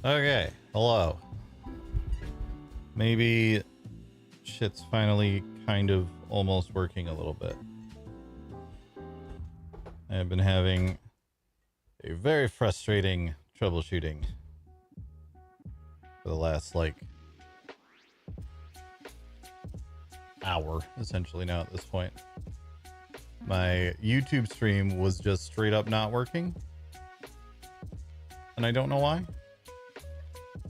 Okay, hello. Maybe shit's finally kind of almost working a little bit. I have been having a very frustrating troubleshooting for the last, like, hour, essentially now at this point. My YouTube stream was just straight up not working, and I don't know why.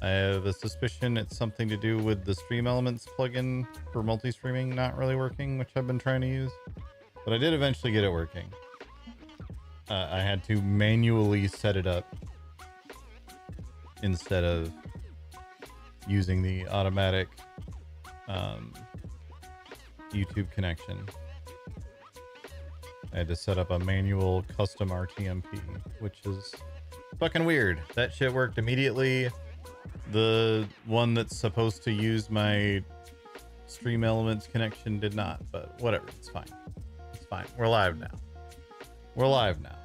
I have a suspicion it's something to do with the Stream Elements plugin for multi-streaming not really working, which I've been trying to use. But I did eventually get it working. I had to manually set it up instead of using the automatic YouTube connection. I had to set up a manual custom RTMP, which is fucking weird. That shit worked immediately. The one that's supposed to use my Stream Elements connection did not, but whatever, it's fine. It's fine. We're live now. We're live now.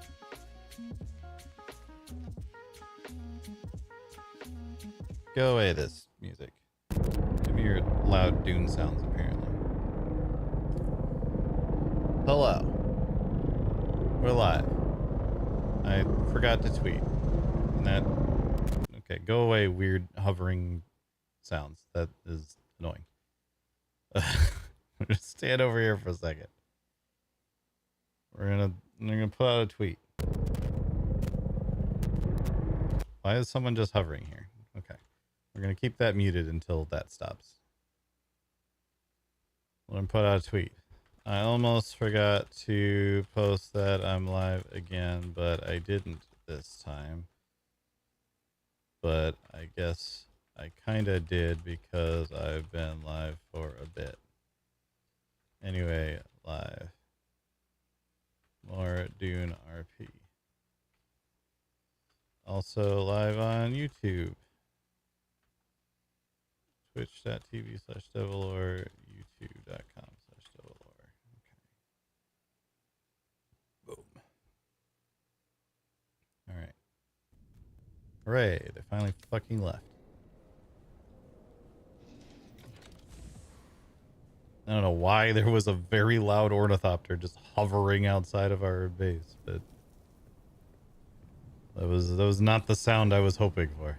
Go away, this music. Give me your loud Dune sounds, apparently. Hello. We're live. I forgot to tweet. And that... Okay, go away, weird hovering sounds. That is annoying. Just stand over here for a second. I'm gonna put out a tweet. Why is someone just hovering here? Okay. We're gonna keep that muted until that stops. I'm gonna put out a tweet. I almost forgot to post that I'm live again, but I didn't this time. But I guess I kinda did because I've been live for a bit. Anyway, live. More Dune RP. Also live on YouTube. Twitch.tv/devilor, youtube.com/devilor. Okay. Boom. Alright. Hooray, they finally fucking left. I don't know why there was a very loud ornithopter just hovering outside of our base, but that was not the sound I was hoping for.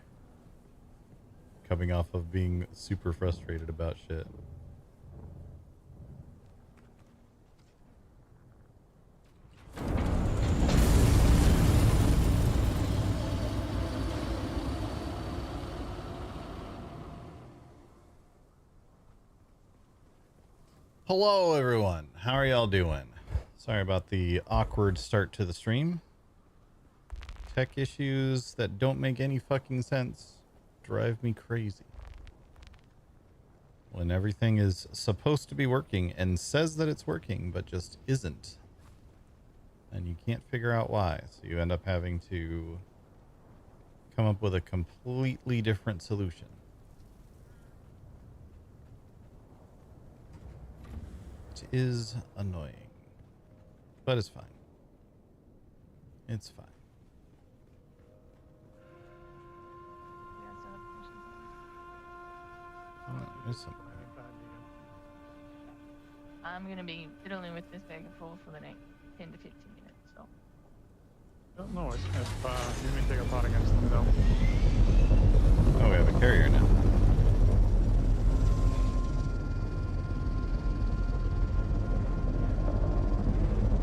Coming off of being super frustrated about shit. Hello everyone, how are y'all doing? Sorry about the awkward start to the stream. Tech issues that don't make any fucking sense drive me crazy. When everything is supposed to be working and says that it's working, but just isn't. And you can't figure out why, so you end up having to come up with a completely different solution. Which is annoying. But it's fine. It's fine. There's some... I'm gonna be fiddling with this back and forth for the next 10 to 15 minutes, so. Don't know if you may take a pot against them, though. Oh, we have a carrier now.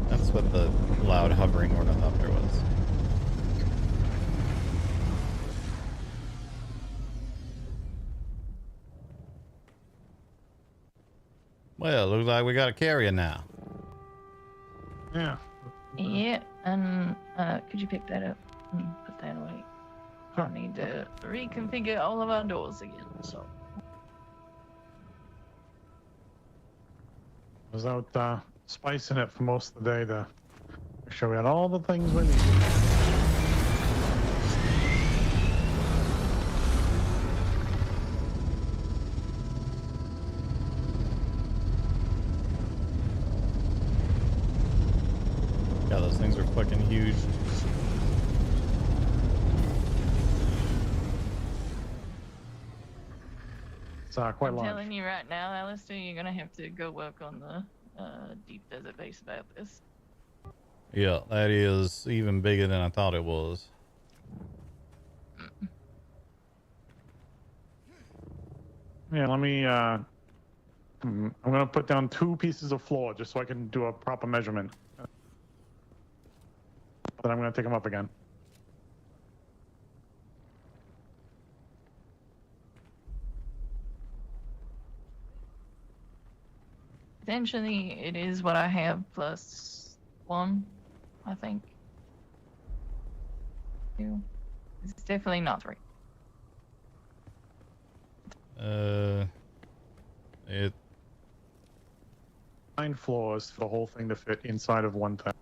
That's what the loud hovering ornithopter was. Well, looks like we got a carrier now. Yeah. Yeah, and could you pick that up and put that away? I need to reconfigure all of our doors again, so. I was out spicing it for most of the day to make sure we had all the things we needed. Yeah, those things are fucking huge. It's quite I'm large. telling you right now, Alistair, you're gonna have to go work on the deep desert base about this. Yeah, that is even bigger than I thought it was. Yeah, let me. I'm gonna put down 2 pieces of floor just so I can do a proper measurement. Then I'm gonna take them up again. Potentially, it is what I have plus 1, I think. 2. It's definitely not 3. It 9 floors for the whole thing to fit inside of one thing.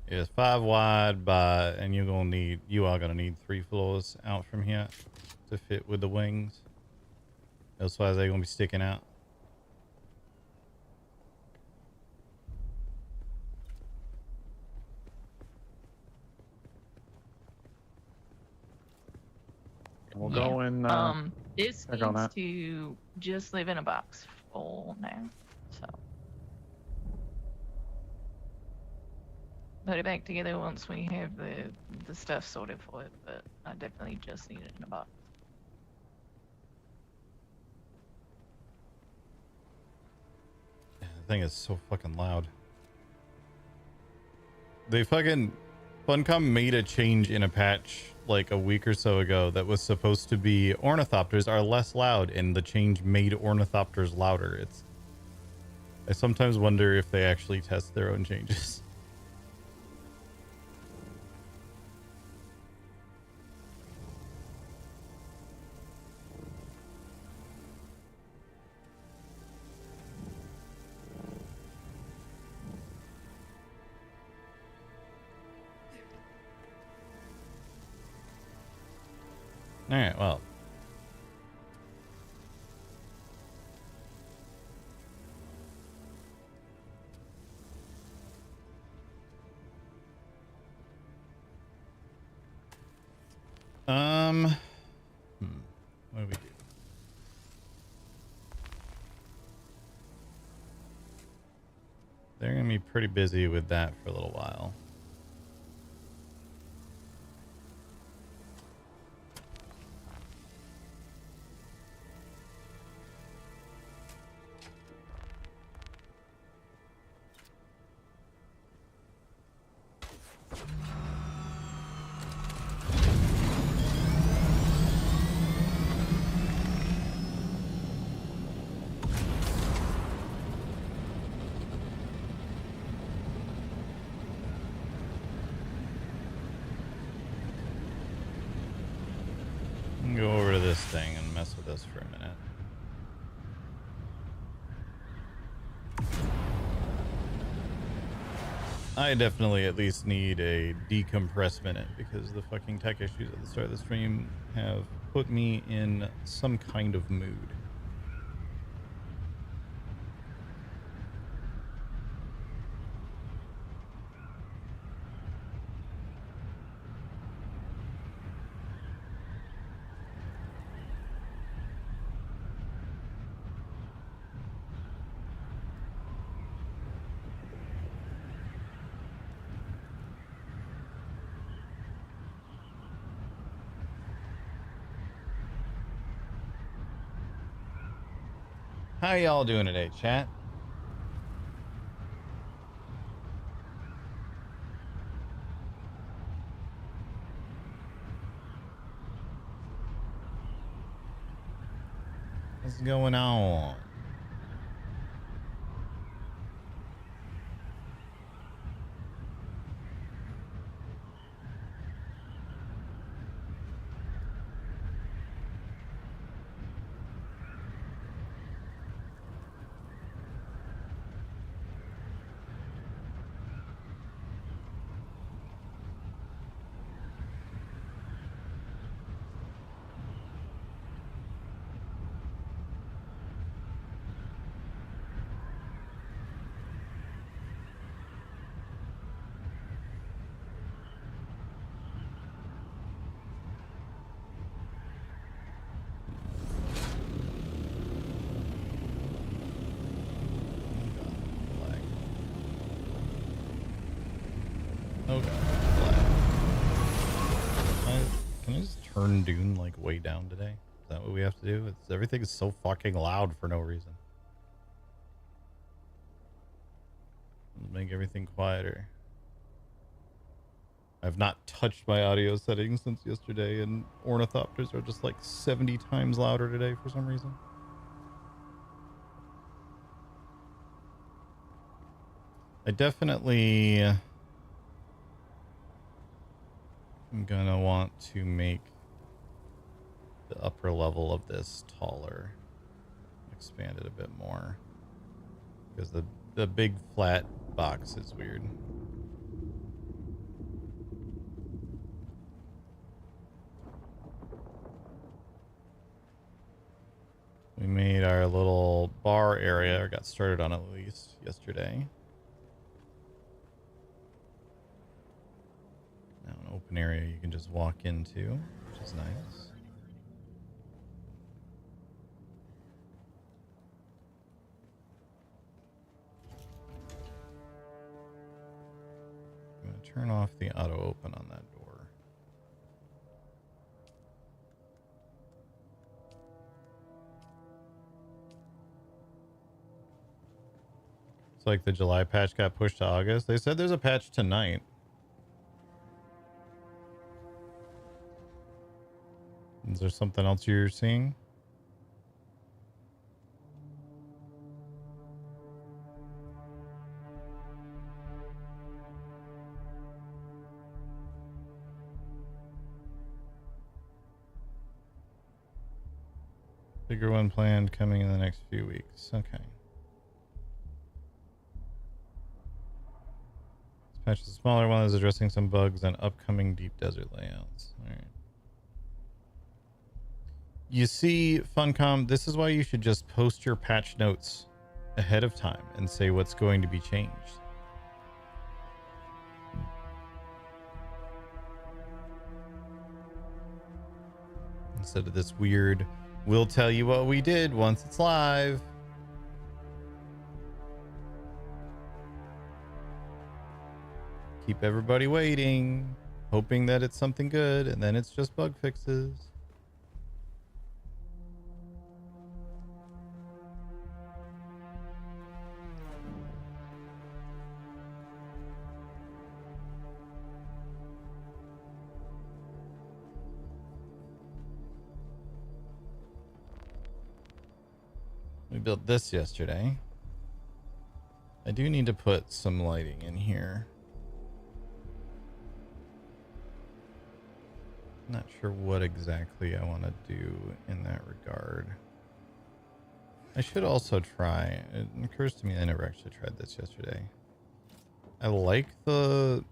is 5 wide by, and you are gonna need 3 floors out from here to fit with the wings. Otherwise, they're gonna be sticking out. We'll go in. This check on needs that. to just live in a box for now, so put it back together once we have the stuff sorted for it. But I definitely just need it in a box. The thing is so fucking loud. They fucking Funcom made a change in a patch like a week or so ago that was supposed to be ornithopters are less loud, and the change made ornithopters louder. I sometimes wonder if they actually test their own changes. All right, well. What do we do? They're gonna be pretty busy with that for a little while. Go over to this thing and mess with this for a minute. I definitely at least need a decompress minute because the fucking tech issues at the start of the stream have put me in some kind of mood. How y'all doing today, chat? What's going on? Oh god. Flat. Can I just turn Dune like way down today? Is that what we have to do? Everything is so fucking loud for no reason. Let's make everything quieter. I've not touched my audio settings since yesterday, and ornithopters are just like 70 times louder today for some reason. I definitely am gonna want to make the upper level of this taller, expand it a bit more, because the big flat box is weird. We made our little bar area, or got started on it at least yesterday. Now an open area you can just walk into, which is nice. I'm going to turn off the auto open on that door. It's like the July patch got pushed to August. They said there's a patch tonight. Is there something else you're seeing? Bigger one planned coming in the next few weeks. Okay. This patch is a smaller one is addressing some bugs on upcoming deep desert layouts. All right. You see, Funcom, this is why you should just post your patch notes ahead of time and say what's going to be changed. Instead of this weird, we'll tell you what we did once it's live. Keep everybody waiting, hoping that it's something good, and then it's just bug fixes. We built this yesterday. I do need to put some lighting in here. Not sure what exactly I want to do in that regard. I should also try, it occurs to me I never actually tried this yesterday. I like the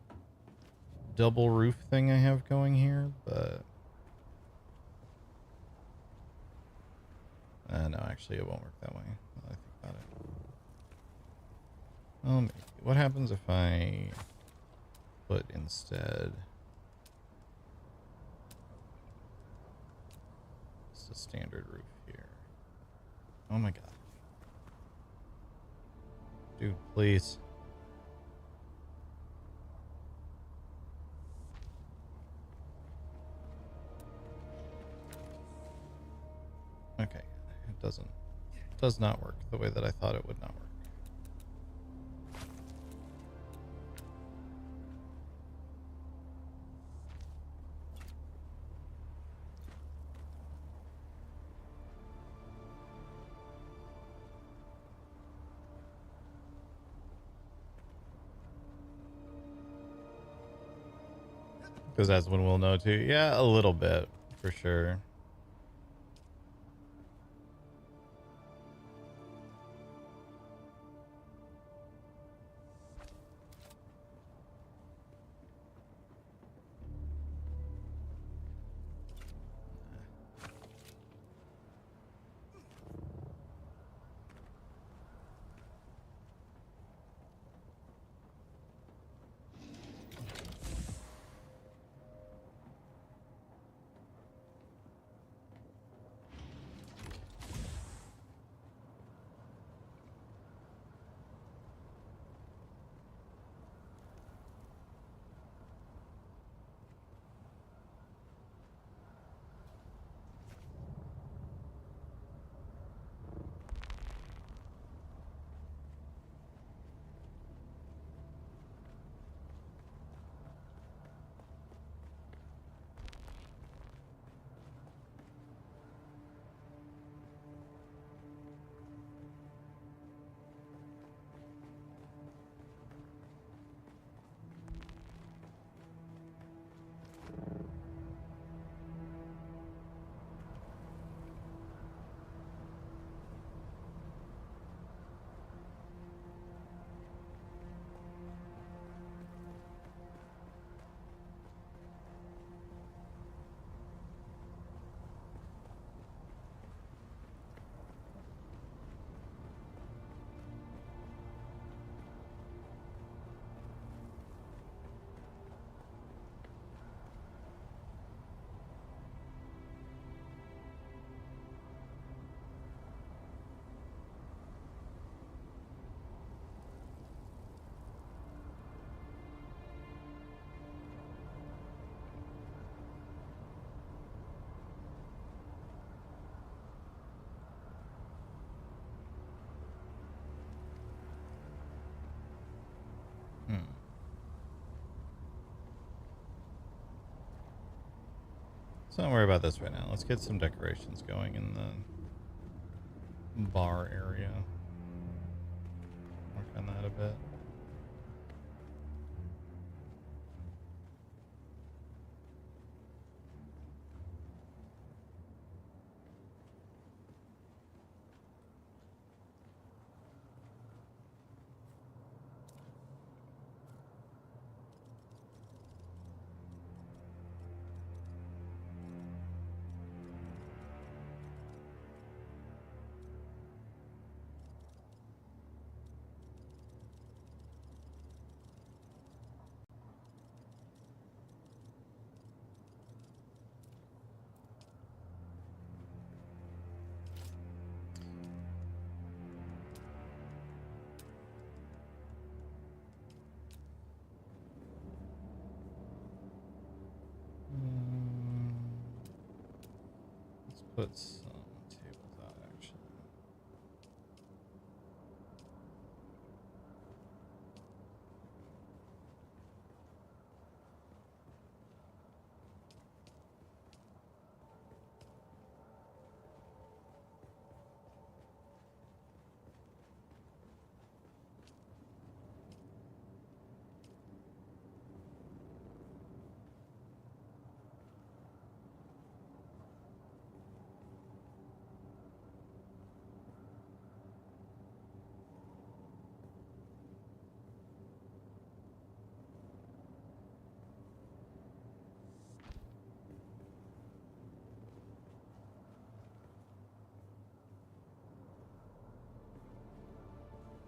double roof thing I have going here, but no, actually it won't work that way. Now that I think about it. What happens if I put instead just a standard roof here? Oh my god. Dude, please. Okay, it does not work the way that I thought it would not work. Because that's when we'll know too. Yeah, a little bit for sure. Let's not worry about this right now. Let's get some decorations going in the bar area. Work on that a bit. Let's put some tables out actually.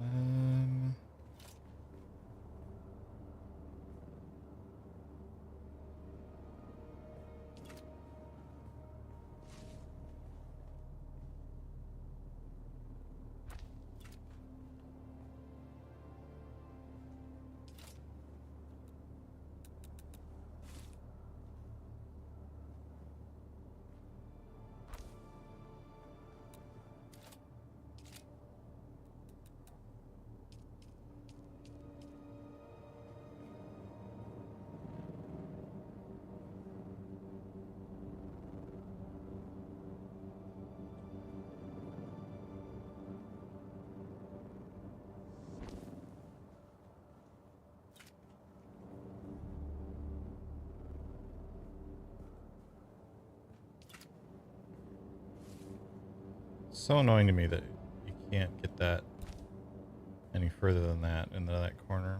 Um, so annoying to me that you can't get that any further than that into that corner.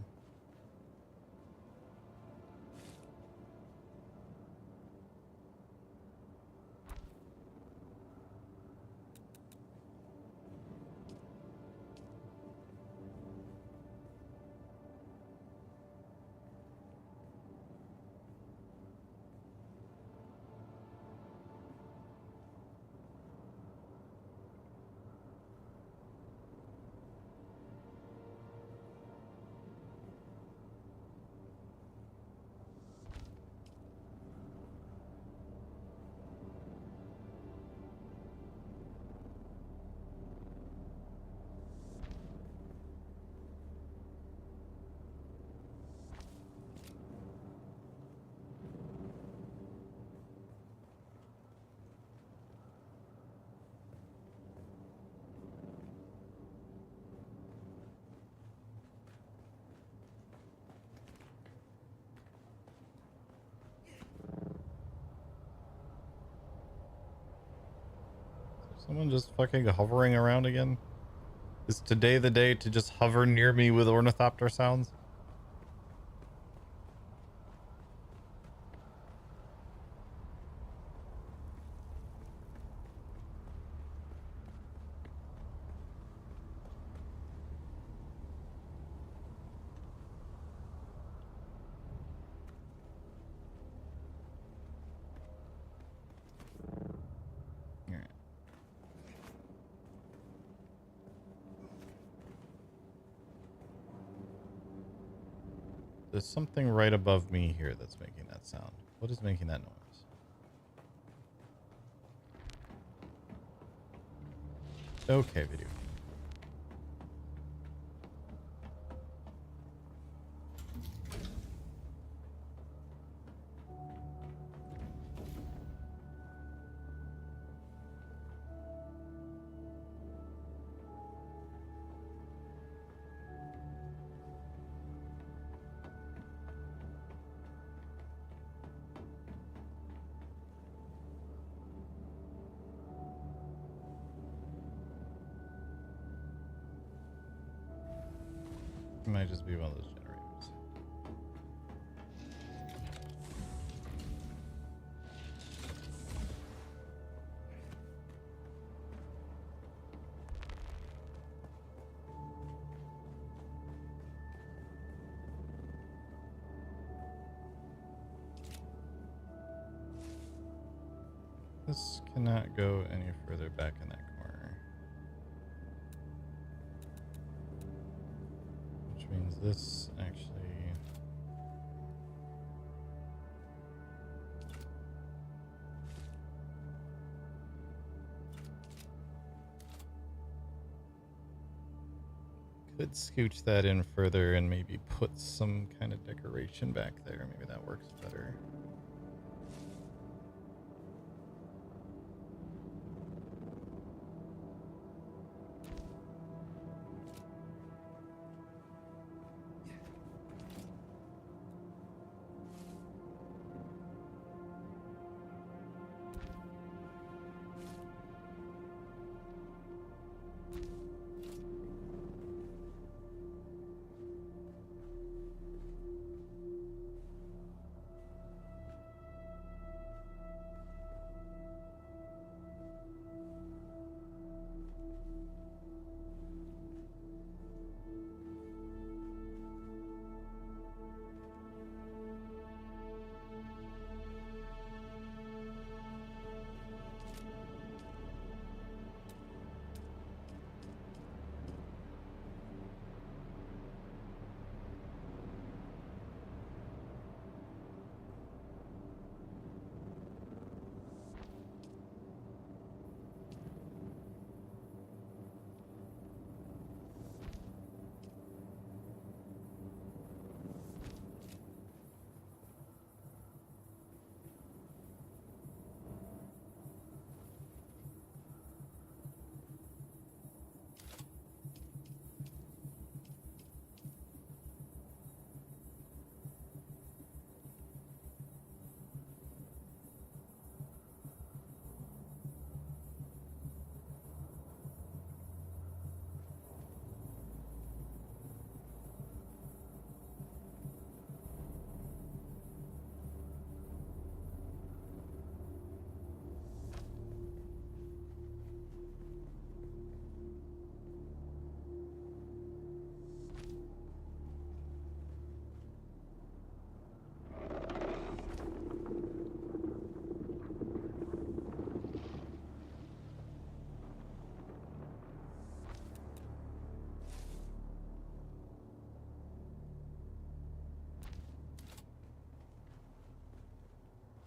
Someone just fucking hovering around again? Is today the day to just hover near me with ornithopter sounds? Alright. There's something right above me here that's making that sound. What is making that noise? Okay, video. It might just be one of those generators. This cannot go any further back in that corner. Which means this actually... could scooch that in further and maybe put some kind of decoration back there. Maybe that works better.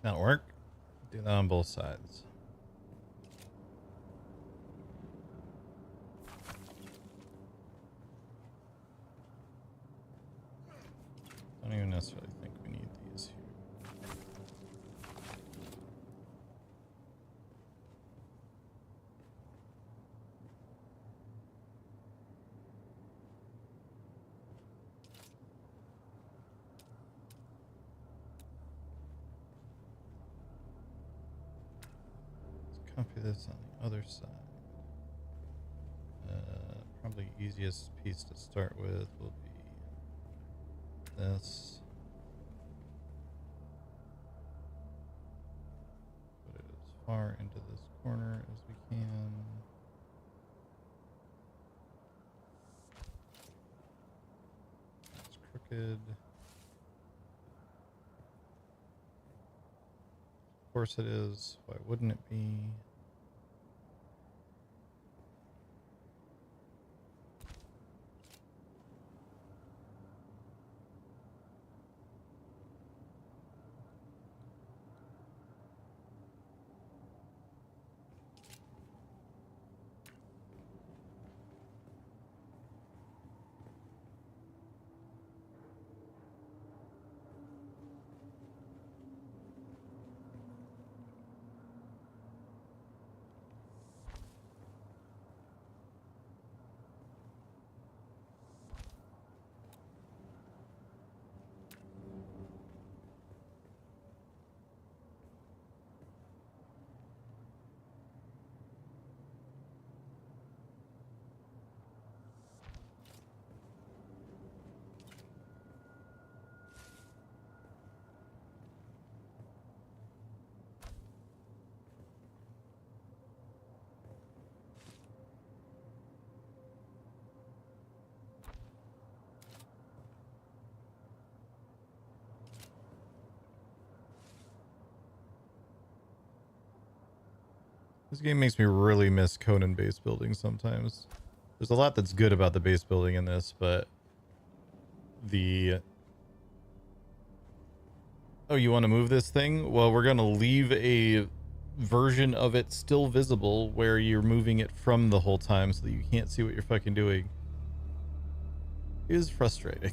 That'll work. Do that on both sides. Don't even necessarily think we need these here. Copy this on the other side. Probably easiest piece to start with will be this. Put it as far into this corner as we can. It's crooked. Of course it is. Why wouldn't it be? This game makes me really miss Conan base building sometimes. There's a lot that's good about the base building in this, but the... Oh, you want to move this thing? Well, we're going to leave a version of it still visible where you're moving it from the whole time so that you can't see what you're fucking doing. It is frustrating.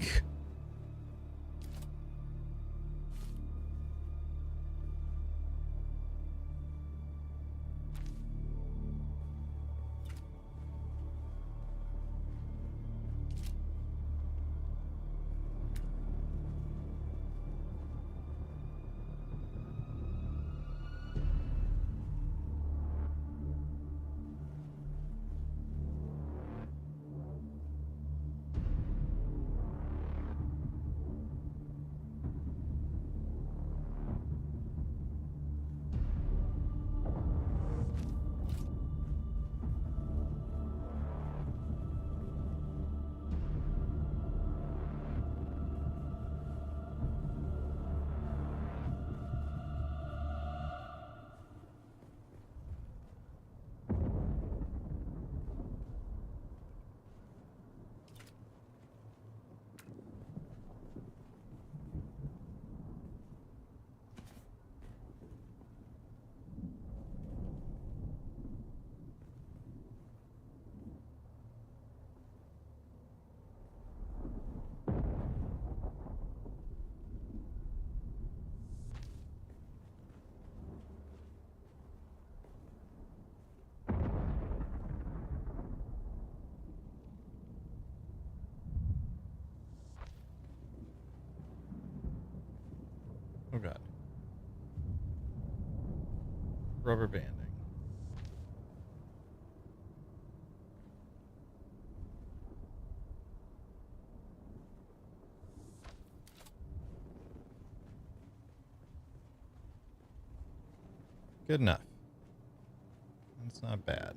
Oh god. Rubber banding. Good enough. That's not bad.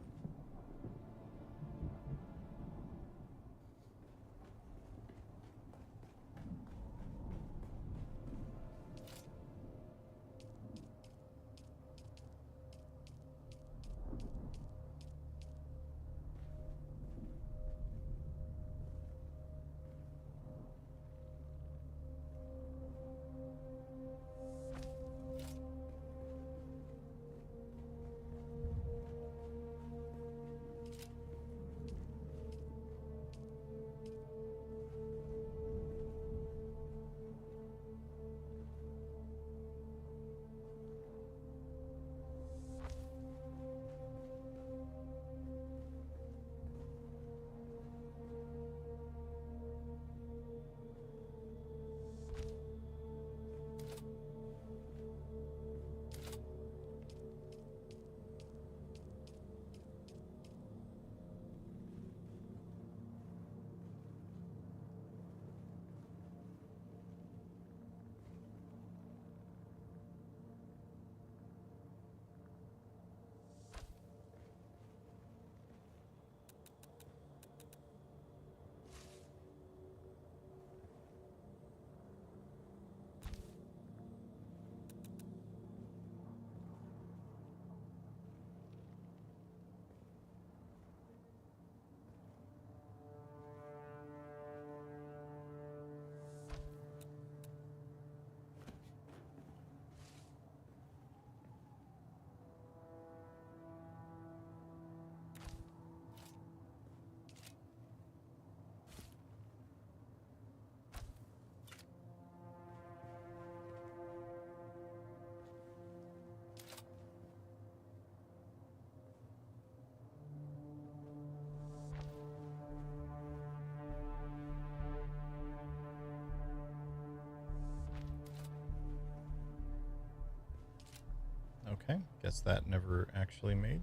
Okay, guess that never actually made.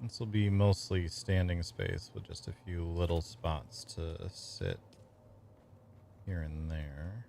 This will be mostly standing space with just a few little spots to sit here and there.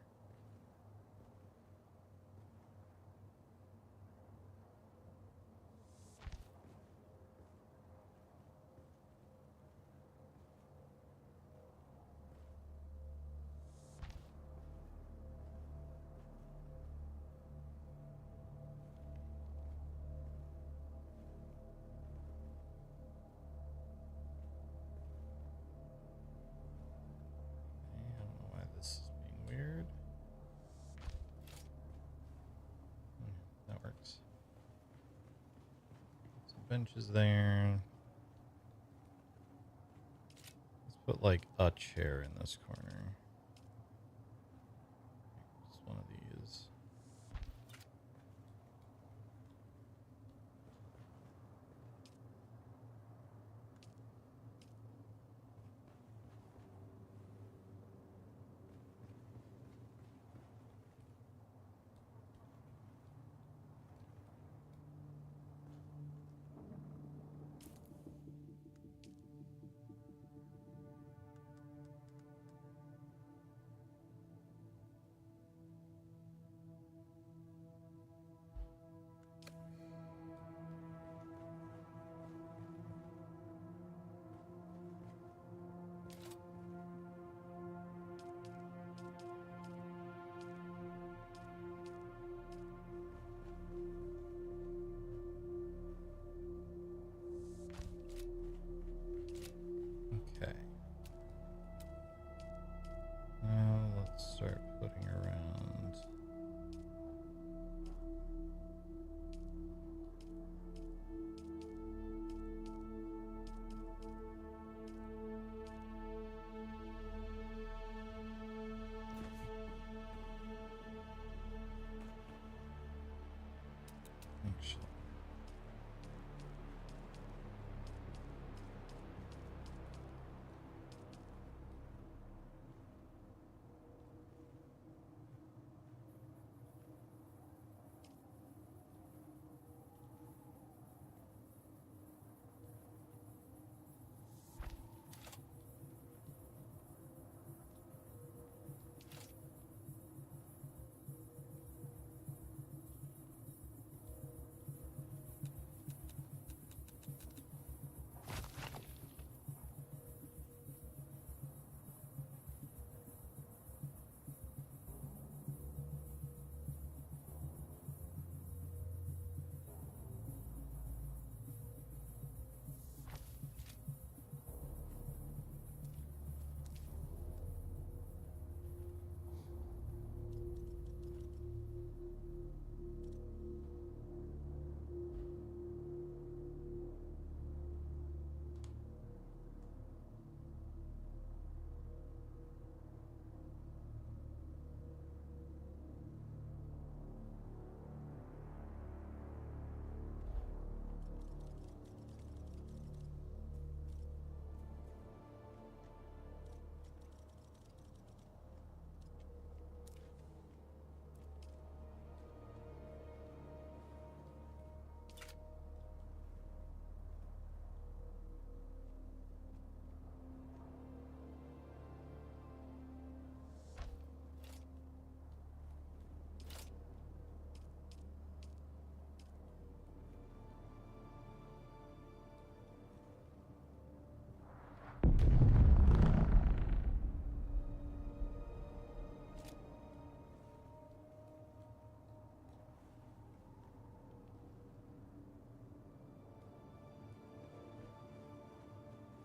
I don't know why this is being weird. That works. Some benches there. Let's put like a chair in this corner. Just one of these. Okay. Now let's start putting around. Actually.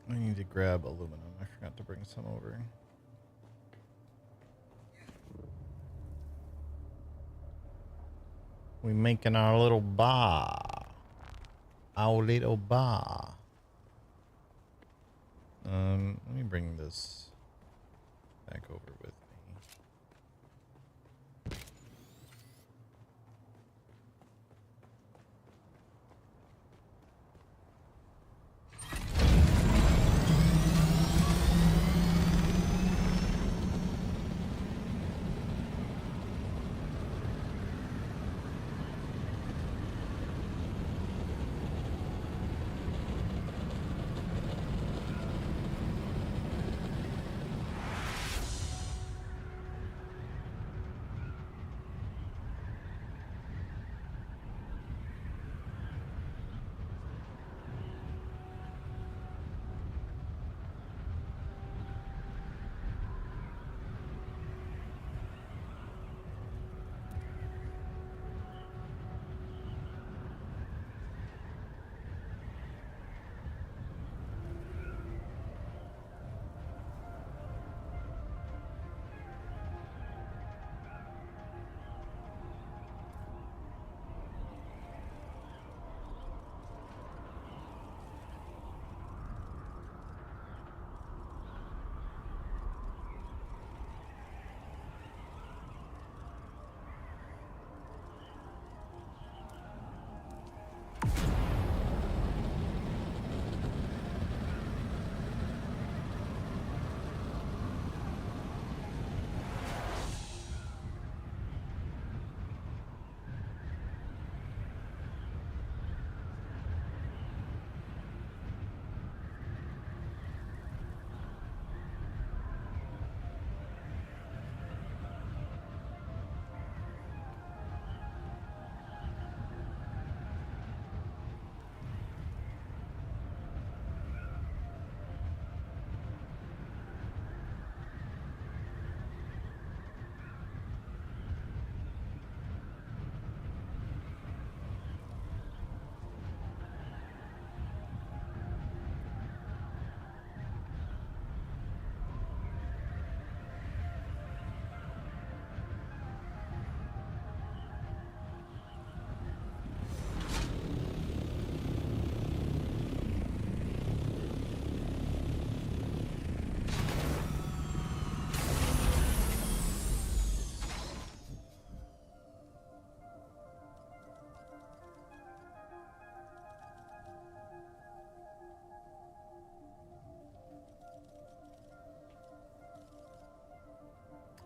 I need to grab aluminum. I forgot to bring some over. We making our little bar. Our little bar. Let me bring this back over with me.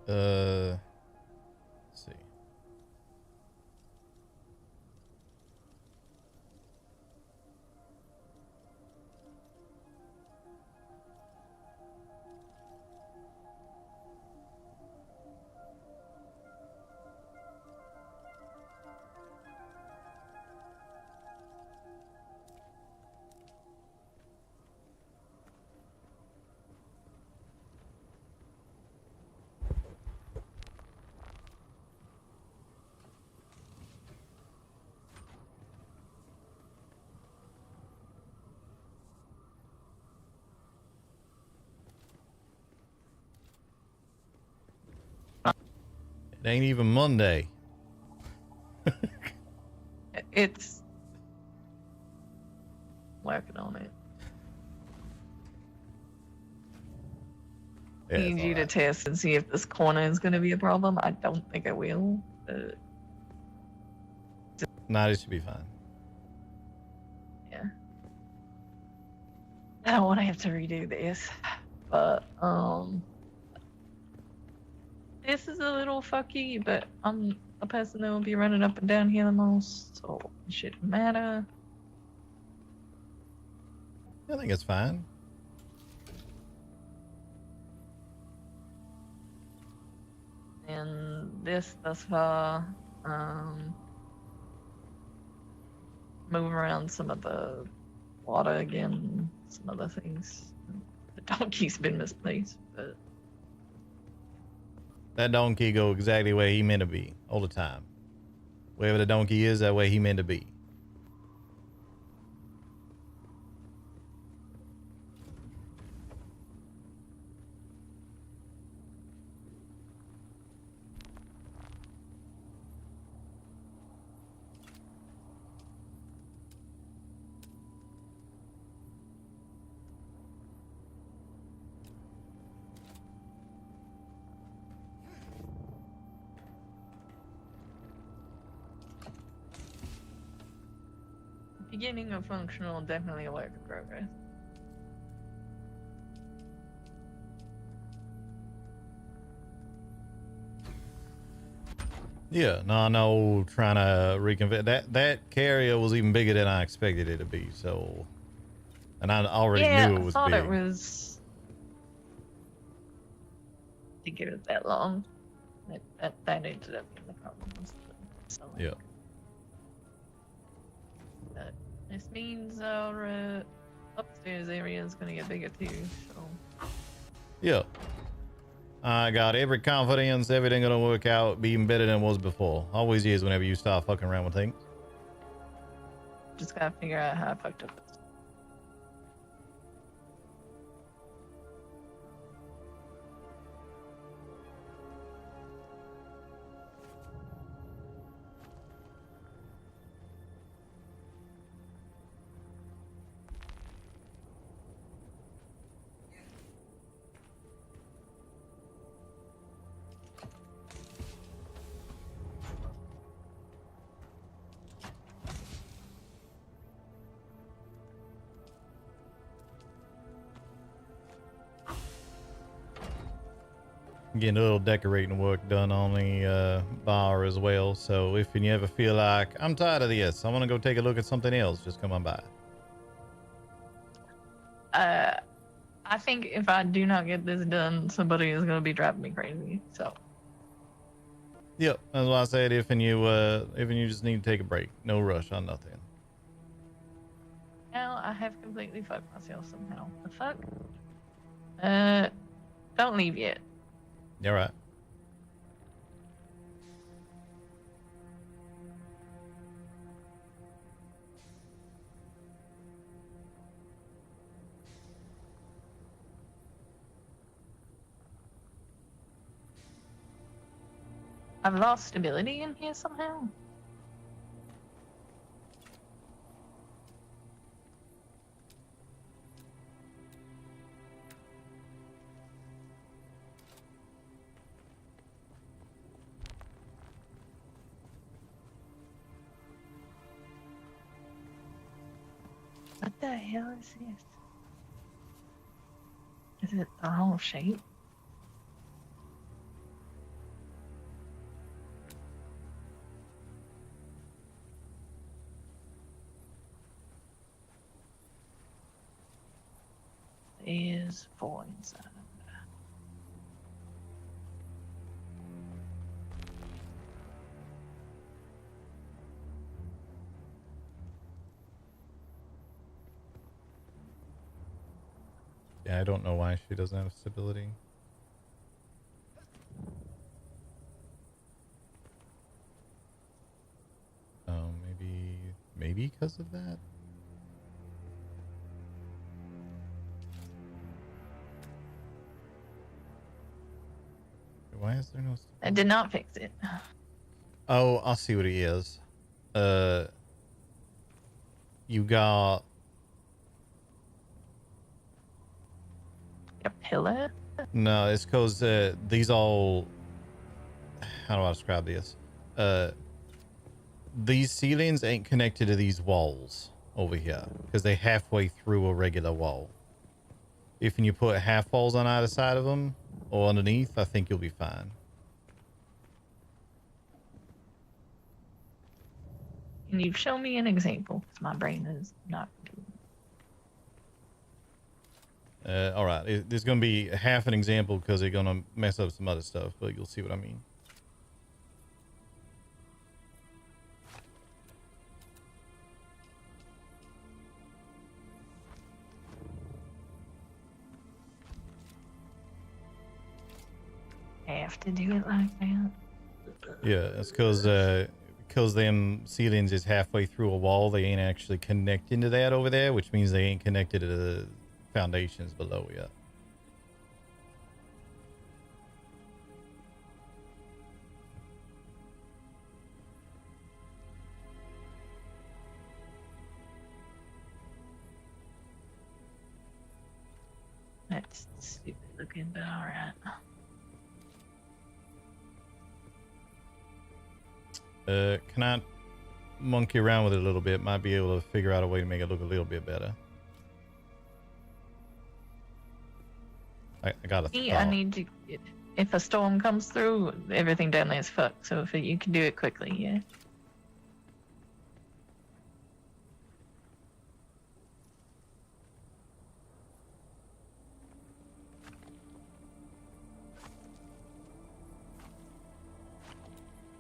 Let's see. It ain't even Monday. It's working on it. Yeah, it's Need you to alright. test and see if this corner is going to be a problem. I don't think it will. Nah, it should be fine. Yeah. I don't want to have to redo this, but this is a little fucky. But I'm a person that will be running up and down here the most, so it shouldn't matter. I think it's fine. And this thus far, move around some of the water again, some other things. The donkey's been misplaced, but That donkey go exactly where he meant to be all the time. Wherever the donkey is, that way he meant to be. beginning of functional, definitely a work in progress. Yeah, no, trying to reconfigure that carrier was even bigger than I expected it to be. So, and I already knew it was I thought big. it was. To give it that long. That ended up being the problem. So, Yeah. But this means our upstairs area is going to get bigger too. So. Yeah. I got every confidence everything gonna work out, be even better than it was before. Always is whenever you start fucking around with things. Just gotta figure out how I fucked up this. Getting a little decorating work done on the bar as well. So if you ever feel like I'm tired of this, I want to go take a look at something else, just come on by. I think if I do not get this done, somebody is gonna be driving me crazy. So. Yep, that's why I said if you just need to take a break, no rush on nothing. Now I have completely fucked myself somehow. The fuck? Don't leave yet. You're right. I've lost stability in here somehow. What the hell is this? Is it the wrong shape? is for inside. Yeah, I don't know why she doesn't have stability. Oh, maybe because of that? Why is there no... I did not fix it. Oh, I'll see what he is. You got... A pillar? No, it's because these all... How do I describe this? These ceilings ain't connected to these walls over here because they're halfway through a regular wall. If you put half walls on either side of them or underneath, I think you'll be fine. Can you show me an example? Because my brain is not good. All right. There's going to be half an example because they're going to mess up some other stuff, but you'll see what I mean. Have to do it like that. Yeah, it's because them ceilings is halfway through a wall. They ain't actually connecting to that over there, which means they ain't connected to the foundations below yet. That's stupid looking, but alright. Can I monkey around with it a little bit? Might be able to figure out a way to make it look a little bit better. I got a thought. I need to. If a storm comes through, everything down there is fucked. So if you can do it quickly, yeah.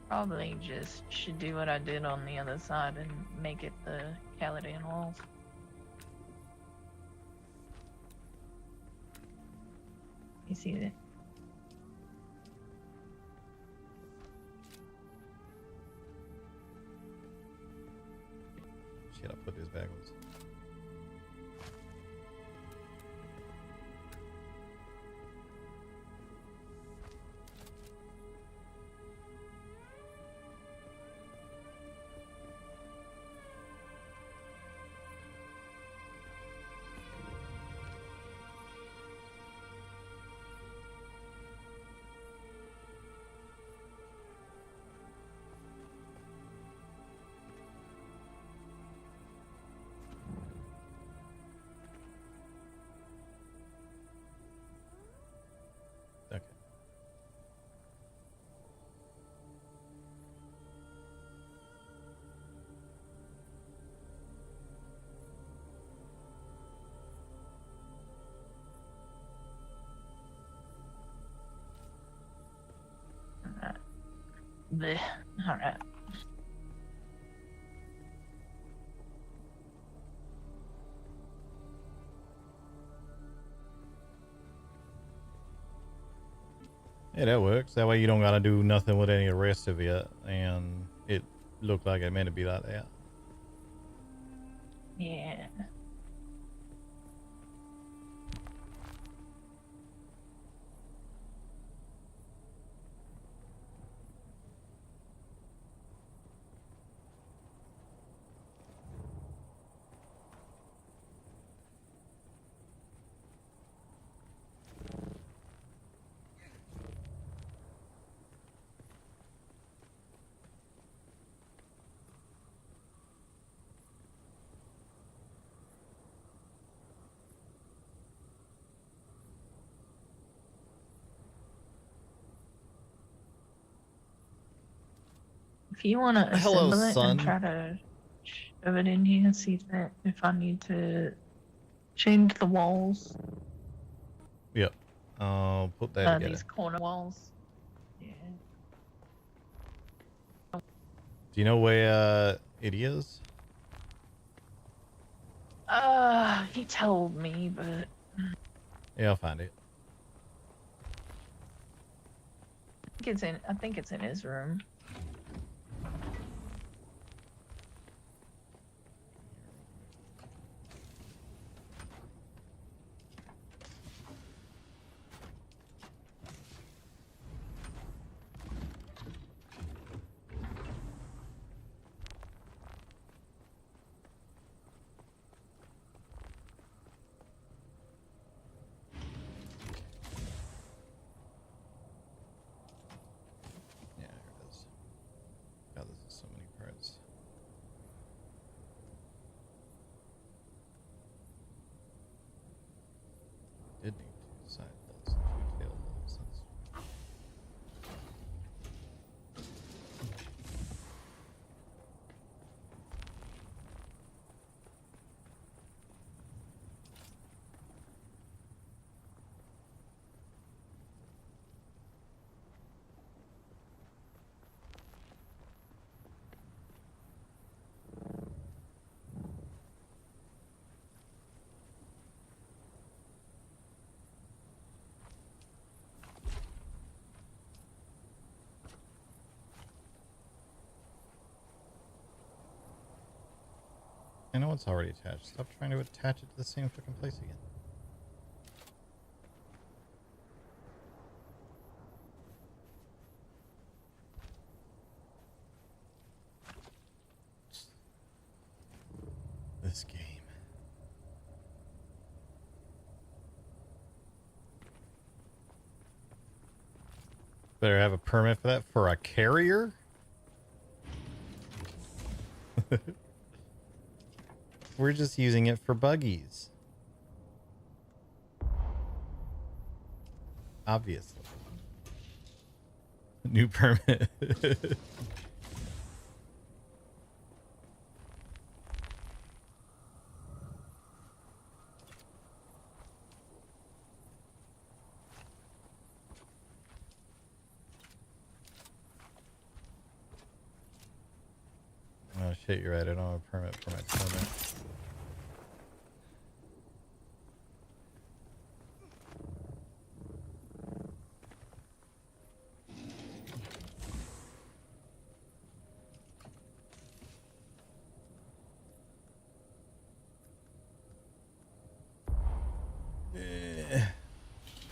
Probably just should do what I did on the other side and make it the Caladan walls. You see that? Shit, I put this backwards. Okay. Blech. Alright. Yeah, that works. That way you don't gotta do nothing with any of the rest of it, and it looked like it meant to be like that. Yeah. If you want to Hello, assemble it son. and try to shove it in here, see if I need to change the walls. Yep. I'll put that together. These corner walls. Yeah. Do you know where it is? He told me, but Yeah, I'll find it. I think it's in his room. Yeah, here it is. God, this is so many parts. Did need two side bolts and two tail bolts. I know it's already attached. Stop trying to attach it to the same fucking place again. This game. Better have a permit for that for a carrier? We're just using it for buggies. Obviously. New permit. Oh shit, you're right. I don't have a permit for my permit.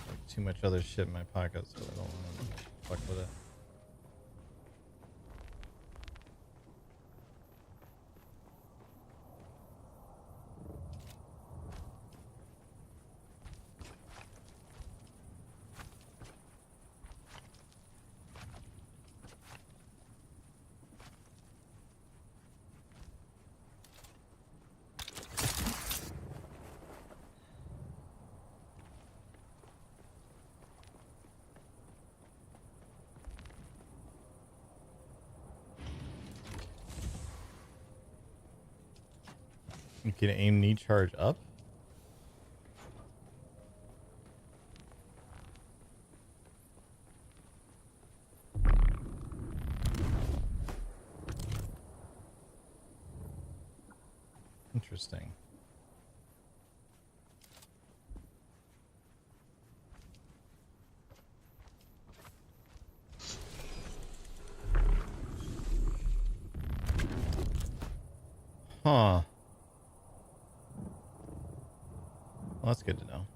Like too much other shit in my pockets, so I don't want to fuck with it. You can aim knee charge up? Interesting. Huh. Well, that's good to know.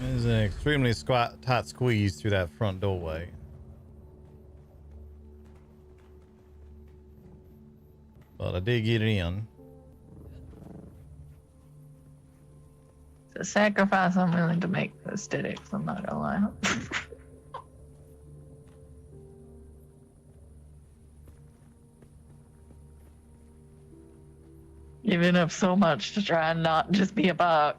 There's an extremely taut squeeze through that front doorway. But I did get it in. It's a sacrifice I'm willing to make for aesthetics, I'm not gonna lie. Giving up so much to try and not just be a bug.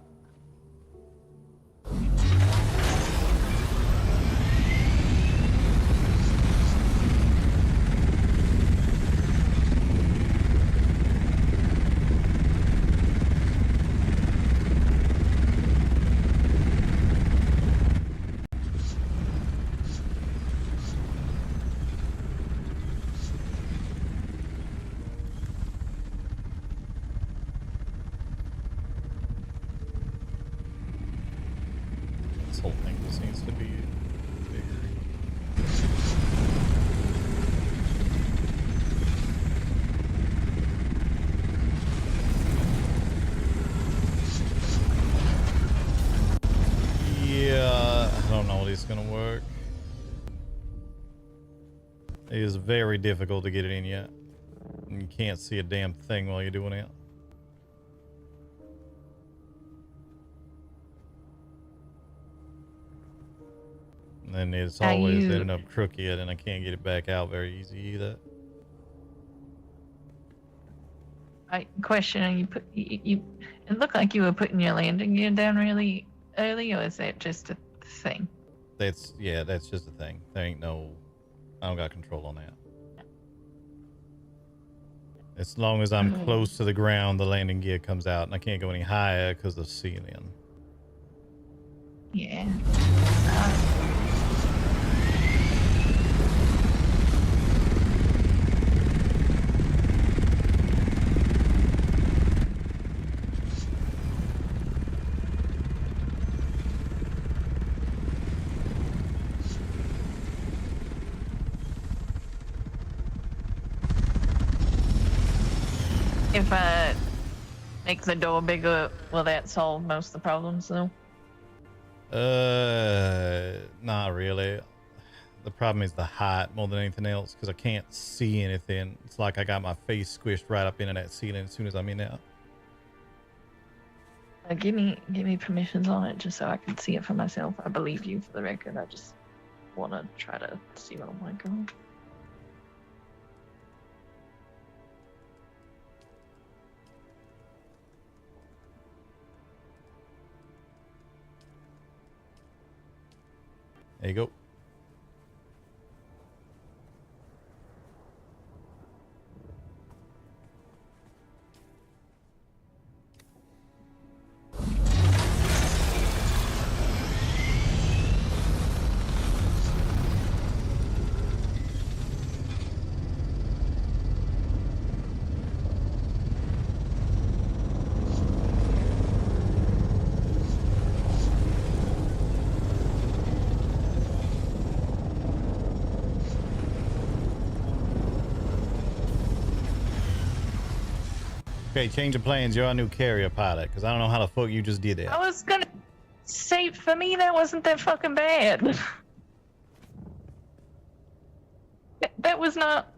This whole thing just needs to be bigger. Yeah, I don't know if it's gonna work. It is very difficult to get it in yet. And you can't see a damn thing while you're doing it. And then it's always ending up crooked, and I can't get it back out very easy either. Question: you put you? It looked like you were putting your landing gear down really early, or is that just a thing? That's just a thing. There ain't no, I don't got control on that. As long as I'm close to the ground, the landing gear comes out, and I can't go any higher because of the ceiling. Yeah. If I make the door bigger, will that solve most of the problems, though? Not really. The problem is the height more than anything else, because I can't see anything. It's like I got my face squished right up into that ceiling as soon as I'm in there. Give me permissions on it just so I can see it for myself. I believe you, for the record. I just want to try to see what I'm like on. There you go. Okay, change of plans. You're our new carrier pilot, because I don't know how the fuck you just did that. I was gonna say, for me, that wasn't that fucking bad. That was not...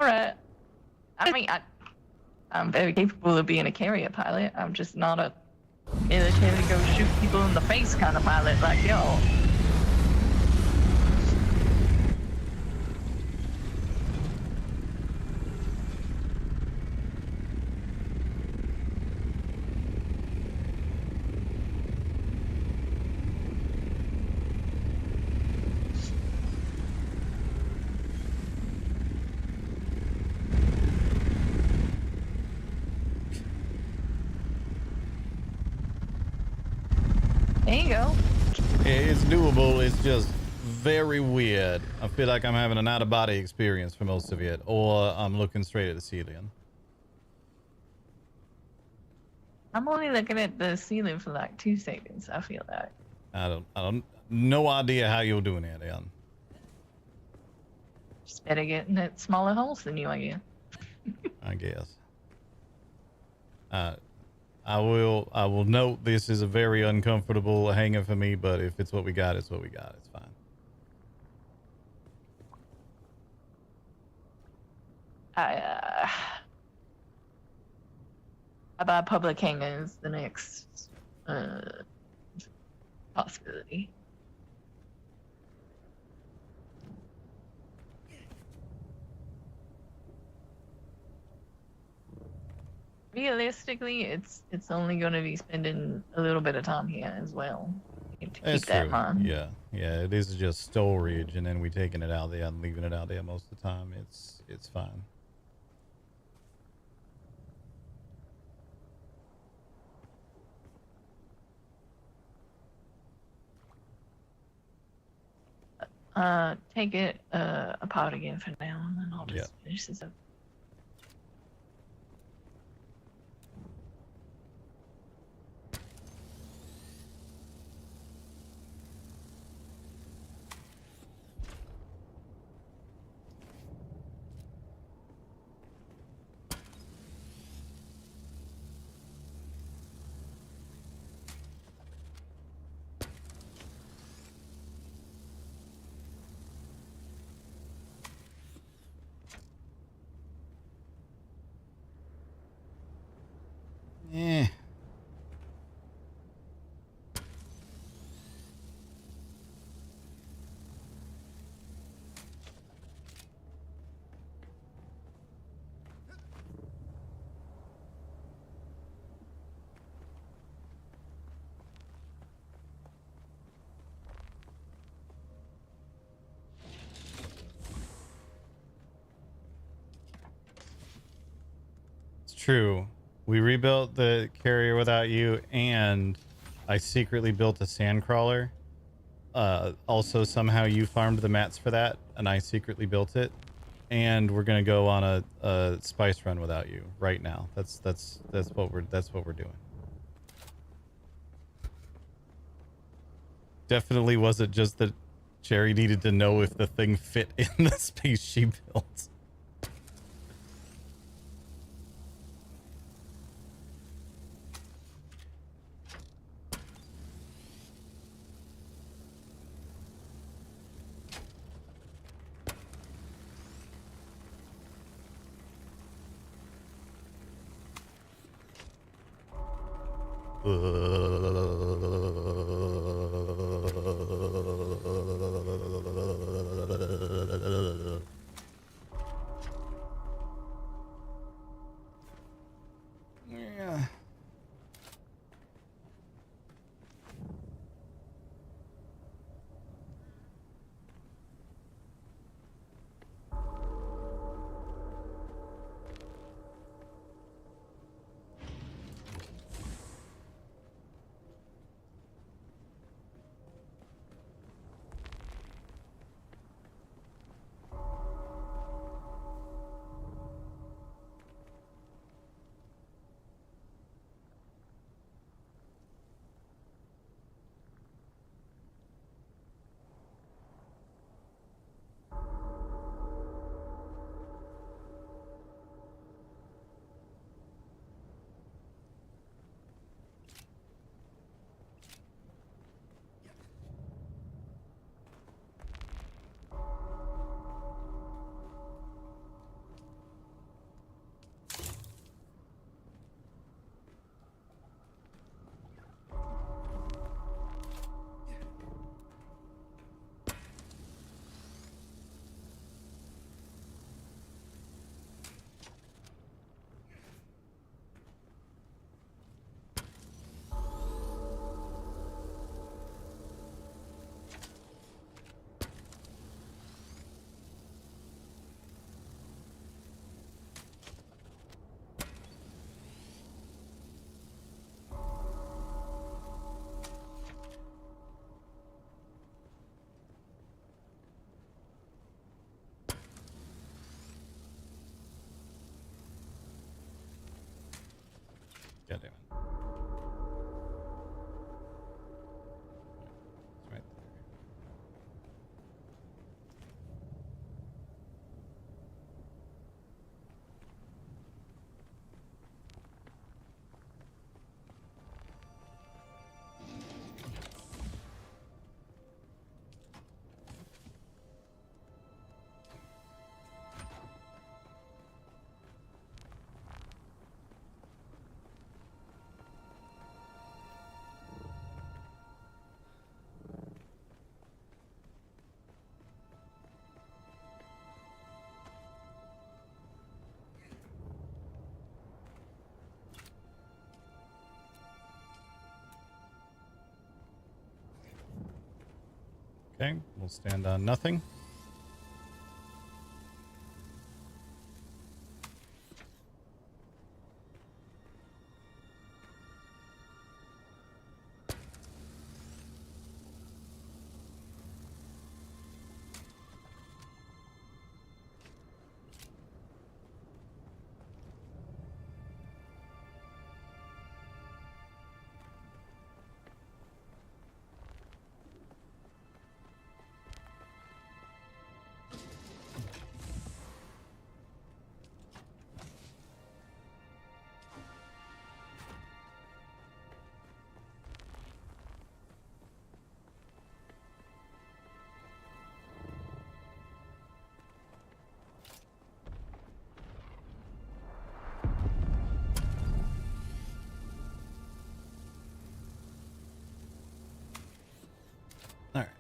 Alright. I mean, I'm very capable of being a carrier pilot. I'm just not a military go shoot people in the face kind of pilot like y'all. There you go. It's doable. It's just very weird. I feel like I'm having an out-of-body experience for most of it, or I'm looking straight at the ceiling. I'm only looking at the ceiling for like 2 seconds, I feel like. I don't, no idea how you're doing that, Ian. Just better get in that smaller holes than you, I guess. I guess. I will note this is a very uncomfortable hangar for me, but if it's what we got, it's what we got. It's fine. By public hangar is the next possibility. Realistically, it's only going to be spending a little bit of time here as well. You have to That's keep that true. in mind. Yeah. It is just storage, and then we taking it out there and leaving it out there most of the time. It's fine. Take it apart again for now, and then I'll just finish this up. Eh. It's true. We rebuilt the carrier without you, and I secretly built a sand crawler. Also, somehow you farmed the mats for that, and I secretly built it. And we're gonna go on a spice run without you right now. That's what we're doing. Definitely wasn't just that Jerry needed to know if the thing fit in the space she built. Yeah. God damn it. It's right there. Okay, we'll stand on nothing. All right.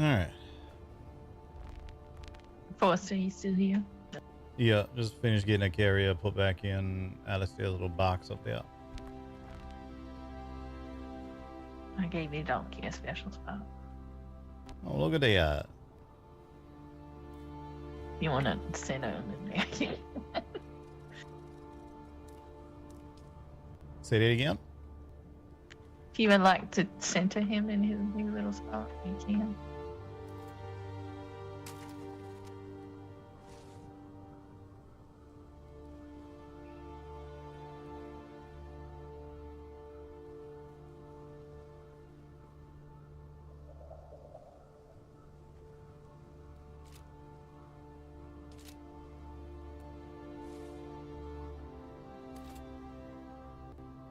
All right. Forrester, you still here? Yeah, just finished getting a carrier put back in Alistair's little box up there. I gave you donkey a special spot. Oh, look at that. You want to center him in there? Say that again. If you would like to center him in his new little spot, you can.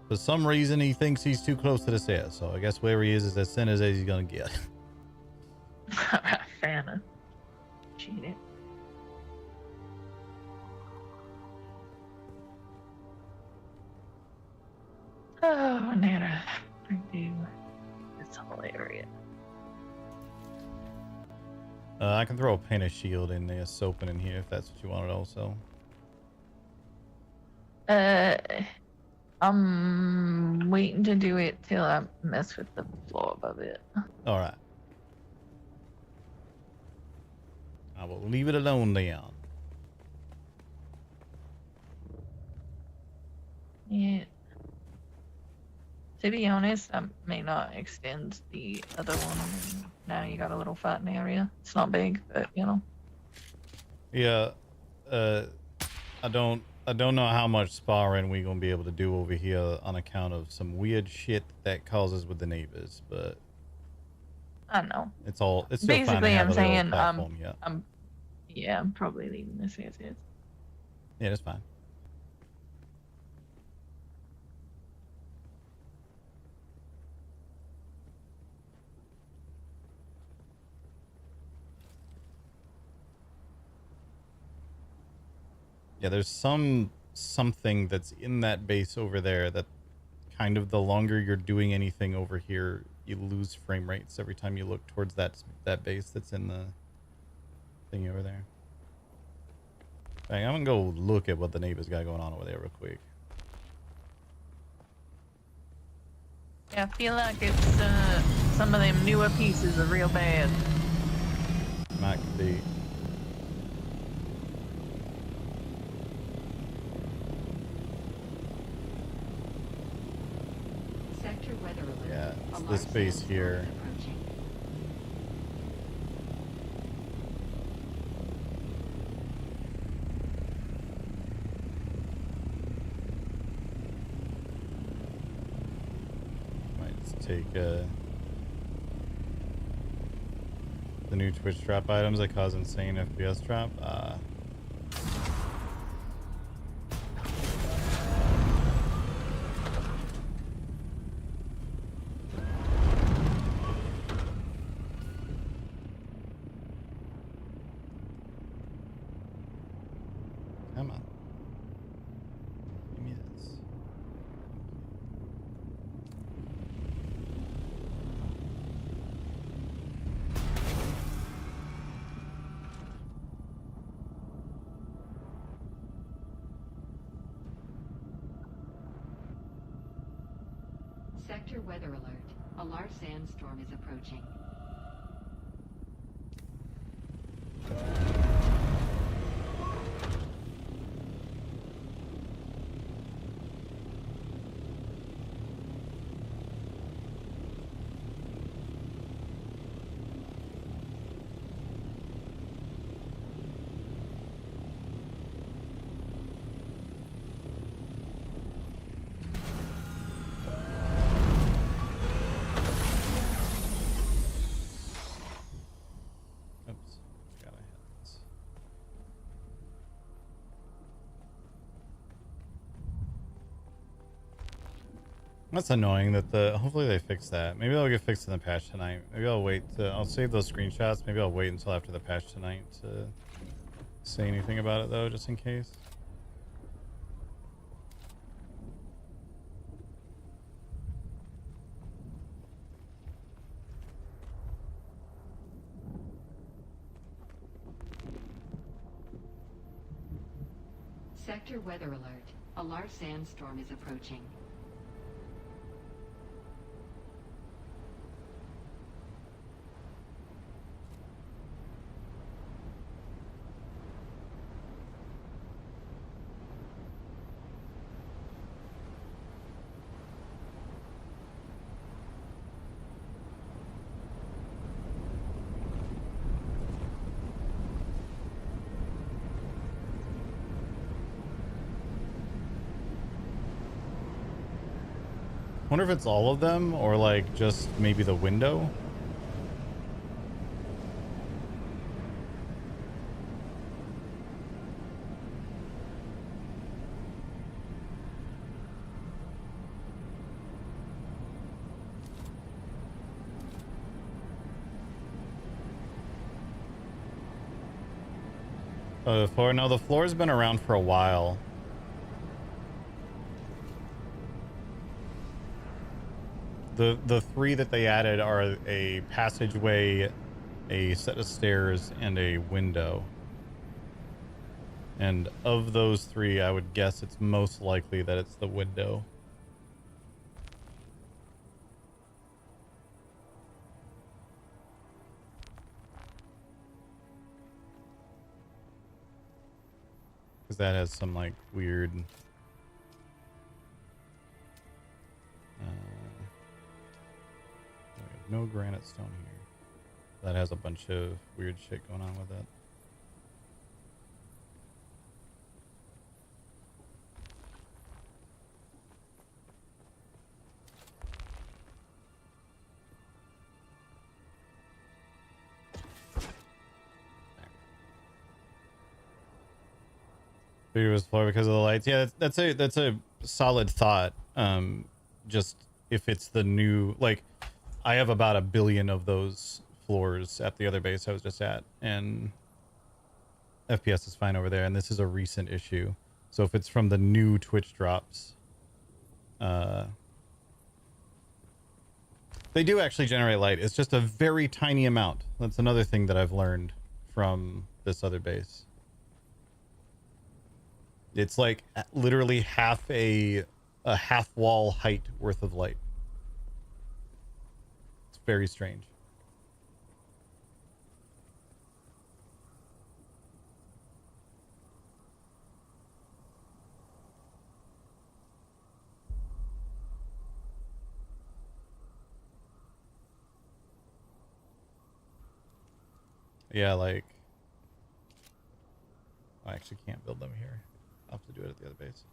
For some reason, he thinks he's too close to the stairs, so I guess where he is as center as he's gonna get. Alright, fair enough. Cheat it. Oh, Nana. Redo this whole area. I can throw a painted shield in there, soaping in here if that's what you wanted also. I'm waiting to do it till I mess with the floor above it. All right. I will leave it alone then. Yeah. To be honest, I may not extend the other one. Now you got a little fighting area. It's not big, but you know. Yeah. I don't know how much sparring we're gonna be able to do over here on account of some weird shit that causes with the neighbors, but I know. it's still fine to Basically, have I'm a little saying platform, yeah. I'm probably leaving this as is. Yeah, that's fine. Yeah, there's something that's in that base over there that kind of the longer you're doing anything over here, you lose frame rates every time you look towards that base that's in the thing over there. Bang, I'm gonna go look at what the neighbors got going on over there real quick. Yeah, I feel like it's some of them newer pieces are real bad. Might be. Sector weather alert. Yeah, A it's large this base sandstorm here. is approaching. Might just take the new Twitch drop items that cause insane FPS drop. Come on. Give me this. Sector weather alert. A large sandstorm is approaching. Oops. Forgot I had this. That's annoying that hopefully they fix that. Maybe they'll get fixed in the patch tonight. Maybe I'll save those screenshots. Maybe I'll wait until after the patch tonight to say anything about it though, just in case. Sector weather alert. A large sandstorm is approaching. Wonder if it's all of them or like just maybe the window. The floor's been around for a while. The three that they added are a passageway, a set of stairs, and a window. And of those three, I would guess it's most likely that it's the window. Because that has some like weird no granite stone here. That has a bunch of weird shit going on with it. It was floor because of the lights. Yeah, that's a solid thought. Just if it's the new, like, I have about 1 billion of those floors at the other base I was just at, and FPS is fine over there. And this is a recent issue, so if it's from the new Twitch drops, they do actually generate light. It's just a very tiny amount. That's another thing that I've learned from this other base. It's like literally half a half wall height worth of light. It's very strange. Yeah, like... I actually can't build them here. I'll have to do it at the other base.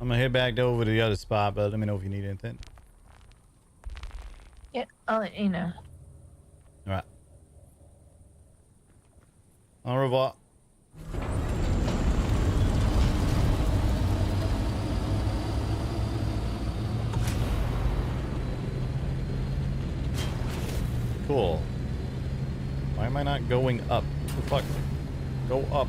I'm gonna head back over to the other spot, but let me know if you need anything. Yeah, I'll let you know. Alright. Au revoir. Cool. Why am I not going up? What the fuck? Go up.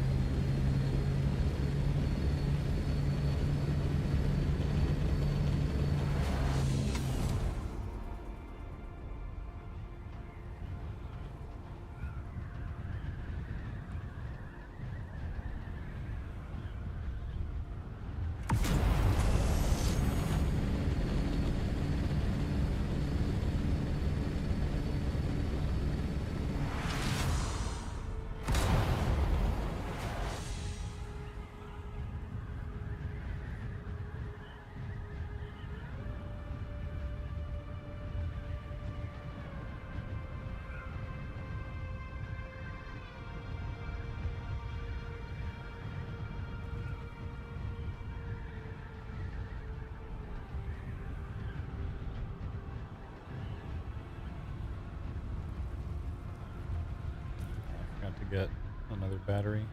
I forgot to get another battery.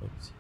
Oops.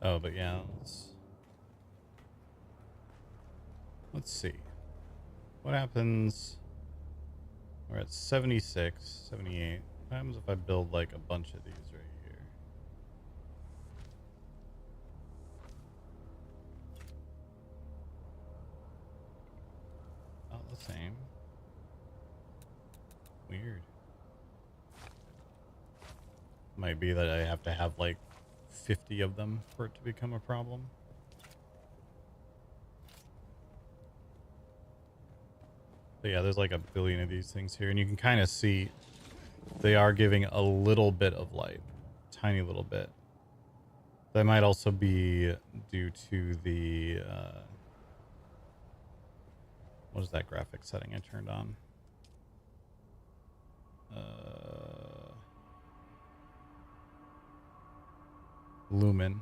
Oh, but yeah, let's see. What happens? We're at 76, 78. What happens if I build like a bunch of these right here? Not the same. Weird. Might be that I have to have like 50 of them for it to become a problem. But yeah, there's like a billion of these things here, and you can kind of see they are giving a little bit of light, tiny little bit. That might also be due to the what is that graphic setting I turned on? Lumen.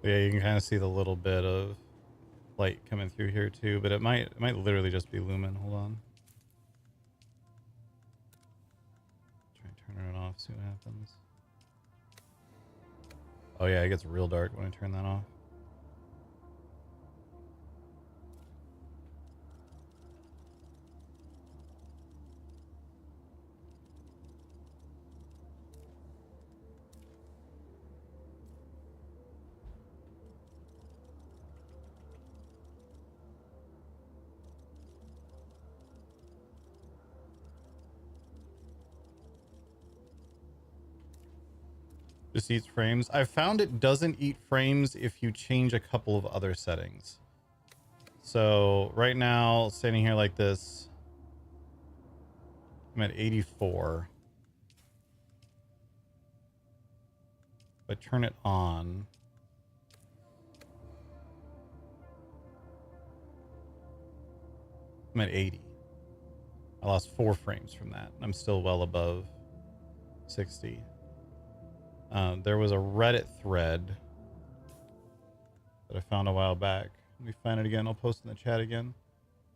Yeah, you can kind of see the little bit of light coming through here too, but it might literally just be lumen. Hold on. Try turning it off, see what happens. Oh yeah, it gets real dark when I turn that off. Just eats frames. I've found it doesn't eat frames if you change a couple of other settings. So right now, standing here like this, I'm at 84. If I turn it on, I'm at 80. I lost 4 frames from that. I'm still well above 60. There was a Reddit thread that I found a while back. Let me find it again. I'll post in the chat again.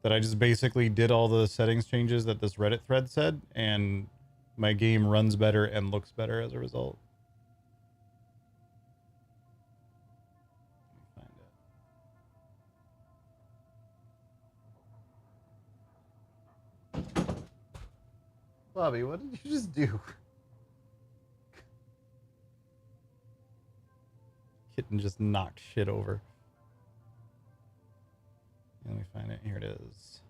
That I just basically did all the settings changes that this Reddit thread said, and my game runs better and looks better as a result. Let me find it. Bobby, what did you just do? Kitten just knocked shit over. Let me find it. Here it is.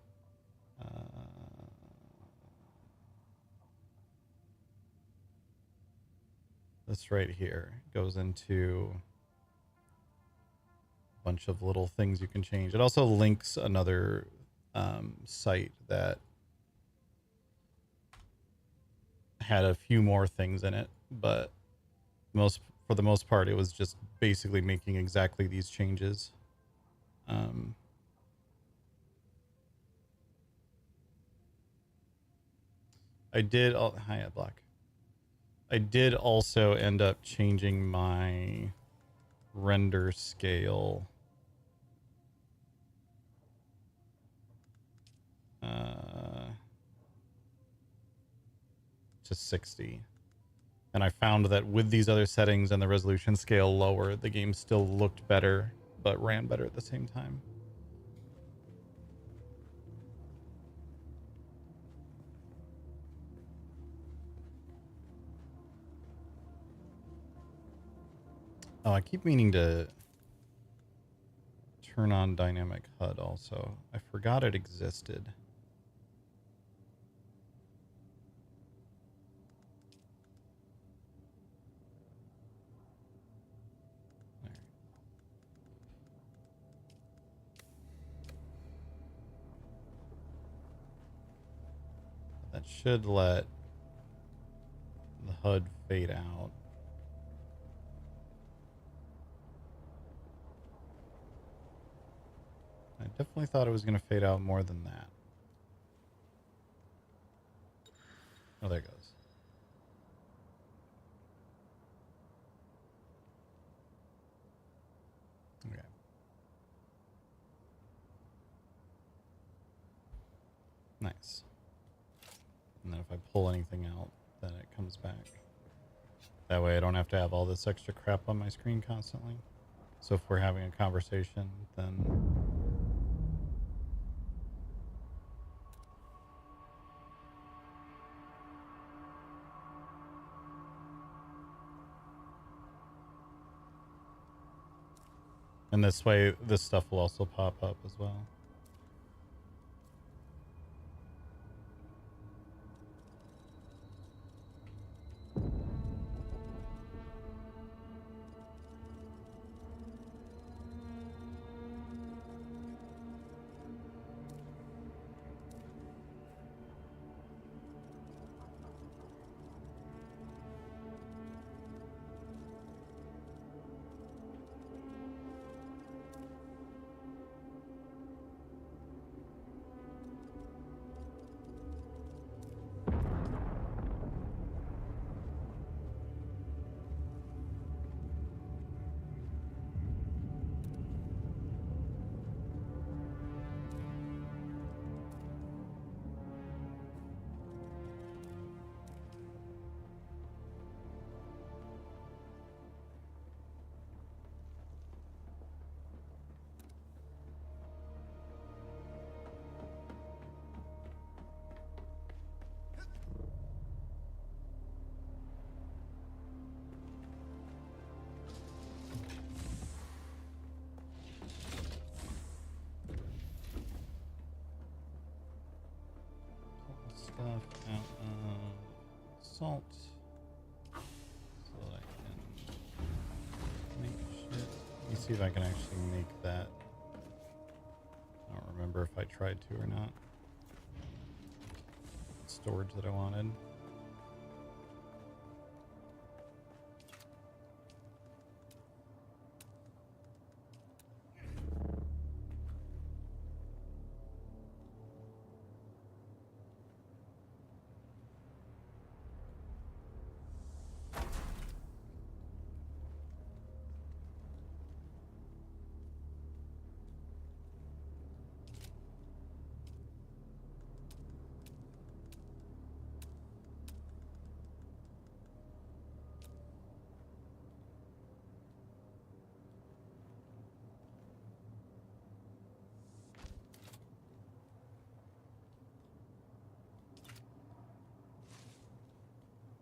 This right here goes into a bunch of little things you can change. It also links another site that had a few more things in it, but for the most part, it was just basically making exactly these changes. I did. Hiya, Black. I did also end up changing my render scale to 60. And I found that with these other settings and the resolution scale lower, the game still looked better, but ran better at the same time. Oh, I keep meaning to turn on dynamic HUD also. I forgot it existed. There. That should let the HUD fade out. I definitely thought it was going to fade out more than that. Oh, there it goes. Okay. Nice. And then if I pull anything out, then it comes back. That way I don't have to have all this extra crap on my screen constantly. So if we're having a conversation, then... And this way, this stuff will also pop up as well. stuff out of salt so that I can make shit. Let me see if I can actually make that. I don't remember if I tried to or not. Storage that I wanted.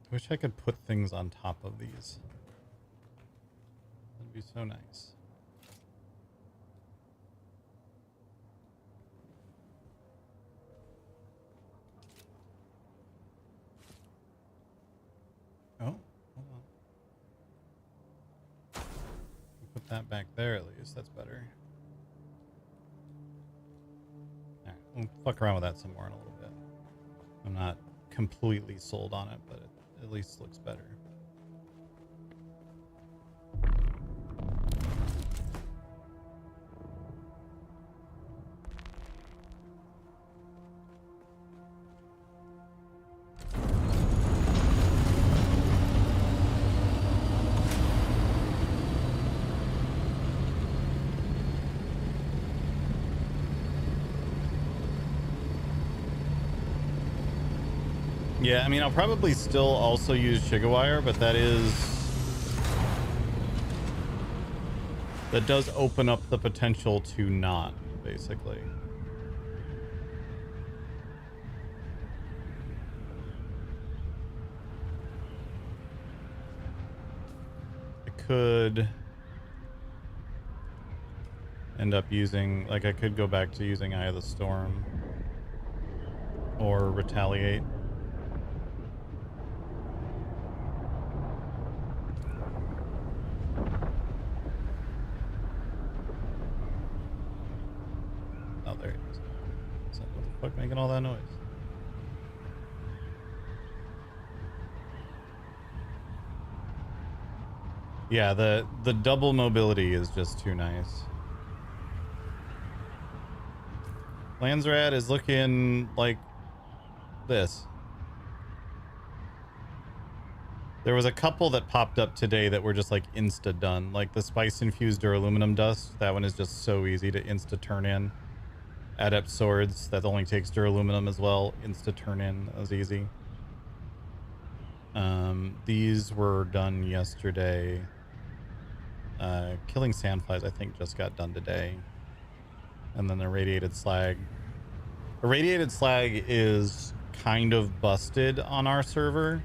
I wish I could put things on top of these. That'd be so nice. Oh, hold on. Put that back there at least. That's better. Alright, we'll fuck around with that some more in a little bit. I'm not completely sold on it, but it at least looks better. Yeah, I mean, I'll probably still also use Shigawire, but that does open up the potential to not, basically. I could end up using, like, I could go back to using Eye of the Storm or Retaliate. Making all that noise. Yeah, the double mobility is just too nice. Landsrat is looking like this. There was a couple that popped up today that were just like insta done, like the spice infused duraluminum dust. That one is just so easy to insta turn in. Adept swords, that only takes duraluminum as well. Insta turn in, that was easy. These were done yesterday. Killing sandflies, I think, just got done today. And then the irradiated slag. Irradiated slag is kind of busted on our server,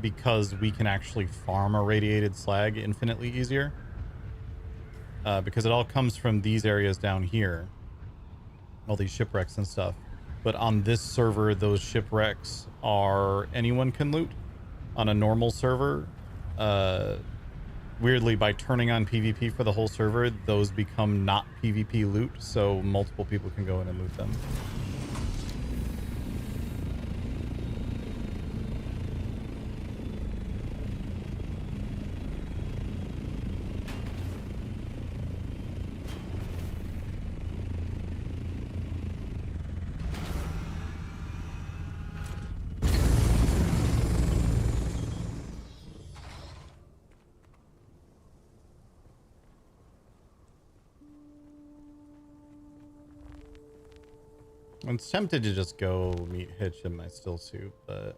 because we can actually farm irradiated slag infinitely easier. Because it all comes from these areas down here. All these shipwrecks and stuff. But on this server, those shipwrecks are anyone can loot. On a normal server, weirdly, by turning on PvP for the whole server, those become not PvP loot, so multiple people can go in and loot them. I'm tempted to just go meet Hitch in my still suit, but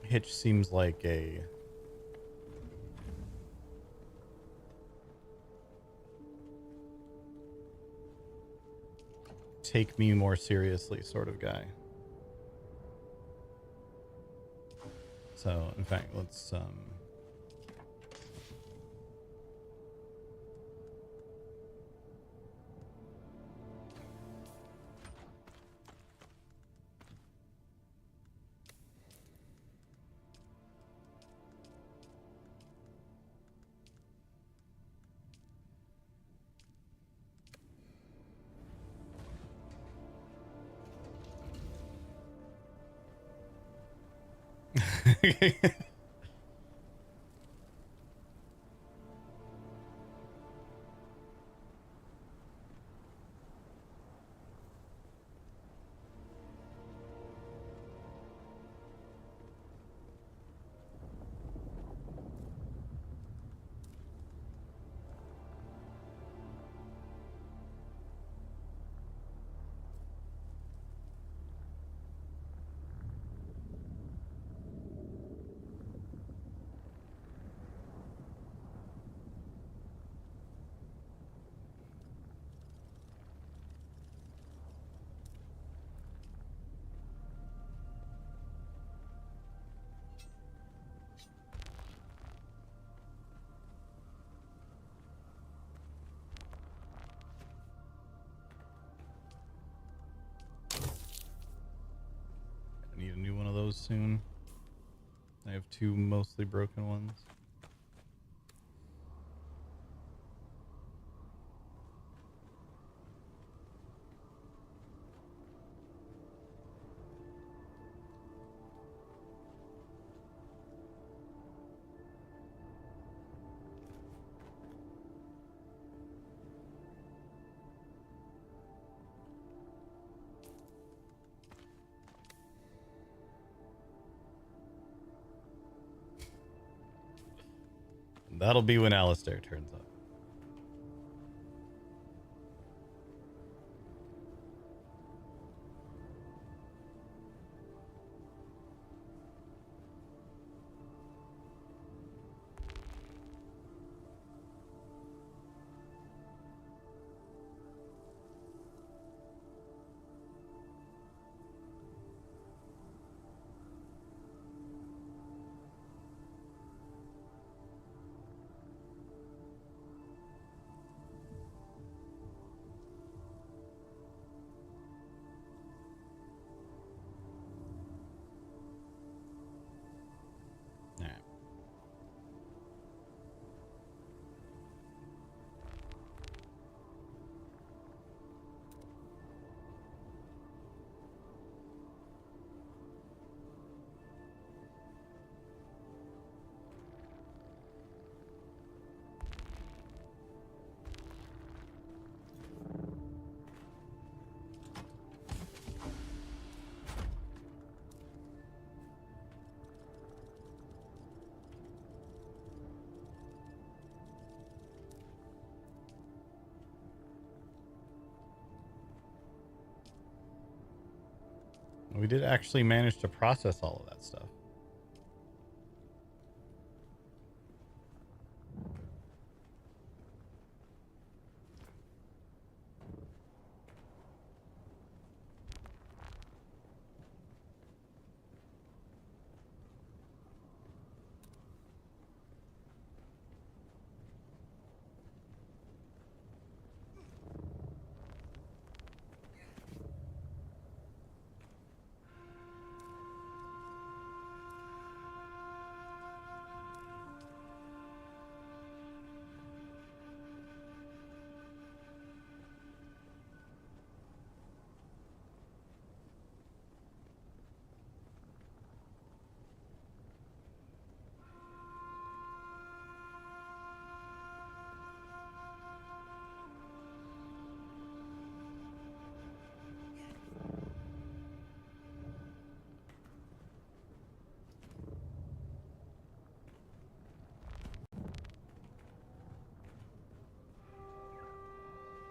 Hitch seems like a take me more seriously sort of guy. So, in fact, let's I need a new one of those soon. I have two mostly broken ones. That'll be when Alistair turns up. All right. We did actually manage to process all of that stuff.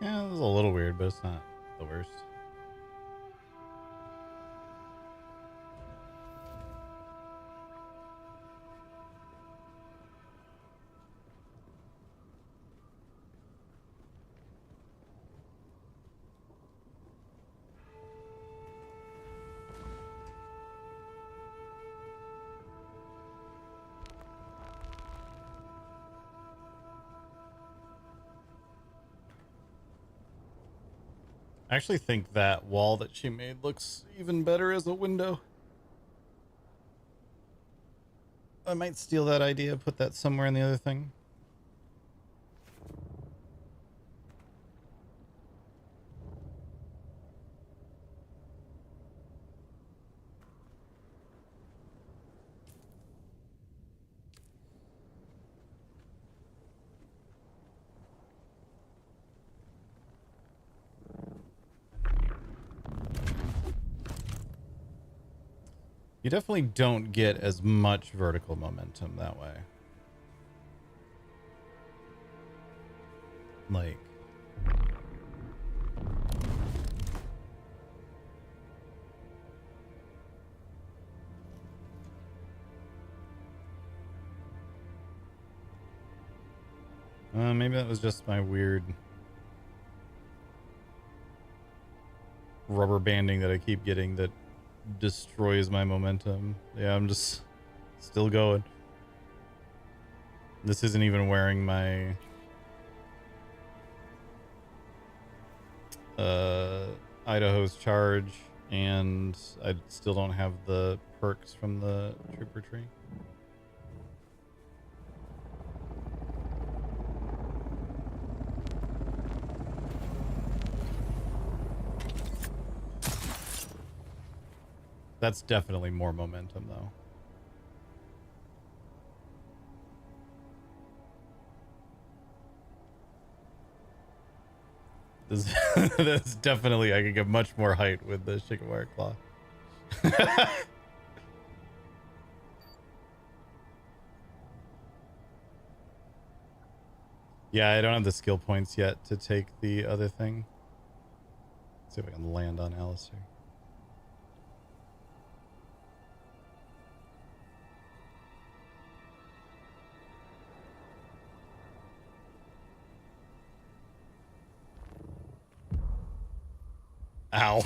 Yeah, it was a little weird, but it's not the worst. I actually think that wall that she made looks even better as a window. I might steal that idea, put that somewhere in the other thing. You definitely don't get as much vertical momentum that way. Like, maybe that was just my weird rubber banding that I keep getting that destroys my momentum. Yeah, I'm just still going. This isn't even wearing my Idaho's charge, and I still don't have the perks from the trooper tree. That's definitely more momentum, though. That's definitely, I can get much more height with the Shikawara Claw. Yeah, I don't have the skill points yet to take the other thing. Let's see if I can land on Alistair. Ow.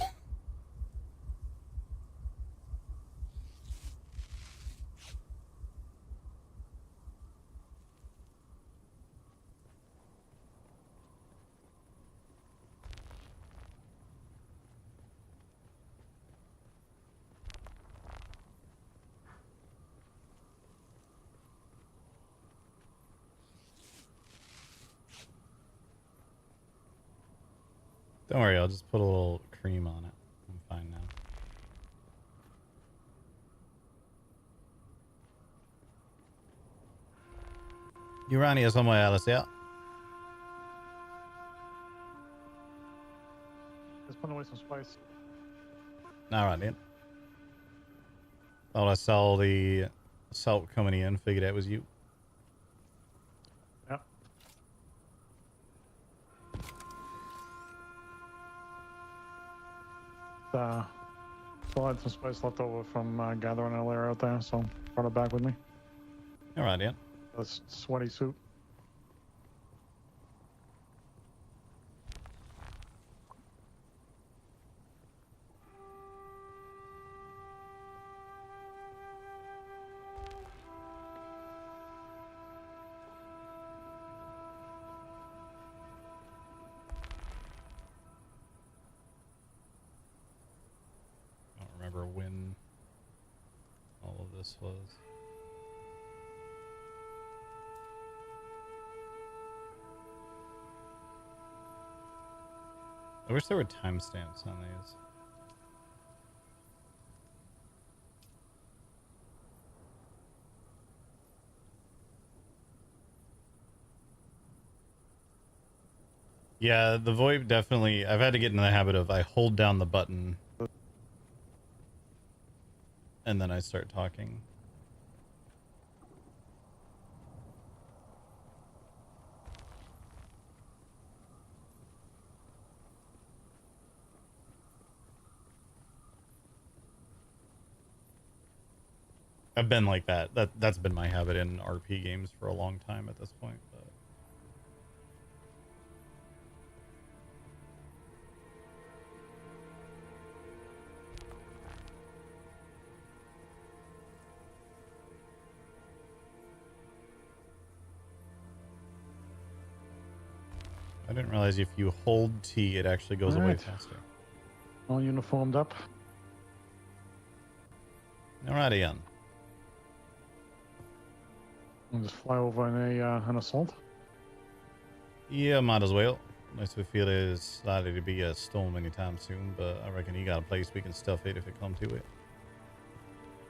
Don't worry, I'll just put a little cream on it. I'm fine now. You're around here somewhere, Alistair. Just put away some spice. Alright then. Thought I saw the salt coming in, figured that was you. Yep. Still had some spice left over from gathering earlier out there, so brought it back with me. Alright then. This sweaty suit. I don't remember when all of this was. I wish there were timestamps on these. Yeah, the VoIP definitely, I've had to get in the habit of I hold down the button and then I start talking. I've been like that. That's been my habit in RP games for a long time at this point. But I didn't realize if you hold T, it actually goes away Alright. faster. All uniformed up. Alrighty, Ian. And just fly over in an assault. Yeah, might as well. Unless we feel there's likely to be a storm anytime soon, but I reckon you got a place we can stuff it if it comes to it.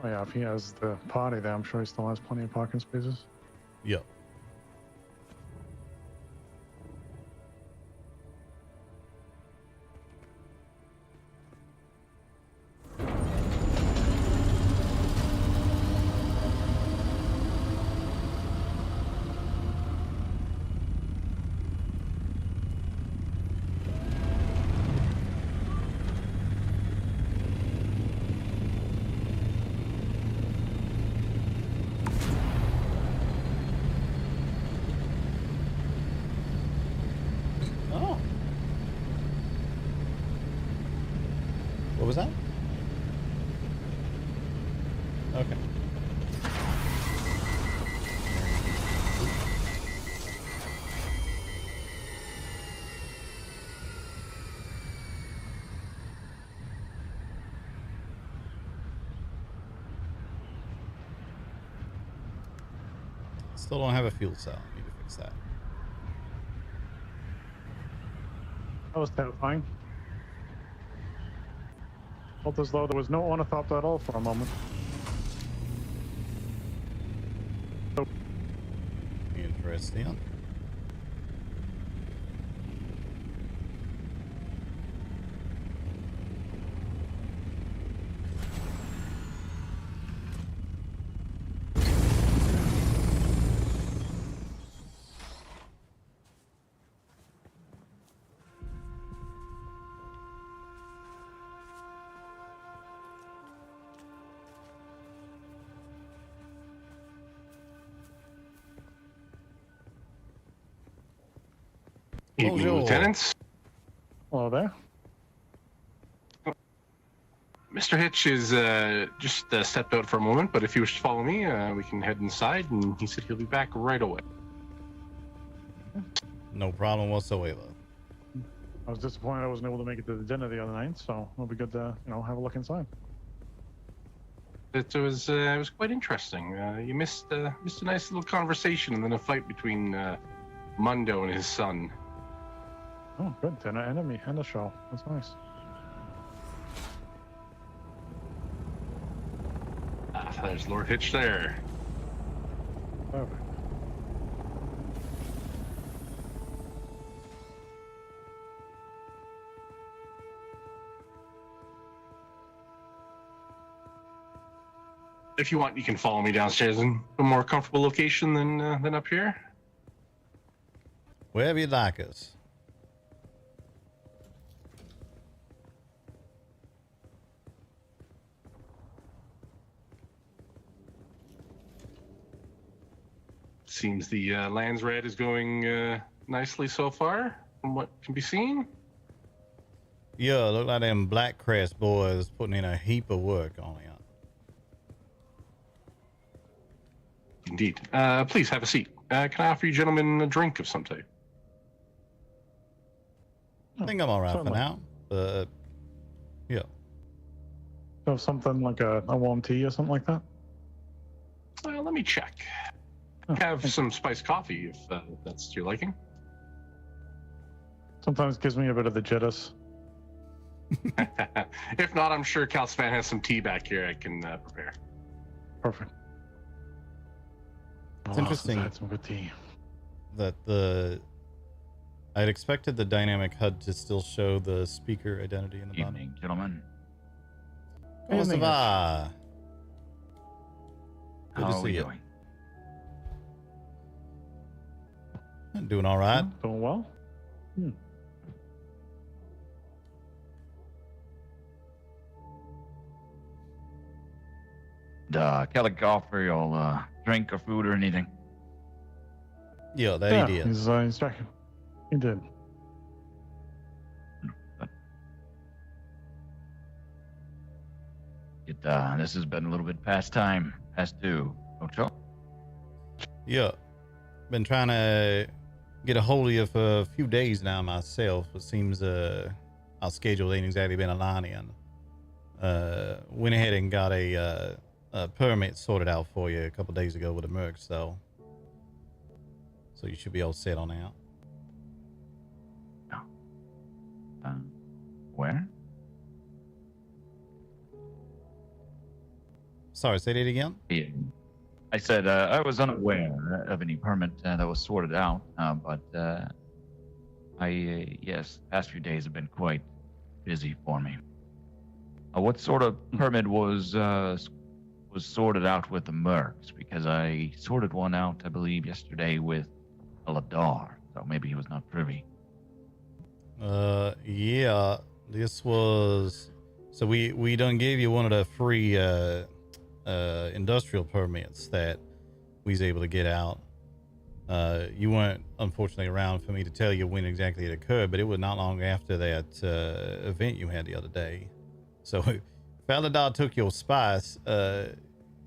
Oh yeah, if he has the party there, I'm sure he still has plenty of parking spaces. Yep. What was that? Okay. Still don't have a fuel cell. I need to fix that. That was terrifying. Felt as though there was no ornithopter at all for a moment. Interesting. Evening, Bonjour. lieutenants. Hello there. Mr. Hitch is just stepped out for a moment, but if you wish to follow me, we can head inside, and he said he'll be back right away. No problem whatsoever. I was disappointed I wasn't able to make it to the dinner the other night, so it'll be good to, have a look inside. It was quite interesting. You missed a nice little conversation and then a fight between Mundo and his son. Oh, good. Dinner and a show. That's nice. There's Lord Hitch there. Perfect. If you want, you can follow me downstairs in a more comfortable location than up here. Wherever you like us. Seems the Land's Red is going nicely so far, from what can be seen. Yeah, look like them Black Crest boys putting in a heap of work on it. Indeed. Please have a seat. Can I offer you gentlemen a drink of some type? I think I'm all right for certainly. now. But yeah. Have something like a warm tea or something like that? Let me check. Oh, Have thank some spiced coffee if that's to your liking. Sometimes gives me a bit of the jitters. If not, I'm sure Calspan has some tea back here I can prepare. Perfect. It's Oh, interesting. since I had some good tea. That I'd expected the dynamic HUD to still show the speaker identity in the bottom. Evening, gentlemen. Comment ça Evening, va? Good How to are we see you. doing? I'm doing all right. Doing well? Kelly offer y'all drink or food or anything? Yeah, that he did. He's checking. He did. This has been a little bit past time, past due, don't y'all? Yeah. Been trying to get a hold of you for a few days now myself. It seems our schedule ain't exactly been aligning. Went ahead and got a permit sorted out for you a couple days ago with the Mercs, so you should be all set on that. Where? Sorry, say that again? Yeah. I said I was unaware of any permit that was sorted out, but yes, past few days have been quite busy for me. What sort of permit was sorted out with the Mercs? Because I sorted one out, I believe, yesterday with Aladar, so maybe he was not privy. Yeah, this was, so we done gave you one of the free industrial permits that we was able to get out. You weren't unfortunately around for me to tell you when exactly it occurred, but it was not long after that event you had the other day. So if Aladar took your spice,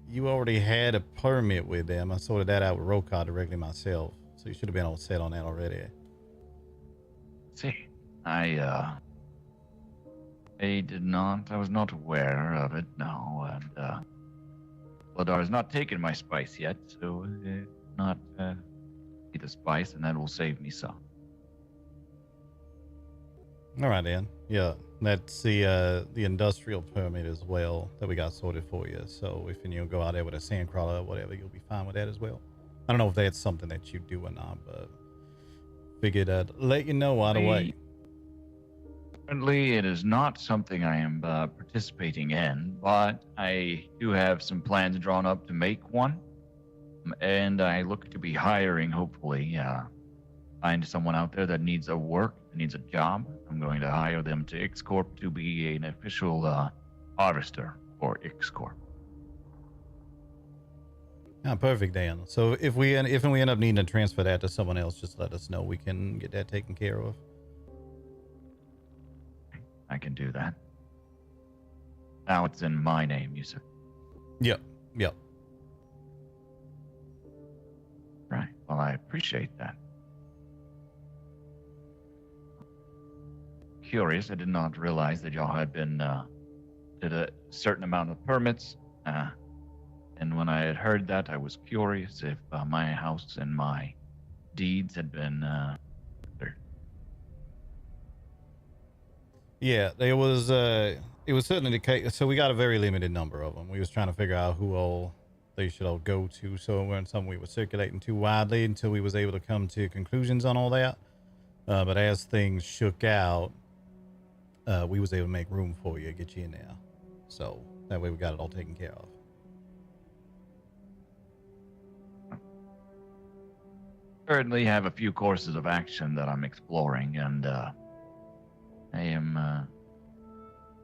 you already had a permit with them. I sorted that out with Rokar directly myself. So you should have been all set on that already. See, I did not. I was not aware of it. No, and Vladar has not taken my spice yet, so not the spice, and that will save me some. All right, then. Yeah, that's the industrial permit as well that we got sorted for you. So if you go out there with a sandcrawler or whatever, you'll be fine with that as well. I don't know if that's something that you do or not, but figured I'd let you know either way. Currently, it is not something I am participating in, but I do have some plans drawn up to make one, and I look to be hiring, hopefully, find someone out there that needs a job. I'm going to hire them to X Corp to be an official harvester for X Corp. Ah, perfect, Dan. So if we end up needing to transfer that to someone else, just let us know. We can get that taken care of. I can do that. Now it's in my name, you said. Yep. Right. Well, I appreciate that. Curious, I did not realize that y'all had been did a certain amount of permits. And when I had heard that, I was curious if my house and my deeds had been. Yeah, it was certainly the case. So we got a very limited number of them. We was trying to figure out who all they should all go to. So it wasn't something we were circulating too widely until we was able to come to conclusions on all that. But as things shook out, we was able to make room for you, get you in there. So that way we got it all taken care of. Currently have a few courses of action that I'm exploring, and I am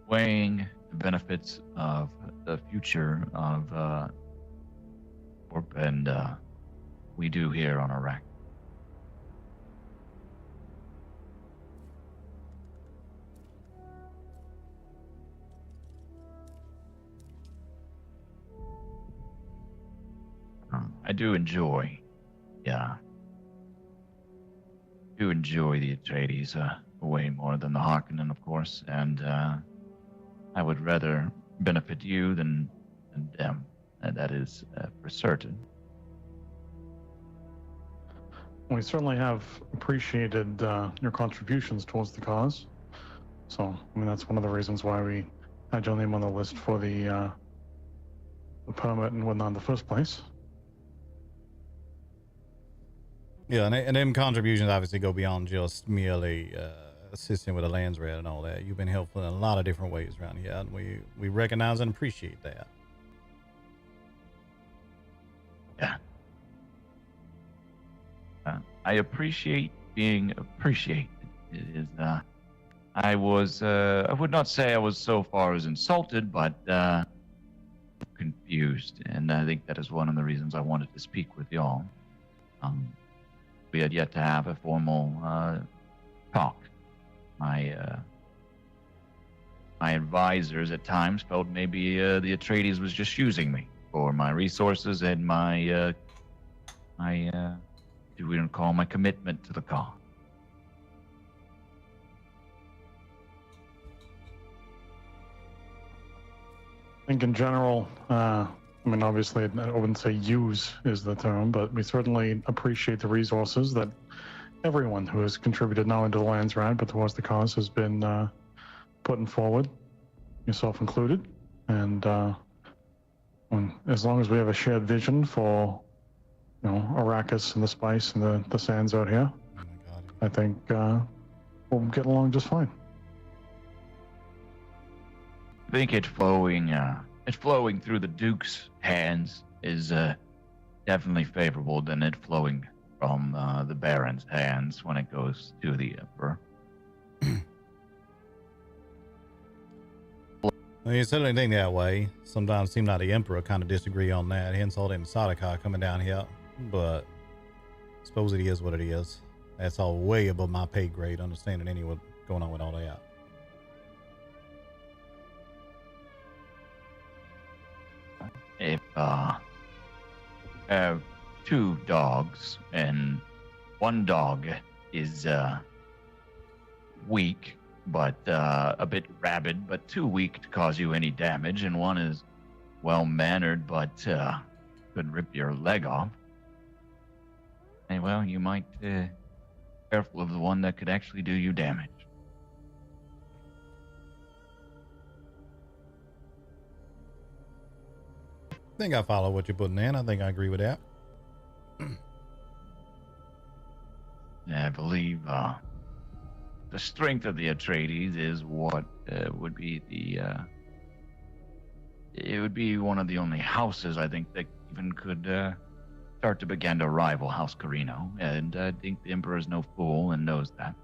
weighing the benefits of the future of Corp and we do here on Iraq. I do enjoy, the Atreides way more than the Harkonnen, of course, and I would rather benefit you than them, and that is for certain. We certainly have appreciated your contributions towards the cause. So, I mean, that's one of the reasons why we had your name on the list for the permit and whatnot in the first place. Yeah, and them contributions obviously go beyond just merely assisting with the lands rate and all that. You've been helpful in a lot of different ways around here, and we recognize and appreciate that. Yeah. I appreciate being appreciated. It is, I would not say I was so far as insulted, but confused, and I think that is one of the reasons I wanted to speak with y'all. We had yet to have a formal talk. My advisors at times felt maybe the Atreides was just using me for my resources and my do we call my commitment to the cause. I think in general, I mean, obviously, I wouldn't say use is the term, but we certainly appreciate the resources that everyone who has contributed not only to the Lands Rad, but towards the cause has been putting forward, yourself included. And as long as we have a shared vision for, Arrakis and the spice and the sands out here, Oh my God. I think we'll get along just fine. I think it flowing through the Duke's hands is definitely favorable than it flowing from the Baron's hands when it goes to the Emperor. Well, you certainly think that way. Sometimes it seems like the Emperor kind of disagree on that. Hence all them Sardaukar coming down here. But I suppose it is what it is. That's all way above my pay grade, understanding what's going on with all that. have 2 dogs, and one dog is weak, but a bit rabid, but too weak to cause you any damage, and one is well-mannered, but could rip your leg off. And well, you might be careful of the one that could actually do you damage. I think I follow what you're putting in. I think I agree with that. I believe the strength of the Atreides is what would be the it would be one of the only houses I think that even could start to begin to rival House Carino, and I think the Emperor is no fool and knows that,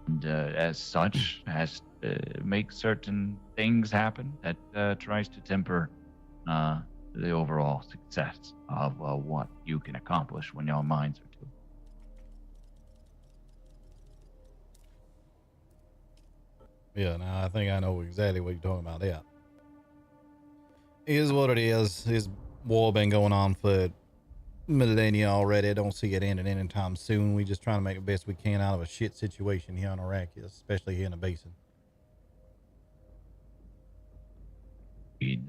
and as such has to make certain things happen that tries to temper the overall success of what you can accomplish when your minds are two. Yeah, now I think I know exactly what you're talking about. Yeah. It is what it is. This war been going on for millennia already. I don't see it ending anytime soon. We just trying to make the best we can out of a shit situation here on Arrakis, especially here in the basin.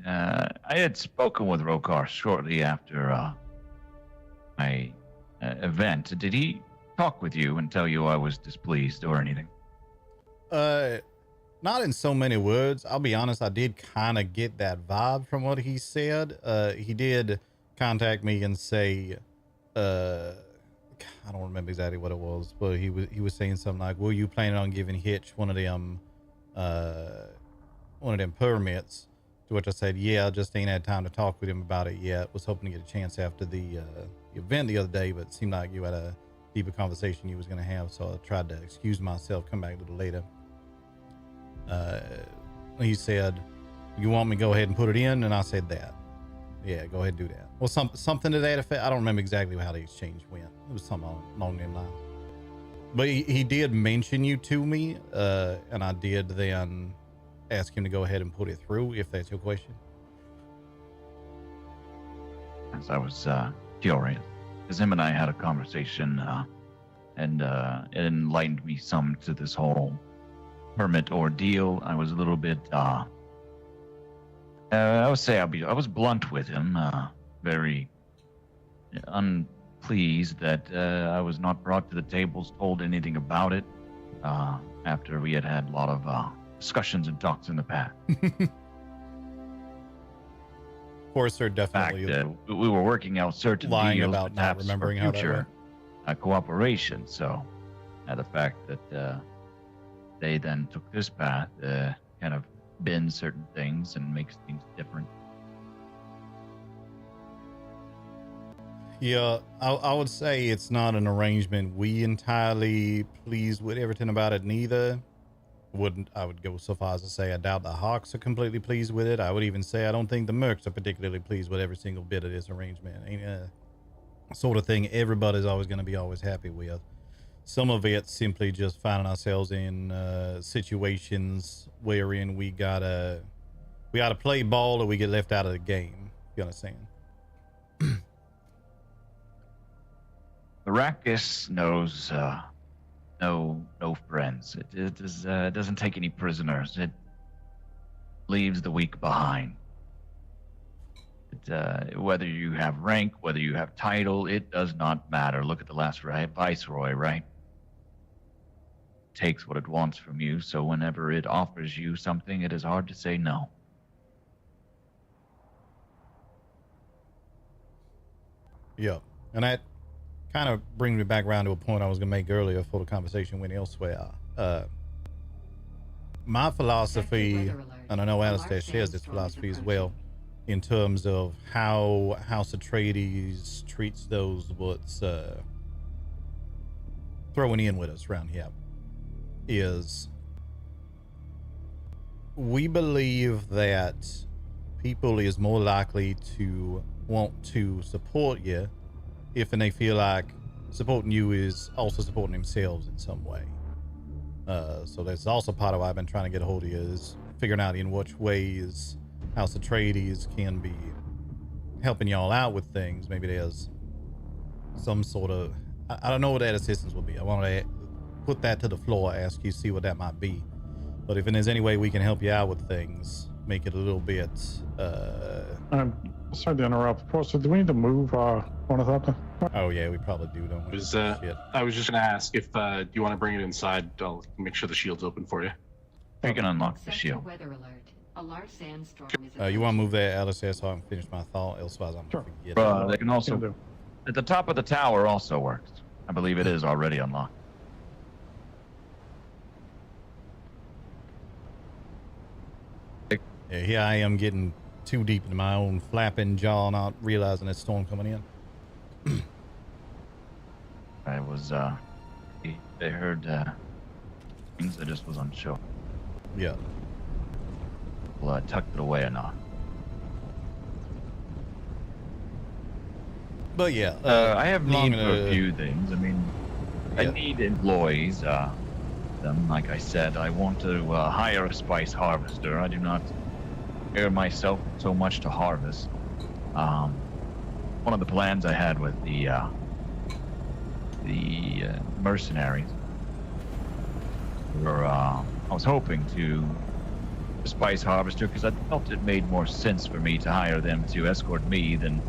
I had spoken with Rokar shortly after my event. Did he talk with you and tell you I was displeased or anything? Not in so many words. I'll be honest, I did kind of get that vibe from what he said. He did contact me and say, I don't remember exactly what it was, but he was saying something like, "Were you planning on giving Hitch one of them permits?" To which I said, "Yeah, I just ain't had time to talk with him about it yet. Was hoping to get a chance after the event the other day, but it seemed like you had a deeper conversation you was going to have, so I tried to excuse myself, come back a little later." He said, "You want me to go ahead and put it in?" And I said that. Yeah, go ahead and do that. Well, something to that effect. I don't remember exactly how the exchange went. It was something along them lines. But he did mention you to me, and I did then ask him to go ahead and put it through, if that's your question. As I was curious, because him and I had a conversation, and it enlightened me some to this whole permit ordeal. I was a little bit, I would say I was blunt with him, very unpleased that I was not brought to the tables, told anything about it, after we had a lot of discussions and talks in the past. Forrester definitely In fact, we were working out certain lying deals, about not perhaps remembering for how that future cooperation. So, the fact that they then took this path, kind of bend certain things and makes things different. Yeah, I would say it's not an arrangement we entirely pleased with everything about it neither. I would go so far as to say I doubt the Hawks are completely pleased with it. I would even say I don't think the Mercs are particularly pleased with every single bit of this arrangement. Ain't a sort of thing everybody's always going to be always happy with. Some of it's simply just finding ourselves in situations wherein we gotta play ball or we get left out of the game. You understand? Arrakis knows no friends. It doesn't take any prisoners. It leaves the weak behind. Whether you have rank, whether you have title, it does not matter. Look at the last viceroy, right? It takes what it wants from you, so whenever it offers you something, it is hard to say no. Yeah, and that kind of brings me back around to a point I was going to make earlier before the conversation went elsewhere. My philosophy, and I know Alistair shares this philosophy as well, in terms of how House Atreides treats those what's throwing in with us around here, is we believe that people is more likely to want to support you if they feel like supporting you is also supporting themselves in some way. So that's also part of why I've been trying to get a hold of you, is figuring out in which ways House Atreides can be helping y'all out with things, maybe there's some sort of, I don't know what that assistance will be. I want to put that to the floor, ask you, see what that might be. But if there's any way we can help you out with things, make it a little bit, Sorry to interrupt. Forrester, do we need to move Ornithopter? oh yeah, we probably do, don't we? Shit. I was just gonna ask if do you want to bring it inside? I'll make sure the shield's open for you. You can unlock the Sector shield. weather alert. A large sandstorm is You want to move that out of there so I can finish my thought? Elsewise, I'm Sure. going to forget. They can also, do. at the top of the tower also works. I believe it is already unlocked. Yeah, here I am getting too deep into my own flapping jaw, not realizing that storm coming in. I was, they heard, things that just was unsure. Yeah. Well, tucked it away or not. But yeah, I have need for a to- few things. I mean, I Yeah. need employees. Like I said, I want to hire a spice harvester. I do not care myself so much to harvest. One of the plans I had with the mercenaries were, I was hoping to a spice harvester because I felt it made more sense for me to hire them to escort me than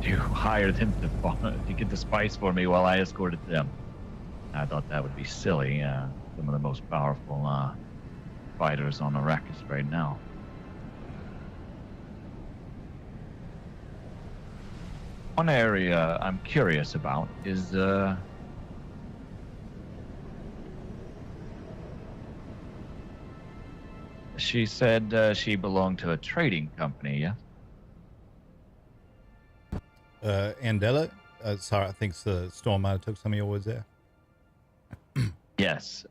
to hire them to get the spice for me while I escorted them. I thought that would be silly. Some of the most powerful fighters on Arrakis right now. One area I'm curious about is she said she belonged to a trading company, yeah? Andela? Sorry, I think the storm might have took some of your words there. Yes.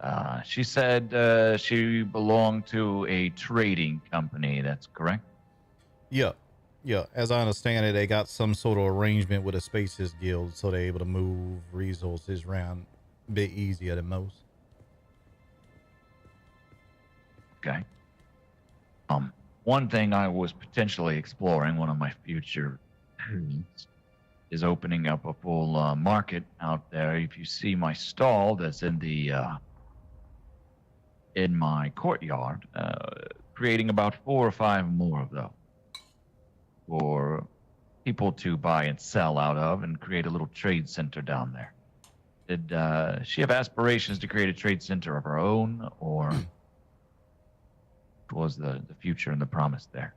She said she belonged to a trading company. That's correct? Yeah. Yeah, as I understand it, they got some sort of arrangement with a Spaces Guild, so they're able to move resources around a bit easier than most. Okay. One thing I was potentially exploring, one of my future is opening up a full market out there. If you see my stall that's in the in my courtyard, creating about 4 or 5 more of those for people to buy and sell out of, and create a little trade center down there. Did she have aspirations to create a trade center of her own, or was the future and the promise there?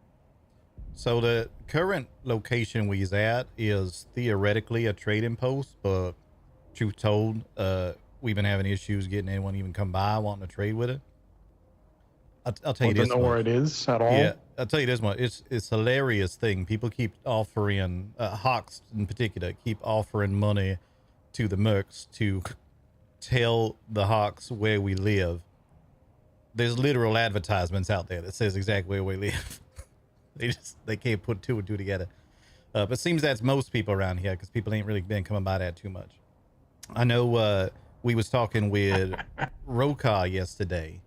So the current location we's at is theoretically a trading post, but truth told, we've been having issues getting anyone even come by wanting to trade with it. I'll tell you this Don't know where much. it is at all. Yeah, I'll tell you this much. It's a hilarious thing. People keep offering, Hawks in particular, keep offering money to the mercs to tell the Hawks where we live. There's literal advertisements out there that says exactly where we live. They can't put 2 and 2 together. But it seems that's most people around here, because people ain't really been coming by that too much. I know we was talking with Rokar yesterday,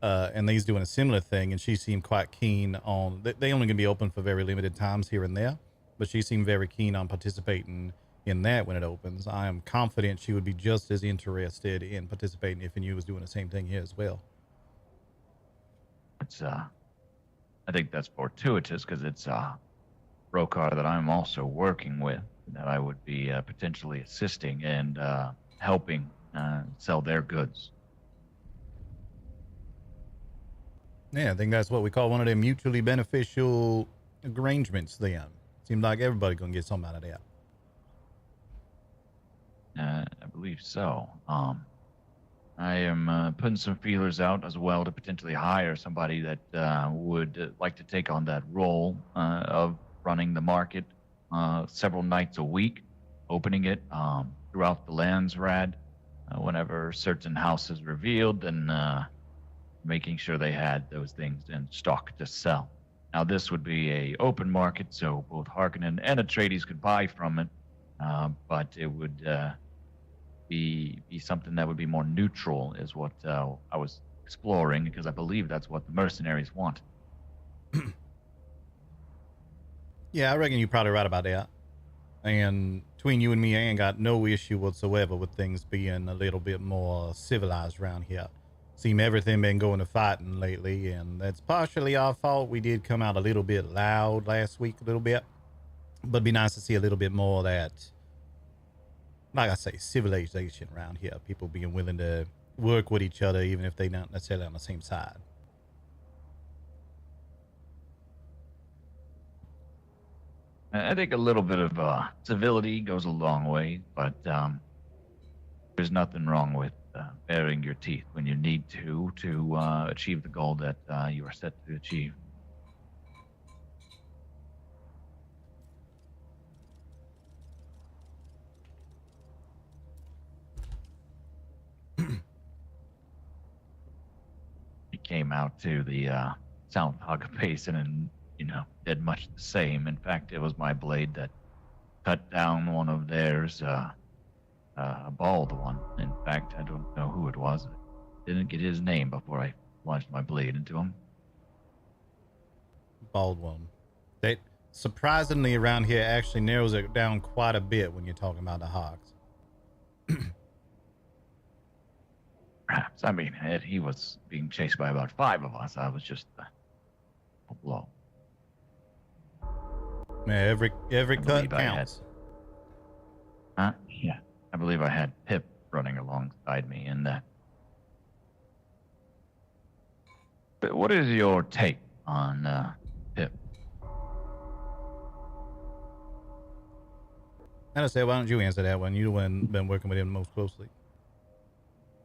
and they's doing a similar thing, and she seemed quite keen on, they only gonna be open for very limited times here and there, but she seemed very keen on participating in that when it opens. I am confident she would be just as interested in participating if you was doing the same thing here as well. It's I think that's fortuitous because it's Rokar that I'm also working with, that I would be potentially assisting and helping sell their goods. Yeah, I think that's what we call one of them mutually beneficial arrangements then. Seems like everybody gonna get something out of that. I believe so. I am putting some feelers out as well to potentially hire somebody that would like to take on that role of running the market several nights a week, opening it throughout the Landsrad whenever certain houses revealed, and making sure they had those things in stock to sell. Now, this would be a open market, so both Harkonnen and Atreides could buy from it, but it would be something that would be more neutral, is what I was exploring, because I believe that's what the mercenaries want. Yeah, I reckon you're probably right about that. And between you and me, I ain't got no issue whatsoever with things being a little bit more civilized around here. Seem everything been going to fighting lately, and that's partially our fault. We did come out a little bit loud last week, a little bit. But it'd be nice to see a little bit more of that, like I say, civilization around here. People being willing to work with each other, even if they're not necessarily on the same side. I think a little bit of civility goes a long way, but there's nothing wrong with baring your teeth when you need to achieve the goal that you are set to achieve. He came out to the South Hog Basin and, did much the same. In fact, it was my blade that cut down one of theirs, a bald one. In fact, I don't know who it was. I didn't get his name before I launched my blade into him. Bald one. That surprisingly around here actually narrows it down quite a bit when you're talking about the hogs. Perhaps. I mean, he was being chased by about 5 of us. I was just a blow. Man, every cut counts. Yeah. I believe I had Pip running alongside me in that. But what is your take on Pip? I say, why don't you answer that one? You're the one been working with him most closely.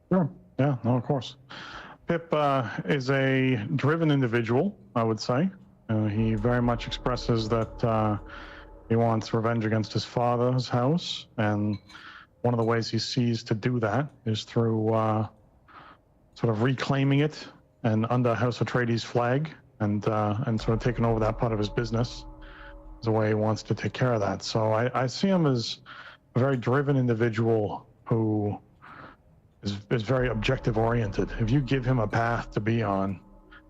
Sure. Yeah, no, of course. Pip is a driven individual, I would say. He very much expresses that he wants revenge against his father's house, and one of the ways he sees to do that is through sort of reclaiming it and under House Atreides' flag, and sort of taking over that part of his business. Is the way he wants to take care of that. So I see him as a very driven individual who is very objective oriented. If you give him a path to be on,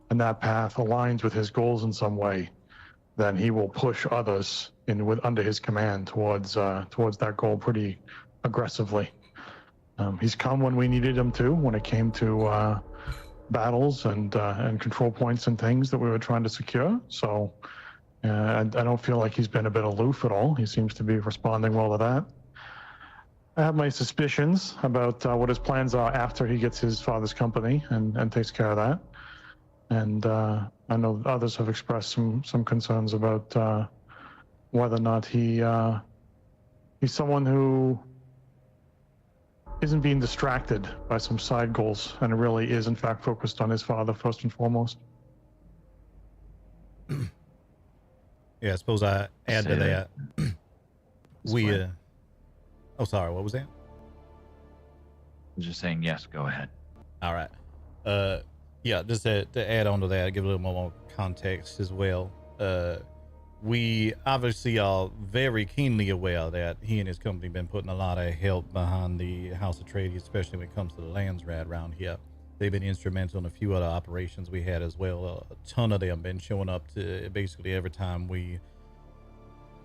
and that path aligns with his goals in some way, then he will push others under his command towards that goal pretty aggressively. He's come when we needed him to, when it came to battles and control points and things that we were trying to secure. So I don't feel like he's been a bit aloof at all. He seems to be responding well to that. I have my suspicions about what his plans are after he gets his father's company and takes care of that. And I know others have expressed some concerns about whether or not he's someone who isn't being distracted by some side goals and really is in fact focused on his father first and foremost. Yeah, I suppose I add to that. Oh, sorry, what was that? I was just saying yes, go ahead. All right. Yeah, just to add on to that, give a little more context as well. We obviously are very keenly aware that he and his company been putting a lot of help behind the House Atreides, especially when it comes to the lands rad around here. They've been instrumental in a few other operations we had as well. A ton of them been showing up to basically every time we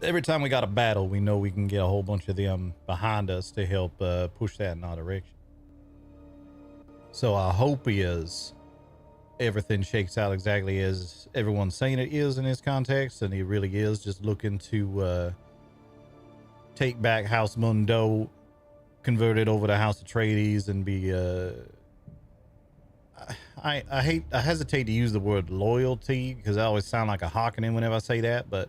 got a battle, we know we can get a whole bunch of them behind us to help push that in our direction. So our hope is everything shakes out exactly as everyone's saying it is in this context, and he really is just looking to take back House Mundo, convert it over to House Atreides, and be I hesitate to use the word loyalty because I always sound like a Harkonnen whenever I say that, but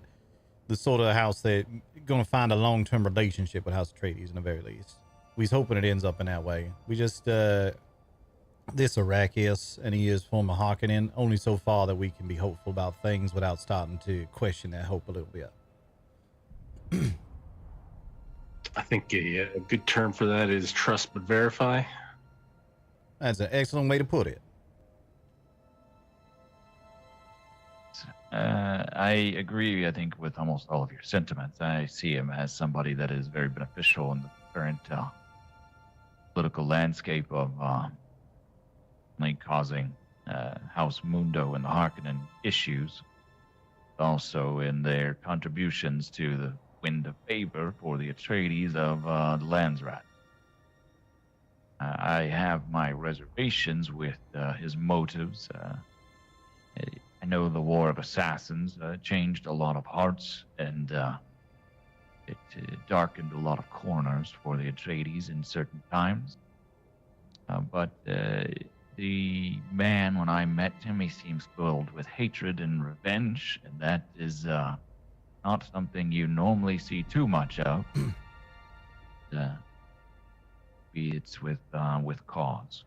the sort of house that gonna find a long-term relationship with House Atreides in the very least. We's hoping it ends up in that way. We just this Arrakis, and he is former Harkonnen, only so far that we can be hopeful about things without starting to question that hope a little bit. I think a good term for that is trust but verify. That's an excellent way to put it. I agree, I think, with almost all of your sentiments. I see him as somebody that is very beneficial in the current political landscape of causing House Mundo and the Harkonnen issues. also in their contributions to the wind of favor for the Atreides of the Landsrat. I have my reservations with his motives. I know the War of Assassins changed a lot of hearts, and it darkened a lot of corners for the Atreides in certain times. But the man, when I met him, he seems filled with hatred and revenge, and that is not something you normally see too much of. It's with cause.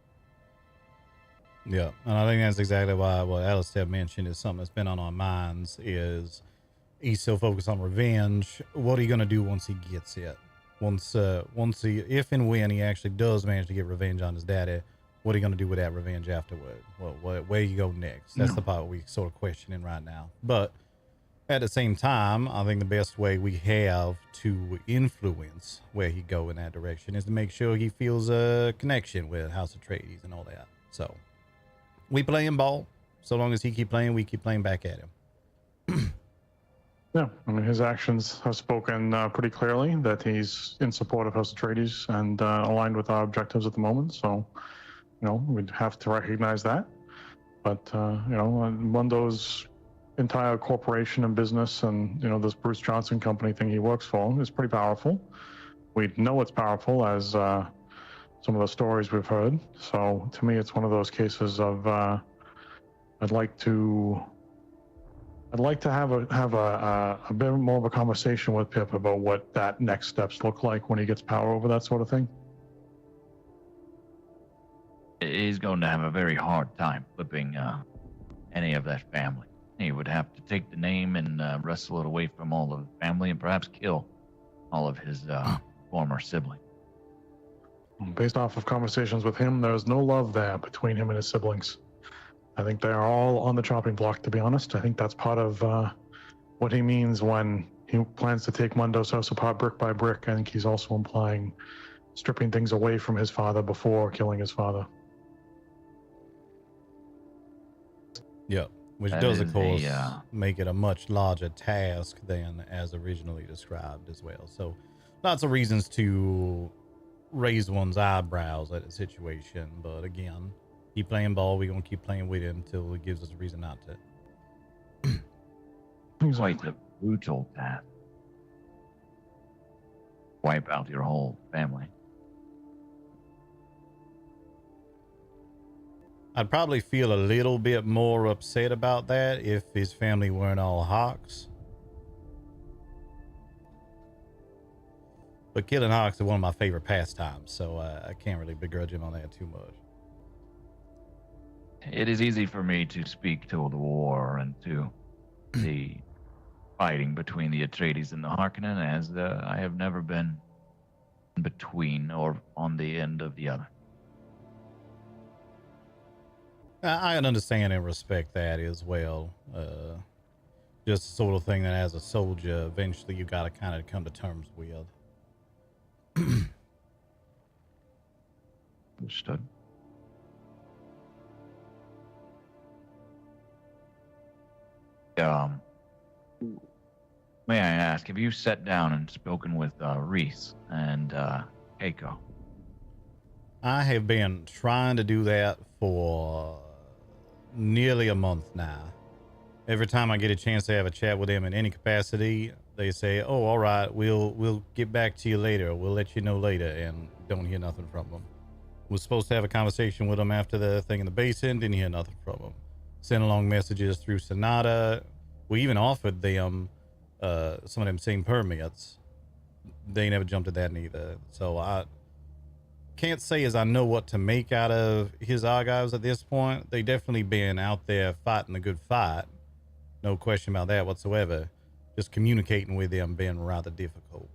Yeah, and I think that's exactly why what Alistair mentioned is something that's been on our minds. Is he's so focused on revenge? What are you gonna do once he gets it? Once he, if and when he actually does manage to get revenge on his daddy, what are you gonna do with that revenge afterward? Where you go next? That's the part we sort of questioning right now. But at the same time, I think the best way we have to influence where he go in that direction is to make sure he feels a connection with House Atreides and all that. So we playing ball. So long as he keep playing, we keep playing back at him. Yeah, I mean, his actions have spoken pretty clearly that he's in support of House Atreides and aligned with our objectives at the moment. So, we'd have to recognize that. But, Mundo's entire corporation and business and, this Bruce Johnson company thing he works for is pretty powerful. We know it's powerful as some of the stories we've heard. So, to me, it's one of those cases of I'd like to have a bit more of a conversation with Pip about what that next steps look like when he gets power over that sort of thing. He's going to have a very hard time flipping any of that family. He would have to take the name and wrestle it away from all of the family and perhaps kill all of his former siblings. Based off of conversations with him, there's no love there between him and his siblings. I think they're all on the chopping block, to be honest. I think that's part of what he means when he plans to take Mundo's house apart brick by brick. I think he's also implying stripping things away from his father before killing his father. Yeah, which That does, of is course, make it a much larger task than as originally described as well. So lots of reasons to raise one's eyebrows at the situation. But again, keep playing ball. We're going to keep playing with him until it gives us a reason not to. Quite a brutal task. Wipe out your whole family. I'd probably feel a little bit more upset about that if his family weren't all Hawks. But killing Hawks is one of my favorite pastimes, so I can't really begrudge him on that too much. It is easy for me to speak to the war and to the fighting between the Atreides and the Harkonnen, as I have never been in between or on the end of the other. I can understand and respect that as well. Just the sort of thing that as a soldier, eventually you got to kind of come to terms with. Understood. May I ask, have you sat down and spoken with Reese and Keiko? I have been trying to do that for nearly a month now. Every time I get a chance to have a chat with them in any capacity, they say, "Oh, all right, we'll get back to you later. We'll let you know later," and don't hear nothing from them. Was supposed to have a conversation with them after the thing in the basin, didn't hear nothing from them. Sent along messages through Sonata. We even offered them some of them same permits. They never jumped at that neither. So I can't say as I know what to make out of his archives at this point. They definitely been out there fighting a good fight. No question about that whatsoever. Just communicating with them been rather difficult.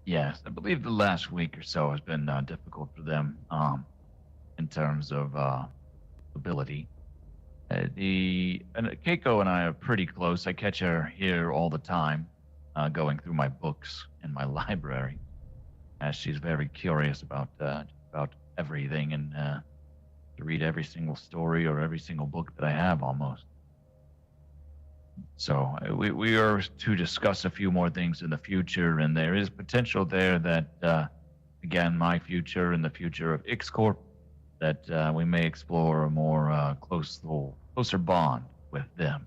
Yes, I believe the last week or so has been difficult for them in terms of ability. Keiko and I are pretty close. I catch her here all the time, going through my books in my library, as she's very curious about everything and to read every single story or every single book that I have almost. So we are to discuss a few more things in the future, and there is potential there that, again, my future and the future of Ixcorp, that we may explore a more closer bond with them,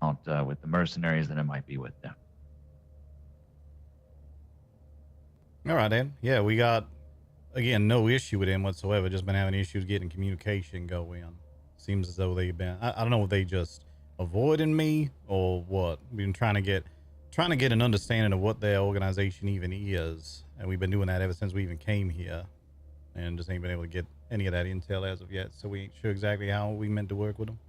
not with the mercenaries than it might be with them. All right, then. Yeah, we got, again, no issue with him whatsoever. Just been having issues getting communication going. Seems as though they've been, I don't know if they just avoiding me or what. We've been trying to get an understanding of what their organization even is, and we've been doing that ever since we even came here, and just ain't been able to get any of that intel as of yet. So we ain't sure exactly how we meant to work with them.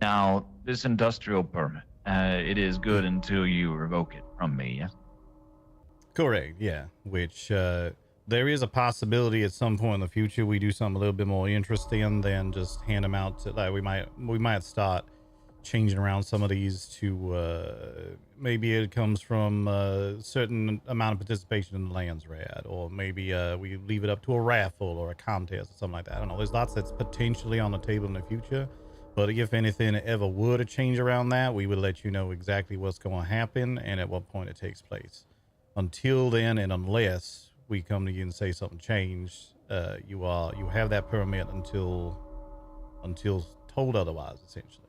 Now, this industrial permit, it is good until you revoke it from me, yes? Correct, yeah. Which there is a possibility at some point in the future we do something a little bit more interesting than just hand them out to, like, we might start changing around some of these to maybe it comes from a certain amount of participation in the lands rad, or maybe we leave it up to a raffle or a contest or something like that. I don't know, there's lots that's potentially on the table in the future, but if anything ever were to change around that, we would let you know exactly what's going to happen and at what point it takes place. Until then, and unless we come to you and say something changed, you have that permit until told otherwise, essentially.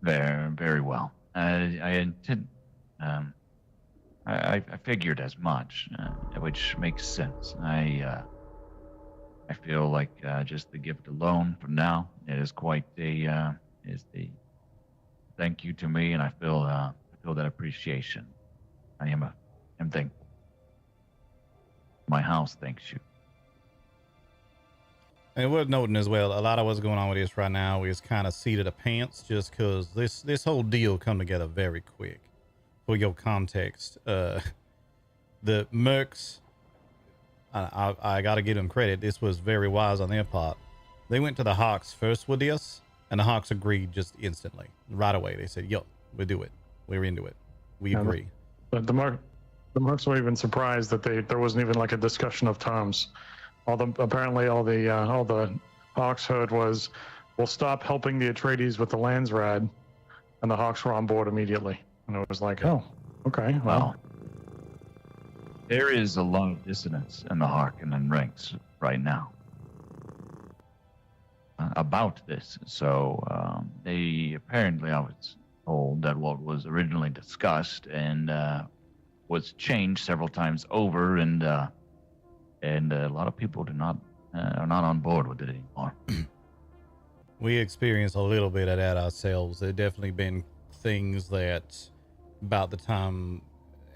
Very well. I figured as much, which makes sense. I feel like just the gift alone for now, it is quite a thank you to me, and I feel that appreciation. I am thankful. My house thanks you. And worth noting as well, a lot of what's going on with this right now is kind of seat of the pants, just because this whole deal come together very quick. For your context, the Mercs, I got to give them credit. This was very wise on their part. They went to the Hawks first with this, and the Hawks agreed just instantly, right away. They said, "Yo, we'll do it. We're into it. We agree." But the Mercs were even surprised that there wasn't even like a discussion of terms. Apparently all the Hawks heard was, "We'll stop helping the Atreides with the lands rad," and the Hawks were on board immediately. And it was like, "Oh, okay, well." There is a lot of dissonance in the Harkonnen ranks right now about this. So they apparently, I was told that what was originally discussed and was changed several times over, and a lot of people are not on board with it anymore. We experienced a little bit of that ourselves. There definitely been things that about the time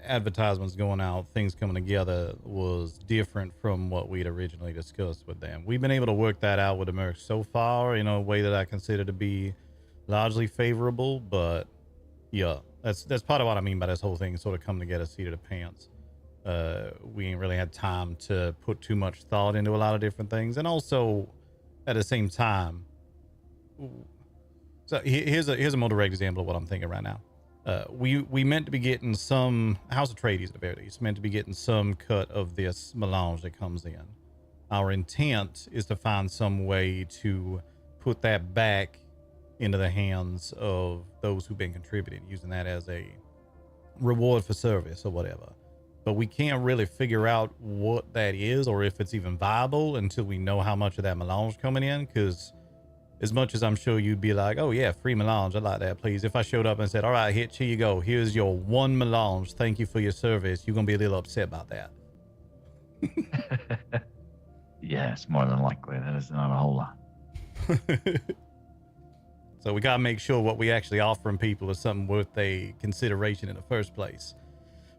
advertisements going out, things coming together was different from what we'd originally discussed with them. We've been able to work that out with the Mercs so far in a way that I consider to be largely favorable, but yeah, that's part of what I mean by this whole thing sort of coming together seat of the pants. We ain't really had time to put too much thought into a lot of different things, and also at the same time, so here's a more direct example of what I'm thinking right now. We meant to be getting some House Atreides at the very least, meant to be getting some cut of this melange that comes in. Our intent is to find some way to put that back into the hands of those who've been contributing, using that as a reward for service or whatever. But we can't really figure out what that is or if it's even viable until we know how much of that melange coming in, because as much as I'm sure you'd be like, "Oh yeah, free melange, I'd like that, please." If I showed up and said, "All right, Hitch, here you go. Here's your one melange. Thank you for your service," you're going to be a little upset about that. Yes, more than likely. That is not a whole lot. So we got to make sure what we actually offering people is something worth a consideration in the first place,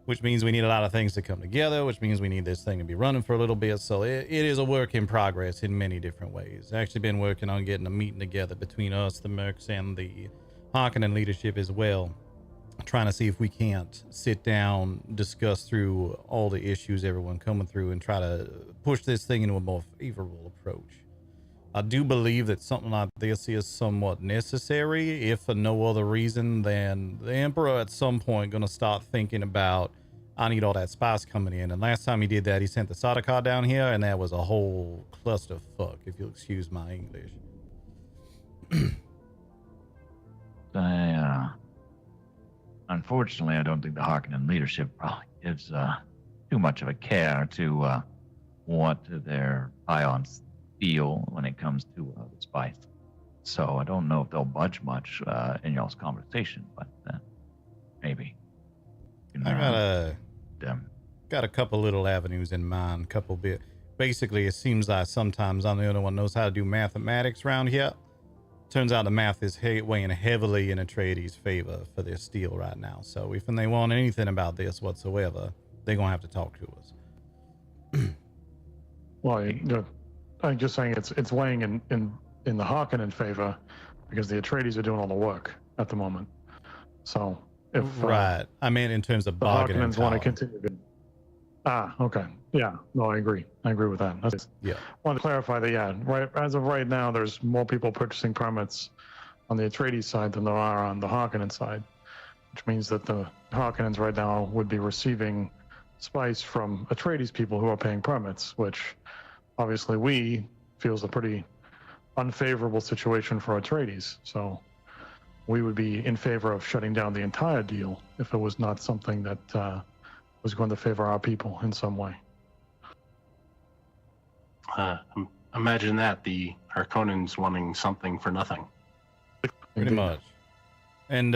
which means we need a lot of things to come together, which means we need this thing to be running for a little bit. So it is a work in progress in many different ways. Actually been working on getting a meeting together between us, the Mercs, and the Harkonnen leadership as well, trying to see if we can't sit down, discuss through all the issues everyone coming through, and try to push this thing into a more favorable approach. I do believe that something like this is somewhat necessary, if for no other reason than the Emperor at some point going to start thinking about I need all that spice coming in. And last time he did that, he sent the soda car down here, and that was a whole clusterfuck, if you'll excuse my English. Unfortunately, I don't think the Harkonnen leadership probably gives too much of a care to what their ions feel when it comes to the spice. So I don't know if they'll budge much in y'all's conversation, but maybe. I got a couple little avenues in mind, basically it seems like sometimes I'm the only one who knows how to do mathematics around here. Turns out the math is weighing heavily in Atreides' favor for their steel right now. So if they want anything about this whatsoever, they're gonna have to talk to us. Well, I'm just saying it's weighing in the Harkonnen favor because the Atreides are doing all the work at the moment. So if right, I mean in terms of the bargaining Harkonnens want to continue to. Okay. Yeah. No, I agree. I agree with that. Yeah. I want to clarify that. Yeah. Right. As of right now, there's more people purchasing permits on the Atreides side than there are on the Harkonnen side, which means that the Harkonnens right now would be receiving spice from Atreides people who are paying permits, which obviously we feels a pretty unfavorable situation for Atreides. So we would be in favor of shutting down the entire deal if it was not something that was going to favor our people in some way. Imagine that, the Harkonnens wanting something for nothing. Pretty much. And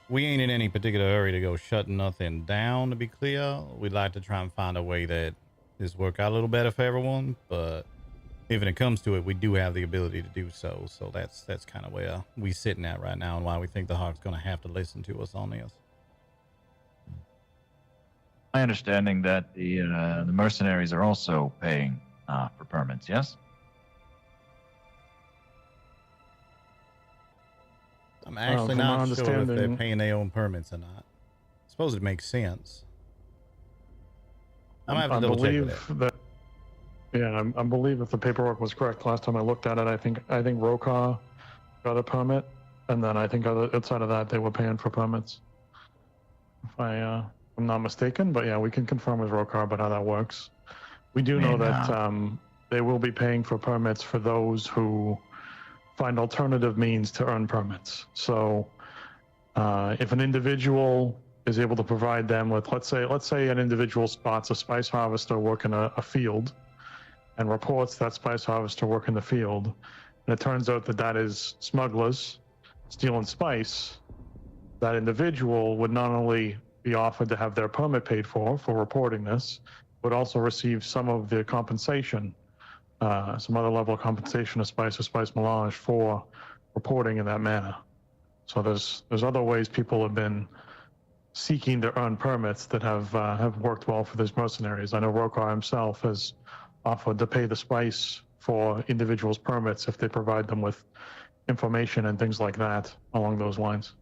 we ain't in any particular hurry to go shutting nothing down, to be clear. We'd like to try and find a way that this work out a little better for everyone, but if it comes to it, we do have the ability to do so. So that's kind of where we sitting at right now and why we think the Hawk's going to have to listen to us on this. My understanding that the mercenaries are also paying for permits, yes? I'm actually not sure if they're paying their own permits or not. I suppose it makes sense. I'm going to have to double check with that. Yeah, I believe if the paperwork was correct last time I looked at it, I think Rokar got a permit, and then I think outside of that they were paying for permits. If I'm not mistaken, but yeah, we can confirm with Rokar about how that works. We do know that they will be paying for permits for those who find alternative means to earn permits. So if an individual is able to provide them with, let's say an individual spots a spice harvester working a field and reports that spice harvester work in the field, and it turns out that is smugglers stealing spice, that individual would not only be offered to have their permit paid for reporting this, would also receive some of the compensation, some other level of compensation of spice or spice melange for reporting in that manner. So there's other ways people have been seeking to earn permits that have worked well for these mercenaries. I know Rokar himself has offered to pay the spice for individuals' permits if they provide them with information and things like that along those lines.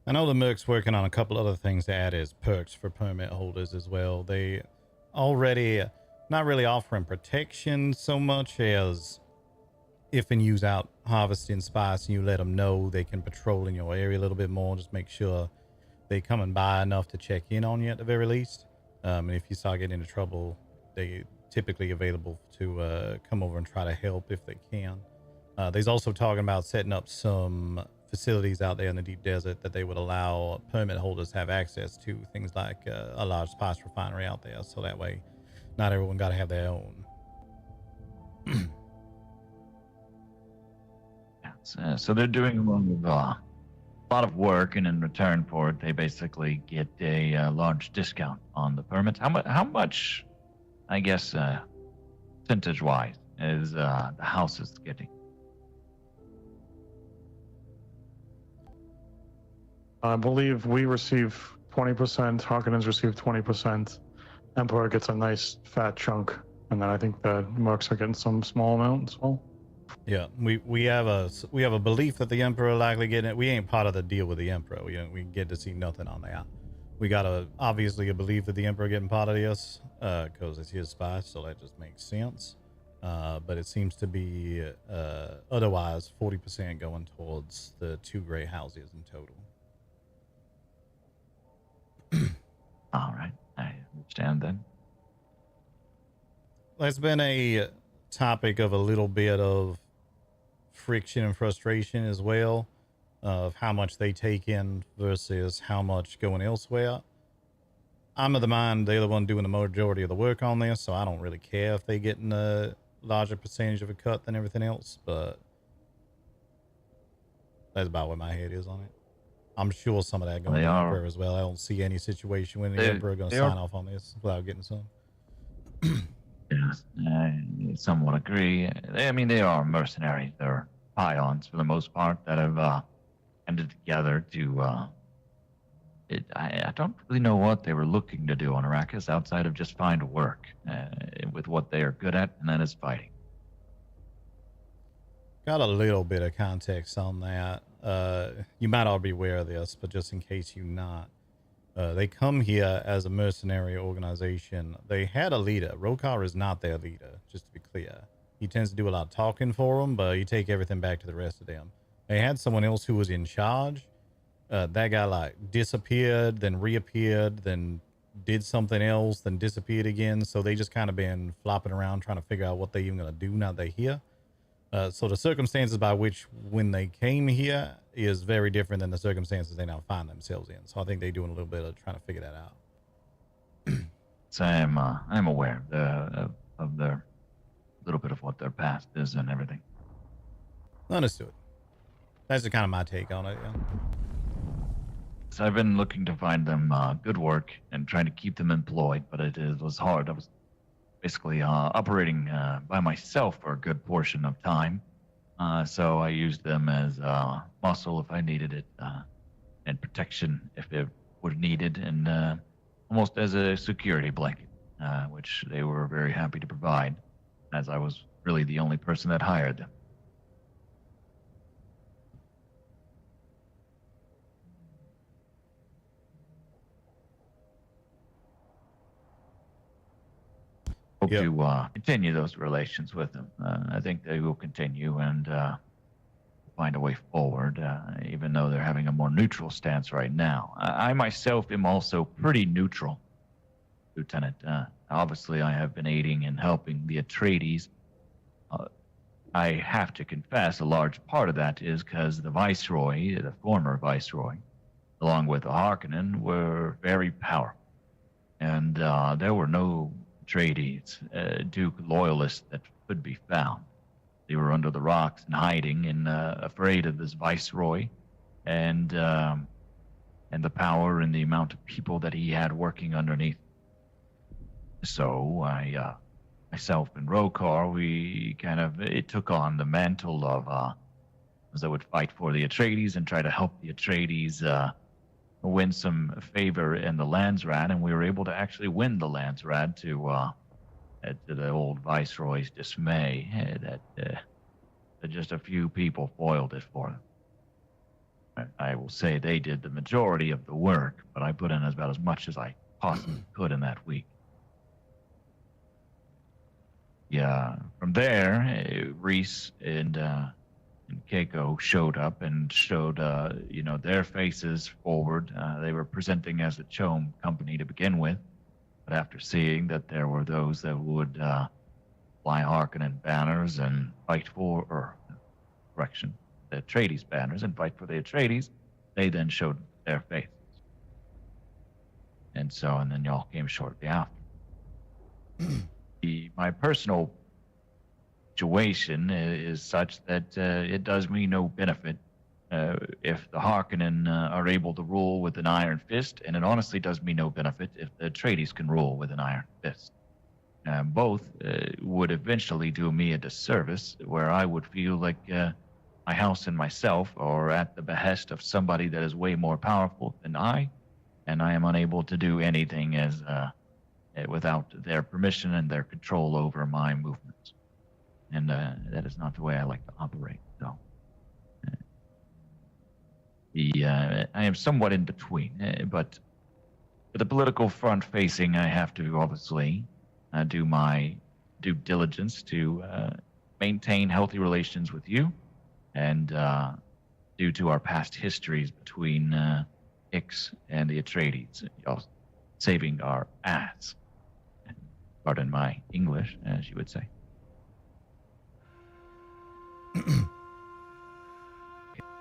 I know the Merc's working on a couple other things to add as perks for permit holders as well. They already not really offering protection so much as if and use out harvesting spice and you let them know, they can patrol in your area a little bit more. Just make sure they coming by enough to check in on you at the very least. And if you start getting into trouble, they typically available to come over and try to help if they can. There's also talking about setting up some facilities out there in the deep desert that they would allow permit holders to have access to, things like a large spice refinery out there, so that way not everyone got to have their own. So they're doing a lot of work, and in return for it, they basically get a large discount on the permits. How much, I guess, percentage-wise, is the house is getting? I believe we receive 20%, Harkonnens receive 20%, Emperor gets a nice fat chunk, and then I think the Mercs are getting some small amount as well. Yeah, we have a belief that the Emperor likely getting it. We ain't part of the deal with the Emperor. We get to see nothing on that. We got obviously a belief that the Emperor getting part of this because it's his spice, so that just makes sense. But it seems to be otherwise 40% going towards the 2 great houses in total. All right, I understand then. There's been a topic of a little bit of friction and frustration as well, of how much they take in versus how much going elsewhere. I'm of the mind they're the one doing the majority of the work on this, so I don't really care if they get in a larger percentage of a cut than everything else, but that's about where my head is on it. I'm sure some of that going to the Emperor as well. I don't see any situation when the Emperor going to sign off on this without getting some. Yes, I somewhat agree. I mean, they are mercenaries. They're pions for the most part that have ended together to. I don't really know what they were looking to do on Arrakis outside of just find work with what they are good at, and that is fighting. Got a little bit of context on that. You might all be aware of this, but just in case you're not, they come here as a mercenary organization. They had a leader. Rokar is not their leader, just to be clear. He tends to do a lot of talking for them, but you take everything back to the rest of them. They had someone else who was in charge. That guy like disappeared, then reappeared, then did something else, then disappeared again. So they just kind of been flopping around trying to figure out what they even gonna do now they're here. So the circumstances by which when they came here is very different than the circumstances they now find themselves in. So I think they're doing a little bit of trying to figure that out. So I'm aware of their little bit of what their past is and everything. Understood. That's kind of my take on it. Yeah. So I've been looking to find them good work and trying to keep them employed, but it was hard. I was basically operating by myself for a good portion of time. So I used them as muscle if I needed it, and protection if it was needed, and almost as a security blanket, which they were very happy to provide, as I was really the only person that hired them. Hope to continue those relations with them. I think they will continue and find a way forward, even though they're having a more neutral stance right now. I myself am also pretty neutral, Lieutenant. Obviously, I have been aiding and helping the Atreides. I have to confess, a large part of that is because the Viceroy, the former Viceroy, along with the Harkonnen, were very powerful. And there were no Atreides, Duke loyalists that could be found. They were under the rocks and hiding and afraid of this Viceroy and the power and the amount of people that he had working underneath. So I, myself and Rokar, we it took on the mantle of as I would fight for the Atreides and try to help the Atreides win some favor in the Landsrat, and we were able to actually win the Landsrat to the old Viceroy's dismay that just a few people foiled it for them. I will say they did the majority of the work, but I put in about as much as I possibly could in that week. Yeah, from there, Reese and Keiko showed up and showed, their faces forward. They were presenting as a Chome company to begin with, but after seeing that there were those that would fly Harkonnen banners and fight for, the Atreides banners and fight for the Atreides, they then showed their faces. And then y'all came shortly after. My personal situation is such that it does me no benefit if the Harkonnen are able to rule with an iron fist, and it honestly does me no benefit if the Atreides can rule with an iron fist. Both would eventually do me a disservice, where I would feel like my house and myself are at the behest of somebody that is way more powerful than I, and I am unable to do anything as without their permission and their control over my movements. And that is not the way I like to operate. So I am somewhat in between, but for the political front facing, I have to obviously do my due diligence to maintain healthy relations with you, and due to our past histories between Ix and the Atreides, y'all saving our ass. Pardon my English, as you would say.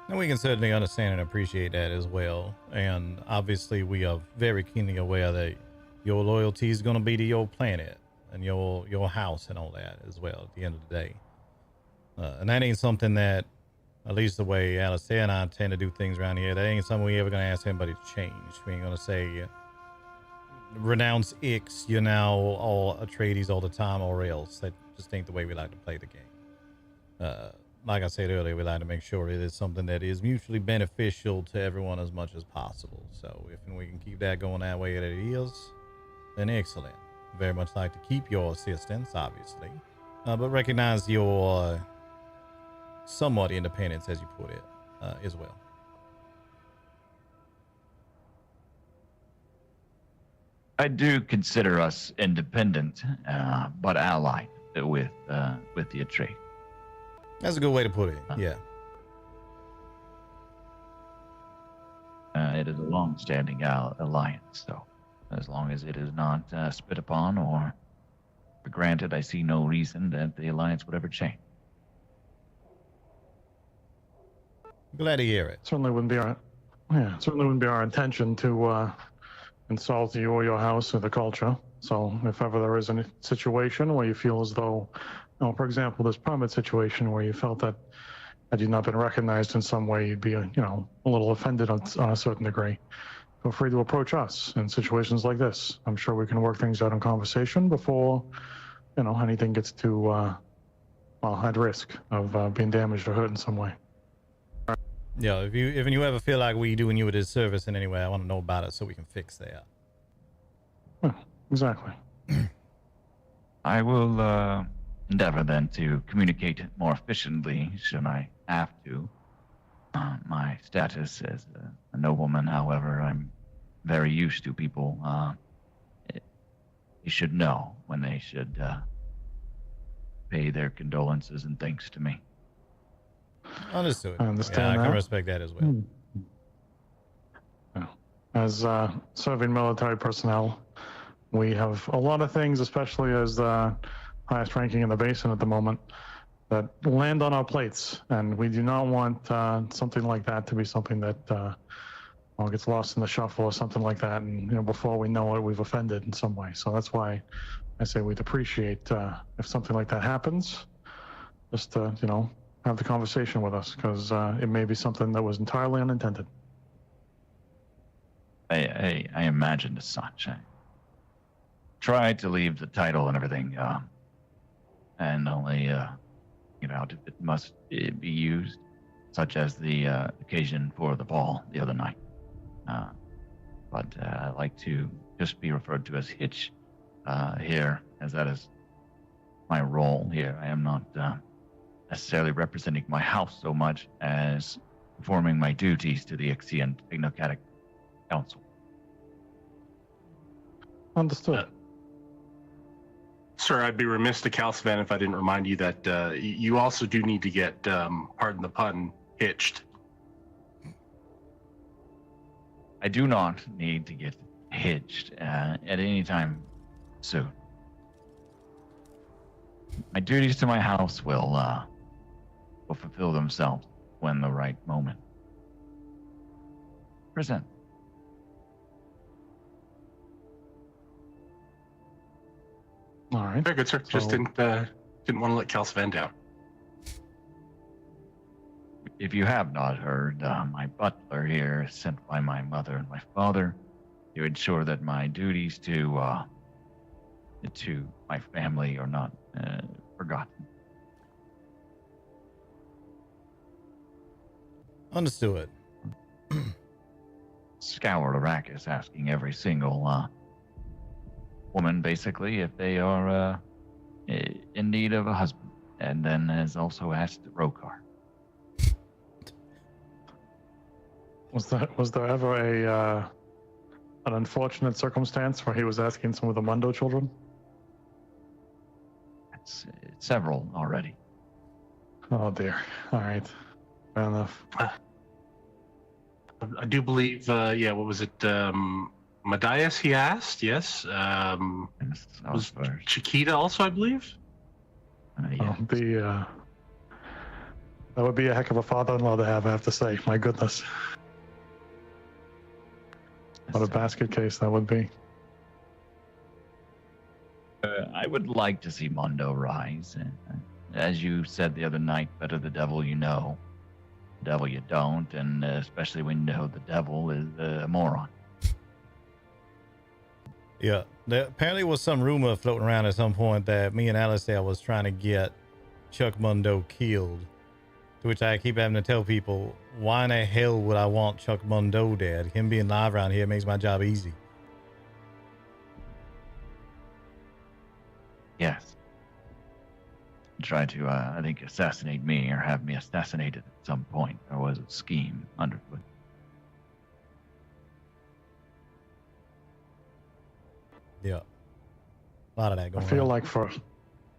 And we can certainly understand and appreciate that as well. And obviously, we are very keenly aware that your loyalty is going to be to your planet and your house and all that as well at the end of the day. And that ain't something that, at least the way Alistair and I tend to do things around here, that ain't something we ever going to ask anybody to change. We ain't going to say, renounce Ix, you're now all Atreides all the time, or else. That just ain't the way we like to play the game. Like I said earlier, we like to make sure it is something that is mutually beneficial to everyone as much as possible. So if we can keep that going that way that it is, then excellent. Very much like to keep your assistance, obviously, but recognize your somewhat independence, as you put it, as well. I do consider us independent, but allied with the Atreides. That's a good way to put it. Yeah. It is a long-standing alliance, so as long as it is not spit upon or for granted, I see no reason that the alliance would ever change. Glad to hear it. Certainly wouldn't be our intention to insult you or your house or the culture. So if ever there is any situation where you feel as though, for example, this permit situation where you felt that had you not been recognized in some way, you'd be, a little offended on a certain degree, feel free to approach us in situations like this. I'm sure we can work things out in conversation before, anything gets to, at risk of being damaged or hurt in some way. Yeah, if you ever feel like we doing you a disservice in any way, I want to know about it so we can fix that. Yeah, exactly. I will endeavor then to communicate more efficiently should I have to. My status as a nobleman, however, I'm very used to people. They should know when they should pay their condolences and thanks to me. Understood. I understand I can that. respect that as well. Yeah. As serving military personnel, we have a lot of things, especially as the highest ranking in the basin at the moment, that land on our plates, and we do not want something like that to be something that gets lost in the shuffle or something like that, and before we know it, we've offended in some way. So that's why I say we'd appreciate if something like that happens, just have the conversation with us, because it may be something that was entirely unintended. I imagined as such. I tried to leave the title and everything, and only get out if it must be used, such as the occasion for the ball the other night. But I like to just be referred to as Hitch here, as that is my role here. I am not necessarily representing my house so much as performing my duties to the Ixian Technocratic Council. Understood. Sir, I'd be remiss to Calcivan if I didn't remind you that you also do need to get, pardon the pun, hitched. I do not need to get hitched at any time soon. My duties to my house will fulfill themselves when the right moment presents. All right. Very good, sir. Just didn't want to let Calcivan down. If you have not heard, my butler here is sent by my mother and my father to ensure that my duties to my family are not forgotten. Understood. Scour Arrakis, asking every single woman, basically, if they are in need of a husband, and then has also asked Rokar. Was there ever an unfortunate circumstance where he was asking some of the Mundo children? several already. Oh dear. All right. Fair enough. I do believe, what was it? Matthias, he asked, yes. Yes, that Was first. Chiquita also, I believe? Yeah. Oh, that would be a heck of a father-in-law to have, I have to say. My goodness. What a basket case that would be. I would like to see Mondo rise. As you said the other night, better the devil you know, the devil you don't, and especially when you know the devil is a moron. Yeah, there apparently was some rumor floating around at some point that me and Alistair was trying to get Chuck Mundo killed. To which I keep having to tell people, why in the hell would I want Chuck Mundo dead? Him being live around here makes my job easy. Yes. Try to, I think, assassinate me or have me assassinated at some point. There was a scheme underfoot. Yeah. A lot of that going I on. feel like for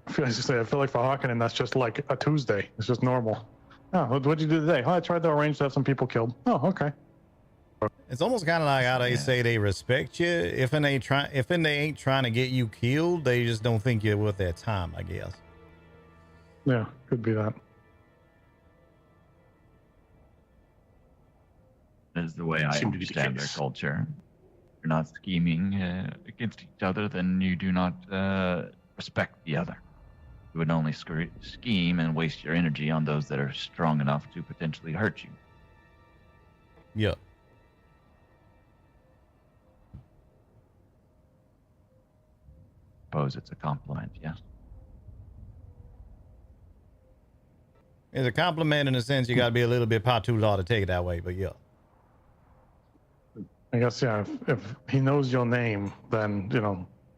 Harkonnen, that's just like a Tuesday. It's just normal. Oh, what'd you do today? Oh, I tried to arrange to have some people killed. Oh, okay. It's almost kind of like how they say they respect you. If they ain't trying to get you killed, they just don't think you're worth their time, I guess. Yeah, could be that. That is the way I Seemed to be the understand their case. culture. If you're not scheming against each other, then you do not respect the other. You would only scheme and waste your energy on those that are strong enough to potentially hurt you. Yeah. Suppose it's a compliment, yes. It's a compliment in a sense. You got to be a little bit patoola to take it that way, but yeah. I guess, yeah, if he knows your name, then,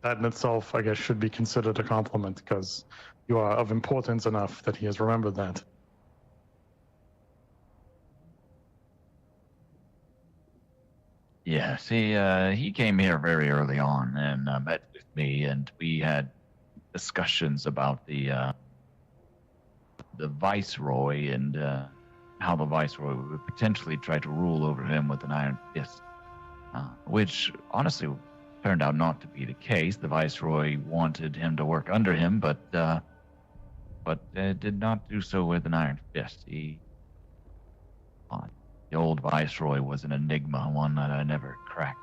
that in itself, I guess, should be considered a compliment because you are of importance enough that he has remembered that. Yes, he came here very early on and met with me, and we had discussions about the viceroy and how the viceroy would potentially try to rule over him with an iron fist, which honestly turned out not to be the case. The viceroy wanted him to work under him, but did not do so with an iron fist. The old viceroy was an enigma, one that I never cracked.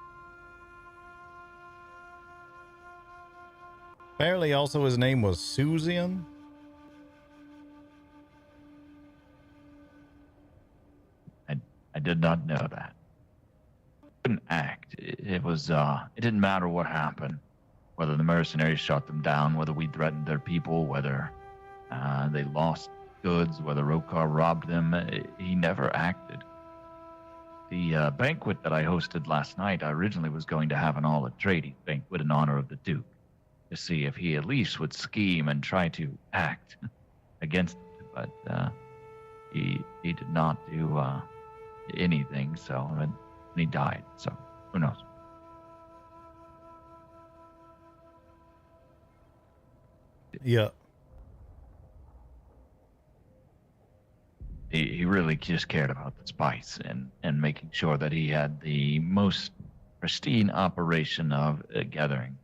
Apparently, also his name was Susan. I did not know that. Couldn't act. It was it didn't matter what happened, whether the mercenaries shot them down, whether we threatened their people, whether they lost goods, whether Rokar robbed them. He never acted. The banquet that I hosted last night, I originally was going to have an all Atreides banquet in honor of the Duke, to see if he at least would scheme and try to act against it, but he did not do anything, so and he died, so who knows. Yeah. He really just cared about the spice and making sure that he had the most pristine operation of gathering.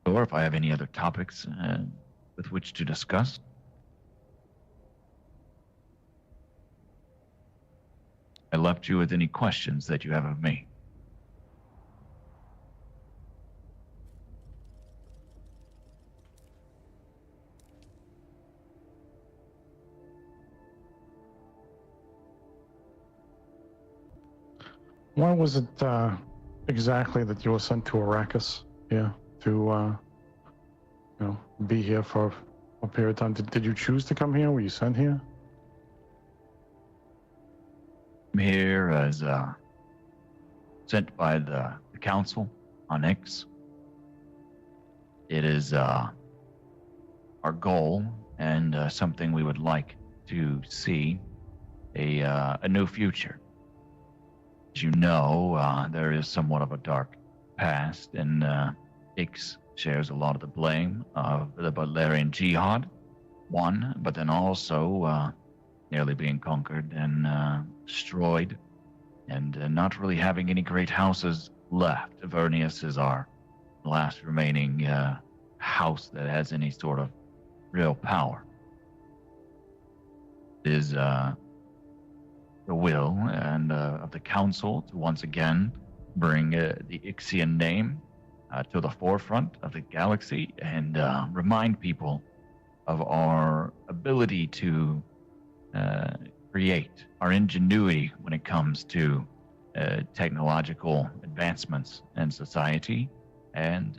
Or if I have any other topics with which to discuss. I left you with any questions that you have of me. Why was it exactly that you were sent to Arrakis? Yeah, to be here for a period of time. Did you choose to come here? Were you sent here? I'm here as sent by the council on X. It is our goal and something we would like to see a new future. As you know, there is somewhat of a dark past, and Ix shares a lot of the blame of the Butlerian Jihad, one, but then also nearly being conquered and destroyed, and not really having any great houses left. Avernius is our last remaining house that has any sort of real power. It is the will and of the council to once again bring the Ixian name to the forefront of the galaxy and remind people of our ability to create, our ingenuity when it comes to technological advancements in society. And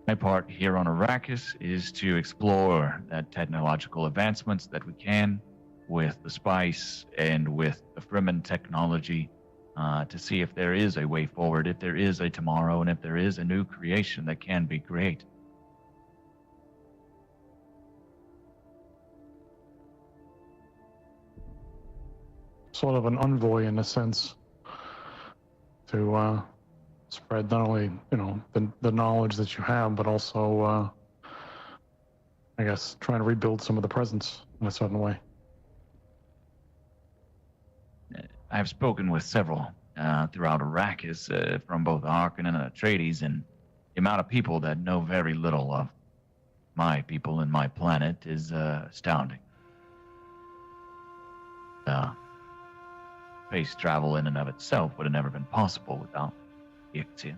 my part here on Arrakis is to explore that technological advancements that we can with the spice and with the Fremen technology to see if there is a way forward, if there is a tomorrow, and if there is a new creation that can be created. Sort of an envoy in a sense to spread not only, you know, the knowledge that you have, but also, I guess, trying to rebuild some of the presence in a certain way. I've spoken with several throughout Arrakis from both Harkonnen and Atreides, and the amount of people that know very little of my people and my planet is astounding. Space travel in and of itself would have never been possible without the Ixian.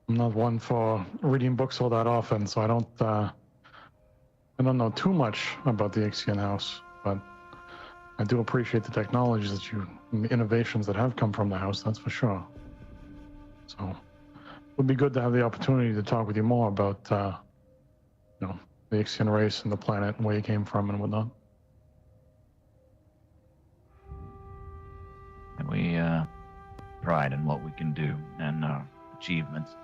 I'm not one for reading books all that often, so I don't know too much about the Ixian house, but I do appreciate the technologies and the innovations that have come from the house, that's for sure. So it would be good to have the opportunity to talk with you more about, you know, the Ixian race and the planet and where you came from and whatnot. And we pride in what we can do and our achievements.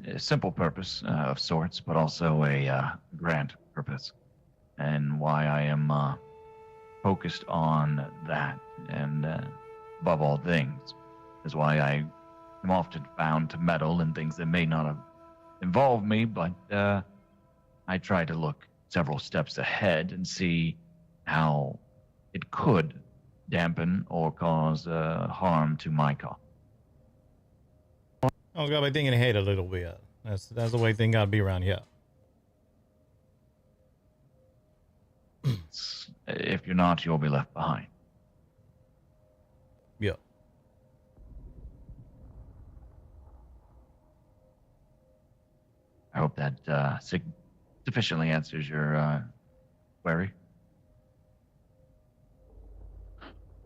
A simple purpose of sorts, but also a grand purpose. And why I am focused on that, and above all things, is why I am often found to meddle in things that may not have involved me, but I try to look several steps ahead and see how it could dampen or cause harm to my cause. I was gonna be thinking ahead a little bit. That's the way things gotta be around here. If you're not, you'll be left behind. Yeah. I hope that sufficiently answers your query.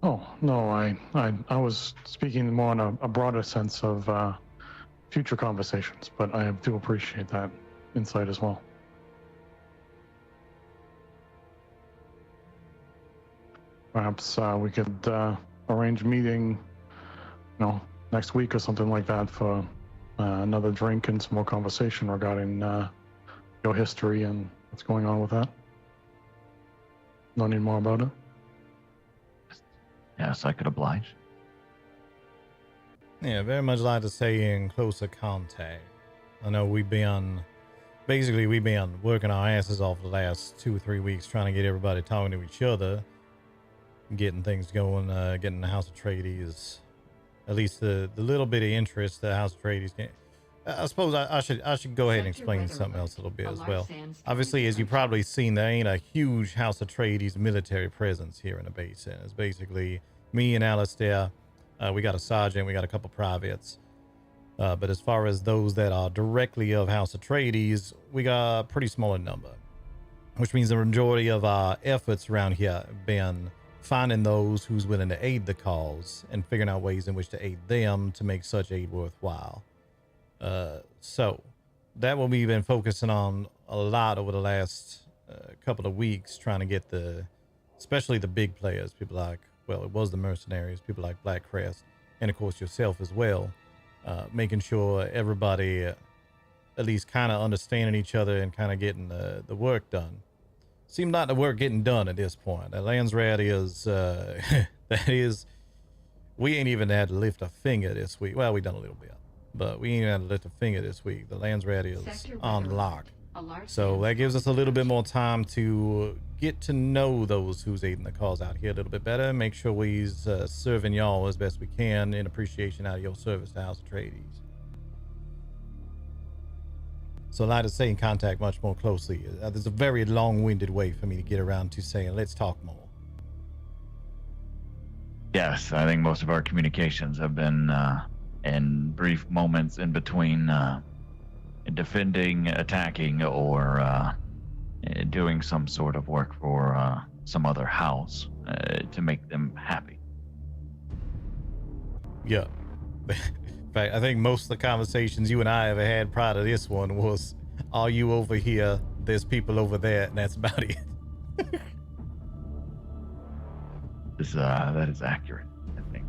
Oh, no, I was speaking more in a broader sense of future conversations, but I do appreciate that insight as well. Perhaps we could arrange a meeting, you know, next week or something like that for another drink and some more conversation regarding your history and what's going on with that. Learning more about it. Yes, I could oblige. Yeah, very much like to stay in closer contact. I know we've been working our asses off the last 2 or 3 weeks trying to get everybody talking to each other, getting things going, getting the House Atreides, at least the little bit of interest the House Atreides can. I suppose I should go ahead and explain something else a little bit as well. Obviously, as you've probably seen, there ain't a huge House Atreides military presence here in the basin. It's basically me and Alistair. We got a sergeant, we got a couple privates. But as far as those that are directly of House Atreides, we got a pretty small number. Which means the majority of our efforts around here have been finding those who's willing to aid the cause and figuring out ways in which to aid them to make such aid worthwhile. So that what we've been focusing on a lot over the last couple of weeks, trying to get especially the big players, people like well, it was the mercenaries, people like Black Crest, and of course yourself as well, making sure everybody at least kind of understanding each other and kind of getting the work done. Seemed not the work getting done at this point. Landsrat is, that is, we ain't even had to lift a finger this week. Well, we done a little bit, but we ain't had to lift a finger this week. The Landsrat is on lock. So that gives us a little bit more time to get to know those who's aiding the cause out here a little bit better. Make sure we's serving y'all as best we can in appreciation out of your service to House Atreides. So I'd like to stay in contact much more closely. There's a very long-winded way for me to get around to saying, let's talk more. Yes, I think most of our communications have been in brief moments in between defending, attacking, or doing some sort of work for some other house to make them happy. Yeah. In fact, I think most of the conversations you and I ever had prior to this one was, are you over here? There's people over there, and that's about it. That is accurate, I think.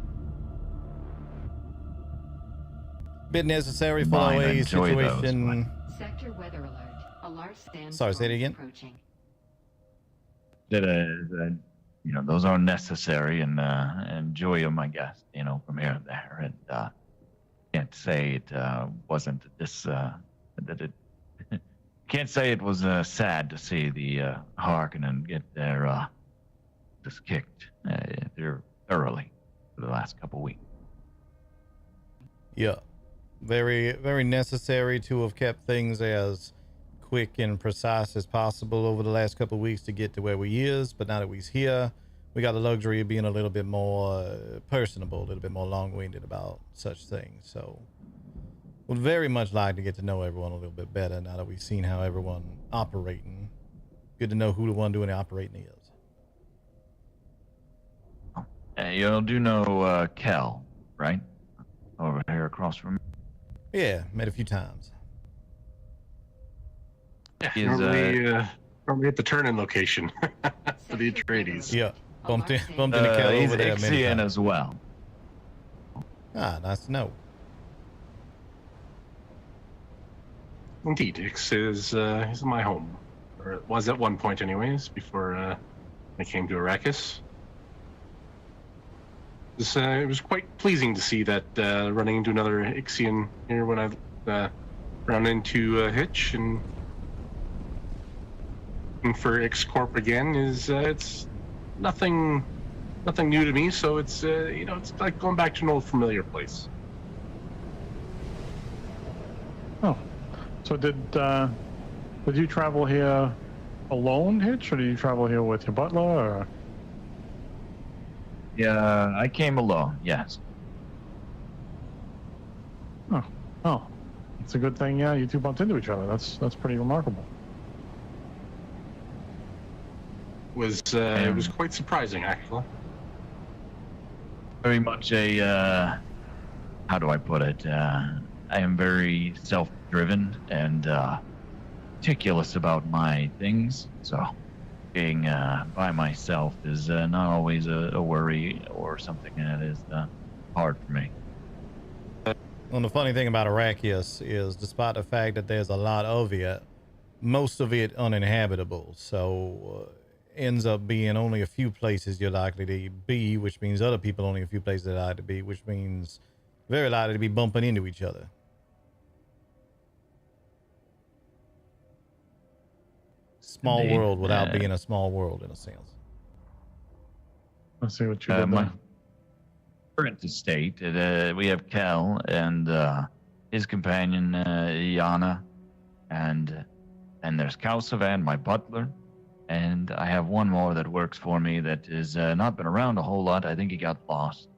Bit necessary for Mine, I a enjoy those, situation. Sector weather alert. A large sandstorm Sorry, say it again? approaching. That those are necessary, and enjoy them, I guess, from here and there. And can't say it wasn't this that it can't say it was sad to see the Harkonnen get their just kicked thoroughly for the last couple weeks. Yeah. Very, very necessary to have kept things as quick and precise as possible over the last couple of weeks to get to where we is. But now that we's here, we got the luxury of being a little bit more personable, a little bit more long-winded about such things. So would very much like to get to know everyone a little bit better now that we've seen how everyone operating. Good to know who the one doing the operating is. You do know Kel, right? Over here across from me. Yeah, met a few times. Yeah, normally at the turn-in location for the Atreides. Yeah, bumped into Kel He's over there many Ixian times. as well. Ah, nice to know. Indeed, Ix is my home, or it was at one point, anyways, before I came to Arrakis. It was quite pleasing to see that running into another Ixian here when I run into Hitch and for Ix Corp again is it's nothing new to me. So it's it's like going back to an old familiar place. Oh, so did you travel here alone, Hitch, or did you travel here with your butler? Or? Yeah, I came alone. Yes. Oh, it's a good thing. Yeah, you two bumped into each other. That's pretty remarkable. It was quite surprising, actually. Very much a how do I put it? I am very self-driven and meticulous about my things. So being by myself is not always a worry or something that is hard for me. Well, the funny thing about Arrakis is, despite the fact that there's a lot of it, most of it uninhabitable. So ends up being only a few places you're likely to be, which means other people only a few places they're likely to be, which means very likely to be bumping into each other. Small Indeed. world without being a small world, in a sense. Let's see what you did My there. current estate, we have Kel and his companion Yana, and there's Kausavan, my butler, and I have one more that works for me that has not been around a whole lot. I think he got lost.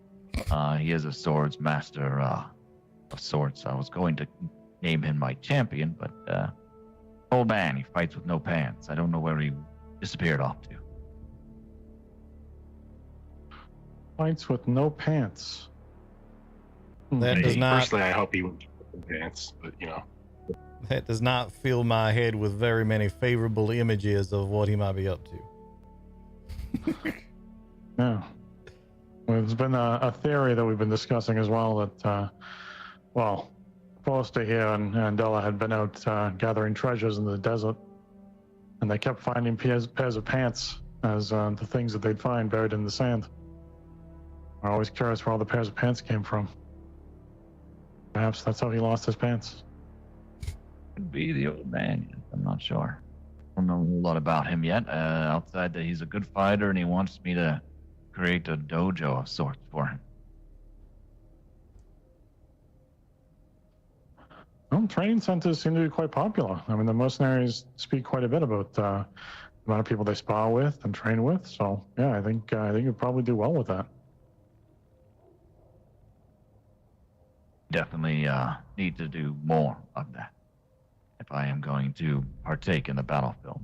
He is a swords master of sorts. I was going to name him my champion, but old man, he fights with no pants. I don't know where he disappeared off to. Fights with no pants. That does not. Personally, I hope he went to pants, but That does not fill my head with very many favorable images of what he might be up to. Yeah. There's been a theory that we've been discussing as well that, well, Forrester here and Della had been out gathering treasures in the desert, and they kept finding pairs of pants as the things that they'd find buried in the sand. I'm always curious where all the pairs of pants came from. Perhaps that's how he lost his pants. Could be the old man. I'm not sure. I don't know a lot about him yet. Outside that he's a good fighter and he wants me to create a dojo of sorts for him. Well, training centers seem to be quite popular. I mean, the mercenaries speak quite a bit about the amount of people they spar with and train with. So, yeah, I think you'd probably do well with that. Definitely need to do more of that if I am going to partake in the battlefield.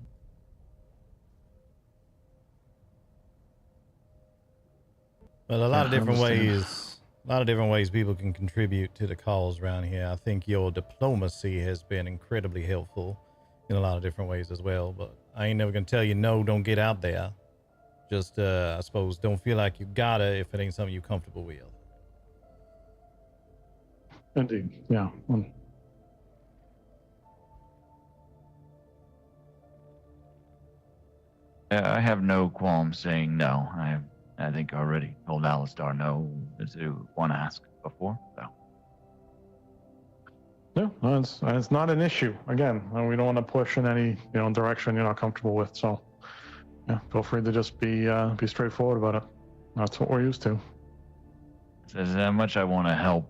Well, a lot of Yeah, I different understand. ways people can contribute to the cause around here. I think your diplomacy has been incredibly helpful in a lot of different ways as well. But I ain't never gonna tell you no, don't get out there. Just I suppose don't feel like you gotta if it ain't something you're comfortable with. Indeed, yeah. I have no qualms saying no. I think I already told Alistar no to one ask before. So. Yeah, no, it's not an issue. Again, we don't want to push in any direction you're not comfortable with. So, yeah, feel free to just be straightforward about it. That's what we're used to. As much I want to help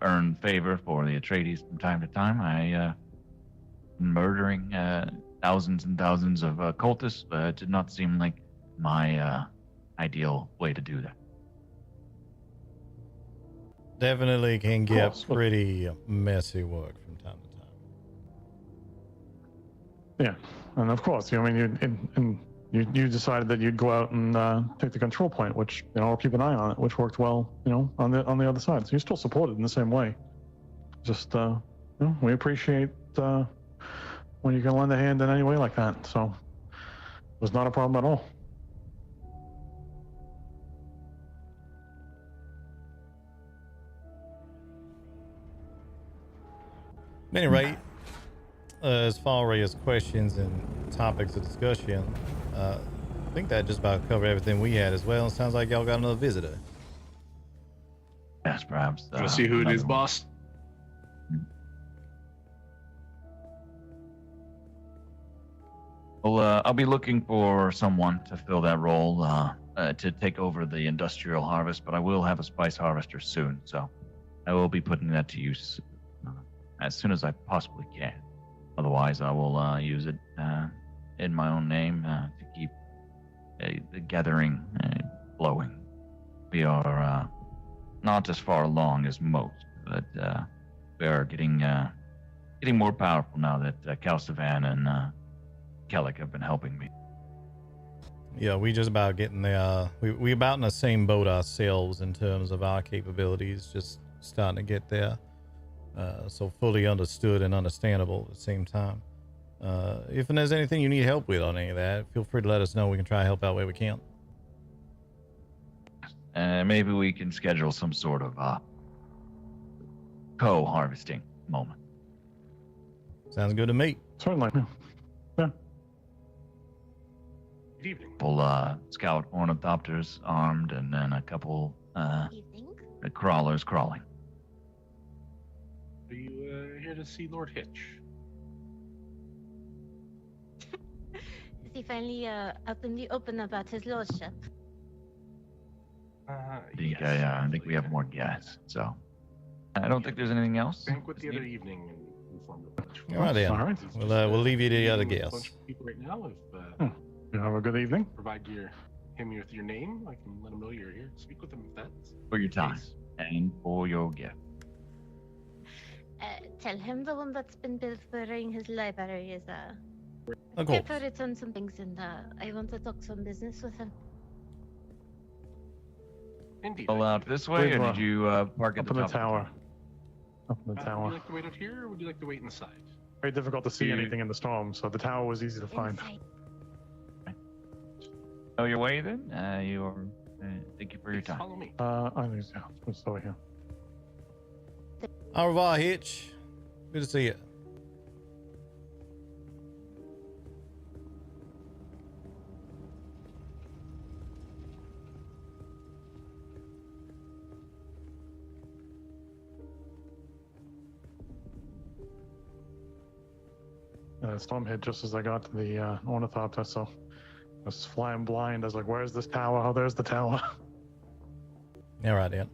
earn favor for the Atreides from time to time, murdering thousands and thousands of cultists did not seem like my ideal way to do that. Definitely can get pretty messy work from time to time. Yeah, and of course, I mean, you decided that you'd go out and take the control point, which I'll keep an eye on it, which worked well, on the other side. So you're still supported in the same way. Just we appreciate when you can lend a hand in any way like that. So it was not a problem at all. At any rate, as far as questions and topics of discussion, I think that just about covered everything we had as well. It sounds like y'all got another visitor. Yes, perhaps. Want to see who it is, one. boss? Well, I'll be looking for someone to fill that role to take over the industrial harvest, but I will have a spice harvester soon, so I will be putting that to use as soon as I possibly can. Otherwise, I will use it in my own name to keep the gathering flowing. We are not as far along as most, but we are getting more powerful now that Calcivan and Kellic have been helping me. Yeah, we just about getting there. We about in the same boat ourselves in terms of our capabilities, just starting to get there. So fully understood and understandable at the same time. If there's anything you need help with on any of that, feel free to let us know. We can try to help out where we can. Maybe we can schedule some sort of co-harvesting moment. Sounds good to me. Certainly. Yeah. Good evening. Couple scout ornithopters armed, and then a couple crawlers crawling. Are you here to see Lord Hitch? Is he finally out in the open about his lordship? I think we have more guests, so I don't think there's anything else. Banquet the other evening and informed a bunch. All right, then. All right. We'll leave you to the other A guests. bunch of people right now. If You have a good evening. provide him with your name, I can let him know you're here. Speak with him if that's For your time case. and for your gift. Tell him the one that's been built for his library is Of course. I've written some things and I want to talk some business with him. Indeed. Pull out this way, or did you park at Up the in the top? tower. Up in the Would tower. you like to wait out here, or would you like to wait inside? Very difficult to see You- anything in the storm, so the tower was easy to find. Inside. Know your way then? You're Thank you for your Please time. follow me. I think so. It's over here. Au revoir, Hitch. Good to see you. Storm hit just as I got to the ornithopter, so I was flying blind. I was like, where's this tower? Oh, there's the tower. Yeah, right, Dan.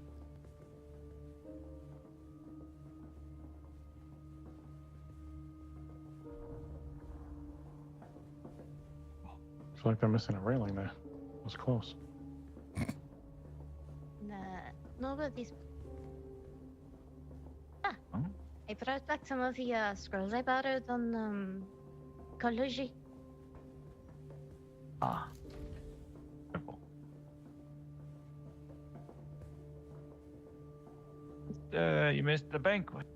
I feel like they're missing a railing there. It was close. Nah, nobody's. Oh. I brought back some of the scrolls I borrowed on Koloji. Ah. Wonderful. You missed the banquet.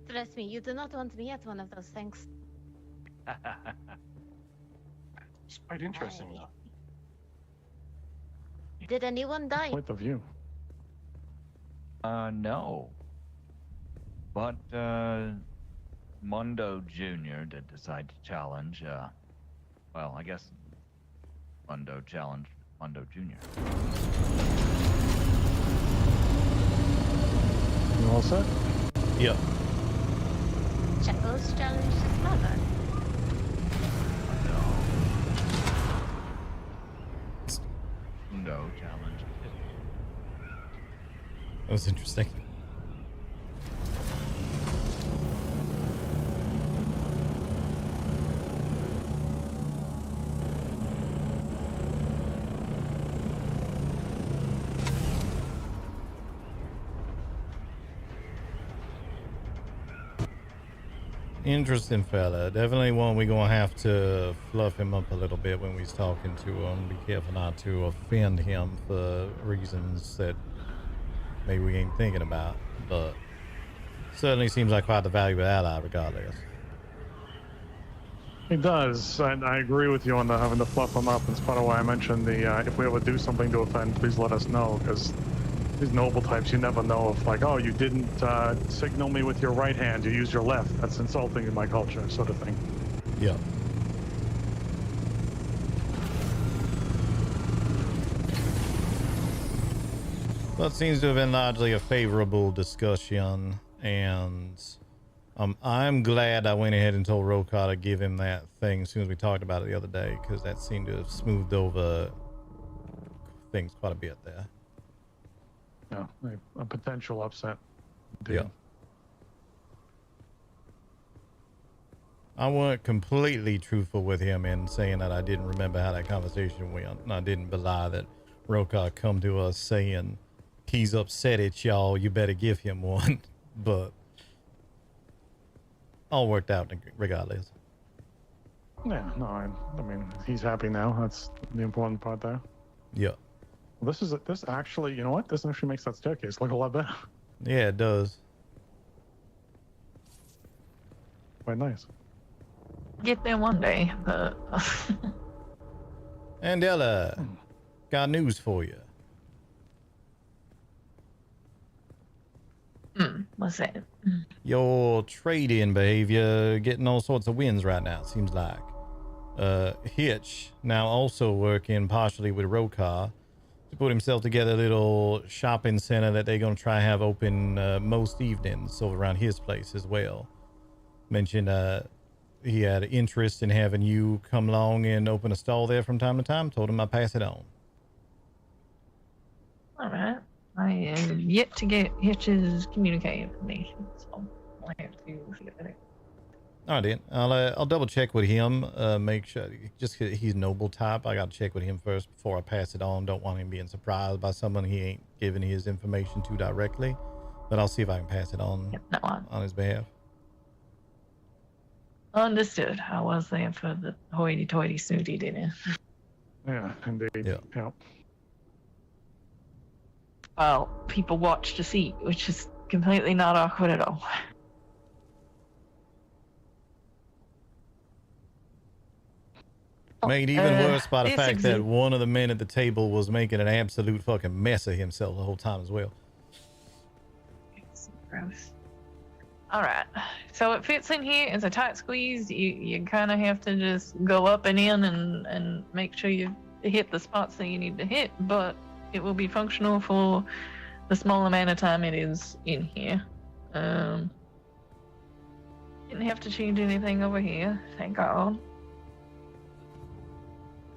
Trust me, you do not want me at one of those things. It's quite interesting, though. Did anyone die? Quite the view. No. But Mundo Jr. did decide to challenge. Well, I guess Mundo challenged Mundo Jr. You all set? Yep. Shackles challenged his brother. Mundo challenged his. That was interesting. Interesting fella. Definitely one we gonna have to fluff him up a little bit when we's talking to him. Be careful not to offend him for reasons that maybe we ain't thinking about. But certainly seems like quite the valuable ally regardless. It does. I agree with you on the having to fluff them up. It's part of why I mentioned the if we ever do something to offend, please let us know, because these noble types, you never know if, like, oh, you didn't signal me with your right hand, you used your left. That's insulting in my culture, sort of thing. Yeah. Well, it seems to have been largely a favorable discussion, and I'm glad I went ahead and told Rokar to give him that thing as soon as we talked about it the other day, because that seemed to have smoothed over things quite a bit there. Yeah, a potential upset. Yeah. I wasn't completely truthful with him in saying that I didn't remember how that conversation went, and I didn't belie that Rokar come to us saying he's upset at y'all, you better give him one. But all worked out regardless. Yeah, no, I mean, he's happy now. That's the important part there. Yeah. Well, this actually, you know what? This actually makes that staircase look a lot better. Yeah, it does. Quite nice. Get there one day, but And Ella, got news for you. what's that? Your trading behavior getting all sorts of wins right now, it seems like. Hitch, now also working partially with Rokar, to put himself together a little shopping center that they're going to try have open most evenings over around his place as well. Mentioned he had interest in having you come along and open a stall there from time to time. Told him I'd pass it on. All right. I am yet to get Hitch's communicating information, so I'll have to figure that out. All right, then. I'll double check with him. Make sure, just 'cause he's noble type, I got to check with him first before I pass it on. Don't want him being surprised by someone he ain't giving his information to directly. But I'll see if I can pass it on Yep, no, on his behalf. understood. I was there for the hoity-toity snooty dinner. Yeah, indeed. Yeah. Well, people watch to see, which is completely not awkward at all. Made even worse by the this fact that exi- one of the men at the table was making an absolute fucking mess of himself the whole time as well. Gross. All right, so it fits in here. It's a tight squeeze. You kind of have to just go up and in and make sure you hit the spots that you need to hit, but it will be functional for the small amount of time it is in here. Didn't have to change anything over here, thank God.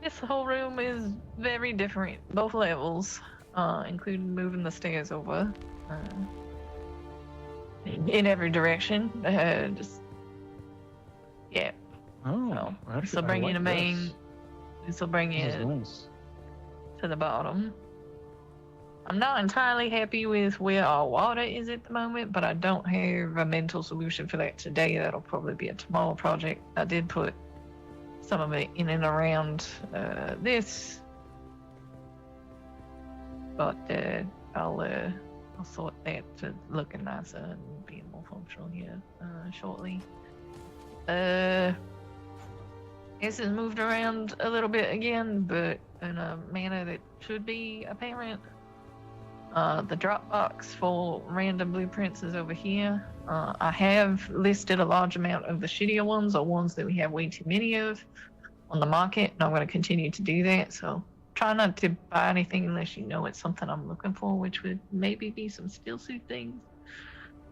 This whole room is very different, both levels, including moving the stairs over. In every direction. Yeah. Oh, So this will bring you to main. This will bring you Nice. to the bottom. I'm not entirely happy with where our water is at the moment, but I don't have a mental solution for that today. That'll probably be a tomorrow project. I did put some of it in and around this, but I'll sort that to looking nicer and being more functional here shortly. This is moved around a little bit again, but in a manner that should be apparent. The Dropbox for random blueprints is over here. I have listed a large amount of the shittier ones, or ones that we have way too many of, on the market, and I'm going to continue to do that. So try not to buy anything unless you know it's something I'm looking for, which would maybe be some steel suit things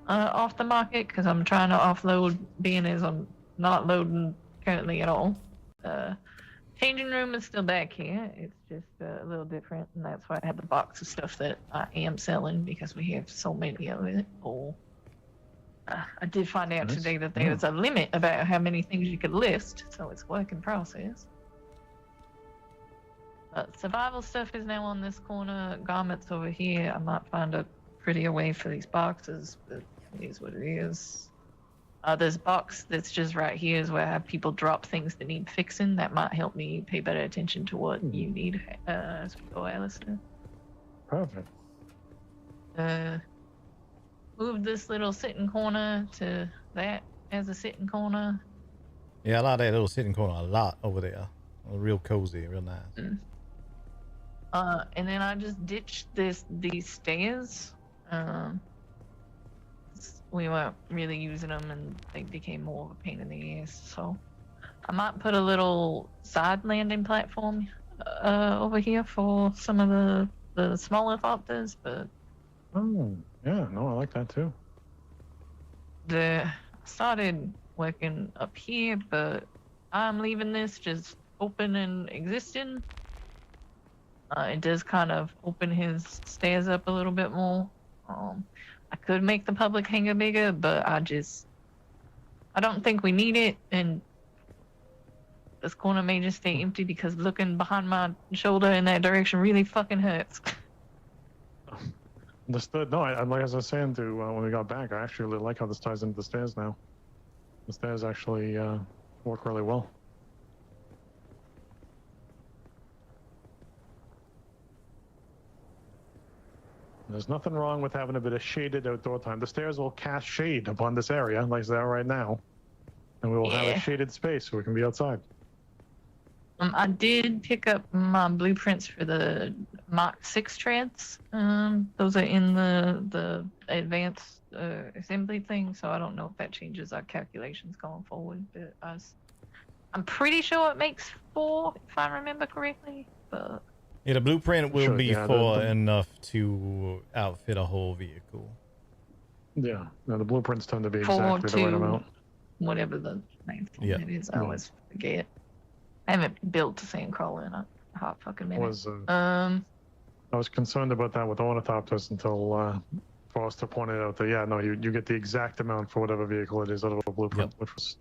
off the market, because I'm trying to offload, being as I'm not loading currently at all. Changing room is still back here. It's just a little different, and that's why I have the box of stuff that I am selling, because we have so many of it. I did find out today that there's a limit about how many things you could list, so it's work in process. Survival stuff is now on this corner. Garments over here. I might find a prettier way for these boxes, but it is what it is. There's a box that's just right here is where I have people drop things that need fixing. That might help me pay better attention to what you need as we go, Alistair. Perfect. Move this little sitting corner to that as a sitting corner. Yeah, I like that little sitting corner a lot over there. Real cozy, real nice. And then I just ditched these stairs. We weren't really using them, and they became more of a pain in the ass. So I might put a little side landing platform over here for some of the smaller thopters, but Oh, yeah, no, I like that too. I started working up here, but I'm leaving this just open and existing. It does kind of open his stairs up a little bit more. I could make the public hangar bigger, but I don't think we need it, and this corner may just stay empty because looking behind my shoulder in that direction really fucking hurts. Understood. No, I like, as I was saying to when we got back, I actually really like how this ties into the stairs now. The stairs actually work really well. There's nothing wrong with having a bit of shaded outdoor time. The stairs will cast shade upon this area, like they are right now. And we will have a shaded space so we can be outside. I did pick up my blueprints for the Mach 6 treads. Those are in the advanced assembly thing, so I don't know if that changes our calculations going forward. But I'm pretty sure it makes 4, if I remember correctly. But yeah, the blueprint will be yeah, for enough to outfit a whole vehicle. Yeah, no, the blueprints tend to be exactly the right amount. Whatever the main format is, I always forget. I haven't built a sandcrawler in a hot fucking minute. I was concerned about that with ornithopters until Forrester pointed out that, yeah, no, you get the exact amount for whatever vehicle it is out of a blueprint, which was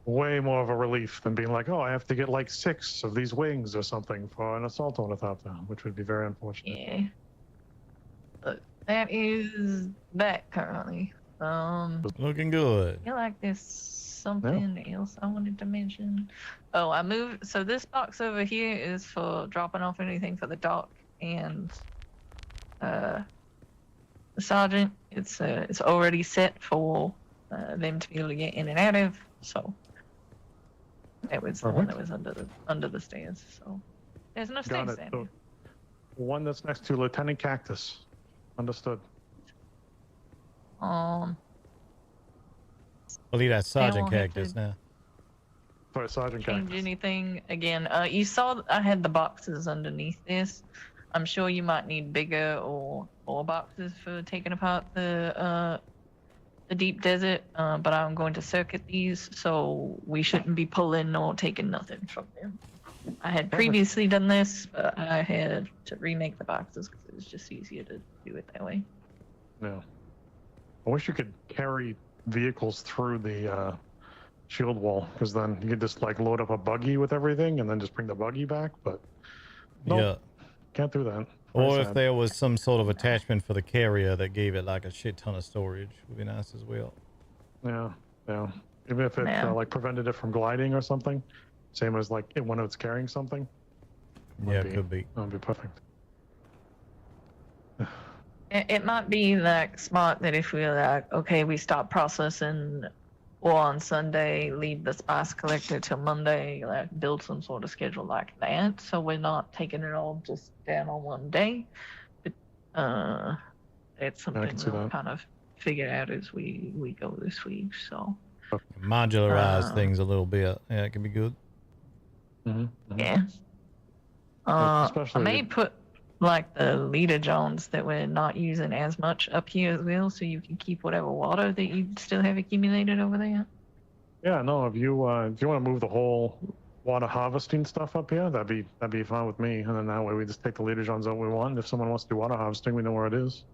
way more of a relief than being like, oh, I have to get like 6 of these wings or something for an assault ornithopter, which would be very unfortunate. Yeah. But that is that currently. Looking good. I feel like there's something else I wanted to mention. Oh, I moved. So this box over here is for dropping off anything for the dock and the sergeant. It's already set for them to be able to get in and out of. So It was the one that was under the stairs. So there's no Got stairs it. there. The one that's next to Lieutenant Cactus. Understood. Um, Believe that's Sergeant won't have Cactus to- now. Sorry, Sergeant change Cactus. anything again. You saw I had the boxes underneath this. I'm sure you might need bigger or more boxes for taking apart the deep desert. But I'm going to circuit these, so we shouldn't be pulling or taking nothing from them. I had previously done this, but I had to remake the boxes because it was just easier to do it that way. Yeah. I wish you could carry vehicles through the shield wall, because then you could just like load up a buggy with everything and then just bring the buggy back. But nope, can't do that. Very Or if sad. there was some sort of attachment for the carrier that gave it like a shit ton of storage, would be nice as well. Yeah, yeah. Even if it like prevented it from gliding or something, same as like when it's carrying something. Yeah, it could be. That would be perfect. It might be like smart that if we're like, okay, we stop processing or on Sunday, leave the spice collector till Monday, like build some sort of schedule like that. So we're not taking it all just down on one day. But it's something we'll kind of figure out as we go this week. So modularize things a little bit. Yeah, it can be good. Yeah. I may put like the leader Johns that we're not using as much up here as well, so you can keep whatever water that you still have accumulated over there. Yeah, no. If you want to move the whole water harvesting stuff up here, that'd be fine with me. And then that way we just take the leader Johns out we want. If someone wants to do water harvesting, we know where it is.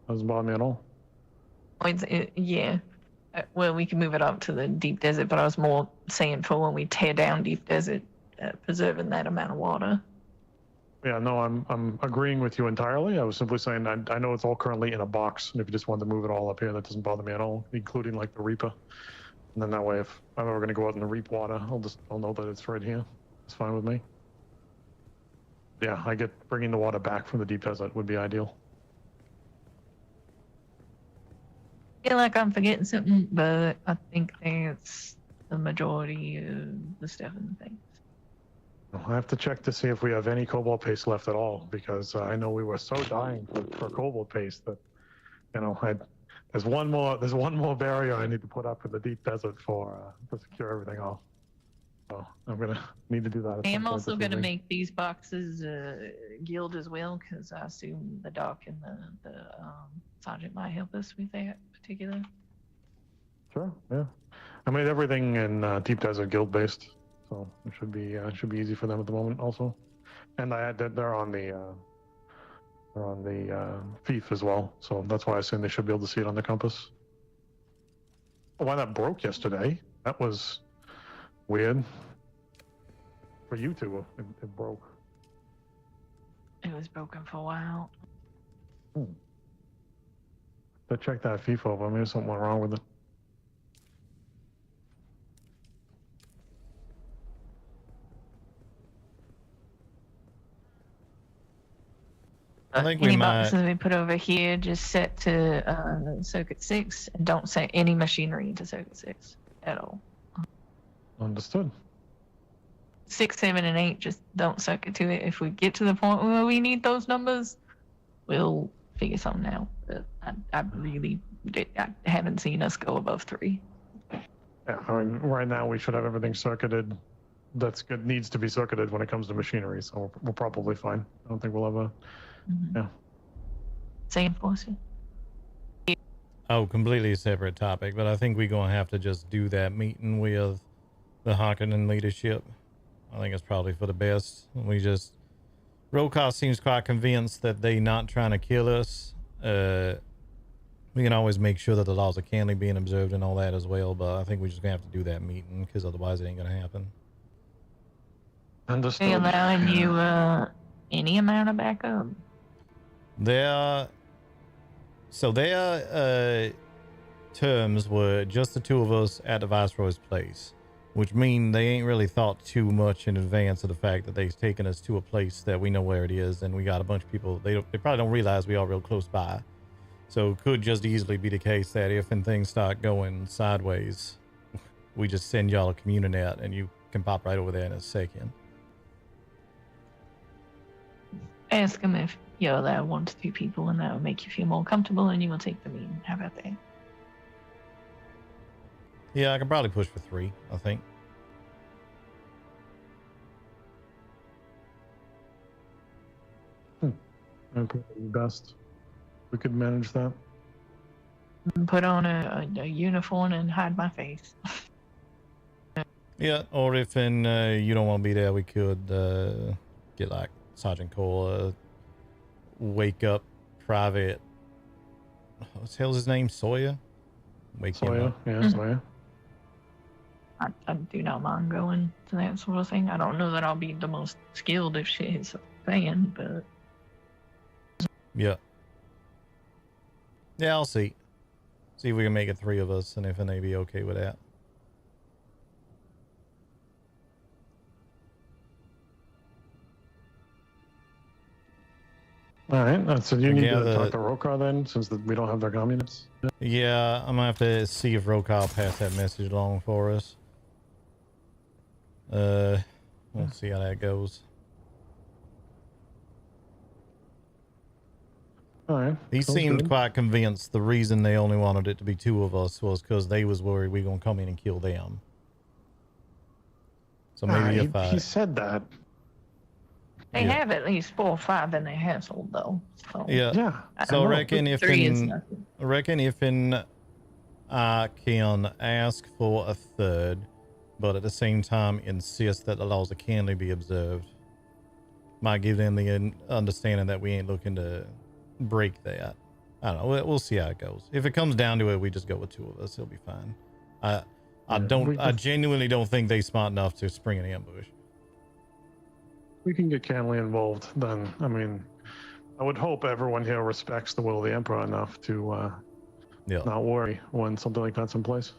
Doesn't bother me at all. Yeah. Well, we can move it up to the deep desert, but I was more saying for when we tear down deep desert, preserving that amount of water. Yeah, no, I'm agreeing with you entirely. I was simply saying I know it's all currently in a box, and if you just wanted to move it all up here, that doesn't bother me at all, including like the Reaper. And then that way, if I'm ever going to go out and reap water, I'll know that it's right here. It's fine with me. Yeah, I get bringing the water back from the deep desert would be ideal. I feel like I'm forgetting something, but I think that's the majority of the stuff and things. I have to check to see if we have any cobalt paste left at all, because I know we were so dying for cobalt paste that, there's one more barrier I need to put up in the deep desert to secure everything off. So I'm gonna need to do that. I am also gonna make these boxes guild as well, because I assume the doc and the sergeant might help us with that particular. Sure. Yeah. I made everything in deep desert guild based. So it should be easy for them at the moment also, and they're on the thief as well. So that's why I assume they should be able to see it on the compass. Oh, why that broke yesterday? That was weird. For you two, it broke. It was broken for a while. So check that thief over. Maybe something went wrong with it. I think any we might. boxes we put over here just set to circuit 6 and don't set any machinery into circuit 6 at all. Understood. 6, 7, and 8 just don't circuit to it. If we get to the point where we need those numbers, we'll figure something out. But I haven't seen us go above 3. Yeah, I mean, right now we should have everything circuited. That's good. Needs to be circuited when it comes to machinery, so we're probably fine. I don't think we'll have a. Yeah. Same force. Oh, completely separate topic, but I think we're going to have to just do that meeting with the Harkonnen leadership. I think it's probably for the best. Rokar seems quite convinced that they're not trying to kill us. We can always make sure that the laws of Canley being observed and all that as well, but I think we're just going to have to do that meeting, because otherwise it ain't going to happen. Understood. They allowing you any amount of backup? Their terms were just the two of us at the Viceroy's place, which mean they ain't really thought too much in advance of the fact that they've taken us to a place that we know where it is, and we got a bunch of people. They probably don't realize we are real close by. So it could just easily be the case that if things start going sideways, we just send y'all a communinet and you can pop right over there in a second. Ask them if you're there 1 to 2 people, and that will make you feel more comfortable, and you will take the meeting. How about that? Yeah, I can probably push for 3, I think. That'd probably be best. We could manage that. And put on a uniform and hide my face. Yeah, or if you don't want to be there, we could get like Sergeant Cole, wake up Private. What the hell's his name? Sawyer? Wake him Sawyer, up. yeah, Sawyer. I do not mind going to that sort of thing. I don't know that I'll be the most skilled if shit hits a fan, but Yeah. Yeah, I'll see. See if we can make it 3 of us, and if they be okay with that. All right, so you need Yeah, to talk to Rokar then, since we don't have their communists. Yeah, I'm gonna have to see if Rokal will pass that message along for us. We'll see how that goes. All right. He sounds seemed good. quite convinced the reason they only wanted it to be 2 of us was because they was worried we gonna come in and kill them. So maybe if he said that. they Yeah. have at least 4 or 5 in their household, though. So yeah. Yeah. So I know. reckon if 3 is in nothing. I can ask for a 3rd, but at the same time insist that the laws of Canley be observed. Might give them the understanding that we ain't looking to break that. I don't know. We'll see how it goes. If it comes down to it, we just go with 2 of us. It'll be fine. I genuinely don't think they smart enough to spring an ambush. We can get Canley involved then. I mean, I would hope everyone here respects the will of the Emperor enough to Yeah. not worry when something like that's in place.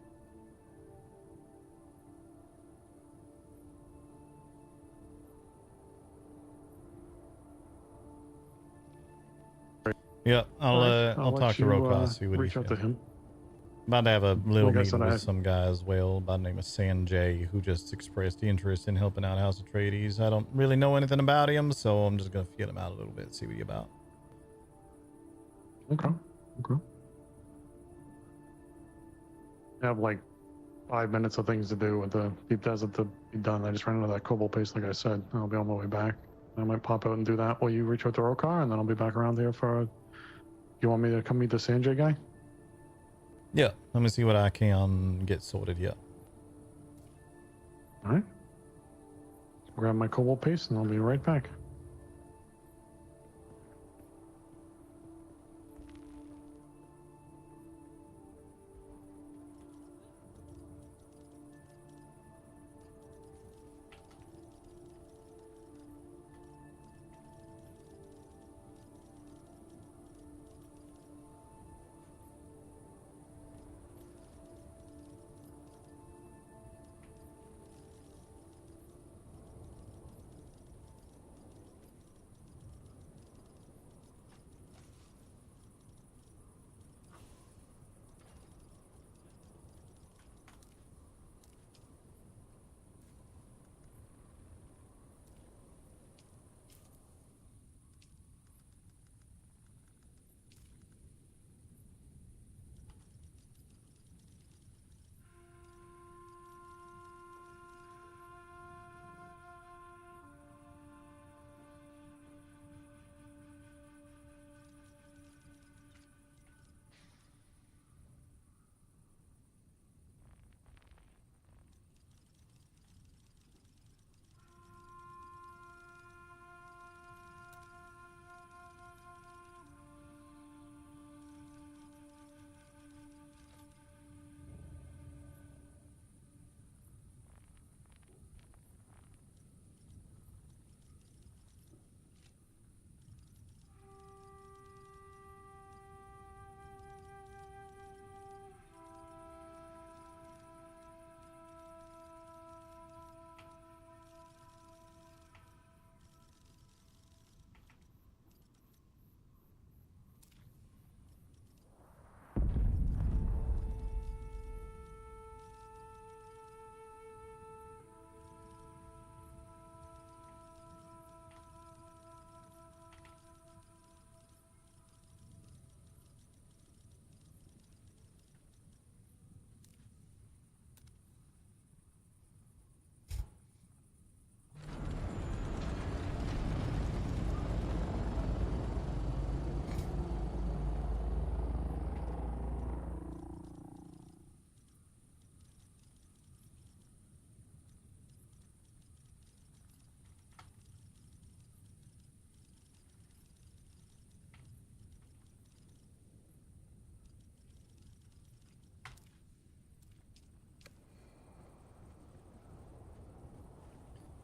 Yeah. I'll Alright, I'll let talk to you, Rokar, see what he reach out to says. him. About to have a little Like I meeting said, with some guy as well by the name of Sanjay, who just expressed interest in helping out House Atreides. I don't really know anything about him, so I'm just gonna feel him out a little bit, see what he's about. Okay. I have like 5 minutes of things to do with the deep desert to be done. I just ran into that cobalt paste, like I said. I'll be on my way back. I might pop out and do that while you reach out to Rokar, and then I'll be back around here for. You want me to come meet the Sanjay guy? Yeah, let me see what I can get sorted. Yeah. All right. Grab my cobalt paste, and I'll be right back.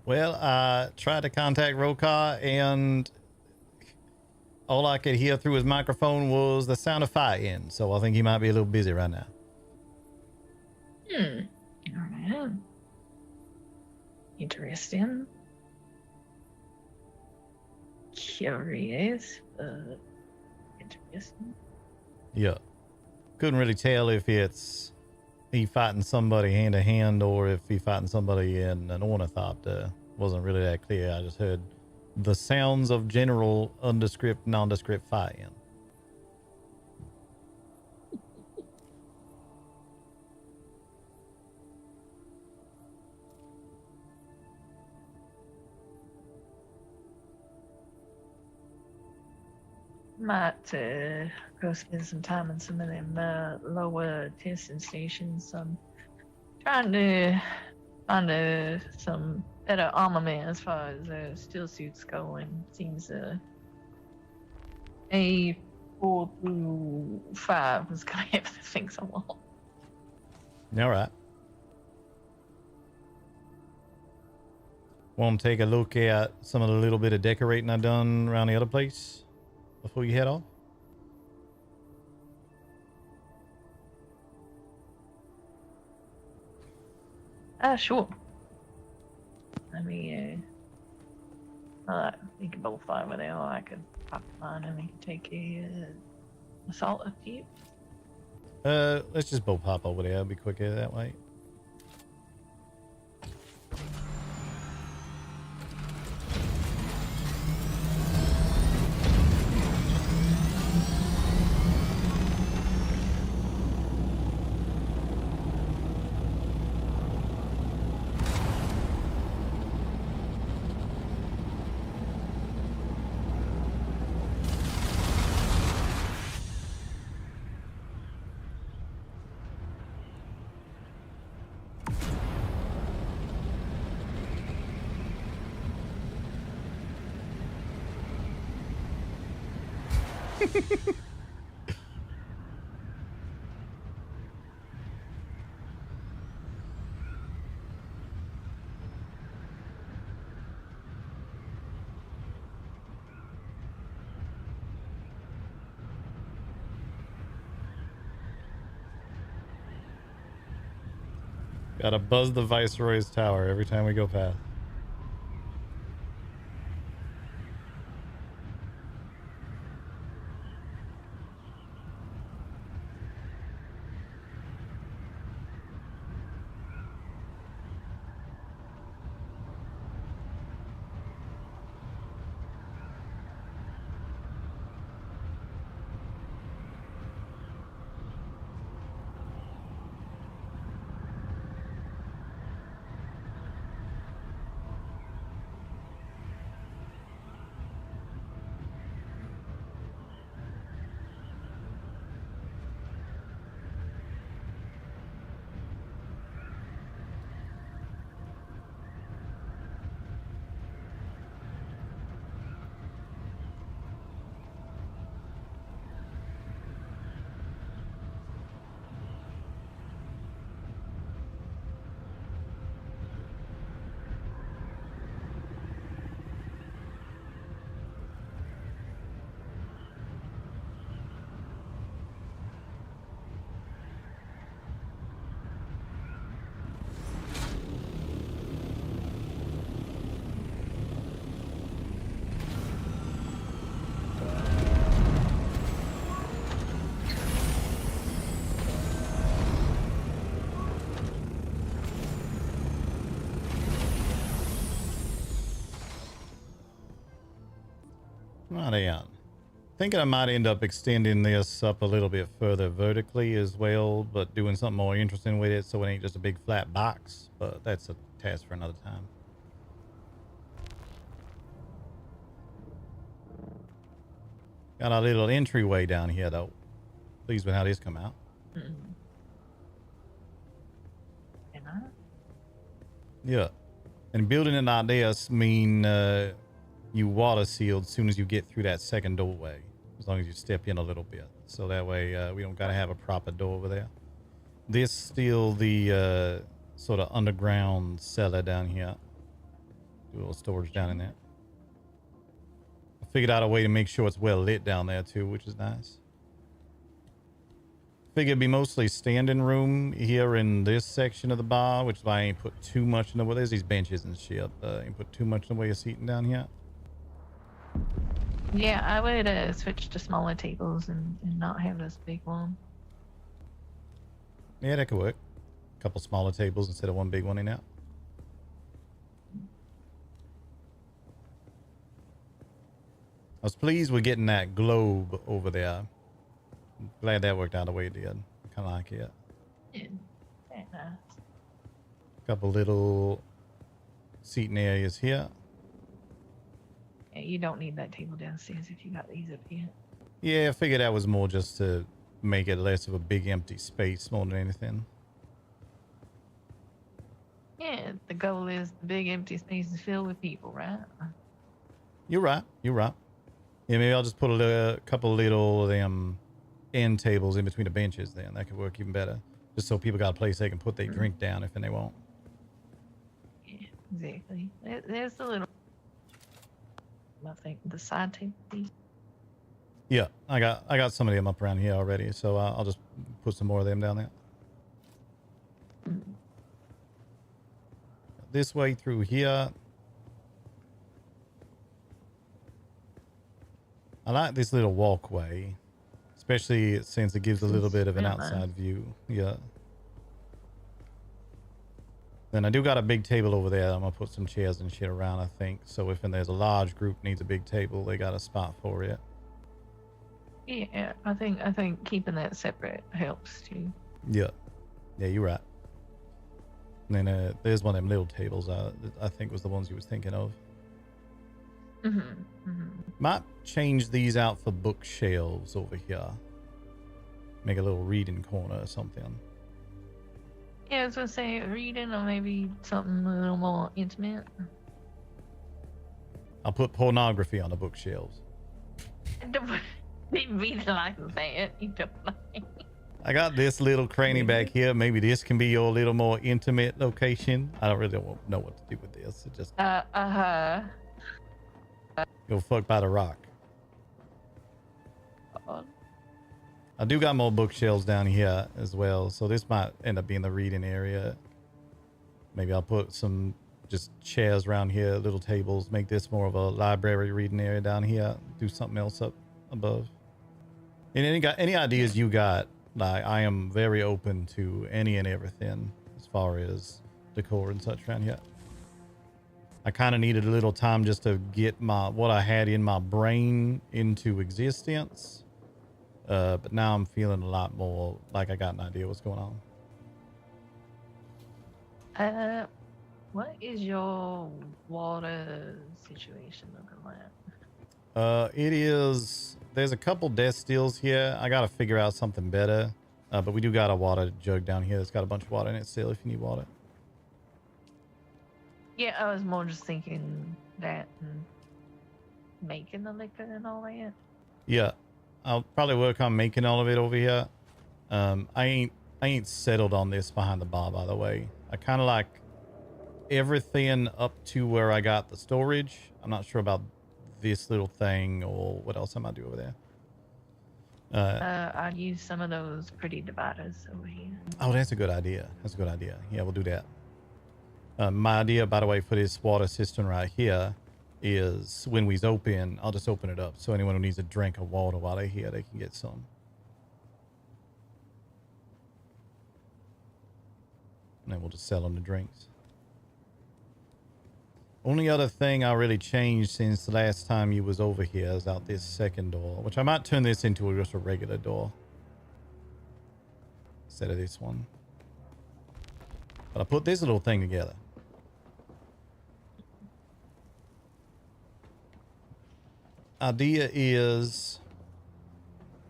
Well, I tried to contact Rokar, and all I could hear through his microphone was the sound of fighting. So I think he might be a little busy right now. Alright. Interesting. Curious, but interesting. Yeah. Couldn't really tell if it's he fighting somebody hand to hand or if he fighting somebody in an ornithopter. Wasn't really that clear. I just heard the sounds of general nondescript fighting. Might go spend some time in some of them lower testing stations. I'm trying to find some better armament as far as steel suits go, and seems a 4 through 5 is gonna have the things I want. All right. Want to take a look at some of the little bit of decorating I've done around the other place before you head off? Sure. Let me we can both fly over there, or I could pop mine and we can take a assault up to you. Let's just both hop over there. It'll be quicker that way. Gotta buzz the Viceroy's tower every time we go past. Right on. Thinking I might end up extending this up a little bit further vertically as well, but doing something more interesting with it so it ain't just a big flat box, but that's a task for another time. Got a little entryway down here though. Pleased with how this come out. Yeah. And building it like this mean you water sealed as soon as you get through that second doorway, as long as you step in a little bit. So that way we don't gotta have a proper door over there. This still the sort of underground cellar down here. Do a little storage down in there. I figured out a way to make sure it's well lit down there too, which is nice. Figured it'd be mostly standing room here in this section of the bar, which is why I ain't put too much in the way. There's these benches and shit. I ain't put too much in the way of seating down here. Yeah, I would switch to smaller tables and not have this big one. Yeah, that could work. A couple smaller tables instead of one big one in out. I was pleased with getting that globe over there. I'm glad that worked out the way it did. Kind of like it. Yeah, very nice. Couple little seating areas here. Yeah, you don't need that table downstairs if you got these up here. Yeah, I figured that was more just to make it less of a big empty space more than anything. Yeah, the goal is the big empty space is filled with people, right? You're right. You're right. Yeah, maybe I'll just put a couple little end tables in between the benches then. That could work even better. Just so people got a place they can put their drink down if they want. Yeah, exactly. There's the little, I think, the side table. Yeah, I got some of them up around here already, so I'll just put some more of them down there. This way through here. I like this little walkway, especially since it gives a little bit of an outside view. Yeah. Then I do got a big table over there. I'm gonna put some chairs and shit around, I think. So if there's a large group needs a big table, they got a spot for it. Yeah, I think keeping that separate helps too. Yeah. Yeah, you're right. And then there's one of them little tables I think was the ones you was thinking of. Might change these out for bookshelves over here. Make a little reading corner or something. Yeah, I was gonna say reading or maybe something a little more intimate. I'll put pornography on the bookshelves. Didn't mean like that. You don't like. I got this little cranny back here. Maybe this can be your little more intimate location. I don't really know what to do with this. It just go fuck by the rock. I do got more bookshelves down here as well, so this might end up being the reading area. Maybe I'll put some just chairs around here, little tables, make this more of a library reading area down here. Do something else up above. And any ideas you got? Like, I am very open to any and everything as far as decor and such around here. I kind of needed a little time just to get what I had in my brain into existence. But now I'm feeling a lot more like I got an idea what's going on. What is your water situation looking like? There's a couple death steals here. I got to figure out something better. But we do got a water jug down here. It's got a bunch of water in it still if you need water. Yeah, I was more just thinking that and making the liquor and all that. Yeah, I'll probably work on making all of it over here. I ain't settled on this behind the bar, by the way. I kind of like everything up to where I got the storage. I'm not sure about this little thing or what else I might do over there. I'd use some of those pretty dividers over here. Oh, that's a good idea. That's a good idea. Yeah, we'll do that. My idea, by the way, for this water system right here is when we's open, I'll just open it up. So anyone who needs a drink of water while they're here, they can get some. And then we'll just sell them the drinks. Only other thing I really changed since the last time you was over here is out this second door, which I might turn this into just a regular door instead of this one. But I put this little thing together. Idea is,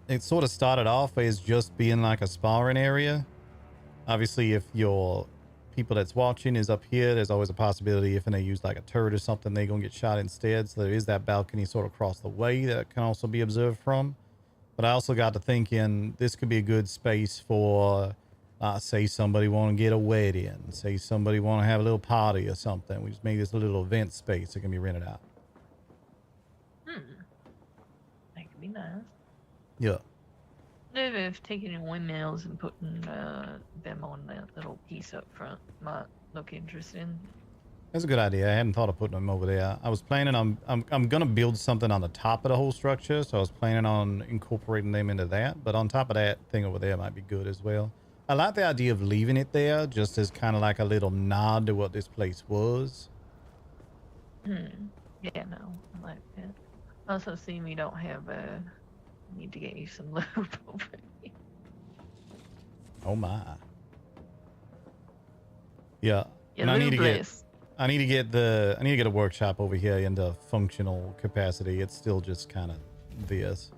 it sort of started off as just being like a sparring area. Obviously, if your people that's watching is up here, there's always a possibility if they use like a turret or something, they're gonna get shot instead. So there is that balcony sort of across the way that can also be observed from. But I also got to thinking this could be a good space for Say somebody want to get a wedding. Say somebody want to have a little party or something. We just make this a little event space that can be rented out. That could be nice. Yeah. If taking windmills and putting them on that little piece up front might look interesting. That's a good idea. I hadn't thought of putting them over there. I was planning on, I'm going to build something on the top of the whole structure. So I was planning on incorporating them into that. But on top of that thing over there might be good as well. I like the idea of leaving it there just as kind of like a little nod to what this place was. Yeah, no, I like that. Also, seeing we don't have need to get you some lube over here. Oh my. Yeah. Yeah, And I need to lubeless. get a workshop over here into functional capacity. It's still just kind of this.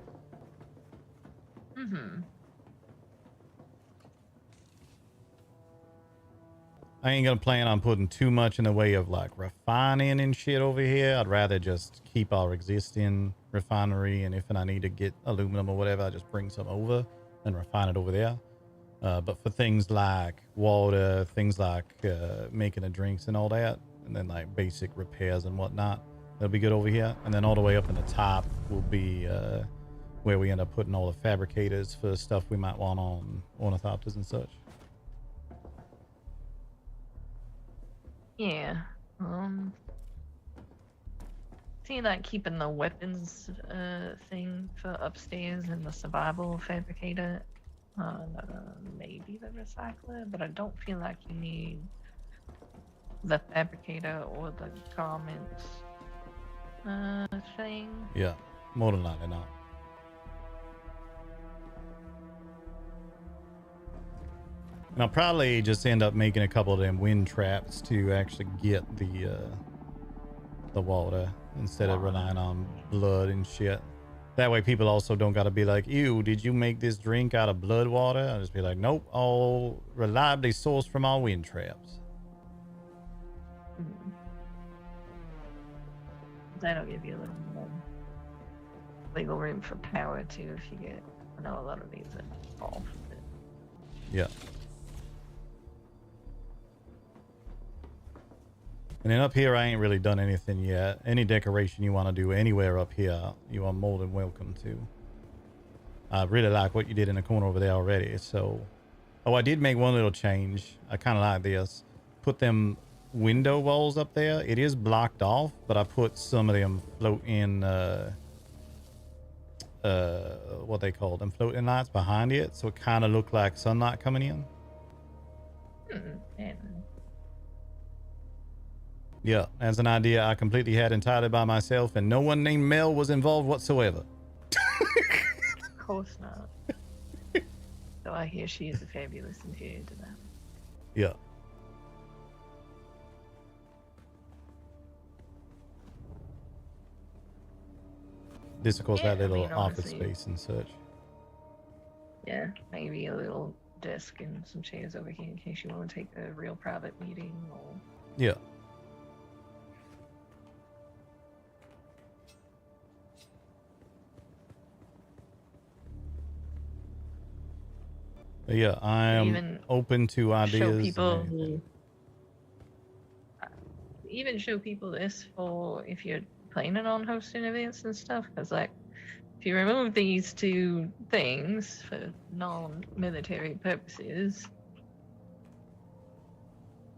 I ain't gonna plan on putting too much in the way of like refining and shit over here. I'd rather just keep our existing refinery, and if I need to get aluminum or whatever, I just bring some over and refine it over there. But for things like water, things like making the drinks and all that, and then like basic repairs and whatnot, that'll be good over here. And then all the way up in the top will be where we end up putting all the fabricators for stuff we might want on ornithopters and such. Yeah. See, like keeping the weapons thing for upstairs and the survival fabricator. Maybe the recycler, but I don't feel like you need the fabricator or the garments thing. Yeah, more than likely not. And I'll probably just end up making a couple of them wind traps to actually get the water instead of relying on blood and shit. That way people also don't got to be like, ew, did you make this drink out of blood water? I'll just be like, nope, all reliably sourced from our wind traps. That'll give you a little more legal room for power too if you get, I know a lot of these that fall from it. Yeah. And then up here, I ain't really done anything yet. Any decoration you want to do anywhere up here, you are more than welcome to. I really like what you did in the corner over there already. So, oh, I did make one little change. I kind of like this. Put them window walls up there. It is blocked off, but I put some of them floating, what they call them, floating lights behind it. So it kind of looked like sunlight coming in. Yeah, as an idea I completely had entirely by myself, and no one named Mel was involved whatsoever. Of course not. Though I hear she is a fabulous interior designer. Yeah. This, of course, Yeah, that little I mean, office honestly, space and such. Yeah, maybe a little desk and some chairs over here in case you want to take a real private meeting or... Yeah. But yeah, I am Even open to ideas. show and people anything. even show people this for if you're planning on hosting events and stuff, because like if you remove these two things for non-military purposes,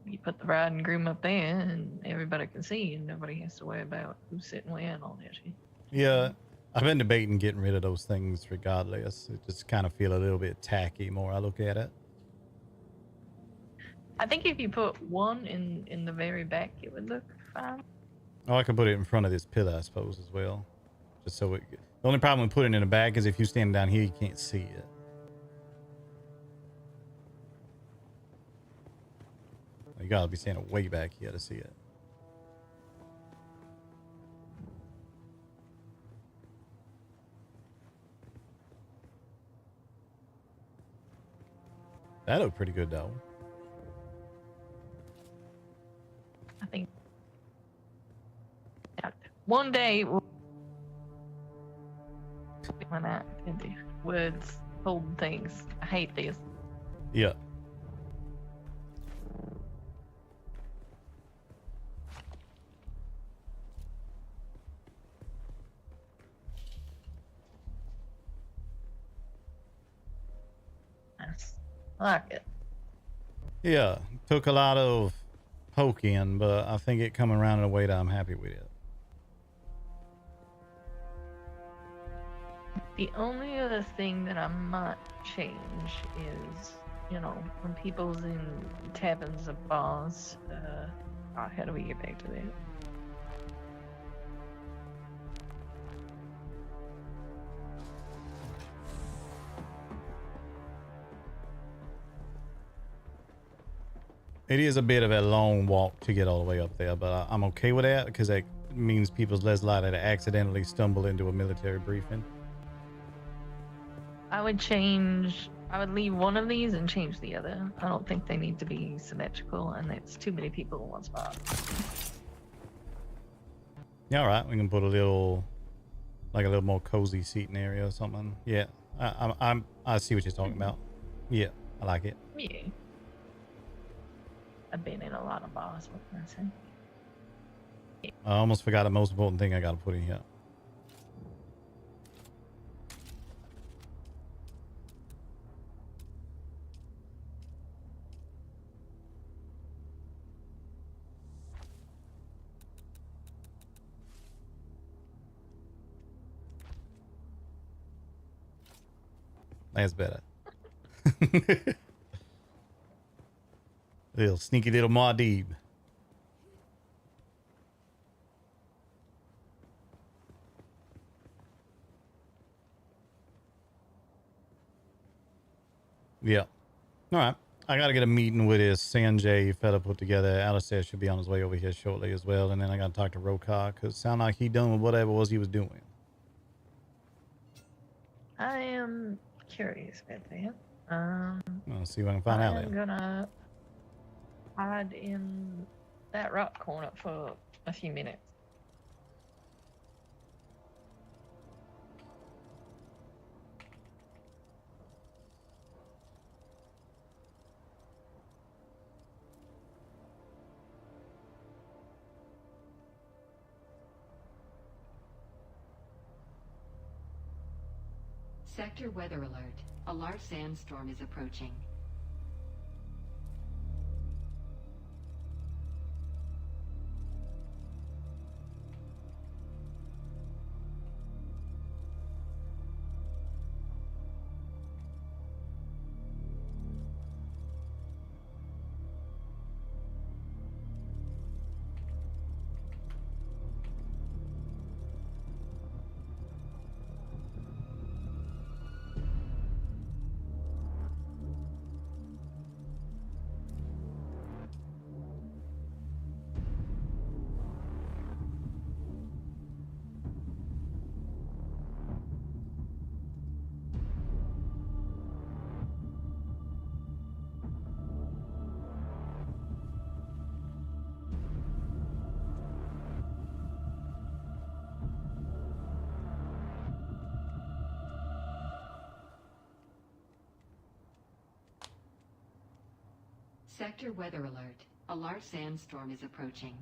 you put the bride and groom up there and everybody can see and nobody has to worry about who's sitting where and all that shit. Yeah, I've been debating getting rid of those things regardless. It just kind of feel a little bit tacky more I look at it. I think if you put one in the very back, it would look fine. Oh, I could put it in front of this pillar, I suppose, as well. Just so it... The only problem with putting it in the back is if you stand down here, you can't see it. You gotta be standing way back here to see it. That looked pretty good, though. I think one day we'll when I into words hold things. I hate this. Yeah. I like it. Yeah, took a lot of poking, but I think it come around in a way that I'm happy with it. The only other thing that I might change is, you know, when people's in taverns or bars, how do we get back to that? It is a bit of a long walk to get all the way up there, but I'm okay with that because that means people's less likely to accidentally stumble into a military briefing. I would leave one of these and change the other. I don't think they need to be symmetrical, and that's too many people in one spot. Yeah, all right. We can put a little more cozy seating area or something. Yeah, I see what you're talking about. Yeah, I like it. Yeah. I've been in a lot of bars, what can I say? I almost forgot the most important thing I got to put in here. That's better. Little sneaky little Muad'Dib. Yeah. All right. I got to get a meeting with his Sanjay fella put together. Alistair should be on his way over here shortly as well. And then I got to talk to Rokar because it sounded like he done with whatever it was he was doing. I am curious about that. I'll see what I can find out I'm there. gonna hide in that rock corner for a few minutes. Sector weather alert. A large sandstorm is approaching. Sector weather alert. A large sandstorm is approaching.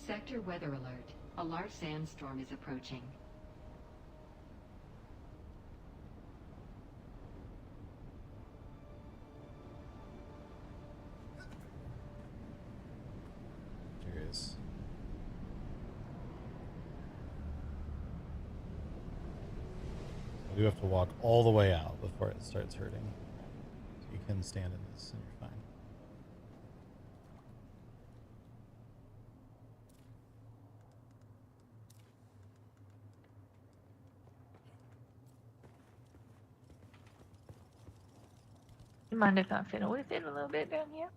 Sector weather alert. A large sandstorm is approaching. Curious. I do have to walk all the way out before it starts hurting. So you can stand in this and you're fine. You mind if I fiddle with it a little bit down here?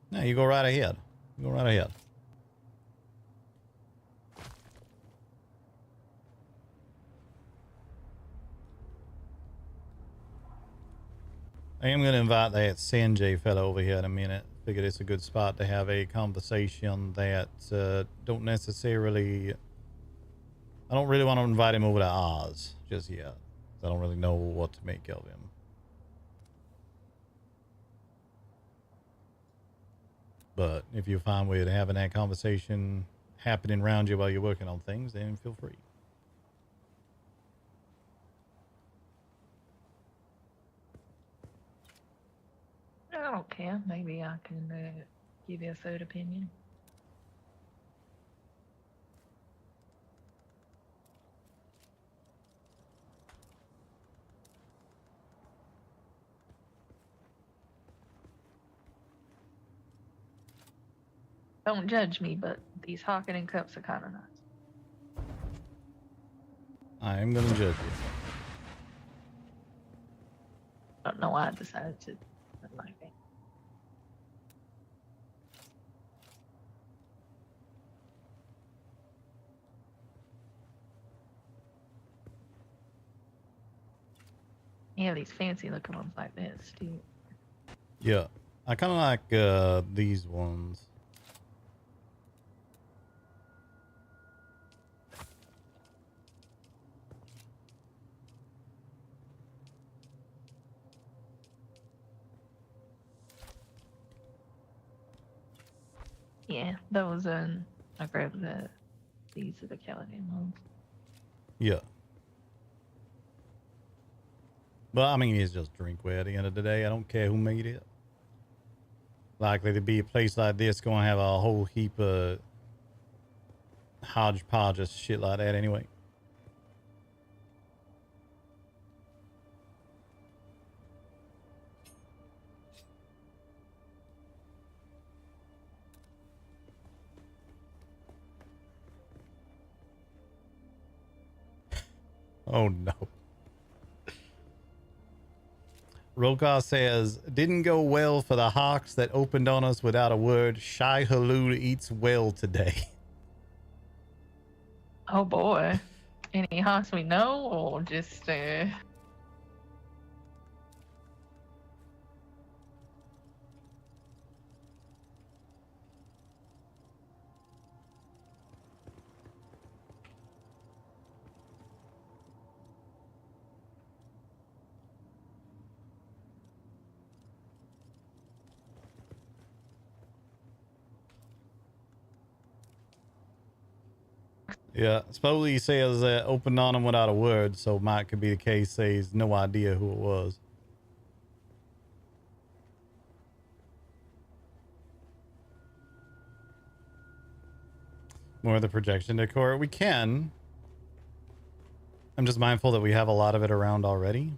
No, you go right ahead. You go right ahead. I am going to invite that Sanjay fellow over here in a minute. Figured it's a good spot to have a conversation that don't necessarily... I don't really want to invite him over to Oz just yet. I don't really know what to make of him. But if you find way to having that conversation happening around you while you're working on things, then feel free. I don't care. Maybe I can give you a third opinion. Don't judge me, but these Harkonnen cups are kind of nice. I am going to judge you. I don't know why I decided to like it. Yeah, these fancy looking ones like this too. Yeah. I kind of like these ones. Yeah, those I grabbed these are the Caladan ones. Yeah. But I mean, it's just drinkware at the end of the day. I don't care who made it. Likely to be a place like this going to have a whole heap of hodgepodge of shit like that anyway. Oh no. Rolka says, didn't go well for the hawks that opened on us without a word. Shai Hulud eats well today. Oh boy. Any hawks we know or just Yeah, supposedly he says that opened on him without a word, so might could be the case. Says no idea who it was. More of the projection decor. We can. I'm just mindful that we have a lot of it around already.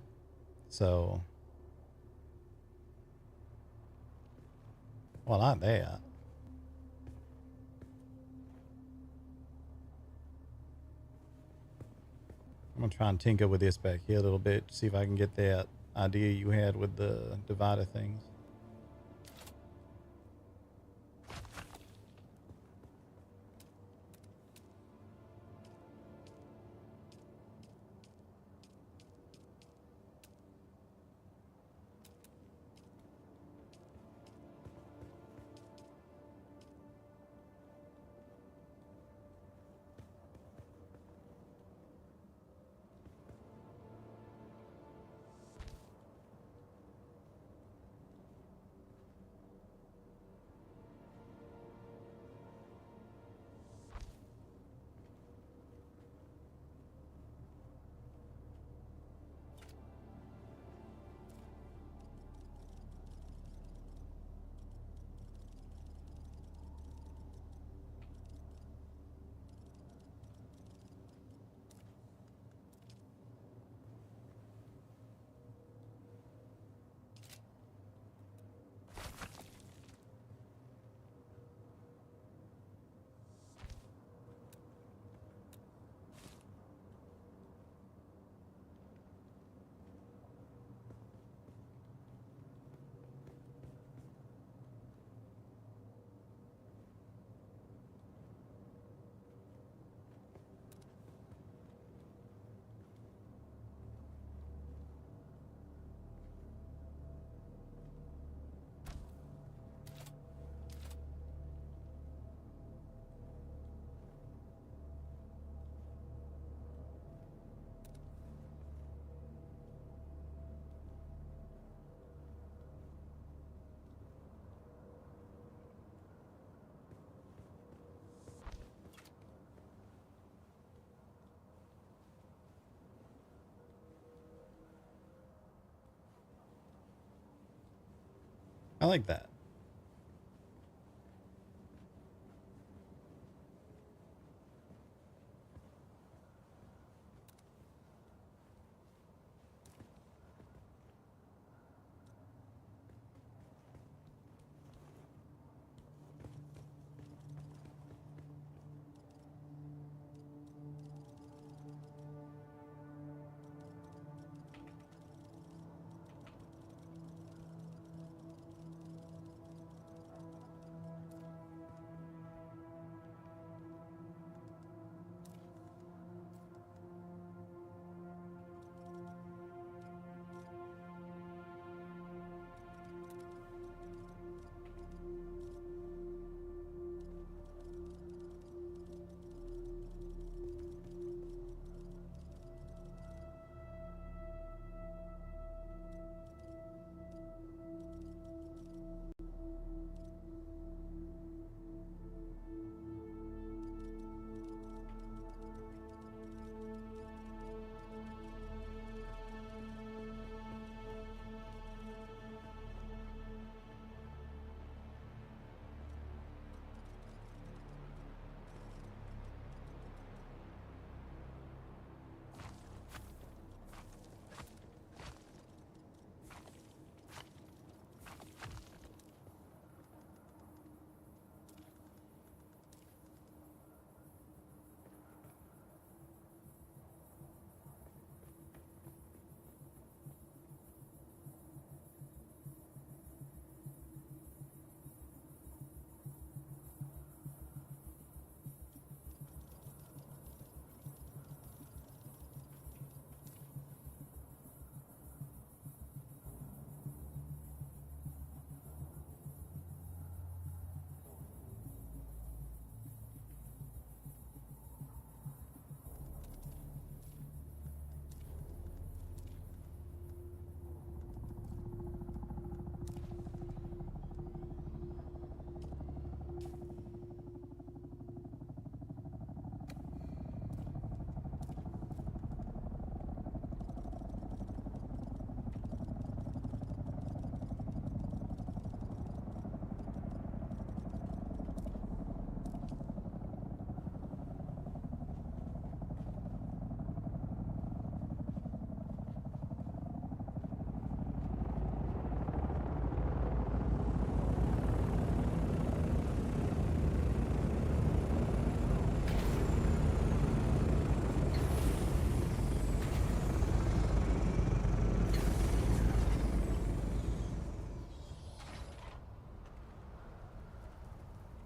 So. Well, not that. I'm gonna try and tinker with this back here a little bit, see if I can get that idea you had with the divider things. I like that.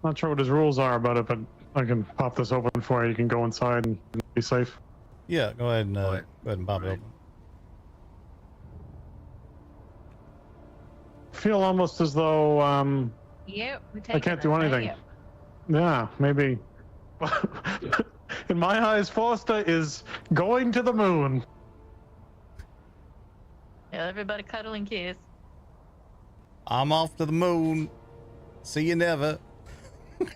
Not sure what his rules are about it, but I can pop this open for you. You can go inside and be safe. Yeah, go ahead and pop it open. Feel almost as though Yep, we I can't do anything. Yeah, maybe. In my eyes, Forrester is going to the moon. Yeah, everybody cuddle and kiss. I'm off to the moon. See you never. I'm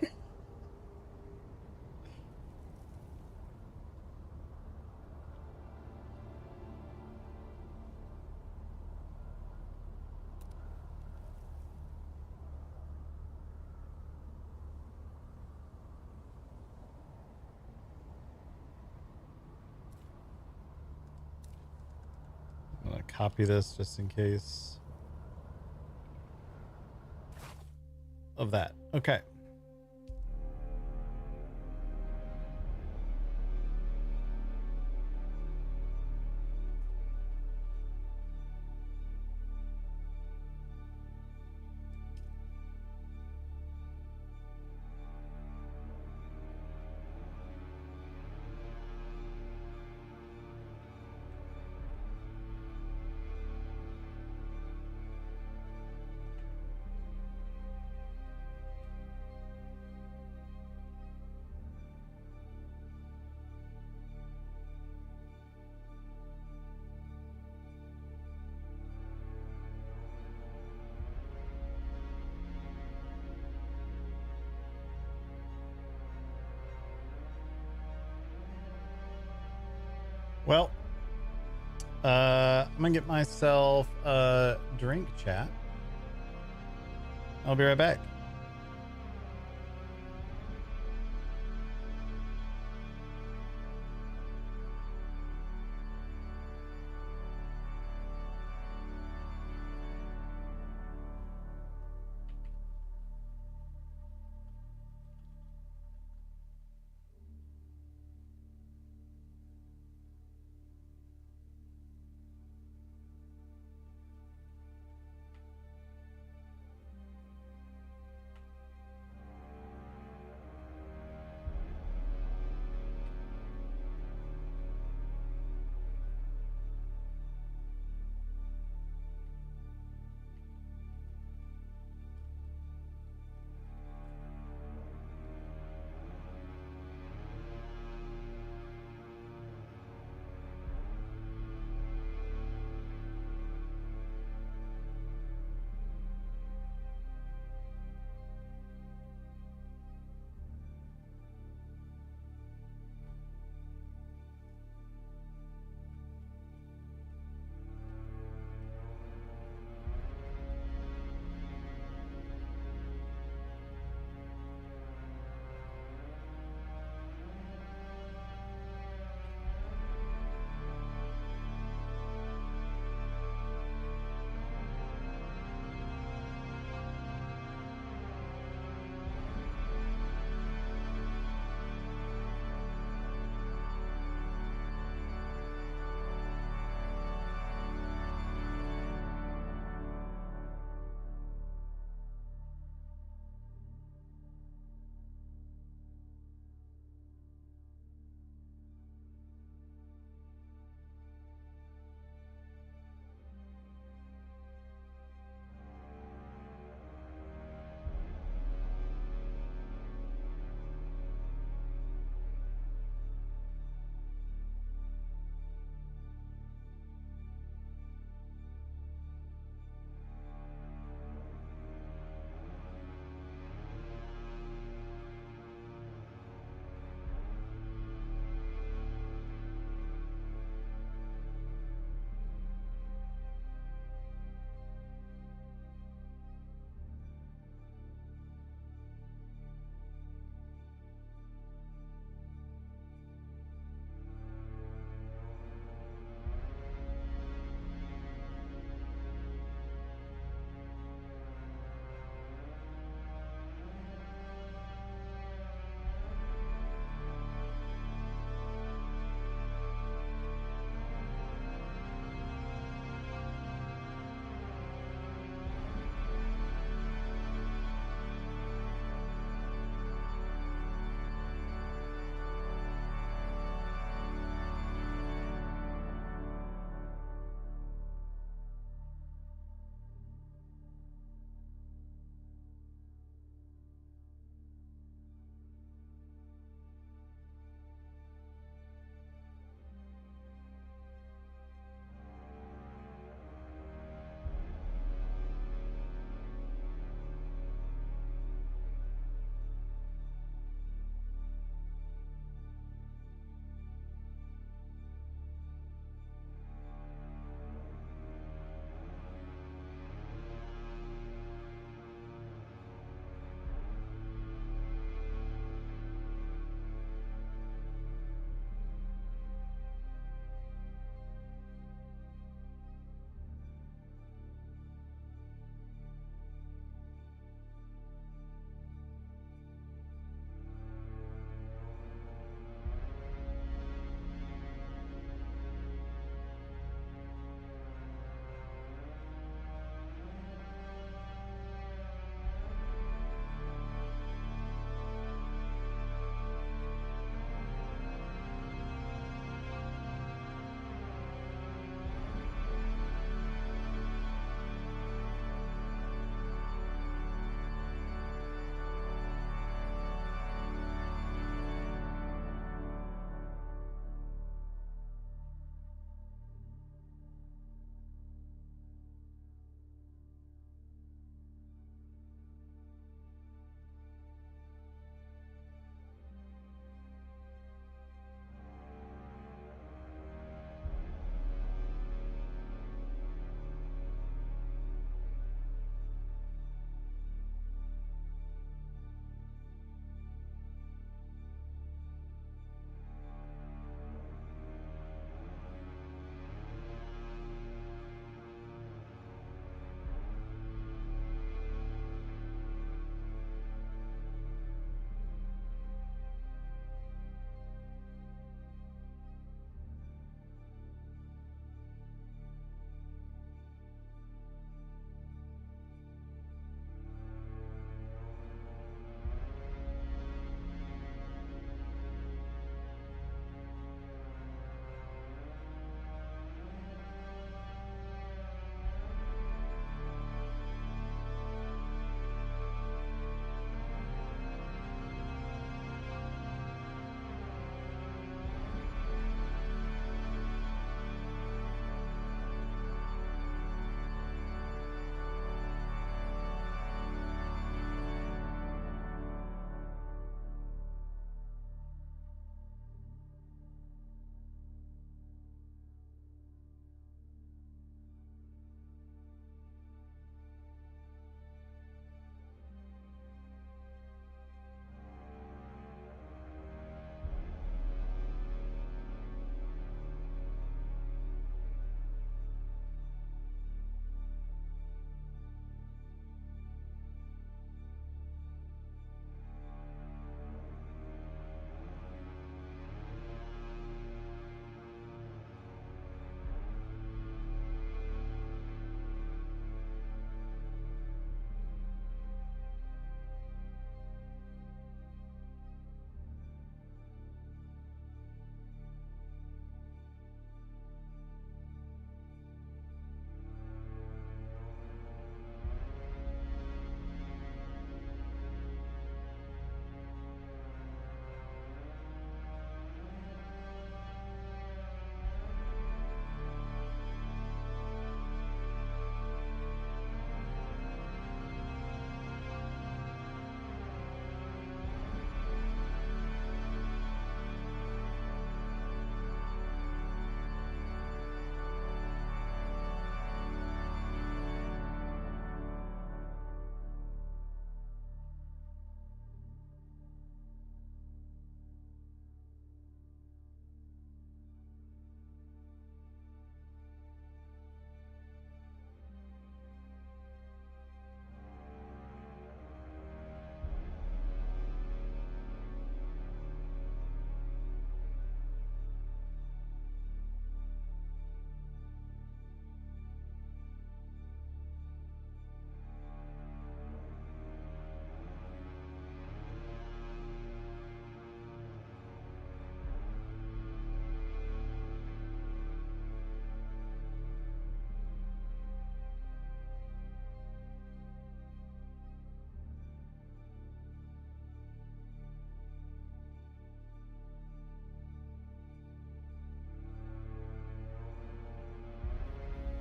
gonna copy this just in case of that. Okay. Well, I'm gonna get myself a drink, chat. I'll be right back.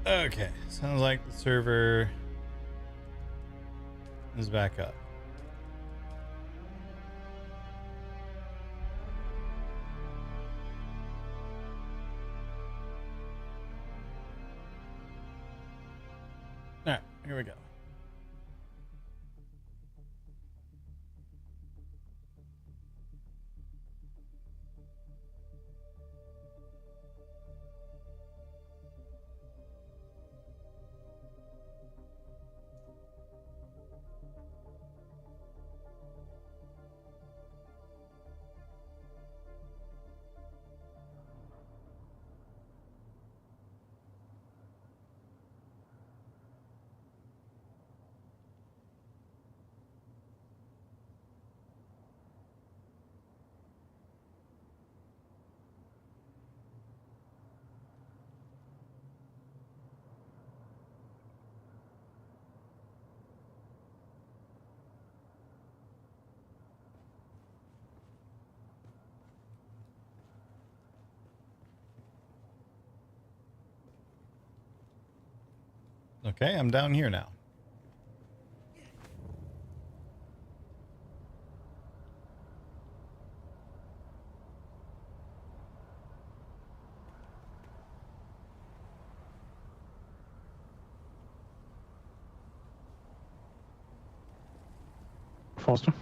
Okay, sounds like the server is back up. All right, here we go. Okay, I'm down here now. Foster?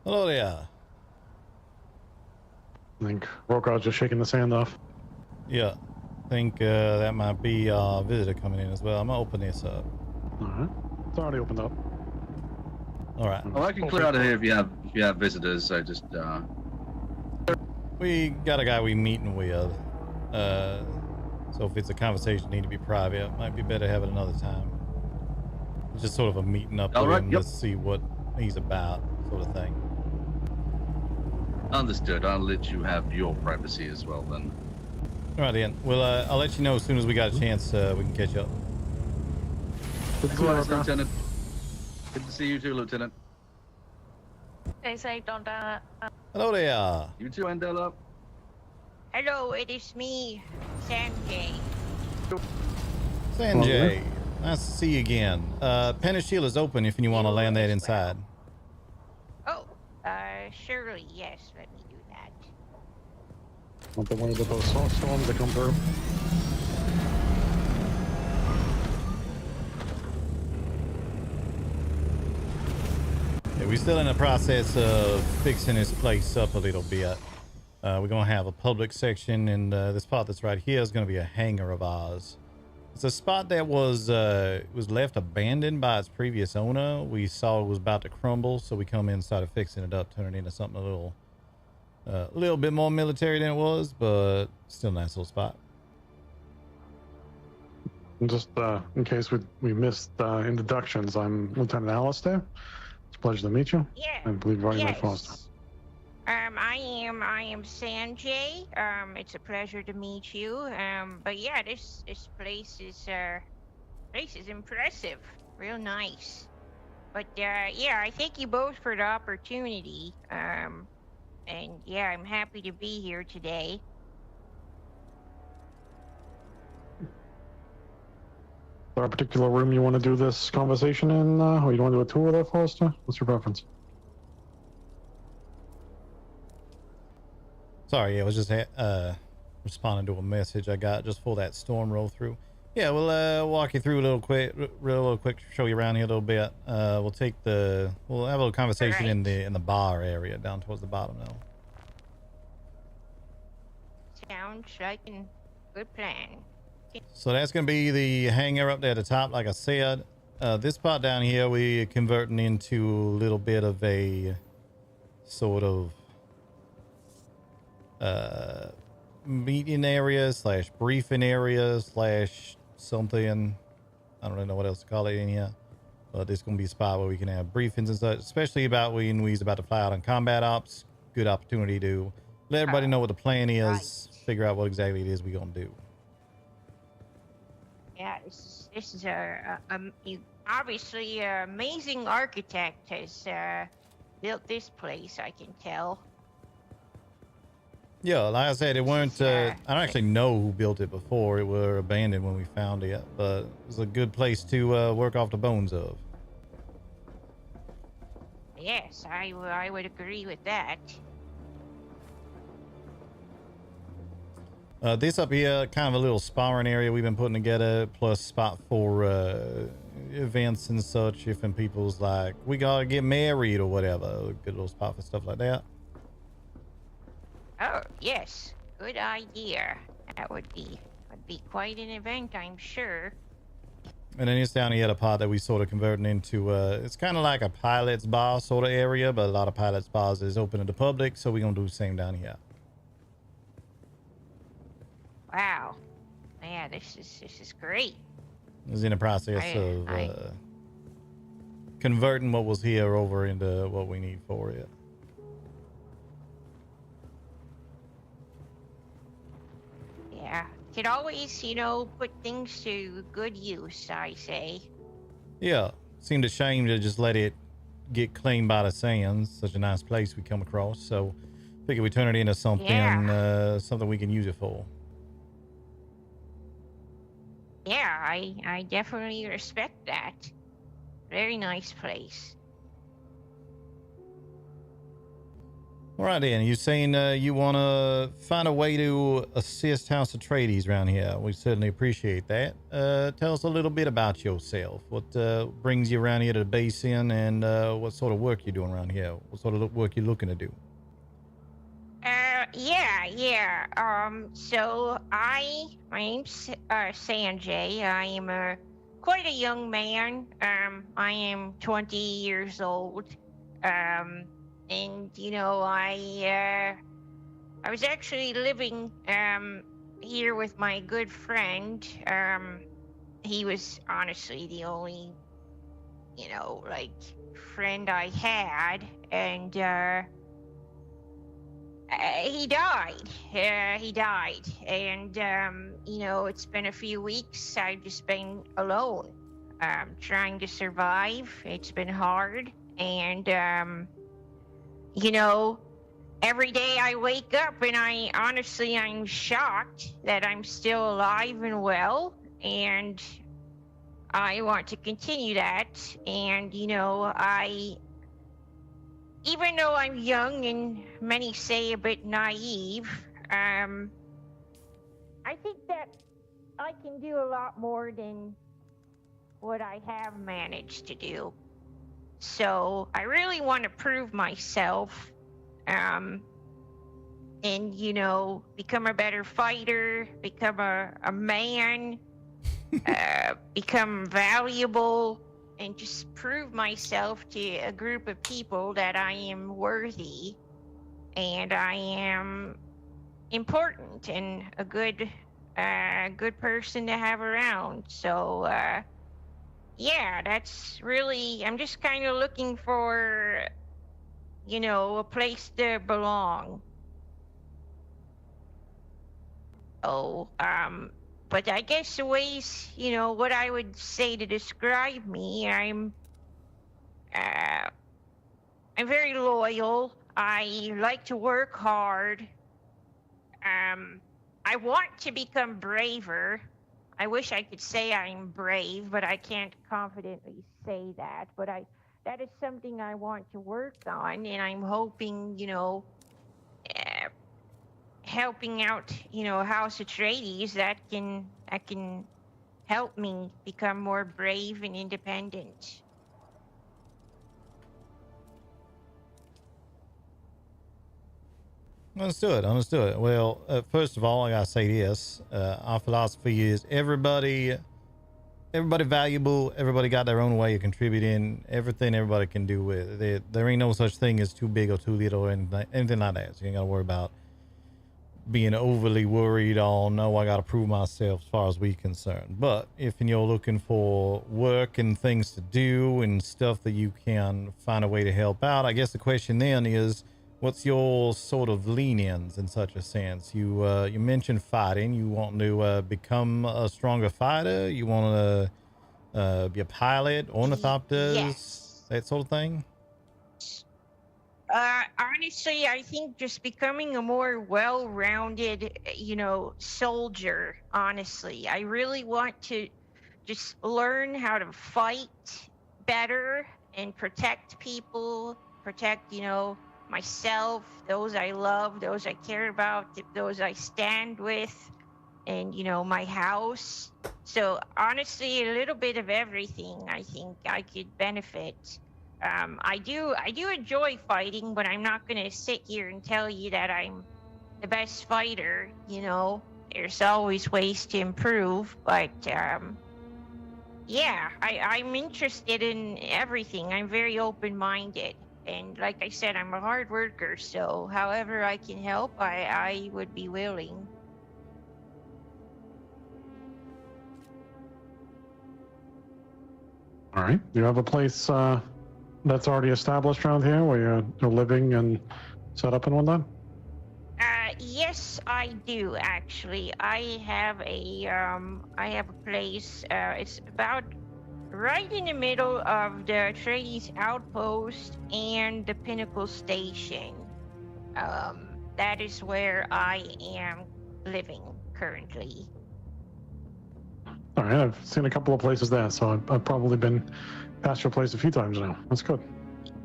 Hello there. I think Rokar's just shaking the sand off. Yeah, I think that might be a visitor coming in as well. I'm gonna open this up. Alright. It's already opened up. All right. Well, I can clear out of here if you have visitors. I just We got a guy we meeting with. So if it's a conversation need to be private, it might be better have it another time. It's just sort of a meeting up All with right, him yep. to see what he's about, sort of thing. understood. I'll let you have your privacy as well then. All right, then. Well, I'll let you know as soon as we got a chance. We can catch up. Good to see you, Likewise, Rokar. Lieutenant. Good to see you too, Lieutenant. Stay safe, don't die. Hello there. You too, Andela. Hello, it is me, Sanjay. Sanjay. Nice to see you again. Penny Shield is open if you want to You land that as inside. Oh, surely, yes, let me do that. Want the one of those storms to come through. Yeah, we're still in the process of fixing this place up a little bit. We're going to have a public section, and this spot that's right here is going to be a hangar of ours. It's a spot that was left abandoned by its previous owner. We saw it was about to crumble, so we come in and started fixing it up, turning it into something a little bit more military than it was, but still a nice little spot. And just in case we missed introductions, I'm Lieutenant Alistair. It's a pleasure to meet you. Yeah. I believe you've already met Yes. Foster. I am Sanjay. It's a pleasure to meet you. But yeah, this place is impressive. Real nice. But yeah, I thank you both for the opportunity. And yeah, I'm happy to be here today. Is there a particular room you want to do this conversation in, or you want to do a tour there, Foster? What's your preference? Sorry, I was just responding to a message I got just for that storm roll through. Yeah, we'll walk you through real quick, show you around here a little bit. We'll have a little conversation in the bar area down towards the bottom now. Sounds like a good plan. So that's going to be the hangar up there at the top, like I said. This spot down here, we're converting into a little bit of a sort of meeting area / briefing area / something. I don't really know what else to call it in here. But it's going to be a spot where we can have briefings and such, especially about when we's about to fly out on combat ops. Good opportunity to let everybody know what the plan is, figure out what exactly it is we're going to do. Yeah, this is obviously an amazing architect has built this place. I can tell. Yeah, like I said, it weren't. Yeah. I don't actually know who built it before. It were abandoned when we found it, but it was a good place to work off the bones of. Yes, I would agree with that. This up here, kind of a little sparring area we've been putting together, plus spot for events and such. If and people's like, we gotta get married or whatever, a good little spot for stuff like that. Oh, yes. Good idea. That would be quite an event, I'm sure. And then it's down here a part that we sort of converting into, it's kind of like a pilot's bar sort of area, but a lot of pilot's bars is open to the public, so we're going to do the same down here. Wow. Yeah, this is great. It's in the process of converting what was here over into what we need for it. Yeah. Could always, put things to good use, I say. Yeah, seemed a shame to just let it get cleaned by the sands. Such a nice place we come across, so figure we turn it into something, something we can use it for. Yeah, I definitely respect that. Very nice place. All right, then. You're saying you want to find a way to assist House Atreides around here. We certainly appreciate that. Tell us a little bit about yourself. What brings you around here to the basin, and what sort of work you're doing around here? What sort of work you're looking to do? Yeah. So my name's Sanjay. I am quite a young man. I am 20 years old. And I was actually living here with my good friend. He was honestly the only friend I had, and he died. And it's been a few weeks. I've just been alone, trying to survive. It's been hard, and every day I wake up and I'm shocked that I'm still alive and well, and I want to continue that. And, even though I'm young and many say a bit naive, I think that I can do a lot more than what I have managed to do. So I really want to prove myself, and, become a better fighter, become a man, become valuable, and just prove myself to a group of people that I am worthy and I am important and a good person to have around. So, that's really, I'm just kind of looking for, a place to belong. But I guess the ways, what I would say to describe me, I'm very loyal. I like to work hard. I want to become braver. I wish I could say I'm brave, but I can't confidently say that. But that is something I want to work on, and I'm hoping, helping out, House Atreides, that can help me become more brave and independent. Understood. Well, first of all, I gotta say this: our philosophy is everybody valuable. Everybody got their own way of contributing. Everything everybody can do with it. There ain't no such thing as too big or too little or anything like that. So you ain't gotta worry about being overly worried on, no, I got to prove myself as far as we're concerned. But if you're looking for work and things to do and stuff that you can find a way to help out, I guess the question then is, what's your sort of lean-ins in such a sense? You mentioned fighting. You want to become a stronger fighter? You want to be a pilot, ornithopters, Yes. that sort of thing? Honestly, I think just becoming a more well-rounded, soldier. Honestly, I really want to just learn how to fight better and protect people, protect, myself, those I love, those I care about, those I stand with, and, my house. So honestly, a little bit of everything I think I could benefit. I do enjoy fighting, but I'm not going to sit here and tell you that I'm the best fighter, There's always ways to improve, but yeah, I'm interested in everything. I'm very open-minded. And like I said, I'm a hard worker, so however I can help, I would be willing. All right. Do you have a place that's already established around here where you're living and set up and whatnot? Yes, I do actually. I have a place. It's about right in the middle of the Atreides outpost and the Pinnacle Station. That is where I am living currently. All right. I've seen a couple of places there, so I've probably been past your place a few times now. That's good.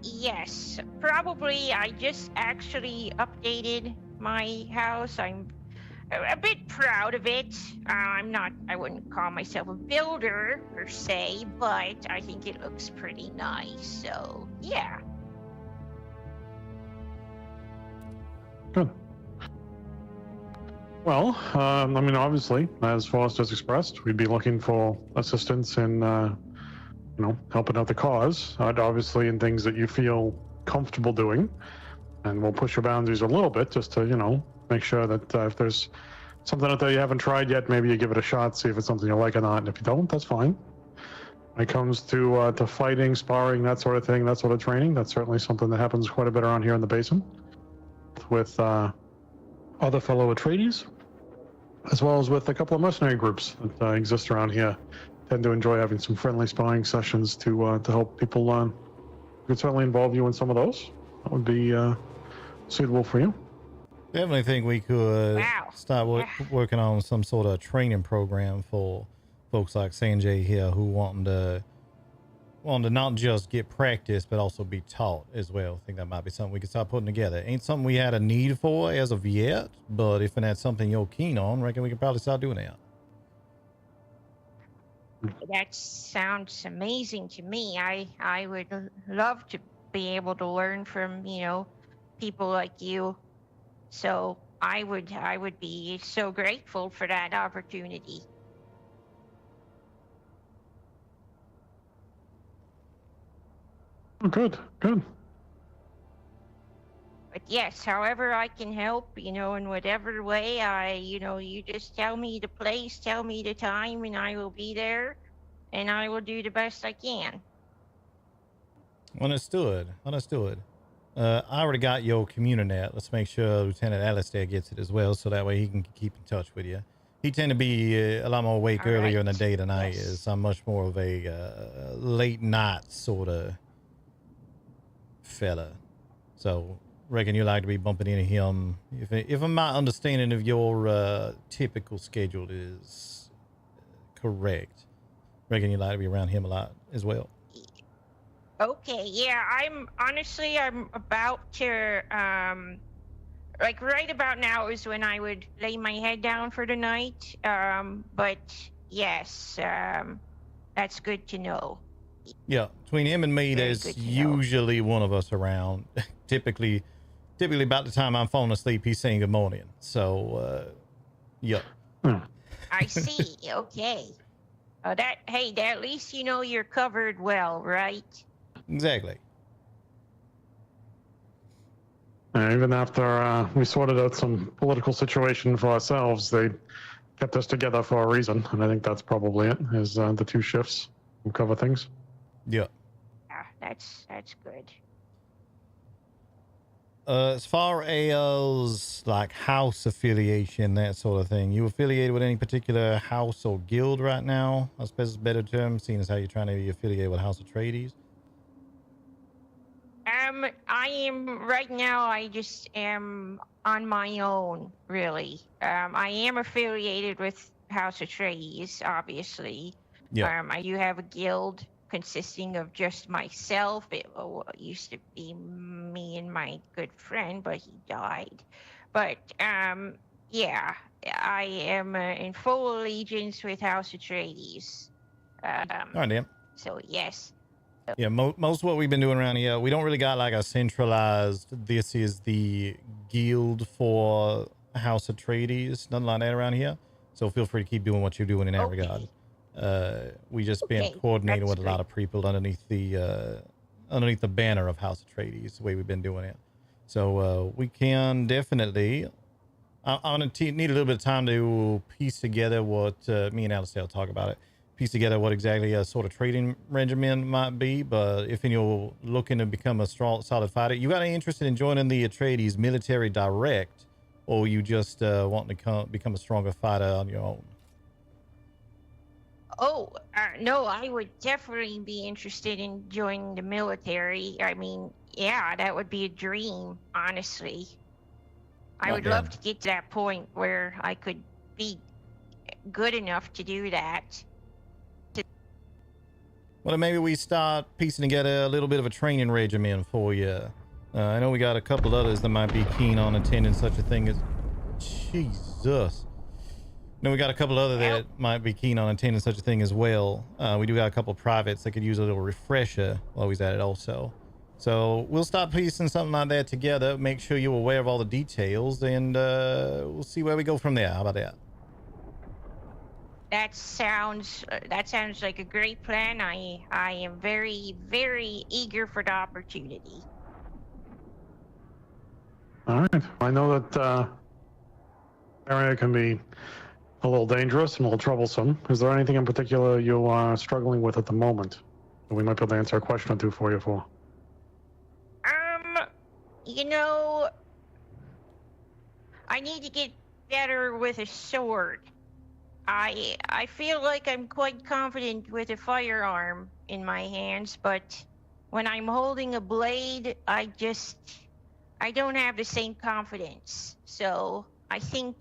Yes, probably. I just actually updated my house. I'm a bit proud of it. I wouldn't call myself a builder per se, but I think it looks pretty nice. So, yeah. Good. Well, obviously, as Forrester's expressed, we'd be looking for assistance in, helping out the cause. Obviously, in things that you feel comfortable doing, and we'll push your boundaries a little bit just to, make sure that if there's something out there you haven't tried yet, maybe you give it a shot, see if it's something you like or not. And if you don't, that's fine. When it comes to fighting, sparring, that sort of thing, that sort of training, that's certainly something that happens quite a bit around here in the basin with other fellow Atreides, as well as with a couple of mercenary groups that exist around here. Tend to enjoy having some friendly sparring sessions to help people learn. We could certainly involve you in some of those. That would be suitable for you. Definitely think we could start working on some sort of training program for folks like Sanjay here who wanting to not just get practice but also be taught as well. I think that might be something we could start putting together. Ain't something we had a need for as of yet, but if that's something you're keen on, I reckon we could probably start doing that. That sounds amazing to me. I would love to be able to learn from, people like you. So I would be so grateful for that opportunity. Oh, good. But yes, however I can help, in whatever way, you just tell me the place, tell me the time, and I will be there, and I will do the best I can. Understood. I already got your communinet. Let's make sure Lieutenant Alistair gets it as well, so that way he can keep in touch with you. He tend to be a lot more awake earlier in the day than I is. I'm much more of a late night sort of fella. So reckon you like to be bumping into him. If my understanding of your typical schedule is correct, reckon you like to be around him a lot as well. Okay, yeah, I'm about to, right about now is when I would lay my head down for the night. But yes, that's good to know. Yeah, between him and me, there's usually one of us around. typically about the time I'm falling asleep, he's saying good morning. So, yeah. I see. Okay. At least you're covered well, right? Exactly. Even after we sorted out some political situation for ourselves, they kept us together for a reason, and I think that's probably it. Is the two shifts will cover things. Yeah. Yeah, that's good. As far as like house affiliation, that sort of thing, you affiliated with any particular house or guild right now? I suppose it's a better term, seeing as how you're trying to be affiliated with House Atreides. I am right now. I just am on my own, really. I am affiliated with House Atreides, obviously. Yeah. I do have a guild consisting of just myself. It used to be me and my good friend, but he died. But yeah, I am in full allegiance with House Atreides. All right, Dan. So yes. Yeah, most of what we've been doing around here, we don't really got like a centralized, this is the guild for House Atreides, nothing like that around here. So feel free to keep doing what you're doing in that regard. We just been coordinating with a lot of people underneath the banner of House Atreides, the way we've been doing it. So we can definitely, I'm going to need a little bit of time to piece together what, me and Alistair will talk about it. Piece together what exactly a sort of training regimen might be, but if you're looking to become a strong, solid fighter, you got any interest in joining the Atreides military direct, or you just want to become a stronger fighter on your own? Oh, no, I would definitely be interested in joining the military. I mean, yeah, that would be a dream, honestly. I would love to get to that point where I could be good enough to do that. Well, maybe we start piecing together a little bit of a training regimen for you. I know we got a couple others that might be keen on attending such a thing as... Jesus. No, we got a couple other that might be keen on attending such a thing as well. We do got a couple privates that could use a little refresher while he's at it also. So we'll start piecing something like that together. Make sure you're aware of all the details, and we'll see where we go from there. How about that? That sounds like a great plan. I am very, very eager for the opportunity. All right. I know that area can be a little dangerous and a little troublesome. Is there anything in particular you are struggling with at the moment that we might be able to answer a question or two for you for? You know, I need to get better with a sword. I feel like I'm quite confident with a firearm in my hands, but when I'm holding a blade, I don't have the same confidence. So I think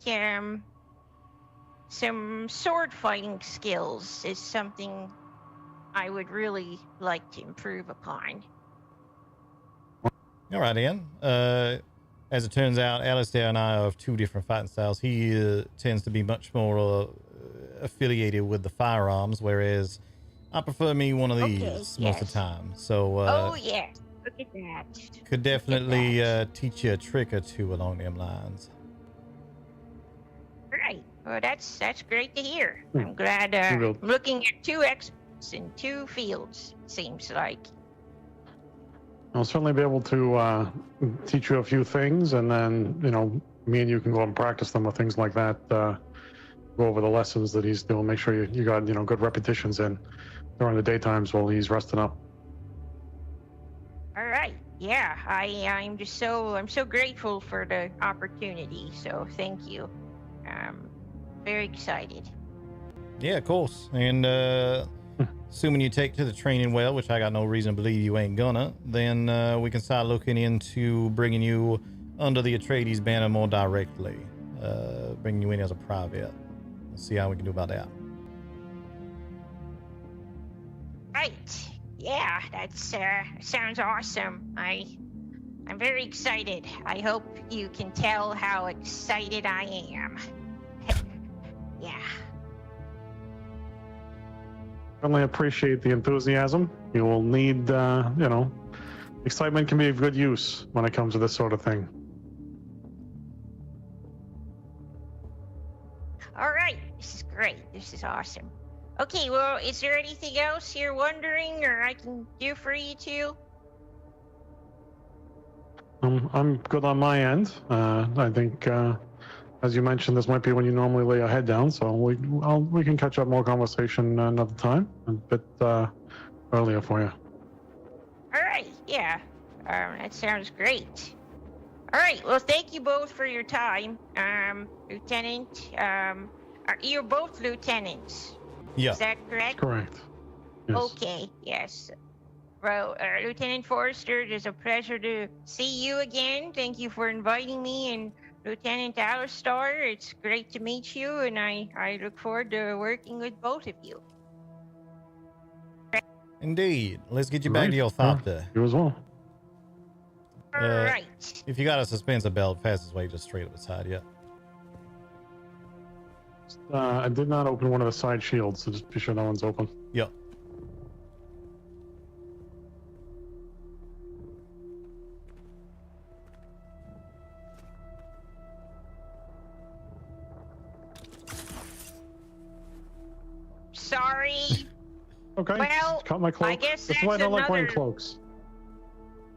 some sword fighting skills is something I would really like to improve upon. All right, Ian. As it turns out, Alistair and I are of two different fighting styles. He tends to be much more affiliated with the firearms, whereas I prefer me one of these most of the time. So, oh yes, look at that. Could definitely teach you a trick or two along them lines. Right. Well, that's great to hear. I'm glad. I'm looking at two experts in two fields. It seems like. I'll certainly be able to teach you a few things, and then, you know, me and you can go and practice them with things like that. Go over the lessons that he's doing. Make sure you got, you know, good repetitions in during the daytimes while he's resting up. All right. Yeah, I'm so grateful for the opportunity. So thank you. Very excited. Yeah, of course. And assuming you take to the training well, which I got no reason to believe you ain't gonna, then we can start looking into bringing you under the Atreides banner more directly. Bringing you in as a private. Let's see how we can do about that. Right. Yeah, that's sounds awesome. I'm very excited. I hope you can tell how excited I am. Yeah. Certainly appreciate the enthusiasm. You will need, you know, excitement can be of good use when it comes to this sort of thing. All right, this is great. This is awesome. Okay, well, is there anything else you're wondering or I can do for you two? I'm good on my end. I think, as you mentioned, this might be when you normally lay your head down, so we can catch up more conversation another time, a bit earlier for you. All right, yeah, that sounds great. All right, well, thank you both for your time, Lieutenant. You're both lieutenants. Yeah. Is that correct? Correct. Yes. Okay, yes. Well, Lieutenant Forrester, it is a pleasure to see you again. Thank you for inviting me, and Lieutenant Alistar, it's great to meet you, and I look forward to working with both of you. Indeed. Let's get you back to your thopter. You as well. All right. If you got a suspensor belt, fastest way just straight up the side, yeah. I did not open one of the side shields, so just be sure that one's open. Yep. Sorry. Okay. Well, Cut my cloak. I guess That's why I that's don't like wearing another- cloaks.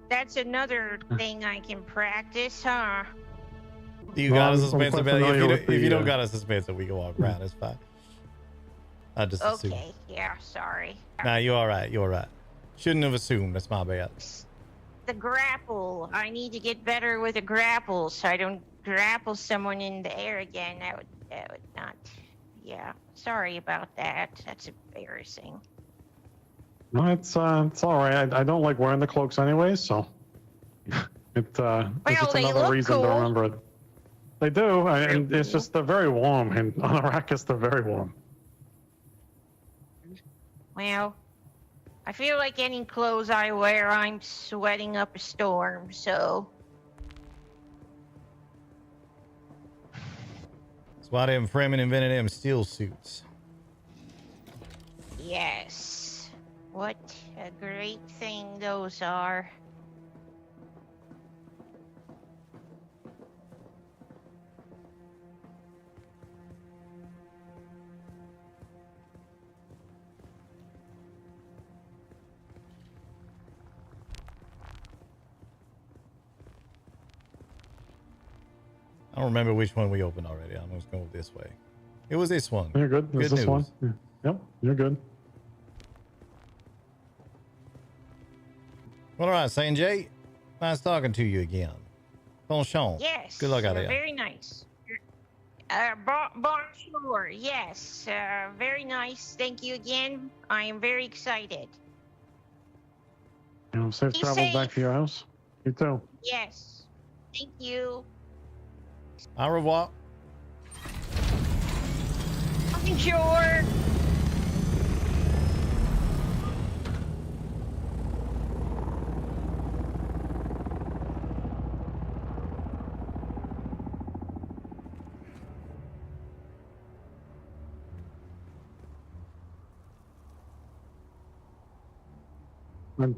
That's another thing I can practice, huh? You Well, got a I'm suspensor quite belt. familiar with If you the, don't got a suspensor, we can walk around. It's fine. I just assumed. Okay, yeah, sorry. Nah, you all right. You all right. Shouldn't have assumed. That's my bad. The grapple. I need to get better with a grapple so I don't grapple someone in the air again. That would not. Yeah, sorry about that. That's embarrassing. No, it's all right. I don't like wearing the cloaks anyway, so it's just they another look reason cool. to remember it. They do, and it's just they're very warm, and on Arrakis they're very warm. Well, I feel like any clothes I wear, I'm sweating up a storm, so. That's why them Fremen invented them steel suits. Yes. What a great thing those are. I don't remember which one we opened already. I'm just going this way. It was this one. You're good. Good Is this news. one? Yeah. Yep, you're good. Well, all right, Sanjay. Nice talking to you again. Bonjour. Yes. Good luck out you're there. very nice. Bonjour. Yes. Very nice. Thank you again. I am very excited. You know, safe Be travels back safe. to your house. You too. Yes. Thank you. Au revoir. Bonjour.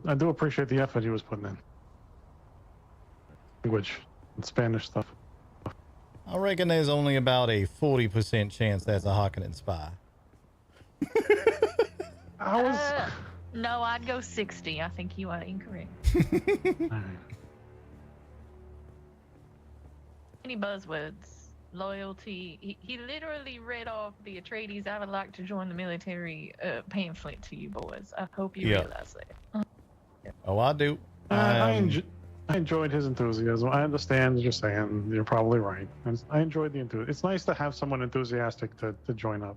I do appreciate the effort he was putting in. Language and Spanish stuff. I reckon there's only about a 40% chance that's a Harkonnen spy. I was. No, I'd go 60. I think you are incorrect. Any buzzwords? Loyalty. He literally read off the Atreides "I would like to join the military" pamphlet to you boys. I hope you Yeah. realize that. Oh, I do. I enjoyed his enthusiasm. I understand what you're saying. You're probably right. I enjoyed the enthusiasm. It's nice to have someone enthusiastic to join up.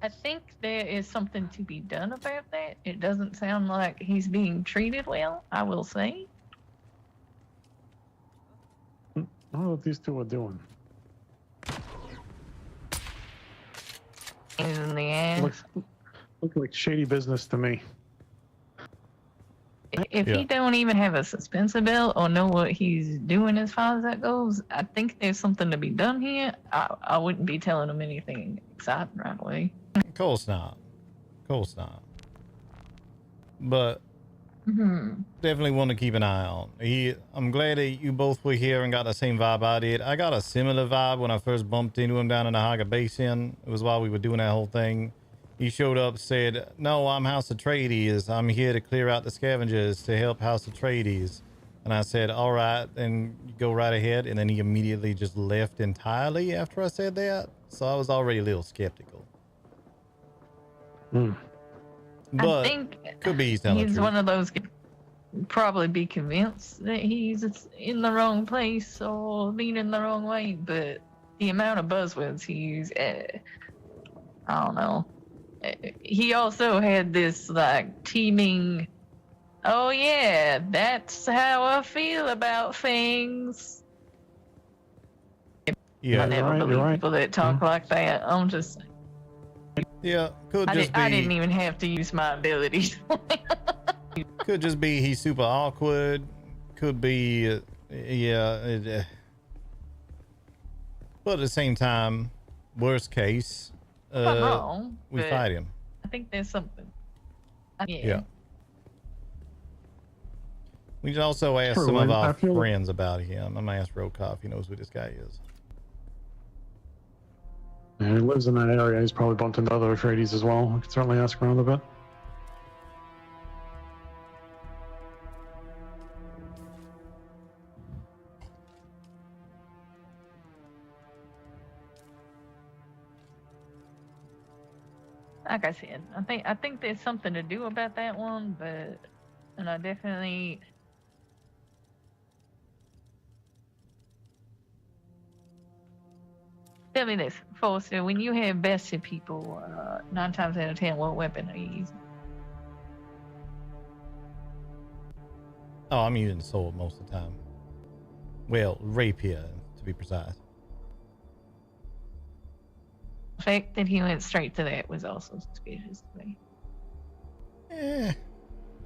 I think there is something to be done about that. It doesn't sound like he's being treated well, I will say. I don't know what these two are doing. In the end, Look like shady business to me. if Yeah. he don't even have a suspensor belt or know what he's doing as far as that goes, I think there's something to be done here. I wouldn't be telling him anything exciting right away. Of course not. Of course not. But definitely want to keep an eye on. I'm glad that you both were here and got the same vibe I did. I got a similar vibe when I first bumped into him down in the Haga Basin. It was while we were doing that whole thing. He showed up, said, "No, I'm House Atreides. I'm here to clear out the scavengers to help House Atreides." And I said, "All right, then go right ahead." And then he immediately just left entirely after I said that. So I was already a little skeptical. Hmm. But I think could be he's telling the he's truth. one of those probably be convinced that he's in the wrong place or leaning the wrong way, but the amount of buzzwords he used, I don't know. he also had this like teeming, oh yeah, that's how I feel about things. Yeah. I never believe people that talk like that. I'm just saying. Yeah, could I just be. I didn't even have to use my abilities. Could just be he's super awkward. Could be, but at the same time, worst case, I'm wrong. we but fight him. I think there's something. Yeah. We should also ask True, some of and our I feel- friends about him. I'm gonna ask Rokov if he knows who this guy is. Yeah, he lives in that area. He's probably bumped into other Atreides as well. We could certainly ask around a bit. Like I said, I think there's something to do about that one, and I definitely. Tell me this, Forrester, when you have bested people, 9 times out of 10, what weapon are you using? Oh, I'm using the sword most of the time. Well, rapier, to be precise. The fact that he went straight to that was also suspicious to me.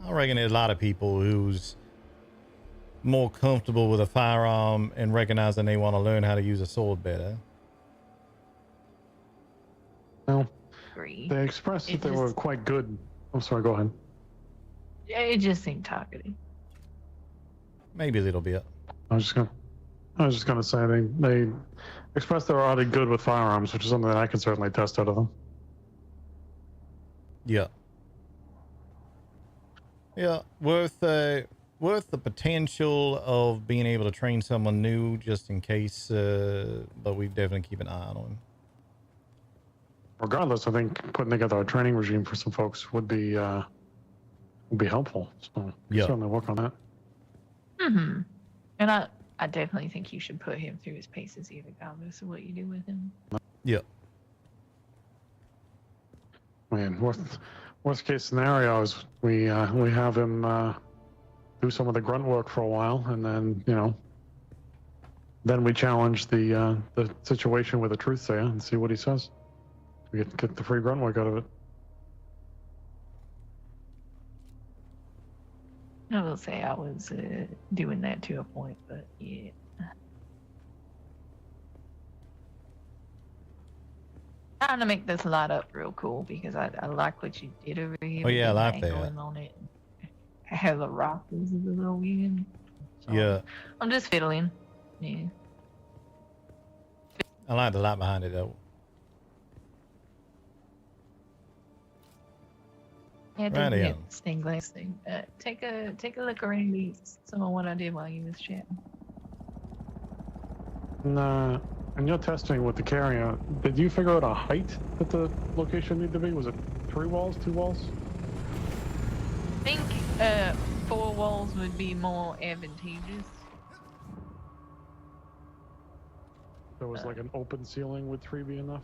I reckon there's a lot of people who's more comfortable with a firearm and recognizing they want to learn how to use a sword better. No, Agree. they expressed that It they were just- quite good. I'm sorry, go ahead. It just seemed talkative. Maybe a little bit. I was just gonna say they expressed they were already good with firearms, which is something that I can certainly test out of them. Yeah. Yeah, worth the potential of being able to train someone new just in case, but we definitely keep an eye on him. Regardless, I think putting together a training regime for some folks would be helpful. So we Yeah. certainly work on that. Mm-hmm. And I definitely think you should put him through his paces, regardless of what you do with him. Yeah. I mean, worst case scenario is we have him do some of the grunt work for a while, and then then we challenge the situation with a truthsayer and see what he says. We get the free grunt work out of it. I will say I was doing that to a point, but yeah. Trying to make this light up real cool because I like what you did over here. Oh, yeah, I with the like that. angling on it. How the rock is a little weird. So Yeah. I'm just fiddling. Yeah. I like the light behind it though. Yeah, Righty-o. don't get stained glass thing. Take a look around these. Some of what I did while you was chatting. And you're testing with the carrier. Did you figure out a height that the location need to be? Was it 3 walls, 2 walls? I think 4 walls would be more advantageous. There was like an open ceiling. Would 3 be enough?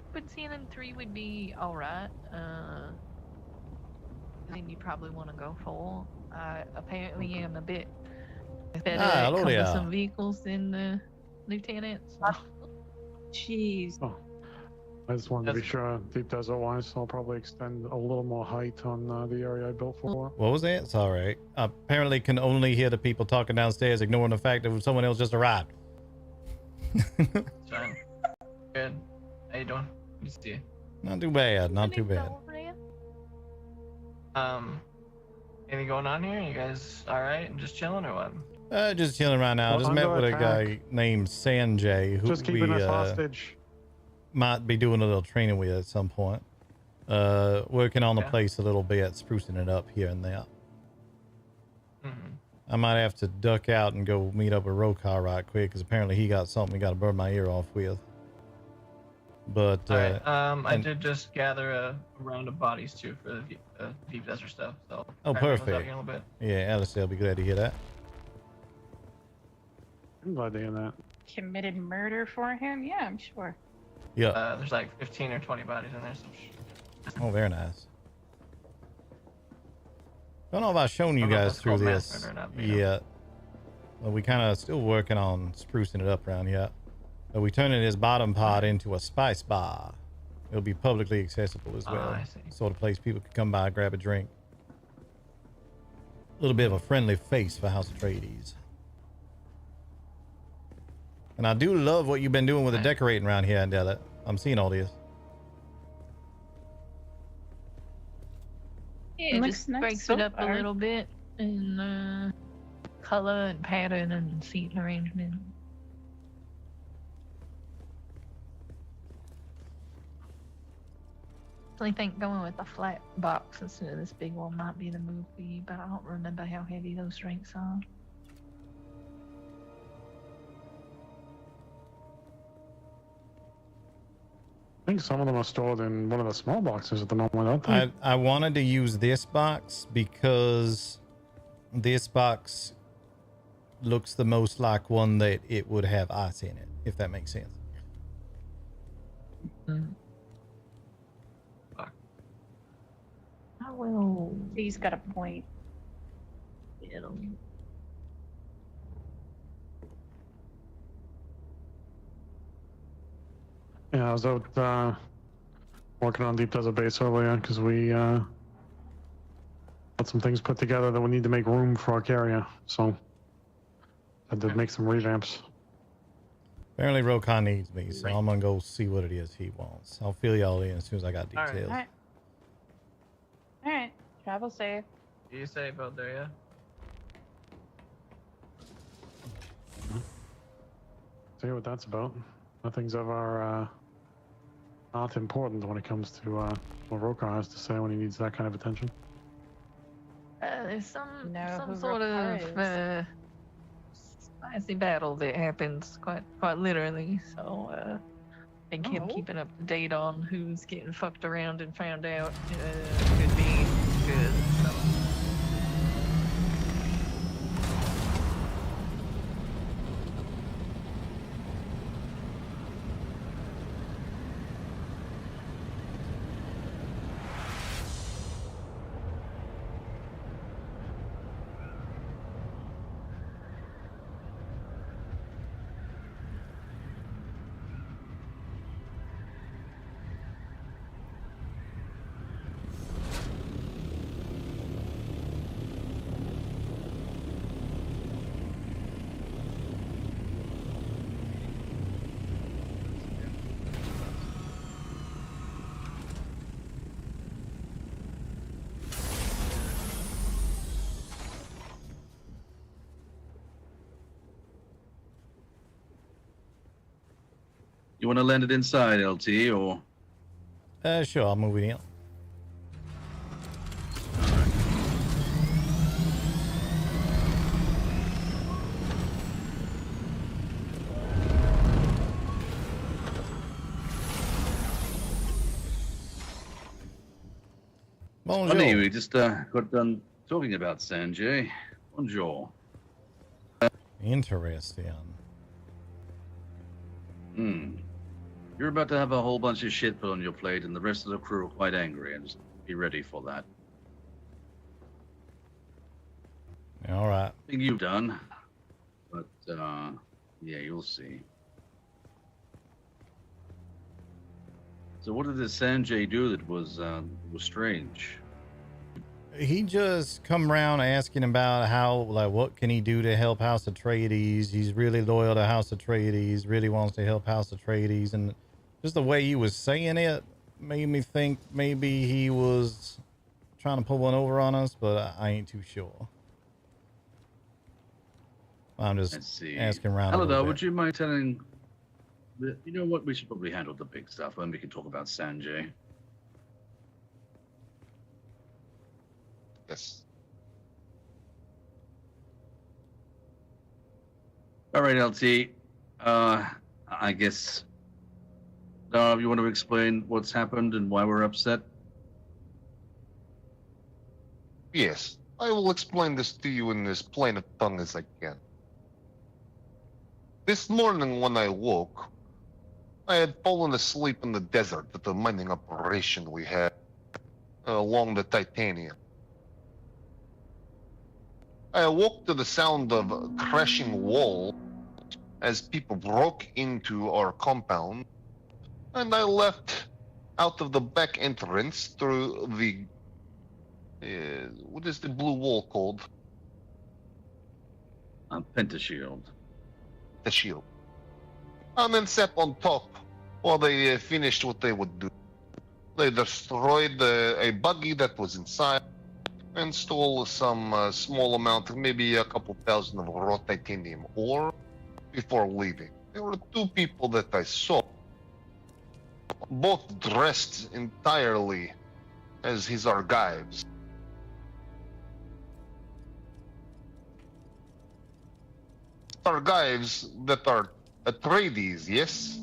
Open ceiling 3 would be alright. Then you probably want to go 4. I apparently am a bit better at hello there. cumbersome vehicles than the lieutenant. So. Jeez. Oh, I just wanted to be sure, deep desert wise, so I'll probably extend a little more height on the area I built for. What was that? It's all right. Apparently can only hear the people talking downstairs, ignoring the fact that someone else just arrived. Fine. Good. How you doing? Good to see you. Not too bad. Not too bad. Anything going on here? You guys all right? And just chilling or what? Just chilling right now. Well, Just met under with a attack. guy named Sanjay, who Just we keeping us hostage. might be doing a little training with at some point. Working on the Yeah. place a little bit, sprucing it up here and there. Mm-hmm. I might have to duck out and go meet up with Rokar right quick, because apparently he got something he got to burn my ear off with. But All right. I and- did just gather a round of bodies too for the deep desert stuff. So Oh, I'll bring those out perfect. here in a little bit. yeah, Alistair will be glad to hear that. I'm glad to hear that. Committed murder for him? Yeah, I'm sure. Yeah. There's like 15 or 20 bodies in there. So Oh, very nice. Don't know if I've shown you I don't know if guys that's through called this massacre or not, but, you know. yet. Well, we kind of still working on sprucing it up around here. But we turning this bottom pod into a spice bar. It'll be publicly accessible as well. I see. Sort of place people can come by, grab a drink. A little bit of a friendly face for House Atreides. And I do love what you've been doing with the decorating around here, Andela. I'm seeing all this. Yeah, it Looks just nice breaks so it up far. a little bit in color and pattern and seat arrangement. I think going with a flat box instead of this big one might be the move for you, but I don't remember how heavy those drinks are. I think some of them are stored in one of the small boxes at the moment, aren't they? I wanted to use this box because this box looks the most like one that it would have ice in it, if that makes sense. I will. He's got a point. It'll. Yeah, I was out working on Deep Desert Base earlier because we got some things put together that we need to make room for our carrier. So I did make some revamps. Apparently Rokan needs me, so I'm gonna go see what it is he wants. I'll fill y'all in as soon as I got All right. details. All right. Travel safe. you safe out there, yeah? See what that's about. Nothing's ever not important when it comes to what Rokar has to say when he needs that kind of attention. There's some Know who sort Rokar of spicy battle that happens quite literally. So I think him Oh. keeping up to date on who's getting fucked around and found out could be good. So. You want to land it inside, LT, or? Sure, I'll move it in. Bonjour. Funny, we just got done talking about Sanjay. Bonjour. Interesting. You're about to have a whole bunch of shit put on your plate, and the rest of the crew are quite angry, and just be ready for that. All right. Thing you've done, but yeah, you'll see. So, what did this Sanjay do that was strange? He just come around asking about how, like, what can he do to help House Atreides? He's really loyal to House Atreides, really wants to help House Atreides, and just the way he was saying it made me think maybe he was trying to pull one over on us, but I ain't too sure. I'm Let's just see. asking around. a Hello, little bit. would you mind telling? You know what? We should probably handle the big stuff, and we can talk about Sanjay. Yes. All right, LT. I guess. You want to explain what's happened and why we're upset? Yes. I will explain this to you in as plain a tongue as I can. This morning when I woke, I had fallen asleep in the desert at the mining operation we had along the Titanium. I awoke to the sound of a crashing wall as people broke into our compound, and I left out of the back entrance through the what is the blue wall called? Pentashield. The shield. And then sat on top while they finished what they would do. They destroyed a buggy that was inside and stole some small amount, maybe a couple thousand of raw titanium ore before leaving. There were two people that I saw, both dressed entirely as his archives. Archives that are Atreides, yes?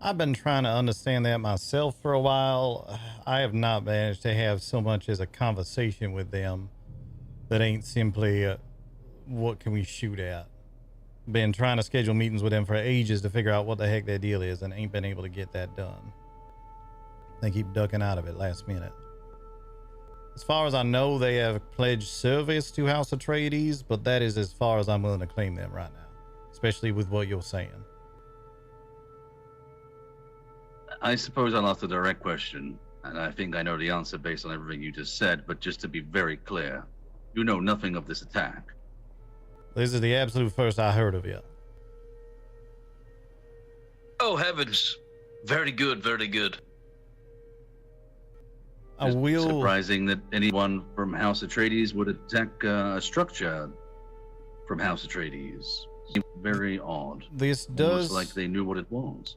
I've been trying to understand that myself for a while. I have not managed to have so much as a conversation with them that ain't simply what can we shoot at. Been trying to schedule meetings with them for ages to figure out what the heck their deal is and ain't been able to get that done. They keep ducking out of it last minute. As far as I know, they have pledged service to House Atreides, but that is as far as I'm willing to claim them right now, especially with what you're saying. I suppose I'll ask the direct question, and I think I know the answer based on everything you just said, but just to be very clear, you know nothing of this attack. This is the absolute first I heard of it. Oh, heavens. Very good, very good. I will... Surprising that anyone from House Atreides would attack a structure from House Atreides. Very odd. This does... Almost like they knew what it was.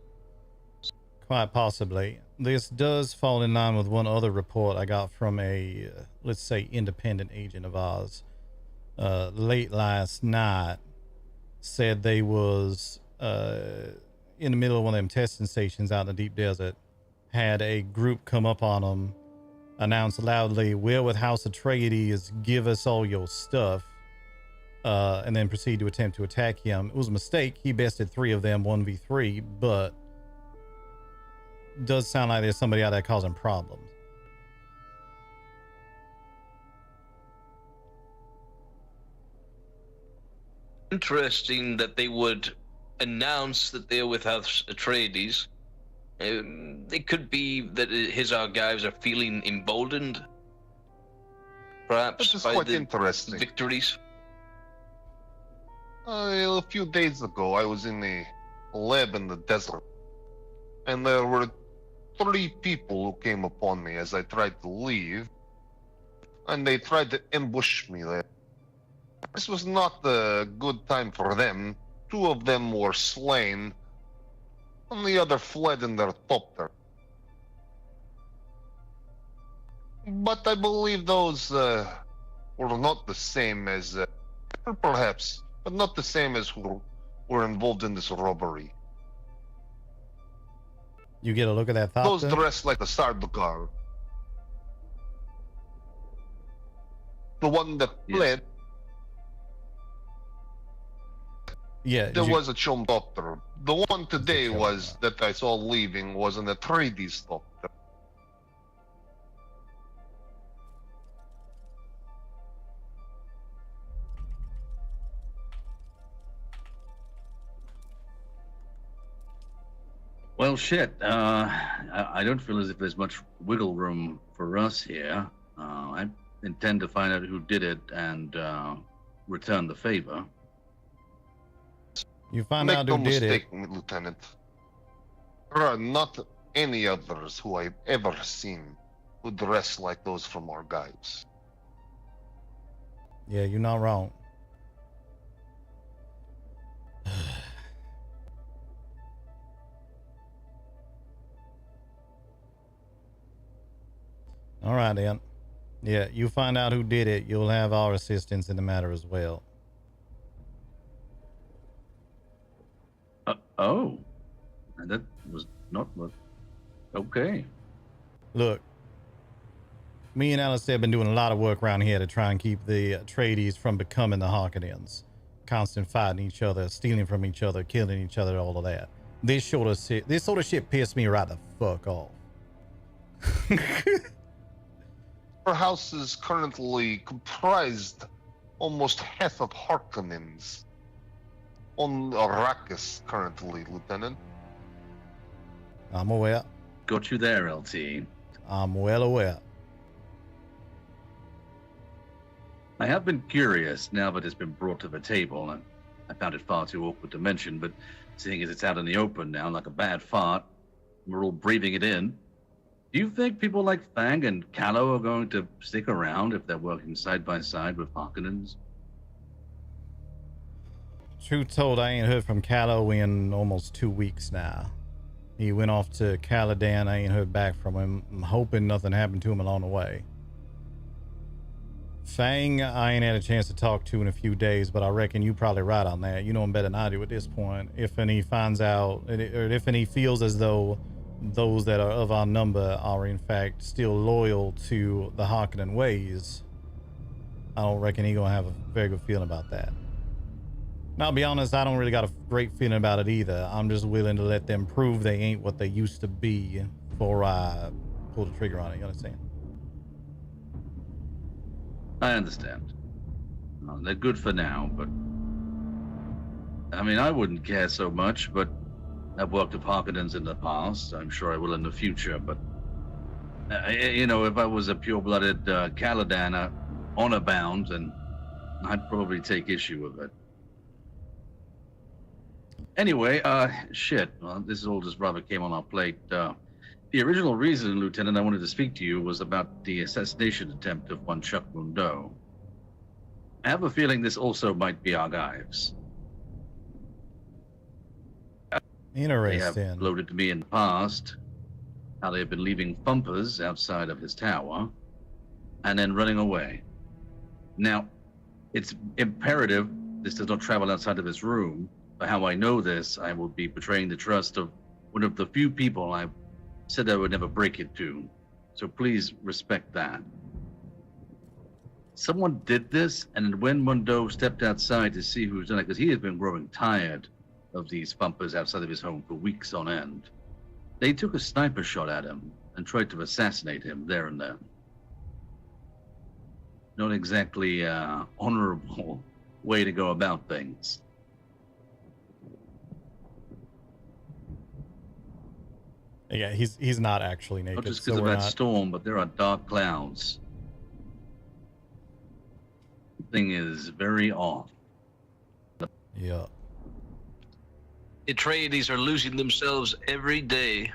Quite possibly. This does fall in line with one other report I got from a, let's say, independent agent of ours. Late last night, said they was in the middle of one of them testing stations out in the deep desert, had a group come up on them, announced loudly, "We're with House Atreides, give us all your stuff," and then proceed to attempt to attack him. It was a mistake. He bested 3 of them 1v3, but does sound like there's somebody out there causing problems. Interesting that they would announce that they're with House Atreides. It could be that his archives are feeling emboldened, perhaps, by quite the interesting. victories. A few days ago, I was in a lab in the desert, and there were 3 people who came upon me as I tried to leave, and they tried to ambush me there. This was not a good time for them. 2 of them were slain, and the other fled in their copter. But I believe those were not the same as, or perhaps, but not the same as who were involved in this robbery. You get a look at that thought. Those then? dressed like the Sardaukar. The one that fled. Yeah. There was a Chomdopter. The one today was that I saw leaving was an Atreides doctor. Well, shit. I don't feel as if there's much wiggle room for us here. I intend to find out who did it and return the favor. You find Make out no who did mistake, it. Lieutenant. There are not any others who I've ever seen who dress like those from our guys. Yeah, you're not wrong. All right, then. Yeah, you find out who did it. You'll have our assistance in the matter as well. Oh. That was not what... Okay. Look, me and Alistair have been doing a lot of work around here to try and keep the Atreides from becoming the Harkonnens. Constant fighting each other, stealing from each other, killing each other, all of that. This sort of shit pissed me right the fuck off. Our house is currently comprised almost half of Harkonnens on Arrakis currently, Lieutenant. I'm aware. Got you there, LT. I'm well aware. I have been curious now that it's been brought to the table, and I found it far too awkward to mention, but seeing as it's out in the open now, like a bad fart, we're all breathing it in. Do you think people like Fang and Callow are going to stick around if they're working side by side with Harkonnens? Truth told, I ain't heard from Callow in almost 2 weeks now. He went off to Caladan. I ain't heard back from him. I'm hoping nothing happened to him along the way. Fang, I ain't had a chance to talk to in a few days, but I reckon you probably right on that. You know him better than I do at this point. If any finds out, or if any feels as though those that are of our number are in fact still loyal to the Harkonnen ways, I don't reckon he gonna have a very good feeling about that. Now, I'll be honest, I don't really got a great feeling about it either. I'm just willing to let them prove they ain't what they used to be before I pull the trigger on it. You understand? I understand. They're good for now, but... I mean, I wouldn't care so much, but I've worked with Harkonnens in the past. I'm sure I will in the future, but... you know, if I was a pure-blooded Caladan, honor-bound, then I'd probably take issue with it. Anyway, shit. Well, this is all just rather came on our plate. The original reason, Lieutenant, I wanted to speak to you was about the assassination attempt of one Chuck Mundo. I have a feeling this also might be Argives. Interesting. They have gloated to me in the past how they have been leaving thumpers outside of his tower and then running away. Now, it's imperative this does not travel outside of his room. But how I know this, I will be betraying the trust of one of the few people I said I would never break it to. So please respect that. Someone did this, and when Mundo stepped outside to see who's done it, because he has been growing tired of these thumpers outside of his home for weeks on end, they took a sniper shot at him and tried to assassinate him there and then. Not exactly honorable way to go about things. Yeah, he's not actually naked. Not just because of that storm, but there are dark clouds. The thing is very off. Yeah. Atreides are losing themselves every day.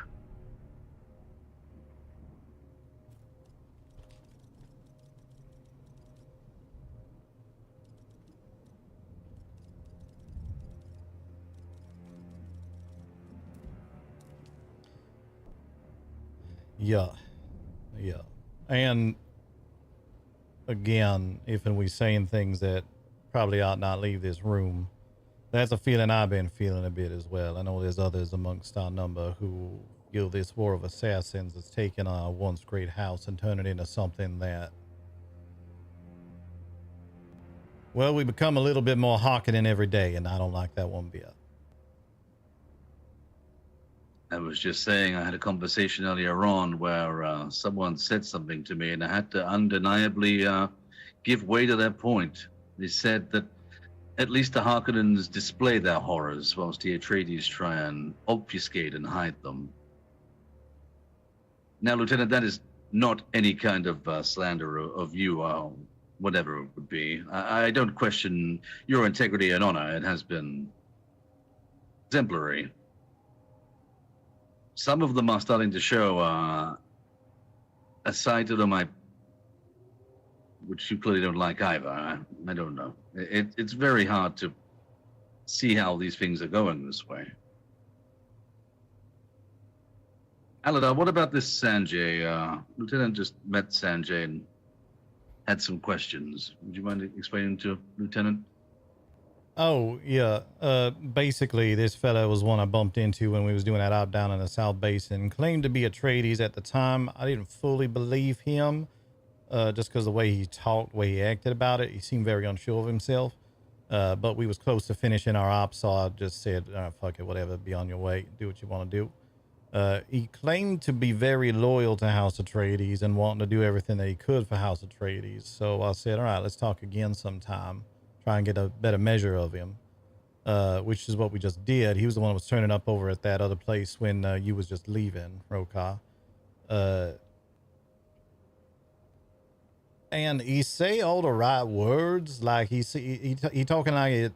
Yeah. And again, if and we saying things that probably ought not leave this room, that's a feeling I've been feeling a bit as well. I know there's others amongst our number who feel this war of assassins has taken our once great house and turned it into something that, well, we become a little bit more Harkonnen every day, and I don't like that one bit. I was just saying I had a conversation earlier on where someone said something to me and I had to undeniably give way to their point. They said that at least the Harkonnens display their horrors whilst the Atreides try and obfuscate and hide them. Now, Lieutenant, that is not any kind of slander of you or whatever it would be. I don't question your integrity and honor. It has been exemplary. Some of them are starting to show a side to them which you clearly don't like either. I don't know. It's very hard to see how these things are going this way. Aladar, what about this Sanjay? Lieutenant just met Sanjay and had some questions. Would you mind explaining to Lieutenant? Oh, yeah. Basically, this fella was one I bumped into when we was doing that out down in the South Basin. Claimed to be Atreides at the time. I didn't fully believe him, just because the way he talked, the way he acted about it. He seemed very unsure of himself. But we was close to finishing our op, so I just said, fuck it, whatever, be on your way, do what you want to do. He claimed to be very loyal to House Atreides and wanting to do everything that he could for House Atreides. So I said, all right, let's talk again sometime, try and get a better measure of him, which is what we just did. He was the one who was turning up over at that other place when you was just leaving, Rokar. And he say all the right words, like he talking like it.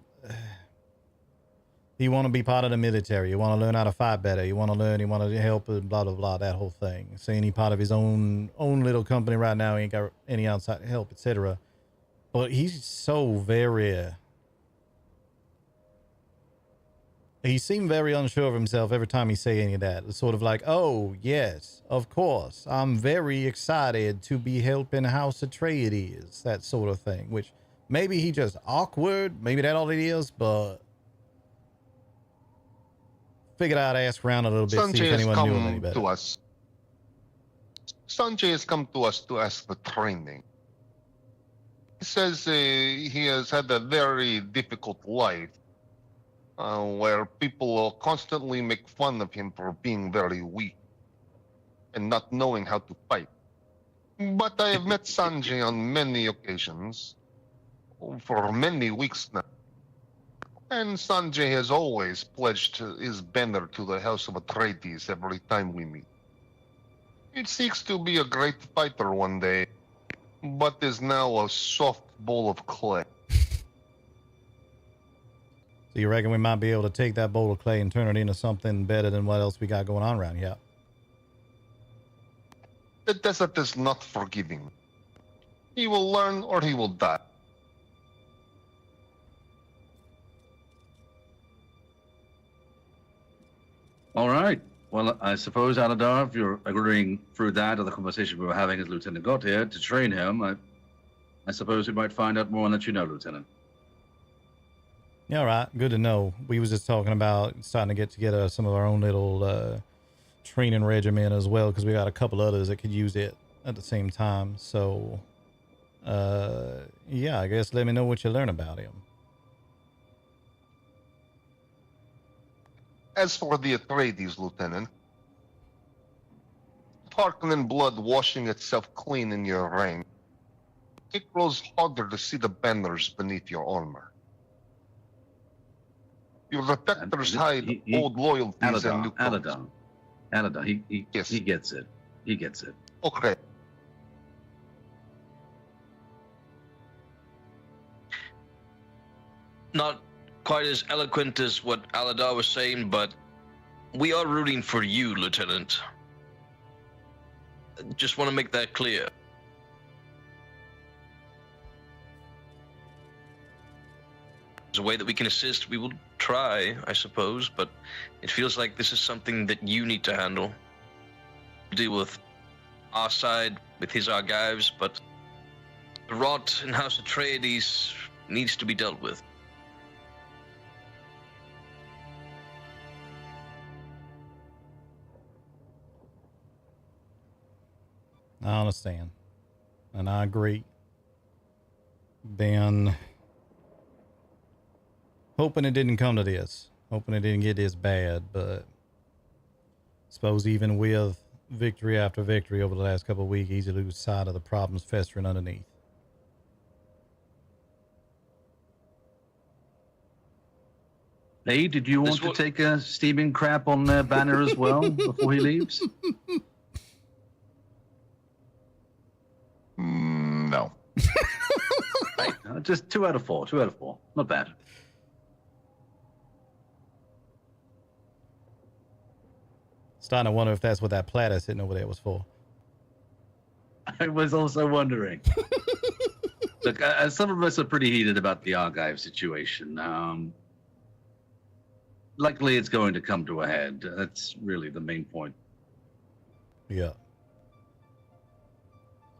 He want to be part of the military. He want to learn how to fight better. He want to help, blah blah blah, that whole thing. Saying he part of his own little company right now. He ain't got any outside help, etc. But he's so very. He seemed very unsure of himself every time he say any of that. It's sort of like, oh, yes, of course. I'm very excited to be helping House Atreides, that sort of thing. Which maybe he just awkward. Maybe that's all it is, but figured I'd ask around a little bit, see if anyone knew him any better. Sanjay has come to us to ask for training. He says he has had a very difficult life. Where people will constantly make fun of him for being very weak and not knowing how to fight. But I have met Sanjay on many occasions, for many weeks now. And Sanjay has always pledged his banner to the House of Atreides every time we meet. He seeks to be a great fighter one day, but is now a soft bowl of clay. So you reckon we might be able to take that bowl of clay and turn it into something better than what else we got going on around here? The desert is not forgiving. He will learn or he will die. All right. Well, I suppose, Aladar, if you're agreeing through that or the conversation we were having as Lieutenant got here to train him, I suppose we might find out more and let you know, Lieutenant. Yeah, all right. Good to know. We was just talking about starting to get together some of our own little training regimen as well, because we got a couple others that could use it at the same time. So, yeah, I guess let me know what you learn about him. As for the Atreides, Lieutenant, Tarkin blood washing itself clean in your rank, it grows harder to see the banners beneath your armor. Your defectors hide old loyalties and new causes. Aladar, he gets it. He gets it. Okay. Not quite as eloquent as what Aladar was saying, but we are rooting for you, Lieutenant. Just want to make that clear. There's a way that we can assist. We will try, I suppose, but it feels like this is something that you need to handle. Deal with our side, with his archives, but the rot in House Atreides needs to be dealt with. I understand. And I agree. Ben, hoping it didn't come to this. Hoping it didn't get this bad, but I suppose even with victory after victory over the last couple of weeks, easy to lose sight of the problems festering underneath. Hey, did you want to take a steaming crap on Banner as well before he leaves? No. Right, just 2 out of 4. 2 out of 4. Not bad. Starting to wonder if that's what that platter sitting over there was for. I was also wondering. Look, some of us are pretty heated about the archive situation. Luckily, it's going to come to a head. That's really the main point. Yeah.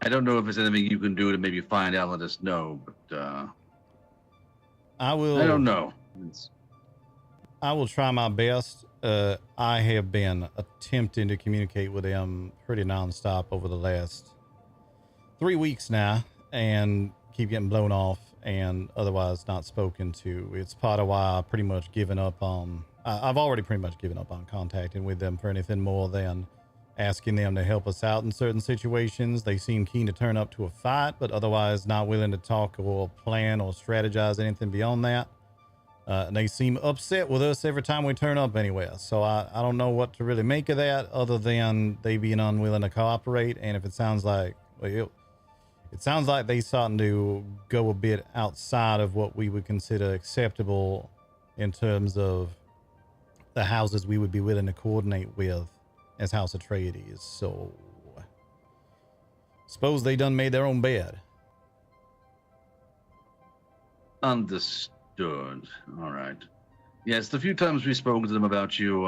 I don't know if there's anything you can do to maybe find out, let us know, but I will. I don't know. I will try my best. I have been attempting to communicate with them pretty nonstop over the last 3 weeks now, and keep getting blown off. and otherwise not spoken to. It's part of why I've pretty much given up on, I've already pretty much given up on contacting with them for anything more than asking them to help us out in certain situations. They seem keen to turn up to a fight, but otherwise not willing to talk or plan or strategize anything beyond that. And they seem upset with us every time we turn up anywhere. So I don't know what to really make of that other than they being unwilling to cooperate. And if it sounds like, well, it sounds like they starting to go a bit outside of what we would consider acceptable in terms of the houses we would be willing to coordinate with as House Atreides. So suppose they done made their own bed. Understood. All right. Yes, the few times we've spoken to them about you,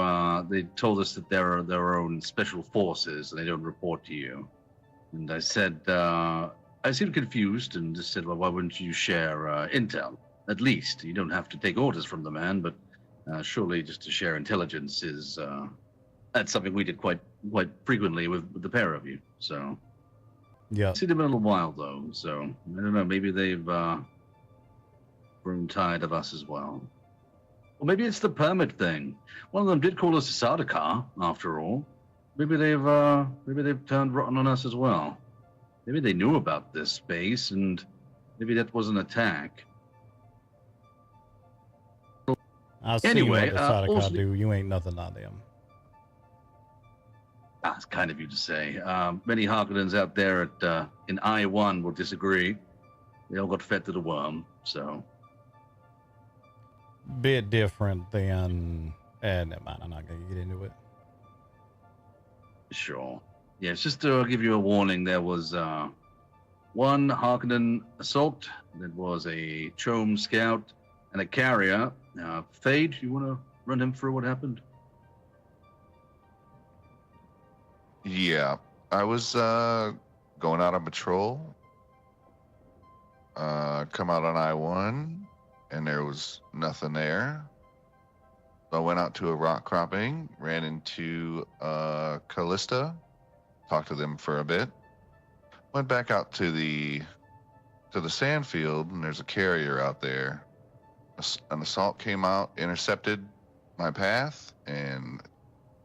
they told us that they're their own special forces and they don't report to you. And I said, I seemed confused and just said, well, why wouldn't you share intel? At least. You don't have to take orders from the man, but surely just to share intelligence is, that's something we did quite frequently with the pair of you. So, yeah. It's been a little while, though, so I don't know, maybe they've grown tired of us as well. Or maybe it's the permit thing. One of them did call us a Sardaukar, after all. Maybe they've turned rotten on us as well. Maybe they knew about this space, and maybe that was an attack. I'll see anyway, what the Sardaukar also, do. You ain't nothing on them. That's kind of you to say. Many Harkonnens out there at in I-1 will disagree. They all got fed to the worm, so... Bit different than... never mind, I'm not going to get into it. Sure. Yes, just to give you a warning, there was one Harkonnen assault, there was a Chome scout, and a carrier. Fade, you want to run him through what happened? Yeah, I was going out on patrol, come out on I-1, and there was nothing there. So I went out to a rock cropping, ran into Callista, talked to them for a bit, went back out to the sand field, and there's a carrier out there. An assault came out, intercepted my path, and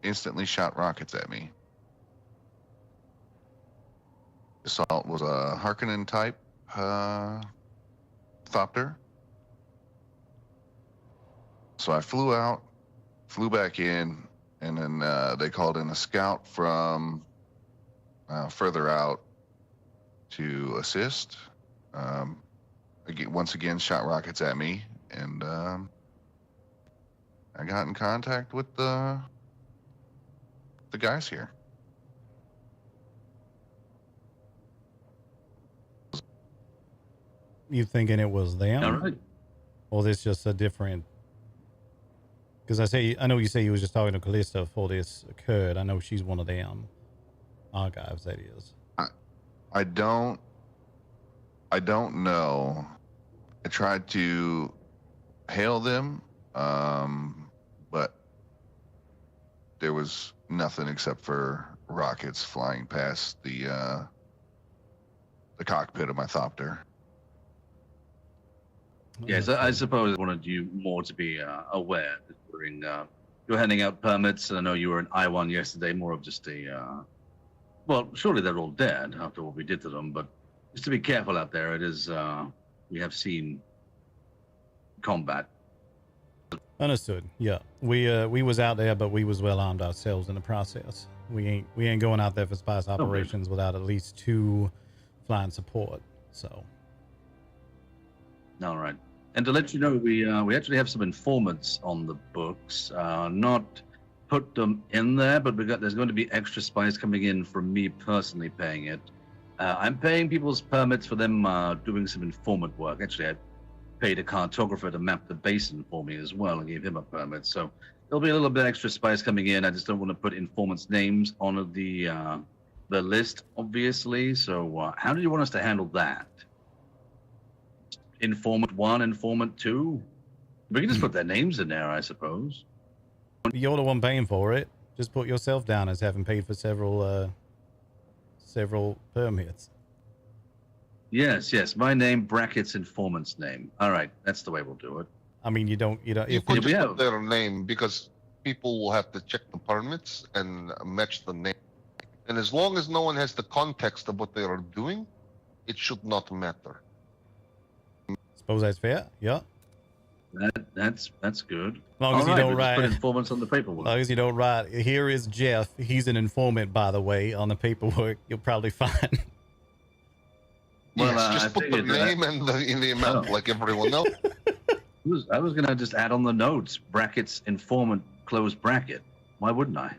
instantly shot rockets at me. Assault was a Harkonnen type thopter. So I flew out, flew back in, and then they called in a scout from further out to assist. Once again, shot rockets at me, and I got in contact with the guys here. You thinking it was them? All right. Or this just a different... Because I know you say you was just talking to Callista before this occurred. I know she's one of them archives, that is. I don't know. I tried to hail them, but there was nothing except for rockets flying past the cockpit of my thopter. Yes, I suppose I wanted you more to be aware that you're handing out permits, and I know you were in I-1 yesterday, more of just a... well, surely they're all dead after what we did to them, but just to be careful out there, it is... we have seen combat. Understood. Yeah, we was out there, but we was well armed ourselves in the process. We ain't going out there for spice operations without at least 2 flying support. So. All right. And to let you know, we actually have some informants on the books. Not put them in there, but there's going to be extra spice coming in from me personally paying it. I'm paying people's permits for them doing some informant work. Actually, I paid a cartographer to map the basin for me as well and gave him a permit. So there'll be a little bit extra spice coming in. I just don't want to put informants' names on the list, obviously. So how do you want us to handle that? Informant 1, Informant 2? We can just put their names in there, I suppose. You're the one paying for it. Just put yourself down as having paid for several permits. Yes, yes. My name brackets informant's name. All right, that's the way we'll do it. I mean, you don't. You If could just Yeah. put their name because people will have to check the permits and match the name. And as long as no one has the context of what they are doing, it should not matter. suppose that's fair. Yeah. That's good. As long as you All right, don't we'll just write. put informants on the As paperwork. long as you don't write. Here is Jeff. He's an informant, by the way, on the paperwork. You'll probably find. Well, Yes, I just put the figured that- name and the amount like everyone else. I was gonna just add on the notes brackets informant close bracket. Why wouldn't I?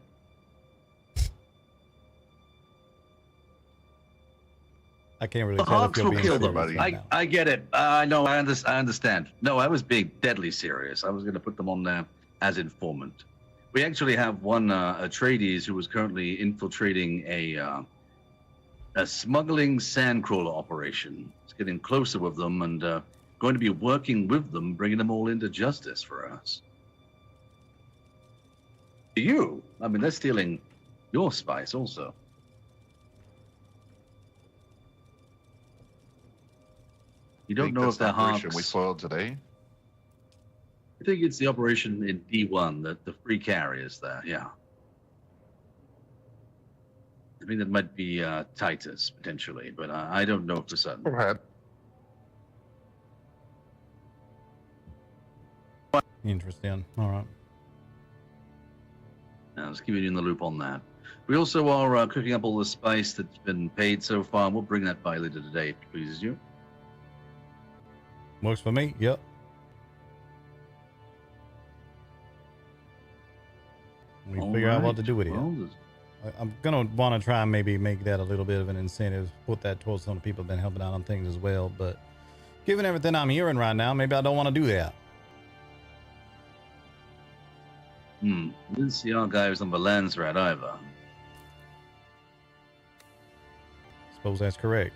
I can't really The tell if Hawks you're will being kill serious them. right now. I get it. I know. I understand. No, I was being deadly serious. I was going to put them on there as informant. We actually have one Atreides who was currently infiltrating a smuggling sandcrawler operation. It's getting closer with them and going to be working with them, bringing them all into justice for us. You? I mean, they're stealing your spice also. You don't Think know that's if they're the operation Hawks. we foiled today. I think it's the operation in D1, the free carriers there, yeah. I think that might be Titus, potentially, but I don't know for certain. Perhaps. Interesting. All right. I was keeping you in the loop on that. We also are cooking up all the spice that's been paid so far. We'll bring that by later today, if it pleases you. Works for me. Yep. We All figure out what right. to do with it. Well, I'm gonna want to try and maybe make that a little bit of an incentive. Put that towards some of the people who've been helping out on things as well. But given everything I'm hearing right now, maybe I don't want to do that. Didn't see our guys on the lands rat either. Suppose that's correct.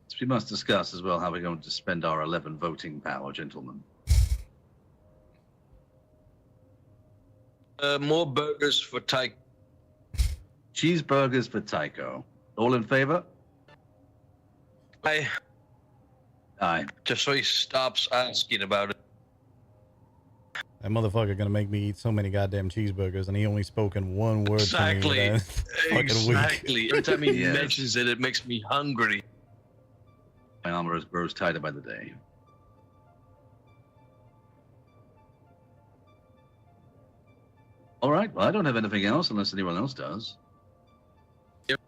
So we must discuss as well how we're going to spend our 11 voting power, gentlemen. More burgers for Tyke. Cheeseburgers for Tycho. All in favor? Aye. Aye. Just so he stops asking about it. That motherfucker gonna make me eat so many goddamn cheeseburgers, and he only spoken one word Exactly. to me that fucking week. Exactly. Every time he Yes. mentions it, it makes me hungry. My armor grows tighter by the day. All right. Well, I don't have anything else unless anyone else does.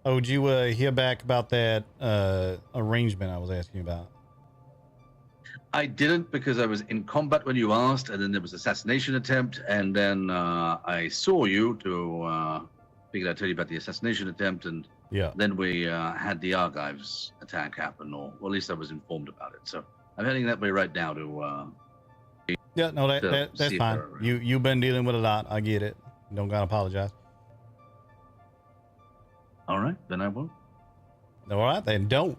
Oh, did you hear back about that arrangement I was asking about? I didn't because I was in combat when you asked, and then there was assassination attempt, and then I saw you to figured I'd tell you about the assassination attempt, and Yeah. then we had the Argives attack happen, or well, at least I was informed about it. So I'm heading that way right now to. Yeah, no, to that's see if fine. they're around. You've been dealing with a lot. I get it. Don't gotta apologize. All right, then I won't. All right, then don't.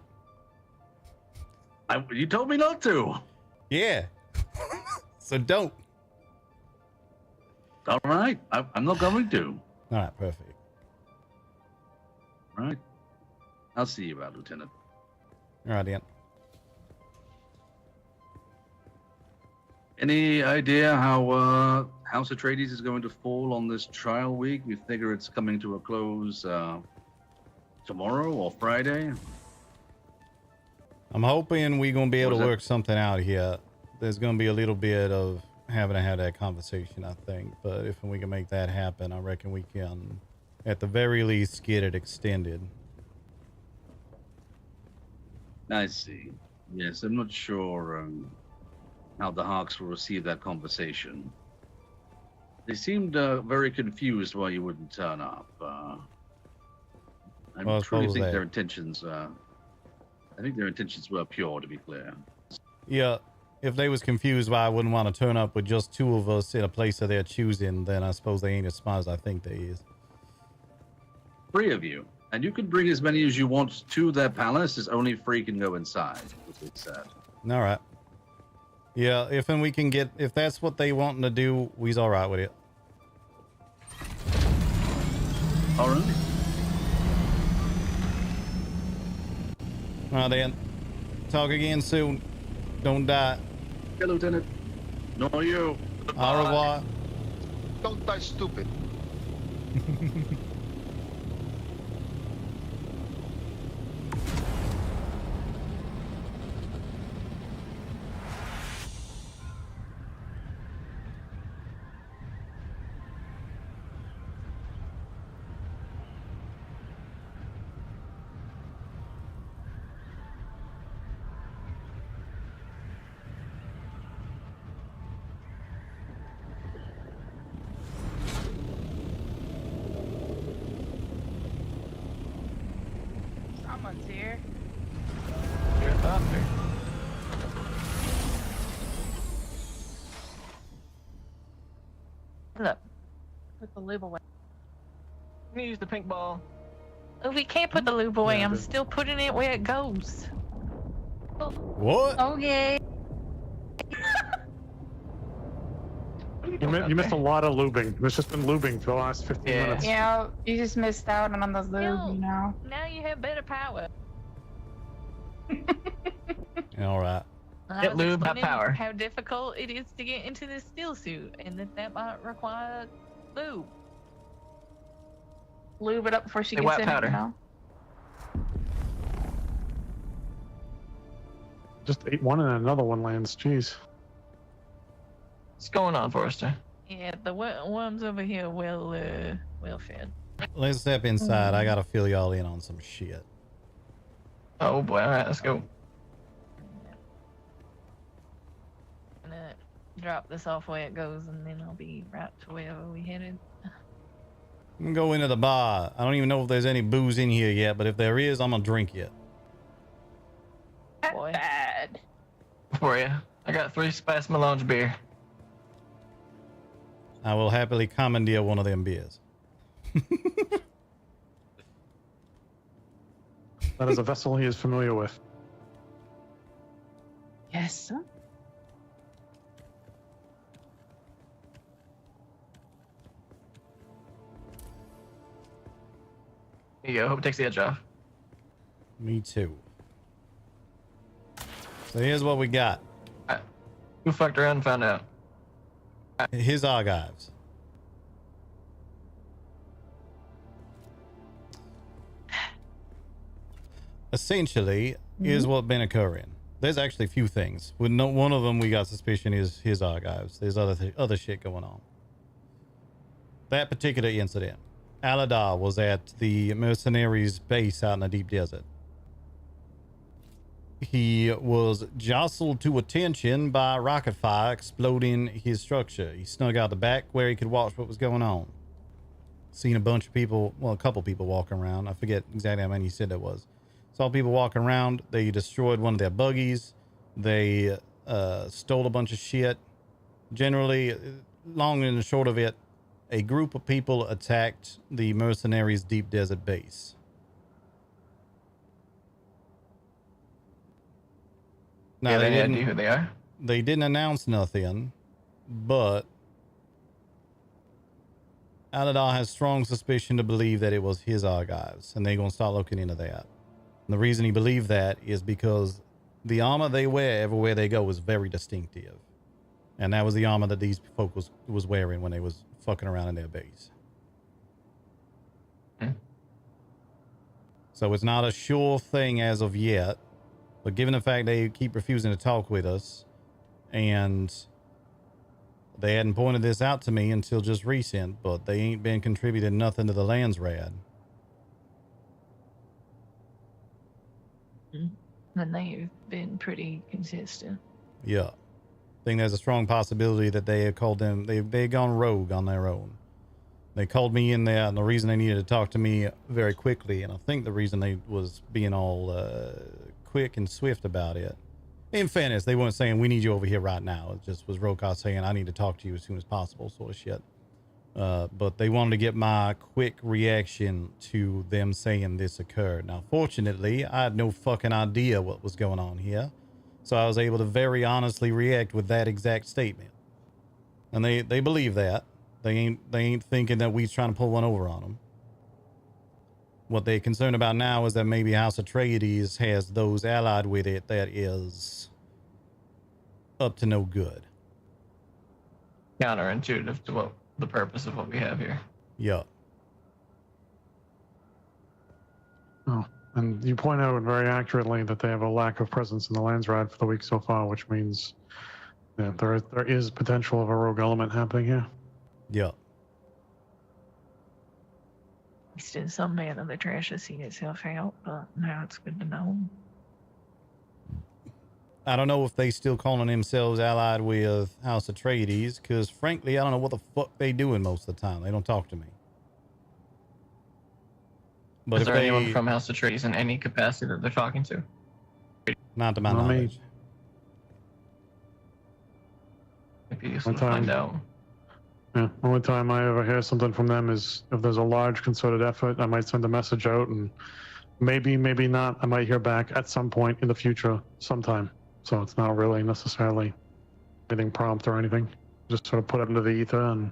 You told me not to. Yeah. So don't. All right, I'm not going to. All right, perfect. All right, I'll see you out, Lieutenant. All right, then. Any idea how House Atreides is going to fall on this trial week? We figure it's coming to a close tomorrow or Friday. I'm hoping we're gonna be able Was to that- work something out here. There's gonna be a little bit of having to have that conversation, I think. But if we can make that happen, I reckon we can, at the very least, get it extended. I see. Yes, I'm not sure how the Hawks will receive that conversation. They seemed very confused why you wouldn't turn up. I Well, I truly suppose think they- their intentions. I think their intentions were pure, to be clear. Yeah, if they was confused why I wouldn't want to turn up with just two of us in a place of their choosing, then I suppose they ain't as smart as I think they is. 3 of you, and you can bring as many as you want to their palace. As only 3 can go inside, as it said. All right. Yeah, if that's what they wanting to do, we's all right with it. All right. All right, then. Talk again soon. Don't die. Okay, Lieutenant. Nor you. Au revoir. Don't die stupid. Someone's here. You're a doctor. Look, Put the lube away. I'm gonna use the pink ball. oh, we can't put the lube away. Yeah, I'm but- still putting it where it goes. What? Okay. You missed a lot of lubing. There's just been lubing for the last 15 Yeah. minutes. Yeah, you just missed out on the lube, No. you know. Now you have better power. All right. I Get was lube, not explaining power. how difficult it is to get into this steel suit, and that might require lube. Lube it up before she Hey, gets white in powder. it, you know. Just ate one and another one lands. Jeez. What's going on, Forrester? Yeah, the worms over here well fed. Let's step inside. I gotta fill y'all in on some shit. Oh boy, alright, let's go. Gonna drop this off where it goes, and then I'll be right to wherever we headed. I'm gonna go into the bar. I don't even know if there's any booze in here yet, but if there is, I'm gonna drink it. Boy. Bad. For you. I got 3 Spice Melange beer. I will happily commandeer one of them beers. That is a vessel he is familiar with. Yes, sir. Here you go. Hope it takes the edge off. Me too. So here's what we got. Who fucked around and found out? His archives. Essentially, is what been occurring. There's actually a few things. With no one of them, we got suspicion is his archives. There's other shit going on. That particular incident, Aladar was at the mercenaries' base out in the deep desert. He was jostled to attention by rocket fire exploding his structure. He snuck out the back where he could watch what was going on. Seen a bunch of people, well, a couple people walking around. I forget exactly how many he said that was. Saw people walking around. They destroyed one of their buggies. They stole a bunch of shit. Generally, long and short of it, a group of people attacked the mercenaries' deep desert base. Now, Yeah, they any didn't, idea who they are? they didn't announce nothing, but Aladar has strong suspicion to believe that it was his archives, and they're going to start looking into that. And the reason he believed that is because the armor they wear everywhere they go is very distinctive. And that was the armor that these folk was wearing when they was fucking around in their base. So it's not a sure thing as of yet, but given the fact they keep refusing to talk with us, and they hadn't pointed this out to me until just recent, but they ain't been contributing nothing to the lands rad. And they've been pretty consistent. Yeah. I think there's a strong possibility that they had called them, they gone rogue on their own. They called me in there, and the reason they needed to talk to me very quickly, and I think the reason they was being all quick and swift about it. In fairness, they weren't saying, we need you over here right now. It just was Rokas saying, I need to talk to you as soon as possible, sort of shit. But they wanted to get my quick reaction to them saying this occurred. Now, fortunately, I had no fucking idea what was going on here. So I was able to very honestly react with that exact statement. And they believe that. They ain't thinking that we trying to pull one over on them. What they're concerned about now is that maybe House Atreides has those allied with it that is up to no good. Counterintuitive to what the purpose of what we have here. Yeah. Oh, and you point out very accurately that they have a lack of presence in the Landsrad for the week so far, which means there is potential of a rogue element happening here. Yeah. Still, some man of the trash has seen itself out, but now it's good to know. I don't know if they still calling themselves allied with House Atreides, because frankly, I don't know what the fuck they doing most of the time. They don't talk to me. But Is there anyone from House Atreides in any capacity that they're talking to? Not to my knowledge. Maybe you can find out. Yeah, only time I ever hear something from them is if there's a large concerted effort, I might send a message out, and maybe not, I might hear back at some point in the future sometime. So it's not really necessarily anything prompt or anything. Just sort of put it into the ether and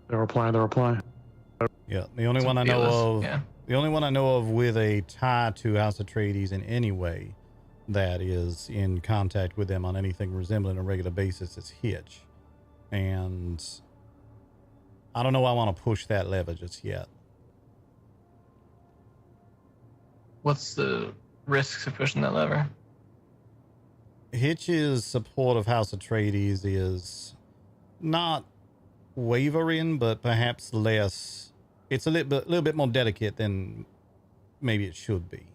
they reply. Yeah, the only one I know of, the only one I know of with a tie to House Atreides in any way that is in contact with them on anything resembling a regular basis is Hitch. And I don't know I want to push that lever just yet. What's the risks of pushing that lever? Hitch's support of House Atreides is not wavering, but perhaps less. It's a little bit more delicate than maybe it should be.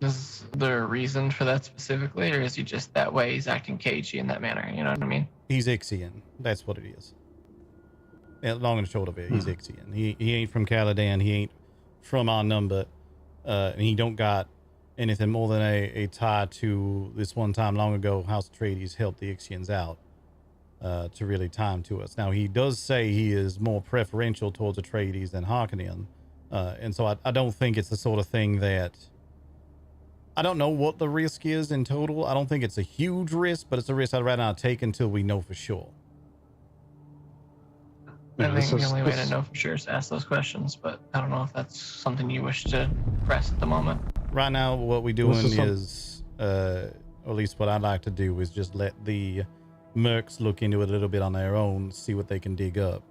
Is there a reason for that specifically, or is he just that way? He's acting cagey in that manner, you know what I mean? He's Ixian. That's what it is. Yeah, long and short of it, he's Ixian. He ain't from Caladan. He ain't from our number. And he don't got anything more than a tie to this one time long ago. House Atreides helped the Ixians out to really tie him to us. Now, he does say he is more preferential towards Atreides than Harkonnen. And so I don't think it's the sort of thing that... I don't know what the risk is in total. I don't think it's a huge risk, but it's a risk I'd rather not take until we know for sure. I think the only way to know for sure is to ask those questions, but I don't know if that's something you wish to press at the moment. Right now, what we're doing is, or at least what I'd like to do is just let the mercs look into it a little bit on their own, see what they can dig up.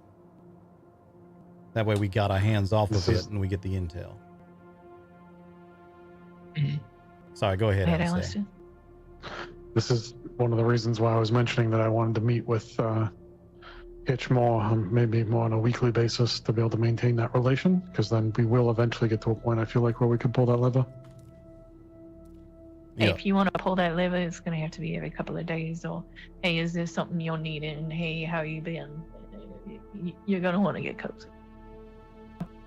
That way we got our hands off of it and we get the intel. Sorry, go ahead, Alistair. This is one of the reasons why I was mentioning that I wanted to meet with Hitch more, maybe more on a weekly basis to be able to maintain that relation, because then we will eventually get to a point, I feel like, where we could pull that lever. Yeah. If you want to pull that lever, it's going to have to be every couple of days, or, hey, is this something you're needing? Hey, how you been? You're going to want to get cozy.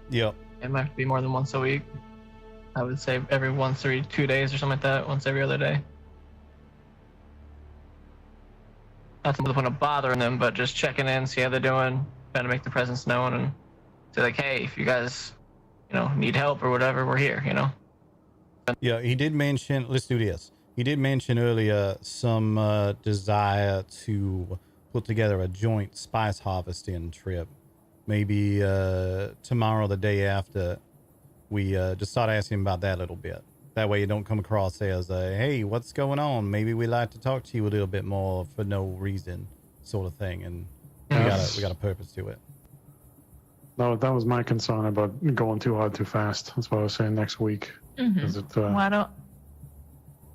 Yep. It might be more than once a week. I would say every once every 2 days or something like that, once every other day. Not to the point of bothering them, but just checking in, see how they're doing, trying to make the presence known, and say like, hey, if you guys, need help or whatever, we're here, Yeah, he did mention, let's do this. He did mention earlier some desire to put together a joint spice harvesting trip. Maybe tomorrow, the day after, we just start asking about that a little bit. That way you don't come across as a, hey, what's going on? Maybe we'd like to talk to you a little bit more for no reason sort of thing. And we got a purpose to it. No, that was my concern about going too hard too fast. That's what I was saying next week. Why don't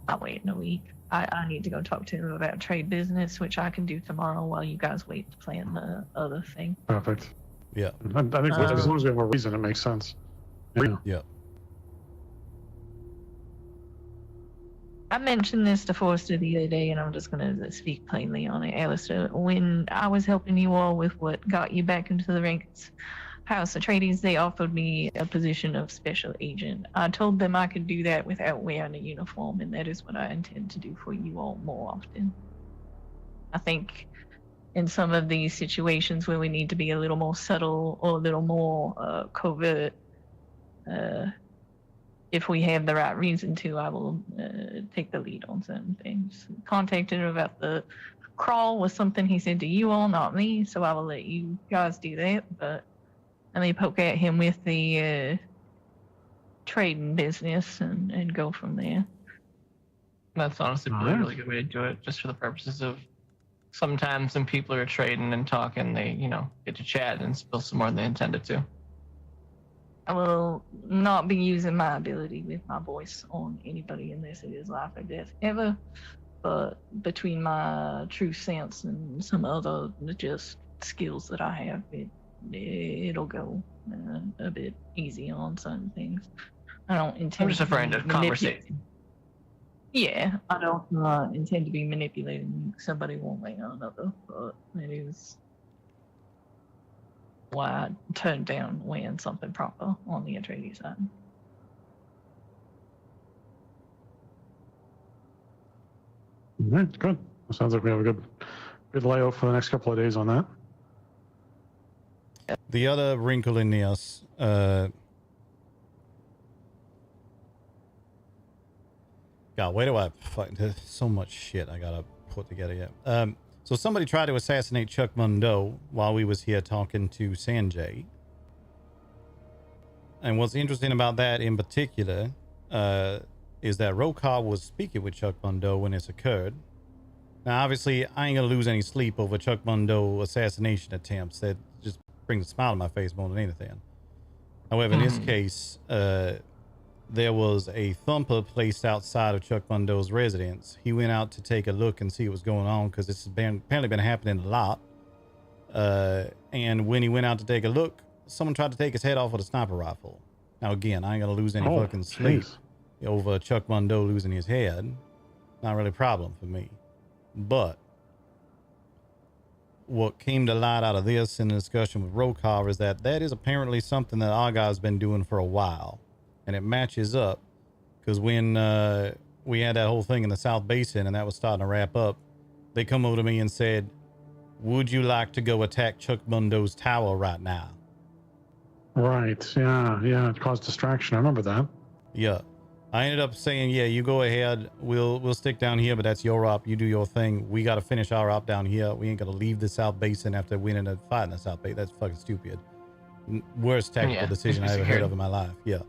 I wait in a week? I need to go talk to him about trade business, which I can do tomorrow while you guys wait to plan the other thing. Perfect. Yeah. I think as long as we have a reason, it makes sense. Yeah. I mentioned this to Forrester the other day, and I'm just going to speak plainly on it, Alistair. When I was helping you all with what got you back into the ranks, House Atreides, they offered me a position of special agent. I told them I could do that without wearing a uniform, and that is what I intend to do for you all more often. I think in some of these situations where we need to be a little more subtle or a little more covert, if we have the right reason to, I will take the lead on certain things. Contacted him about the crawl was something he said to you all, not me, so I will let you guys do that. But and they poke at him with the trading business and go from there. That's honestly probably a really good way to do it, just for the purposes of sometimes when people are trading and talking, they, get to chat and spill some more than they intended to. I will not be using my ability with my voice on anybody unless it is life or death ever. But between my true sense and some other just skills that I have, it'll go a bit easy on certain things. I don't intend. I'm just referring to conversating. Yeah, I don't intend to be manipulating somebody one way or another, but it is why I turned down when something proper on the Atreides side. All right, good. Sounds like we have a good layout for the next couple of days on that. The other wrinkle in this, God, where do I find there's so much shit I gotta put together yet. So somebody tried to assassinate Chuck Mundo while we was here talking to Sanjay. And what's interesting about that in particular is that Rokar was speaking with Chuck Mundo when this occurred. Now, obviously, I ain't gonna lose any sleep over Chuck Mundo assassination attempts. That just brings a smile to my face more than anything. However, in this case, there was a thumper placed outside of Chuck Mundo's residence. He went out to take a look and see what was going on because this has apparently been happening a lot. And when he went out to take a look, someone tried to take his head off with a sniper rifle. Now, again, I ain't gonna lose any fucking sleep over Chuck Mundo losing his head. Not really a problem for me. But what came to light out of this in the discussion with Rokar is that is apparently something that Argyle's been doing for a while. And it matches up because when we had that whole thing in the South Basin and that was starting to wrap up, they come over to me and said, would you like to go attack Chuck Mundo's tower right now? Right. Yeah. It caused distraction. I remember that. Yeah. I ended up saying, yeah, you go ahead. We'll stick down here, but that's your op. You do your thing. We got to finish our op down here. We ain't got to leave the South Basin after winning a fight in the South Basin. That's fucking stupid. Worst tactical decision I ever heard of in my life. Yeah.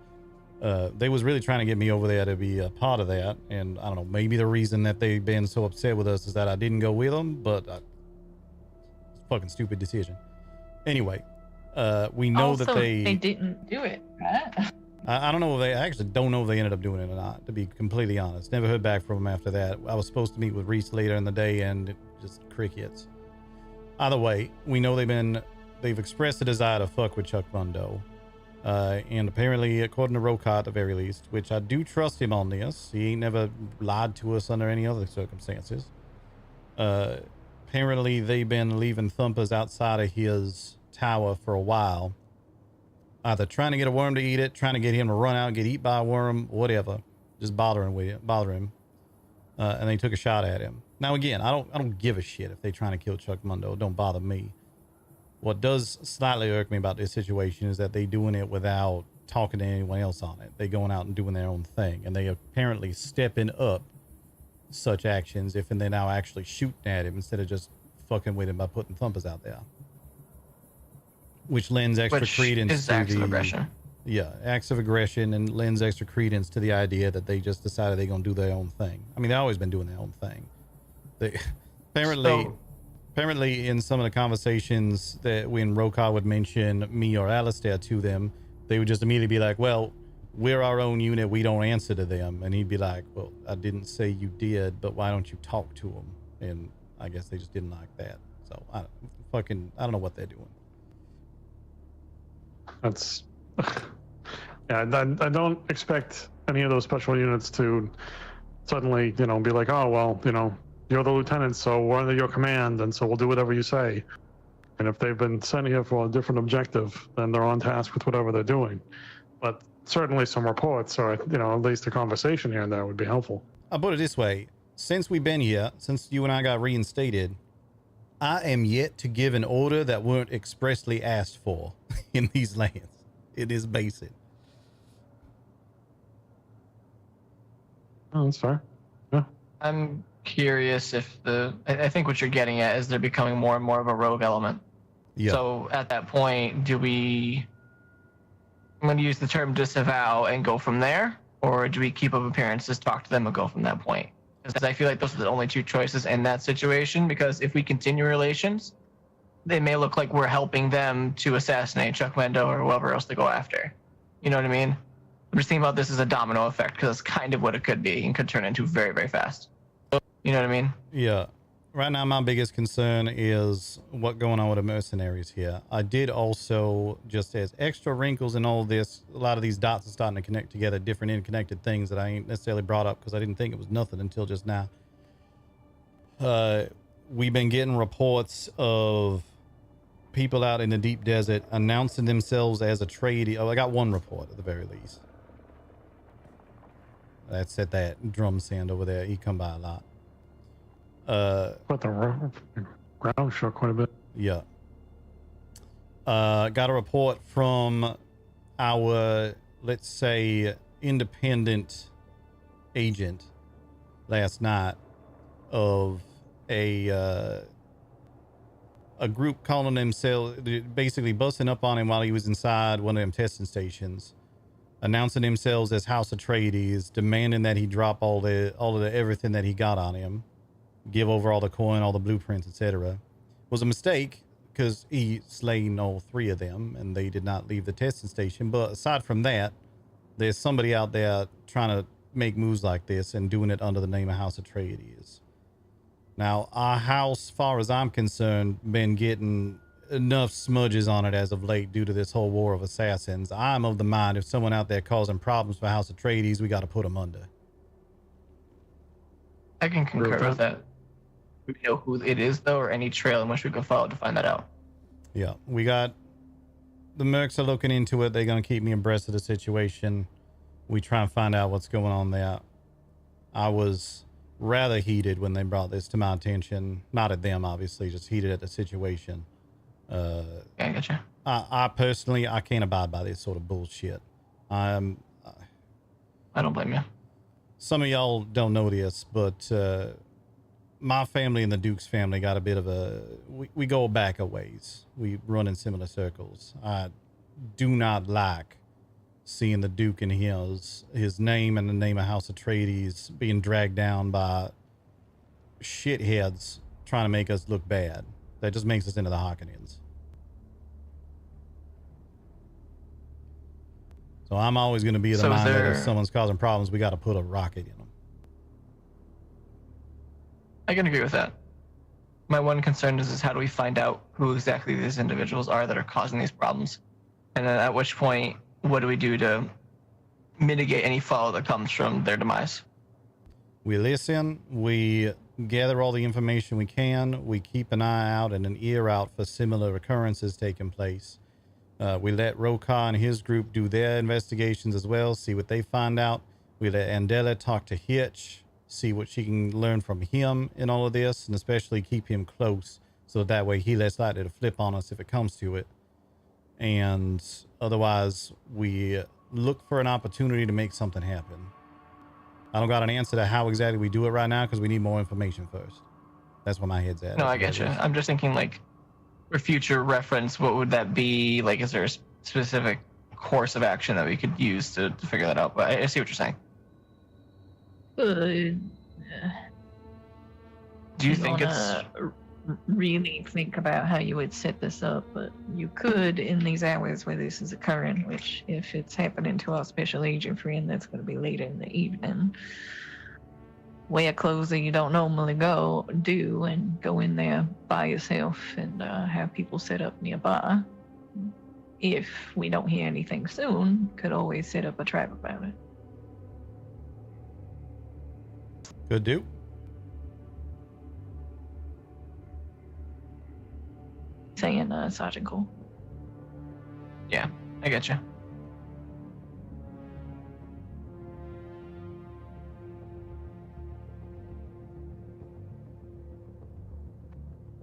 They was really trying to get me over there to be a part of that. And I don't know, maybe the reason that they've been so upset with us is that I didn't go with them, but it's a fucking stupid decision. Anyway, we know also, that they didn't do it, right? I don't know if I actually don't know if they ended up doing it or not, to be completely honest. Never heard back from them after that. I was supposed to meet with Reese later in the day and just crickets. Either way, we know they've expressed a desire to fuck with Chuck Mundo. And apparently, according to Rokar at the very least, which I do trust him on this, he ain't never lied to us under any other circumstances. Apparently, they've been leaving thumpers outside of his tower for a while. Either trying to get a worm to eat it, trying to get him to run out, get eaten by a worm, whatever. Just bother him. And they took a shot at him. Now, again, I don't give a shit if they're trying to kill Chuck Mundo. It don't bother me. What does slightly irk me about this situation is that they doing it without talking to anyone else on it. They going out and doing their own thing. And they apparently stepping up such actions if they're now actually shooting at him instead of just fucking with him by putting thumpers out there. Which lends extra credence to acts of aggression. Yeah, acts of aggression, and lends extra credence to the idea that they just decided they're going to do their own thing. I mean, they've always been doing their own thing. They apparently in some of the conversations that when Rokar would mention me or Alistair to them, they would just immediately be like, well, we're our own unit. We don't answer to them. And he'd be like, well, I didn't say you did, but why don't you talk to them? And I guess they just didn't like that. So I don't know what they're doing. That's yeah. I don't expect any of those special units to suddenly, be like, oh well, you're the lieutenant, so we're under your command, and so we'll do whatever you say. And if they've been sent here for a different objective, then they're on task with whatever they're doing. But certainly some reports, or at least a conversation here and there would be helpful. I'll put it this way: since we've been here, since you and I got reinstated, I am yet to give an order that weren't expressly asked for in these lands. It is basic. Oh, that's fair. Yeah. I'm curious if I think what you're getting at is they're becoming more and more of a rogue element. Yeah. So at that point, do we? I'm going to use the term disavow and go from there, or do we keep up appearances, talk to them, and go from that point? Because I feel like those are the only two choices in that situation. Because if we continue relations, they may look like we're helping them to assassinate Chuck Mendo or whoever else they go after. You know what I mean? I'm just thinking about this as a domino effect because that's kind of what it could be and could turn into very, very fast. You know what I mean? Yeah. Right now, my biggest concern is what's going on with the mercenaries here. I did also, just as extra wrinkles in all this, a lot of these dots are starting to connect together, different interconnected things that I ain't necessarily brought up because I didn't think it was nothing until just now. We've been getting reports of people out in the deep desert announcing themselves as Atreides. Oh, I got one report at the very least. That's at that drum stand over there. He come by a lot. But the ground shook quite a bit. Yeah. Got a report from our, let's say, independent agent last night of a group calling themselves, basically busting up on him while he was inside one of them testing stations, announcing themselves as House Atreides, demanding that he drop all the everything that he got on him, give over all the coin, all the blueprints, etc. Was a mistake because he slain all three of them and they did not leave the testing station. But aside from that, there's somebody out there trying to make moves like this and doing it under the name of House Atreides. Now, our house, far as I'm concerned, been getting enough smudges on it as of late due to this whole war of assassins. I'm of the mind if someone out there causing problems for House Atreides, we got to put them under. I can concur with that. Do we know who it is, though, or any trail in which we can follow to find that out? Yeah, we got... The mercs are looking into it. They're going to keep me abreast of the situation. We try and find out what's going on there. I was rather heated when they brought this to my attention. Not at them, obviously, just heated at the situation. Yeah, I gotcha. I personally, I can't abide by this sort of bullshit. I don't blame you. Some of y'all don't know this, but my family and the Duke's family got a bit of a... We go back a ways. We run in similar circles. I do not like seeing the Duke and his name and the name of House Atreides being dragged down by shitheads trying to make us look bad. That just makes us into the Harkonnens. So I'm always going to be of the mind that if someone's causing problems, we got to put a rocket in them. I can agree with that. My one concern is how do we find out who exactly these individuals are that are causing these problems? And then at which point, what do we do to mitigate any fallout that comes from their demise? We listen, we gather all the information we can, we keep an eye out and an ear out for similar occurrences taking place. We let Rokar and his group do their investigations as well, see what they find out. We let Andela talk to Hitch, see what she can learn from him in all of this, and especially keep him close so that way he less likely to flip on us if it comes to it. And otherwise, we look for an opportunity to make something happen. I don't got an answer to how exactly we do it right now because we need more information first. That's where my head's at. No, I get you. I'm just thinking, like, for future reference, what would that be? Like, is there a specific course of action that we could use to figure that out? But I see what you're saying. Do you think it's... really think about how you would set this up, but you could in these hours where this is occurring, which if it's happening to our special agent friend, that's going to be later in the evening. Wear clothes that you don't normally do and go in there by yourself and have people set up nearby. If we don't hear anything soon, could always set up a trap about it. Could do. Saying Sergeant Cole. Yeah, I get you.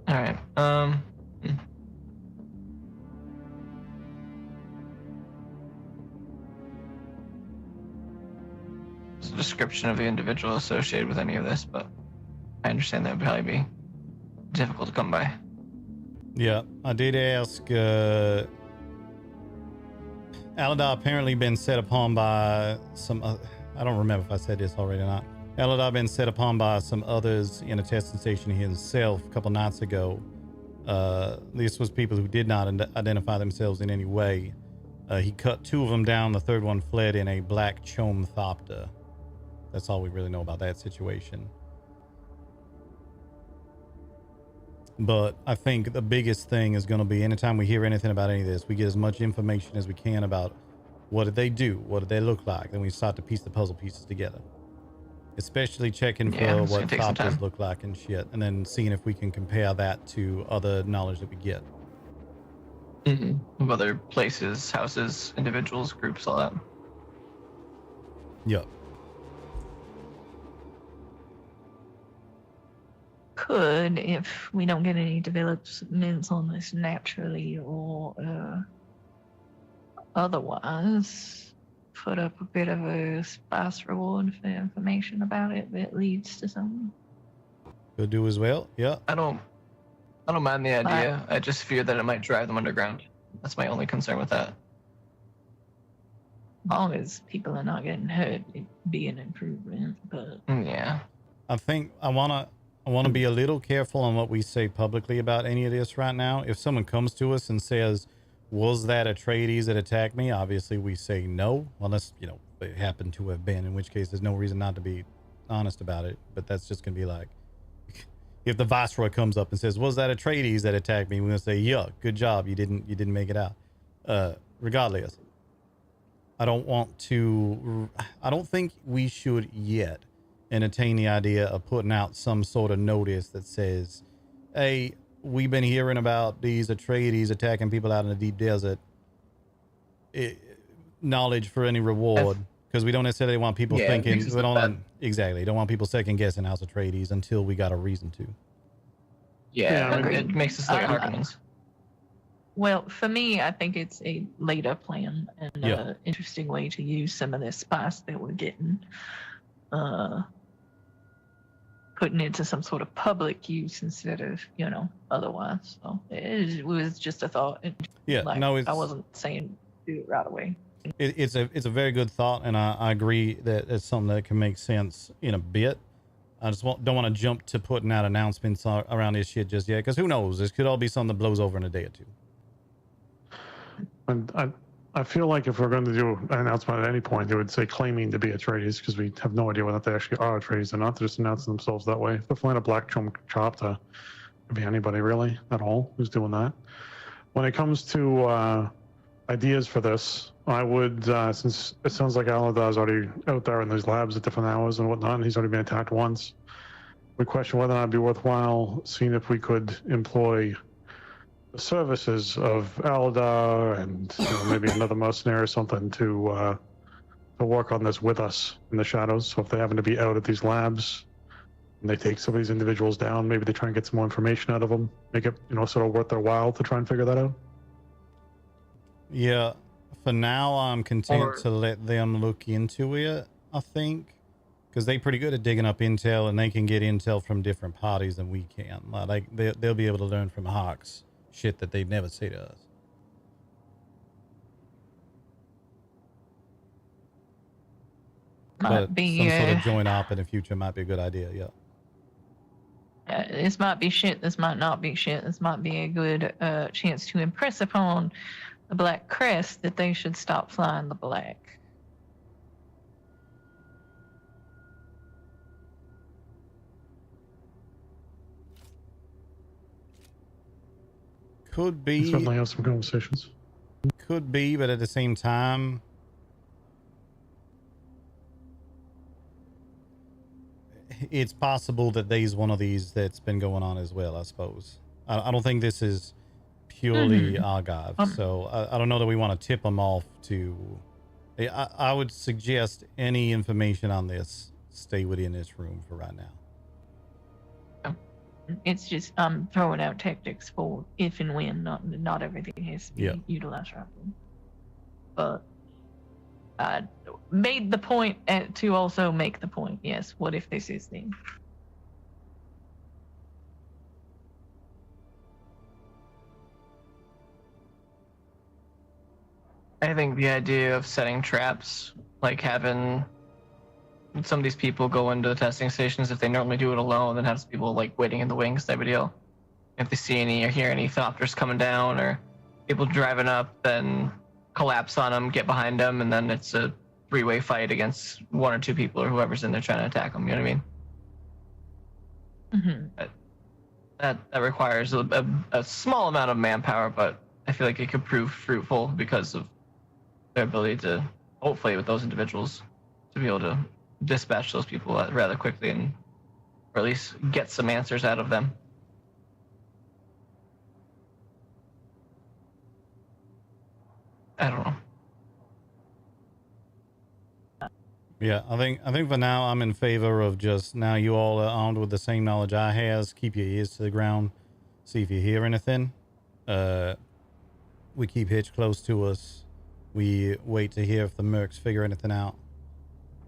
All right. There's a description of the individual associated with any of this, but I understand that would probably be difficult to come by. Yeah, I did ask. Aladar apparently been set upon by some. I don't remember if I said this already or not. Aladar been set upon by some others in a testing station himself a couple nights ago. This was people who did not identify themselves in any way. He cut 2 of them down. The third one fled in a black chome thopter. That's all we really know about that situation. But I think the biggest thing is going to be anytime we hear anything about any of this, we get as much information as we can about what did they do, what did they look like, then we start to piece the puzzle pieces together. Especially checking for what thopters look like and shit, and then seeing if we can compare that to other knowledge that we get. Of other places, houses, individuals, groups, all that. Yep. Could, if we don't get any developments on this naturally or otherwise, put up a bit of a spice reward for information about it that leads to something. Could do as well. Yeah. I don't mind the idea. I just fear that it might drive them underground. That's my only concern with that. As long as people are not getting hurt, it'd be an improvement. But yeah, I think I want to be a little careful on what we say publicly about any of this right now. If someone comes to us and says, was that Atreides that attacked me? Obviously, we say no, unless, you know, it happened to have been, in which case there's no reason not to be honest about it. But that's just going to be like, if the Viceroy comes up and says, was that Atreides that attacked me? We're going to say, yeah, good job. You didn't make it out. Regardless, I don't think we should yet entertain the idea of putting out some sort of notice that says, hey, we've been hearing about these Atreides attacking people out in the deep desert. Knowledge for any reward, because we don't necessarily want people thinking. We don't want people second guessing House Atreides until we got a reason to. It makes us look at arguments. Well, for me, I think it's a later plan and an interesting way to use some of this spice that we're getting. Putting it to some sort of public use instead of, you know, otherwise. So it was just a thought. I wasn't saying do it right away. It's a very good thought, and I agree that it's something that can make sense in a bit. I just don't want to jump to putting out announcements around this shit just yet, because who knows? This could all be something that blows over in a day or two. And I feel like if we're going to do an announcement at any point, they would say claiming to be Atreides, because we have no idea whether they actually are Atreides or not. They're just announcing themselves that way. If they're flying a black chopper, it could be anybody really at all who's doing that. When it comes to ideas for this, I would, since it sounds like Aladar's already out there in these labs at different hours and whatnot, and he's already been attacked once, we question whether or not it'd be worthwhile seeing if we could employ the services of Aladar and maybe another mercenary or something to work on this with us in the shadows. So if they happen to be out at these labs and they take some of these individuals down, maybe they try and get some more information out of them, make it sort of worth their while to try and figure that out. Yeah, for now I'm content to let them look into it, I think, because they're pretty good at digging up intel, and they can get intel from different parties than we can. Like they'll be able to learn from Hawks shit that they'd never say to us. But some sort of joint op in the future might be a good idea. This might be shit. This might not be shit. This might be a good chance to impress upon the Black Crest that they should stop flying the black. Could be. We certainly have some conversations. Could be, but at the same time, it's possible that there's one of these that's been going on as well, I suppose. I don't think this is purely Argive, so I don't know that we want to tip them off to... I would suggest any information on this stay within this room for right now. It's just I'm throwing out tactics for if and when not everything has to be utilized right now. But I made the point to also make the point. Yes, what if this is the... I think the idea of setting traps, like having some of these people go into the testing stations, if they normally do it alone, then have some people like waiting in the wings type of deal. If they see any or hear any thopters coming down or people driving up, then collapse on them, get behind them, and then it's a three-way fight against one or two people or whoever's in there trying to attack them. You know what I mean? That requires a small amount of manpower, but I feel like it could prove fruitful because of their ability to, hopefully with those individuals, to be able to dispatch those people rather quickly and or at least get some answers out of them. I don't know. Yeah, I think for now I'm in favor of just, now you all are armed with the same knowledge I has. Keep your ears to the ground. See if you hear anything. We keep Hitch close to us. We wait to hear if the mercs figure anything out.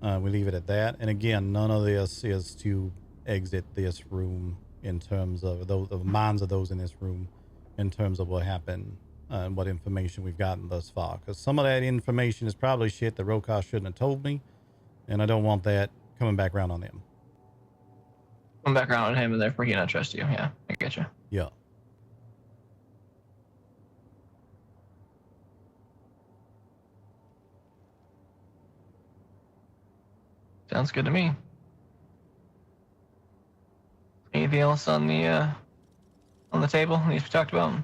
We leave it at that. And again, none of this is to exit this room in terms of the minds of those in this room, in terms of what happened and what information we've gotten thus far. Because some of that information is probably shit that Rokar shouldn't have told me. And I don't want that coming back around on them. Come back around on him and therefore he not trust you. Yeah, I get you. Yeah. Sounds good to me. Anything else on the table that needs to be talked about?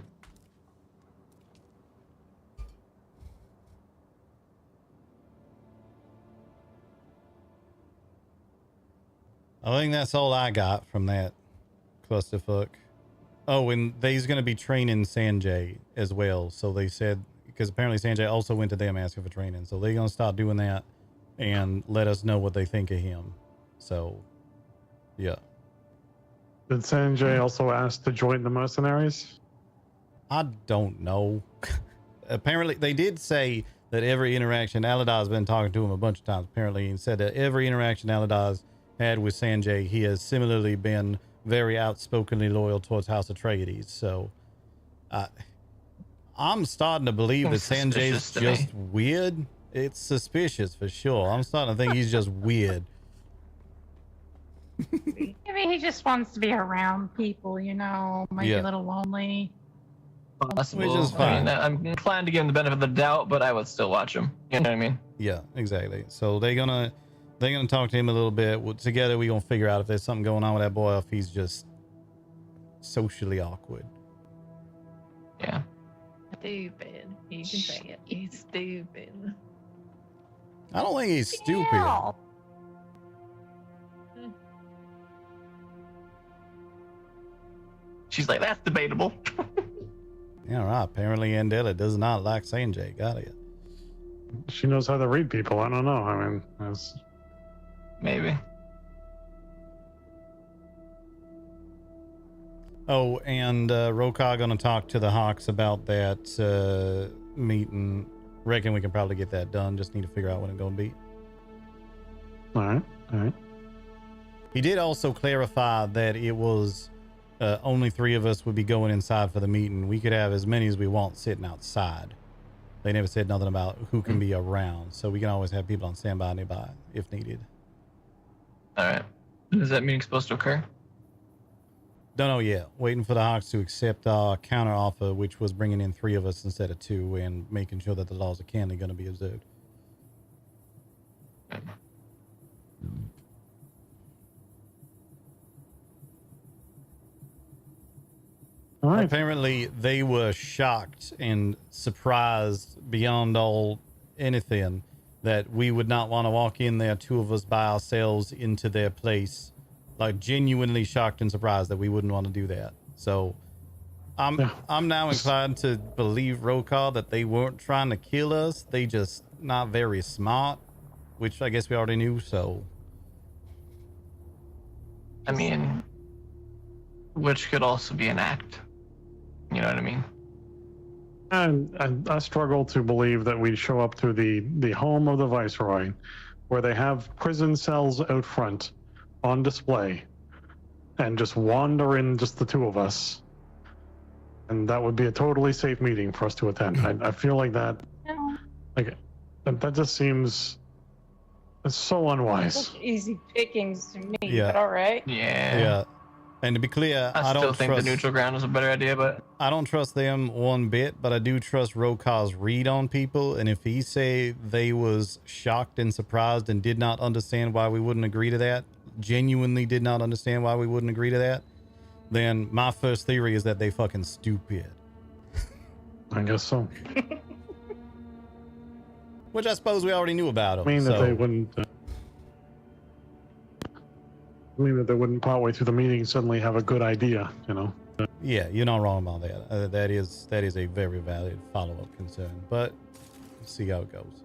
I think that's all I got from that clusterfuck. Oh, and they's going to be training Sanjay as well. So they said, because apparently Sanjay also went to them asking for training. So they're going to start doing that and let us know what they think of him. So, yeah. Did Sanjay also ask to join the mercenaries? I don't know. Apparently, they did say that every interaction, Aladar been talking to him a bunch of times, apparently, and said that every interaction Aladar had with Sanjay, he has similarly been very outspokenly loyal towards House Atreides. So I'm starting to believe that Sanjay's just weird. It's suspicious for sure. I'm starting to think he's just weird. Maybe he just wants to be around people, you know, might be a little lonely. Possible. Which is fine. I mean, I'm inclined to give him the benefit of the doubt, but I would still watch him. You know what I mean? Yeah, exactly. So they're gonna talk to him a little bit. Together we're gonna figure out if there's something going on with that boy, or if he's just socially awkward. Yeah. Stupid. You can say it. He's stupid. I don't think he's stupid. Yeah. She's like, that's debatable. Yeah, right. Apparently Andela does not like Sanjay. Got it. She knows how to read people. I don't know. I mean, that's... Maybe. Oh, and Rokar gonna talk to the Hawks about that meeting. Reckon we can probably get that done. Just need to figure out when it's gonna be. All right. All right. He did also clarify that it was only 3 of us would be going inside for the meeting. We could have as many as we want sitting outside. They never said nothing about who can be around, so we can always have people on standby nearby if needed. All right. Is that meeting supposed to occur? Don't know yet. Waiting for the Hawks to accept our counter offer, which was bringing in 3 of us instead of 2, and making sure that the laws of Canley going to be observed. All right. Apparently, they were shocked and surprised beyond all anything that we would not want to walk in there, 2 of us by ourselves, into their place. Like, genuinely shocked and surprised that we wouldn't want to do that. So I'm now inclined to believe Rokar that they weren't trying to kill us. They just not very smart, which I guess we already knew. So I mean, which could also be an act. You know what I mean? And I struggle to believe that we'd show up to the home of the Viceroy, where they have prison cells out front on display, and just wander in, just the 2 of us. And that would be a totally safe meeting for us to attend. I feel like that Like, that just seems... It's so unwise. Such easy pickings to me, Yeah. but all right. Yeah. And to be clear, I don't still think trust, the neutral ground is a better idea, but I don't trust them one bit, but I do trust Rokar's read on people. And if he say they was shocked and surprised and did not understand why we wouldn't agree to that, genuinely did not understand why we wouldn't agree to that, then my first theory is that they fucking stupid. I guess so. Which I suppose we already knew about them. I mean so. that they wouldn't... I mean that they wouldn't partway through the meeting suddenly have a good idea, you know? Yeah, you're not wrong about that. That is a very valid follow-up concern, but we'll see how it goes.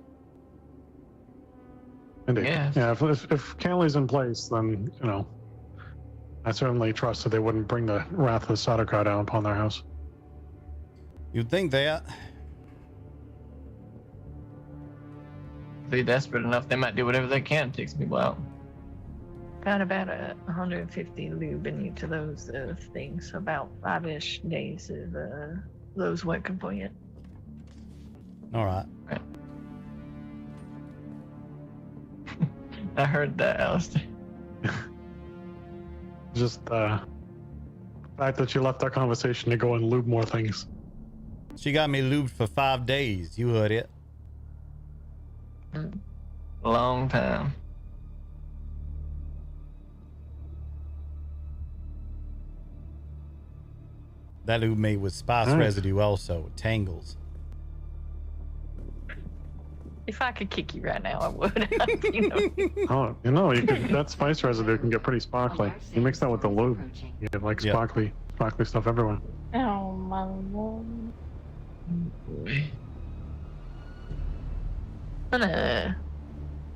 Indeed. Yes. Yeah, if Canley's in place, then, you know, I certainly trust that they wouldn't bring the wrath of the Sardaukar down upon their house. You'd think that. if they're desperate enough, they might do whatever they can to take some people out. Got about 150 lube in each of those things. About 5-ish days of those working for you. All right. I heard that, Alistair. Just the fact that you left our conversation to go and lube more things. She got me lubed for 5 days. You heard it. Long time. That lube made with spice residue also. Tangles. If I could kick you right now, I would. You know. Oh, you know, you could, that spice residue can get pretty sparkly. You mix that with the lube, you get like sparkly stuff everywhere. Oh my lord. I'm gonna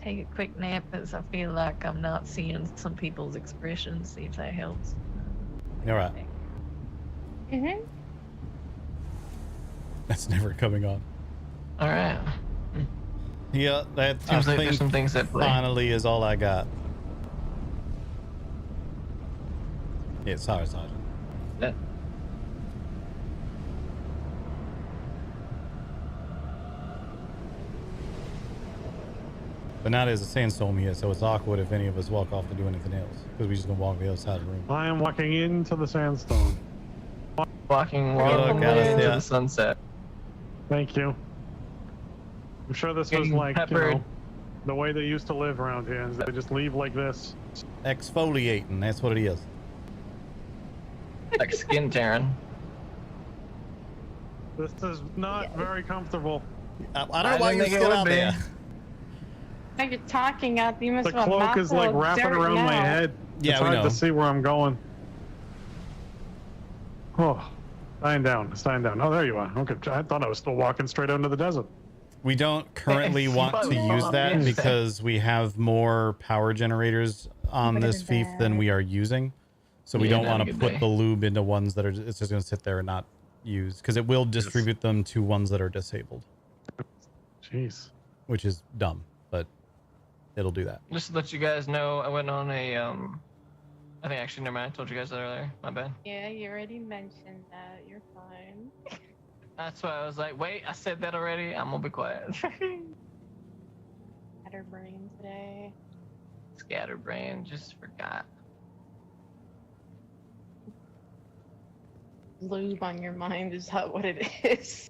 take a quick nap as I feel like I'm not seeing some people's expressions. See if that helps. All right. Mm-hmm. That's never coming on. All right. Yeah, that Seems I like think there's some things that play. finally is all I got. Yeah, sorry, Sergeant. That. But now there's a sandstorm here, so it's awkward if any of us walk off to do anything else. Because we're just going to walk the other side of the room. I am walking into the sandstorm. Walking Good luck, into Alistair. the sunset. Thank you. I'm sure this was Getting like, you peppered. know, the way they used to live around here. Is they just leave like this. Exfoliating, that's what it is. Like skin tearing. This is not very comfortable. I don't know why you're still out there. Like you're talking out, you must The have a cloak is like mouthful of wrapping dirt around my now. head. Yeah, it's we hard know. to see where I'm going. Oh, dying down. Oh, there you are. Okay, I thought I was still walking straight out into the desert. We don't currently want to use that because we have more power generators on this fief than we are using. So we Yeah, don't want have a to good put day. the lube into ones that are it's just going to sit there and not use because it will distribute them to ones that are disabled, Jeez. which is dumb, but it'll do that. Just to let you guys know, I went on a I think actually never mind. I told you guys that earlier. My bad. Yeah, you already mentioned that. You're fine. That's why I was like, wait, I said that already. I'm gonna be quiet. Scatterbrain today. Scatterbrain, just forgot. Lube on your mind is not what it is.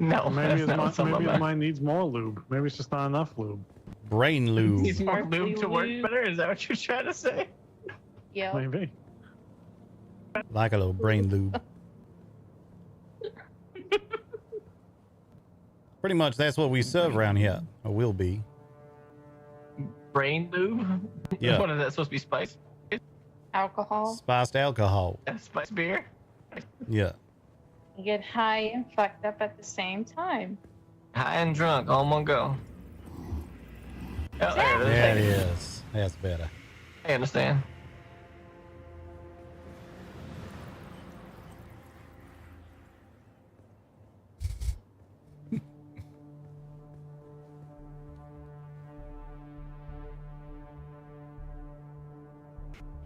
No, Maybe, that's not what's on my mind. mine needs more lube. Maybe it's just not enough lube. Brain lube. Needs more Sparkly lube to work lube. better. Is that what you're trying to say? Yep. Maybe. Like a little brain lube. Pretty much that's what we serve around here, or will be. Brain lube? Yeah. What is that supposed to be? Spice? Alcohol. Spiced alcohol. Spice beer? Yeah. You get high and fucked up at the same time. High and drunk, all in one go. Oh, there it is. There it is. That's better. I understand.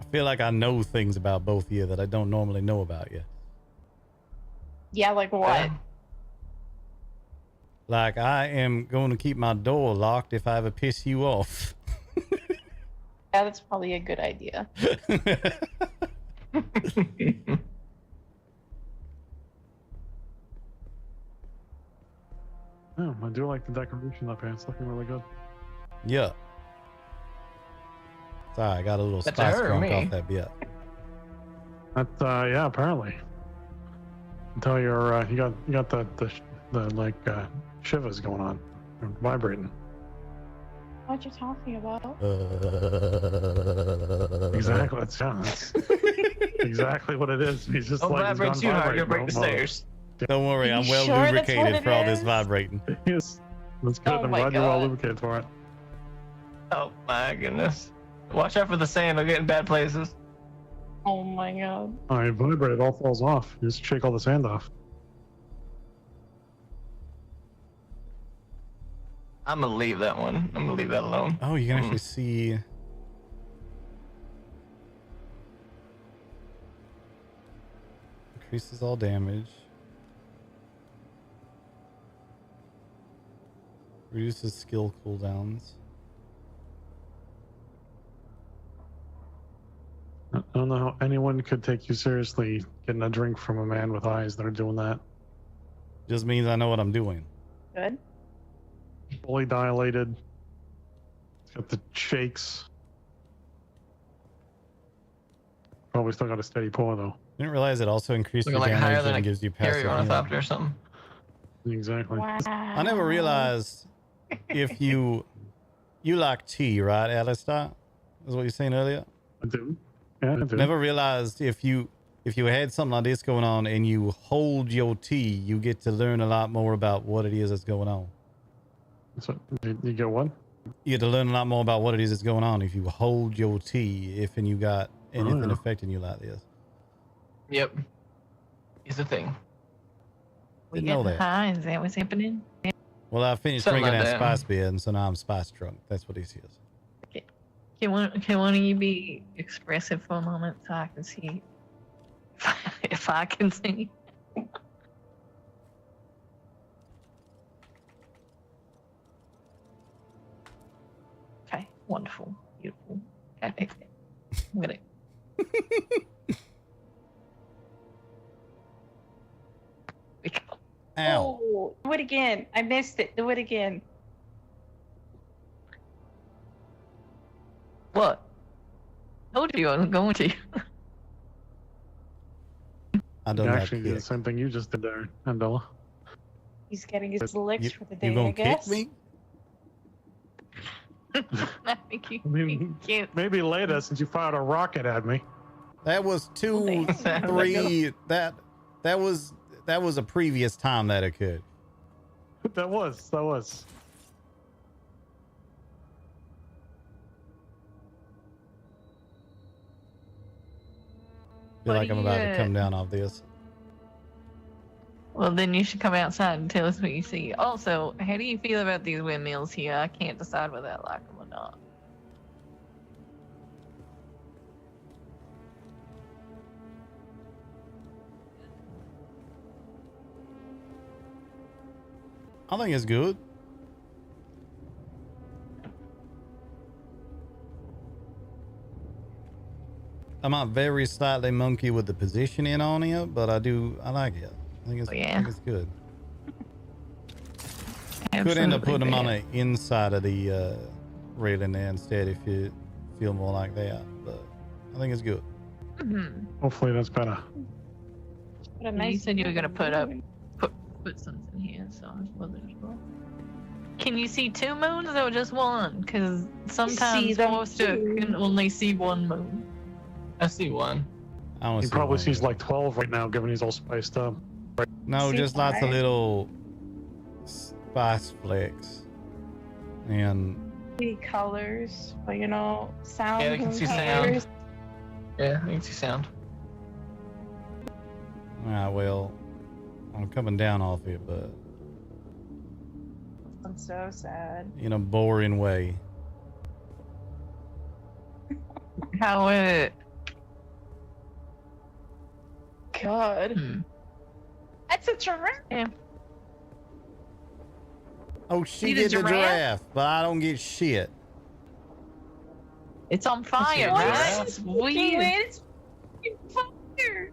I feel like I know things about both of you that I don't normally know about you. Yeah, like what? Like, I am going to keep my door locked if I ever piss you off. Yeah, that's probably a good idea. Oh, I do like the decoration up here. It's looking really good. Yeah. Sorry, I got a little That's spice her or drunk me? off that bit. That yeah, apparently. Until you're you got the like shivers going on, and vibrating. What you talking about? Exactly. That's exactly what it is. He's just Don't like he's vibrate gone too hard, vibrate you'll break the mode. stairs. Don't worry, Are I'm you well sure that's what lubricated it for all this is? vibrating. Yes, that's good. Oh I'm my glad you're well God. lubricated for it. Oh my goodness. Watch out for the sand, it'll get in bad places. Oh my god. Oh, you vibrate, it all falls off. You just shake all the sand off. I'm gonna leave that one. I'm gonna leave that alone. Oh, you can actually see. Increases all damage. Reduces skill cooldowns. I don't know how anyone could take you seriously getting a drink from a man with eyes that are doing that. Just means I know what I'm doing. Good. Fully dilated. It's got the shakes. Probably still got a steady pour though. Didn't realize it also increased Looking your like higher damage than and a gives you passive carrier healing. ornithopter or something. Exactly. Wow. I never realized if you like tea, right, Alistair? Is what you're saying earlier? I do. Yeah, I do. Never realized if you had something like this going on and you hold your tea, you get to learn a lot more about what it is that's going on. So, you get what? You get to learn a lot more about what it is that's going on if you hold your tea, if and you got anything yeah. affecting you like this. Yep. Is the thing. We Didn't know getting that. high? Is that what's happening? Well, I finished Something drinking like that that. spice beer, and so now I'm spice drunk. That's what this is. Can one of you be expressive for a moment so I can see if I can see? Okay, wonderful, beautiful. Okay, I'm gonna. We go. Ow. Oh, do it again. I missed it. Do it again. What? Told you I was going to. I You don't like actually did the kick. same thing you just did there, Andela. He's getting his licks You, for the you day, I gonna guess. kick me? I think you I mean, cute. maybe later since you fired a rocket at me. That was two, Thanks. three. That was a previous time that occurred. That was. Feel What like do I'm you about to get? come down off this. Well, then you should come outside and tell us what you see. Also, how do you feel about these windmills here? I can't decide whether I like them or not. I think it's good. I might very slightly monkey with the positioning on it, but I like it. I think it's, Oh, yeah? I think it's good. Could end up putting them on the inside of the railing there instead if you feel more like that, but I think it's good. Mm-hmm. Hopefully that's better. What a You nice said you were gonna put something here, so I wasn't sure. Can you see two moons or just one? Because sometimes them Forrester too. can only see one moon. I see one. I want He to see probably one. sees like 12 right now, given he's all spiced up. No, see just lots of five. little spice flecks. And pretty colors, but you know, sound. Yeah, they can and see colors. sound. Yeah, you can see sound. alright, well, I'm coming down off it, but I'm so sad. in a boring way. How it? God, Hmm. that's a giraffe. Yeah. Oh, she See the get the giraffe? giraffe, but I don't get shit. It's on fire, What? right? It's weird. It's fire.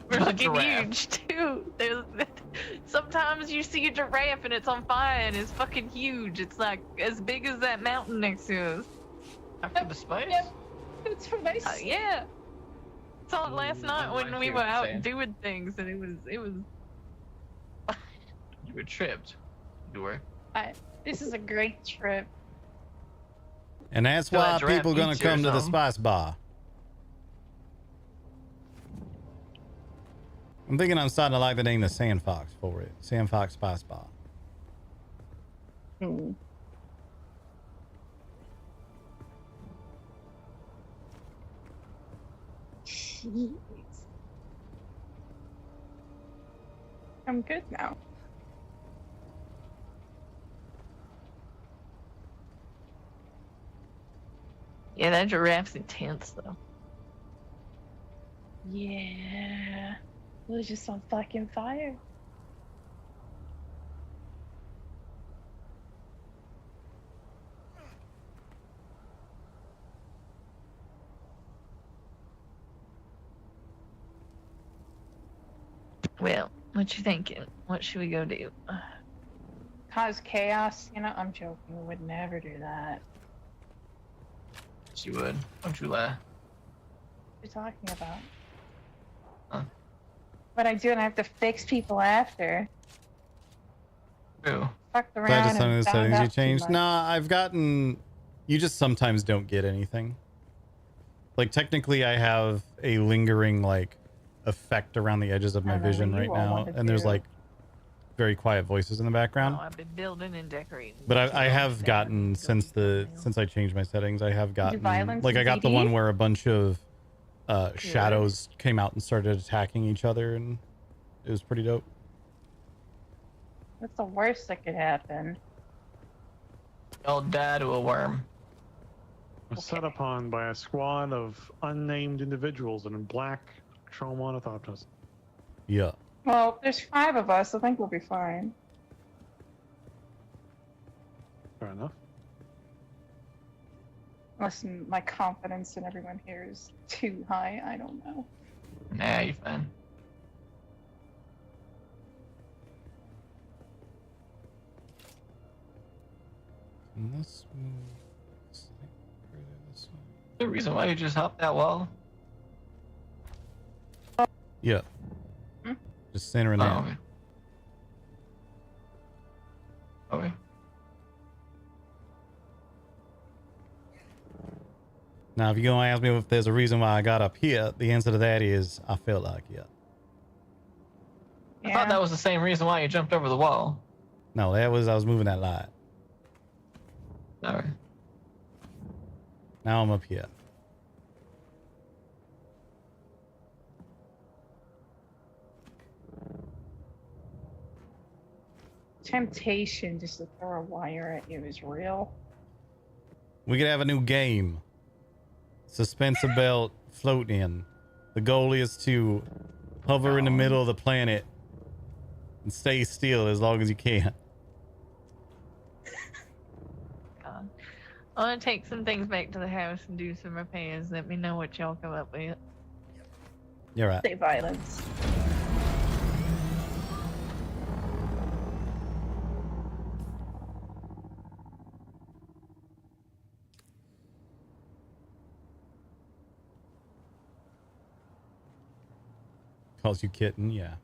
Where's the Fucking giraffe? huge too. Sometimes you see a giraffe and it's on fire and it's fucking huge. It's like as big as that mountain next to us. After the spice? Yep. It's for nice. Yeah. Saw it last night my when we favorite were out saying. doing things, and it was. You were tripped. You were. This is a great trip. And that's So that why giraffe people gonna eats you or come to the something? Spice Bar. I'm thinking I'm starting to like the name the Sand Fox for it. Sand Fox Spice Bar. Hmm. Jeez. I'm good now. Yeah, that giraffe's intense though. Yeah. It was just on fucking fire. Well, what you thinking? What should we go do? Cause chaos, you know? I'm joking. We would never do that. Yes, you would. Don't you lie. What are you talking about? Huh? But I do, and I have to fix people after. True. Fucked Is around that just some of and the found settings you out too changed? much. Nah, I've gotten... You just sometimes don't get anything. Like, technically, I have a lingering, like, effect around the edges of my I don't know vision what right you all now. want to And there's, do. like, very quiet voices in the background. Oh, I've been building and decorating. But That's I all have I'm gotten, saying. since I changed my settings, I have gotten... violence Like, in I got the DD? one where a bunch of shadows came out and started attacking each other, and it was pretty dope. What's the worst that could happen? Old dad to a worm. Was set upon by a squad of unnamed individuals in black Trauma ornithopters. Yeah. Well, there's 5 of us. I think we'll be fine. Fair enough. Unless my confidence in everyone here is too high. I don't know. Nah, you're fine. And this move slightly further this way. The reason why you just hopped that wall? Yeah. Hmm? Just centering Oh, that. okay. Okay. Now, if you're gonna ask me if there's a reason why I got up here, the answer to that is I felt like it. I thought that was the same reason why you jumped over the wall. No, that was I was moving that light. Alright. Now I'm up here. Temptation just to throw a wire at you is real. We could have a new game. Suspense a belt, float in. The goal is to hover in the middle of the planet and stay still as long as you can. God. I want to take some things back to the house and do some repairs. Let me know what y'all come up with. You're right. Say violence. Calls you kitten, yeah.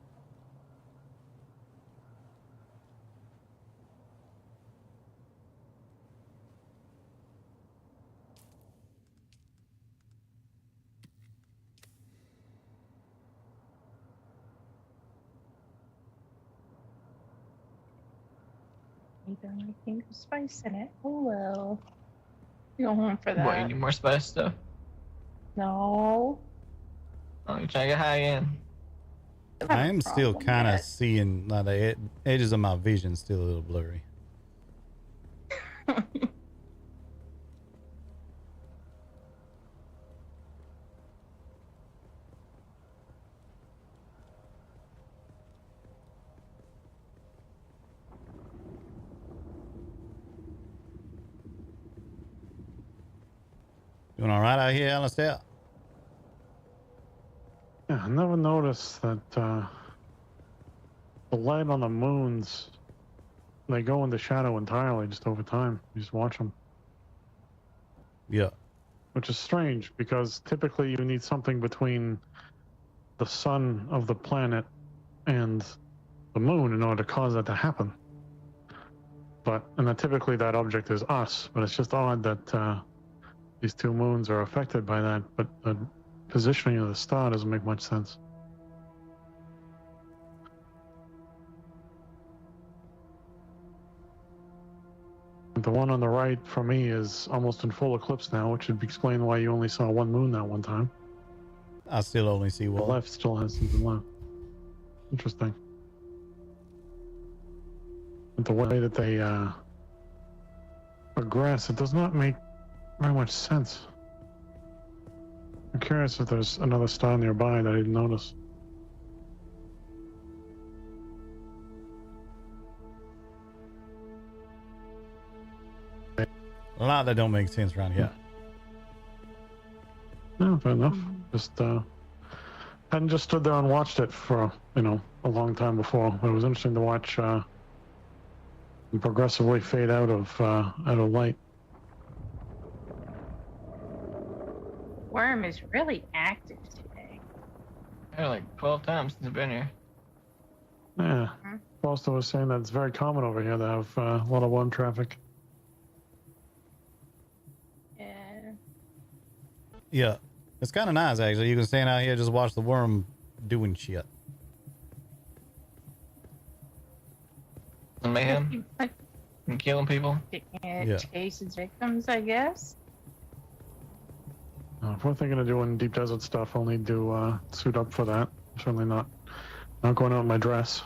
Either anything with spice in it. Oh well. Go home for that. What, you need more spice stuff? No. Oh, you're trying to get high again. I am still kind of seeing the edges of my vision still a little blurry. Doing all right out here, Alistair? Yeah, I never noticed that the light on the moons, they go into shadow entirely just over time. You just watch them. Yeah. Which is strange because typically you need something between the sun of the planet and the moon in order to cause that to happen. And then typically that object is us, but it's just odd that these two moons are affected by that, but the positioning of the star doesn't make much sense. The one on the right for me is almost in full eclipse now, which would explain why you only saw one moon that one time. I still only see one. The left still has something left. Interesting. But the way that they progress, it does not make very much sense. I'm curious if there's another star nearby that I didn't notice. A lot that don't make sense around here. No, fair enough. Just hadn't just stood there and watched it for a long time before. But it was interesting to watch progressively fade out of light. Worm is really active today. Yeah, like 12 times since I've been here. Yeah. Forrester was saying that it's very common over here to have a lot of worm traffic. Yeah. It's kind of nice, actually. You can stand out here, just watch the worm doing shit. Mayhem? And killing people? Yeah. Chases victims, I guess. If we're thinking of doing deep desert stuff, I'll need to suit up for that. Certainly not going out in my dress.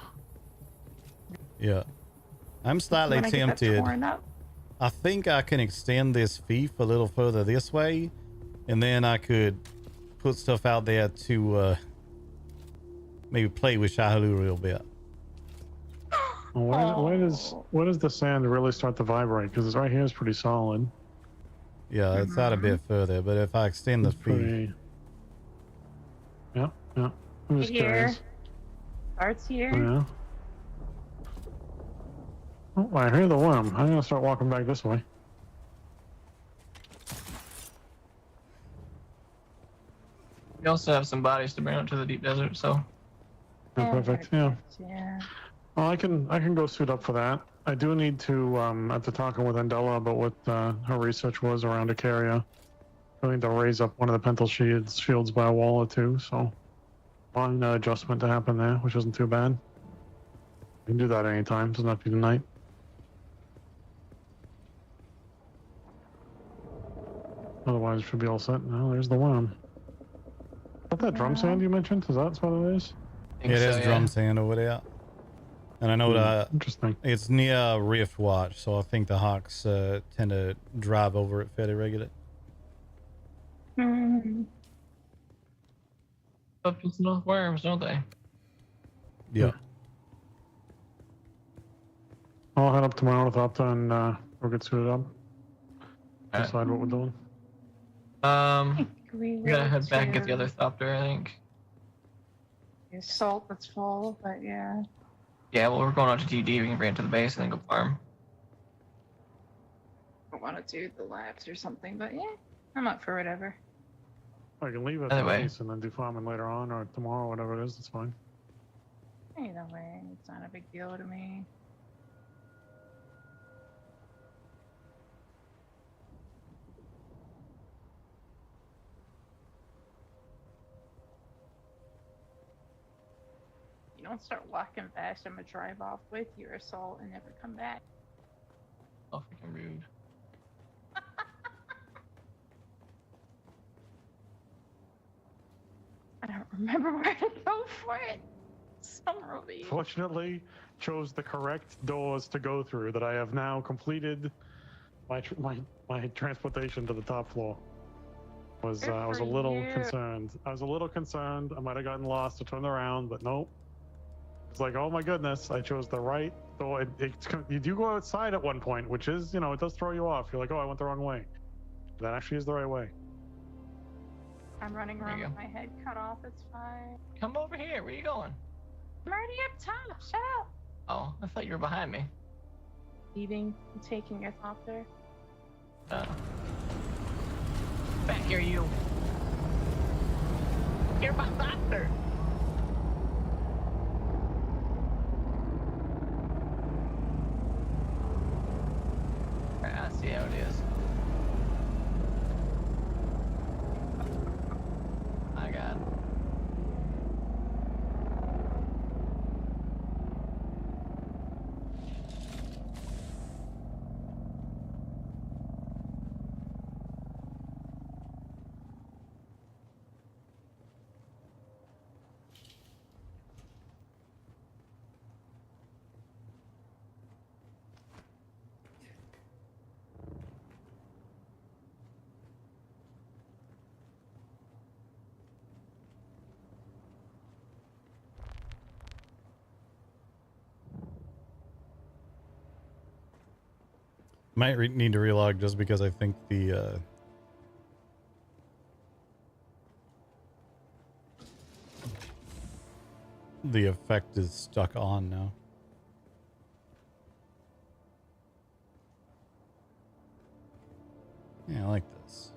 Yeah. I'm slightly tempted. I think I can extend this fief a little further this way, and then I could put stuff out there to maybe play with Shahaloo a little bit. Where does the sand really start to vibrate? Because right here is pretty solid. Yeah, it's out a bit further, but if I extend the fief. Yeah. I'm just curious. Art's here. Yeah. Oh, I hear the worm. I'm gonna start walking back this way. We also have some bodies to bring out to the deep desert, so. Yeah, perfect. Yeah. Yeah. Well, I can go suit up for that. I do need to after talking with Andella about what her research was around Icaria. I need to raise up one of the pental shields by a wall or two, so one adjustment to happen there, which isn't too bad. You can do that anytime. Doesn't have to be tonight. Otherwise, it should be all set. Now there's the worm. Is that drum sand you mentioned? Is that what it is? It is drum sand over there. And I know that interesting. It's near Rift Watch, so I think the Hawks tend to drive over it fairly regularly. Up with no worms, don't they? Yeah. I'll head up tomorrow with Opta and we'll get suited up. Decide what we're doing. We gotta head back and get the other Thopter, I think. There's salt that's full, but yeah. Yeah, well, we're going out to TD. We can bring it to the base and then go farm. I want to do the labs or something, but yeah, I'm up for whatever. I can leave it at the base and then do farming later on or tomorrow, whatever it is. It's fine. Either way, it's not a big deal to me. Don't start walking fast. I'm gonna drive off with your assault and never come back. Oh, freaking rude. I don't remember where to go for it. Somewhere over here. Fortunately, chose the correct doors to go through. That I have now completed my transportation to the top floor. I was a little concerned. I might have gotten lost or turned around, but nope. It's like, oh my goodness, I chose the right door. You do go outside at one point, which is, it does throw you off. You're like, oh, I went the wrong way. That actually is the right way. I'm running There around you with go. my head cut off. It's fine. Come over here. Where you going? I'm already up top. Shut up. Oh, I thought you were behind me. Leaving. I'm taking your copter. Back here, you. You're my doctor. Alright, I see how it is. I got it. Might need to relog just because I think the effect is stuck on now. Yeah, I like this.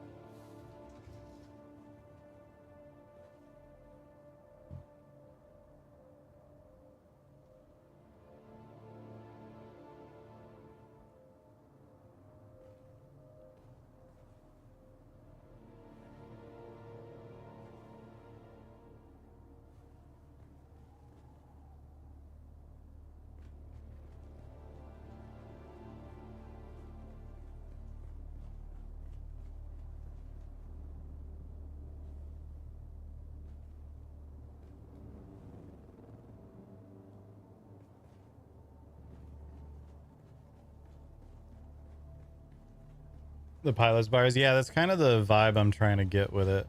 The pilot's bars, yeah, that's kind of the vibe I'm trying to get with it.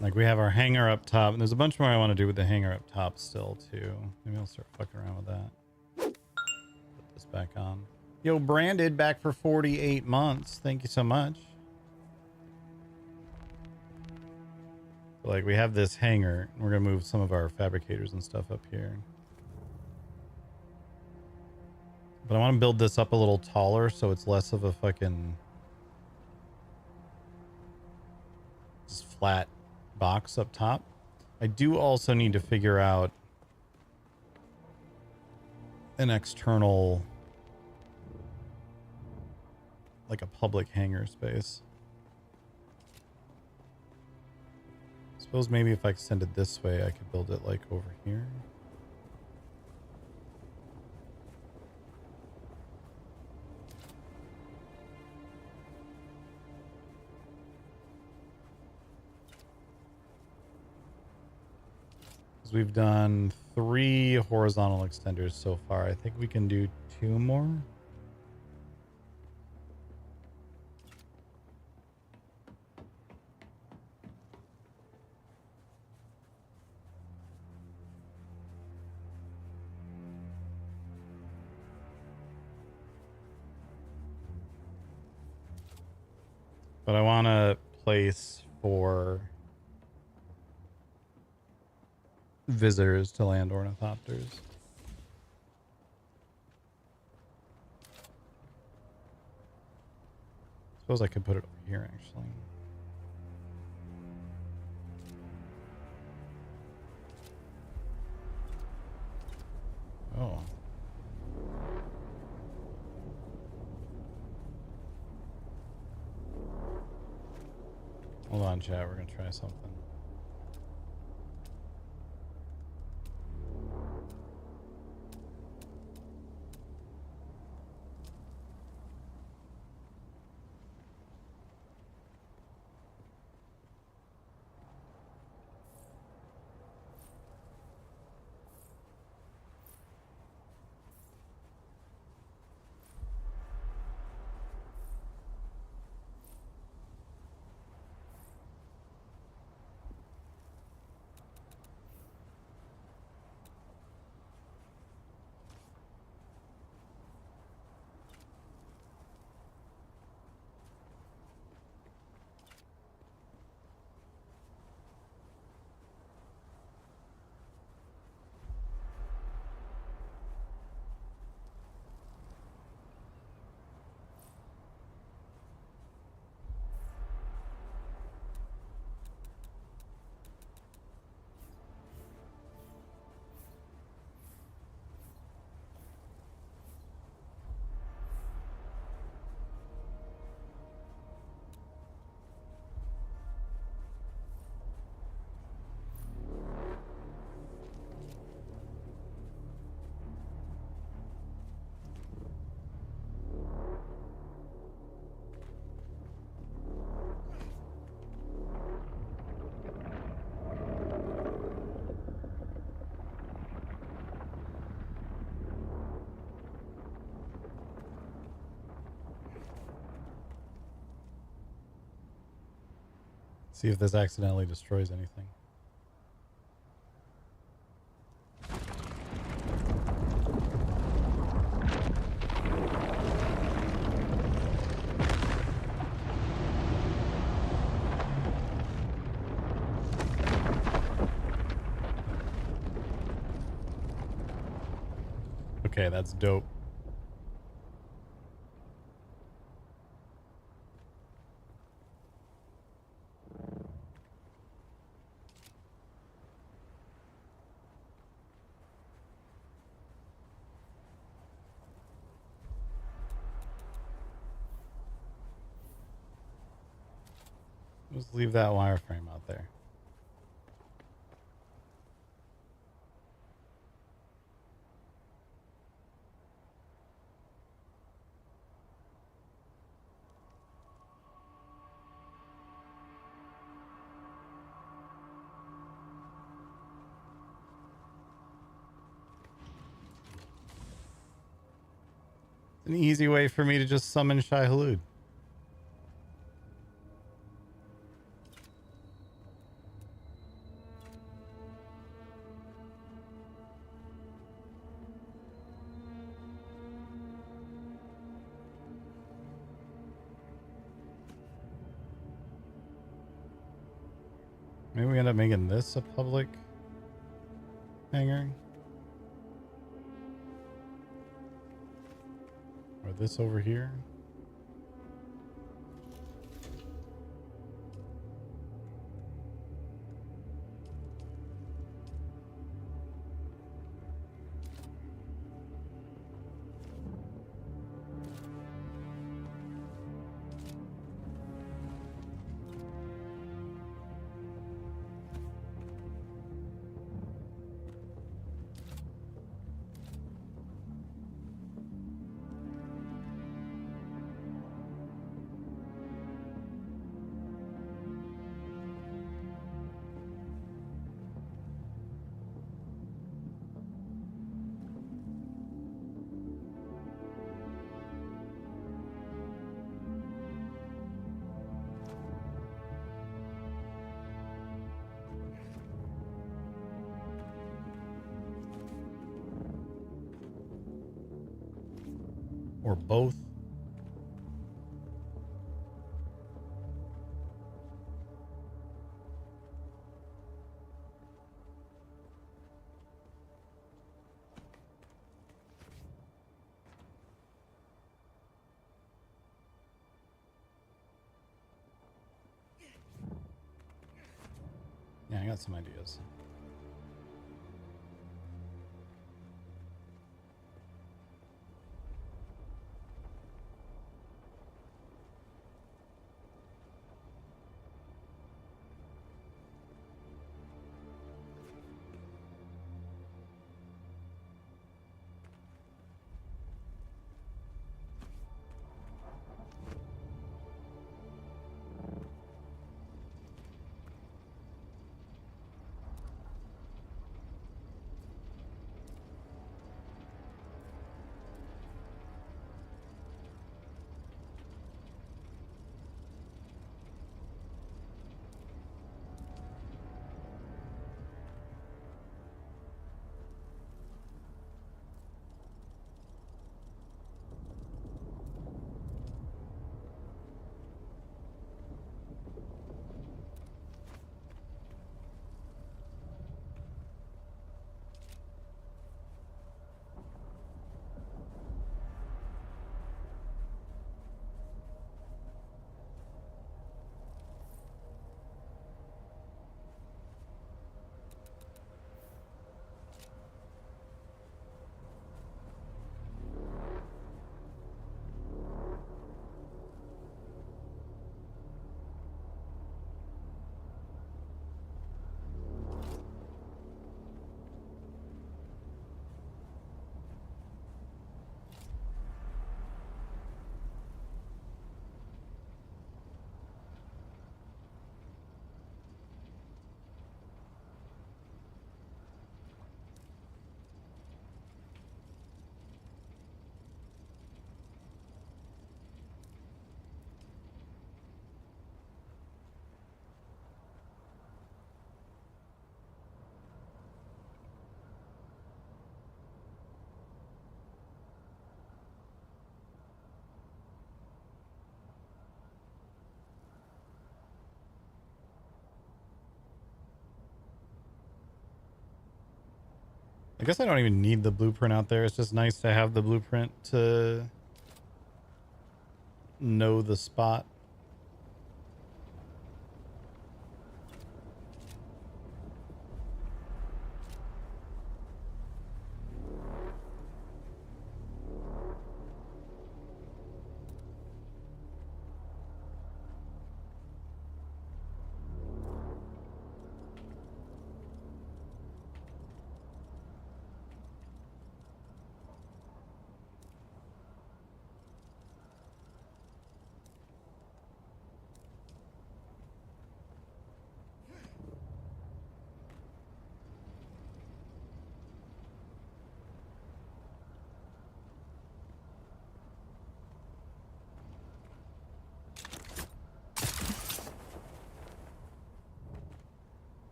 Like we have our hangar up top, and there's a bunch more I want to do with the hangar up top still too. Maybe I'll start fucking around with that. Put this back on. Yo, Branded back for 48 months. Thank you so much. Like we have this hangar, and we're gonna move some of our fabricators and stuff up here. But I want to build this up a little taller so it's less of a fucking just flat box up top. I do also need to figure out an external, like a public hangar space. Suppose maybe if I extend it this way, I could build it like over here. We've done 3 horizontal extenders so far. I think we can do 2 more. But I want a place for visitors to land ornithopters. Suppose I could put it over here actually. Oh. Hold on, chat. We're gonna try something. See if this accidentally destroys anything. Okay, that's dope. Just leave that wireframe out there. It's an easy way for me to just summon Shai Hulud. Maybe we end up making this a public hangar. Or this over here. Or both. Yeah, I got some ideas. I guess I don't even need the blueprint out there. It's just nice to have the blueprint to know the spot.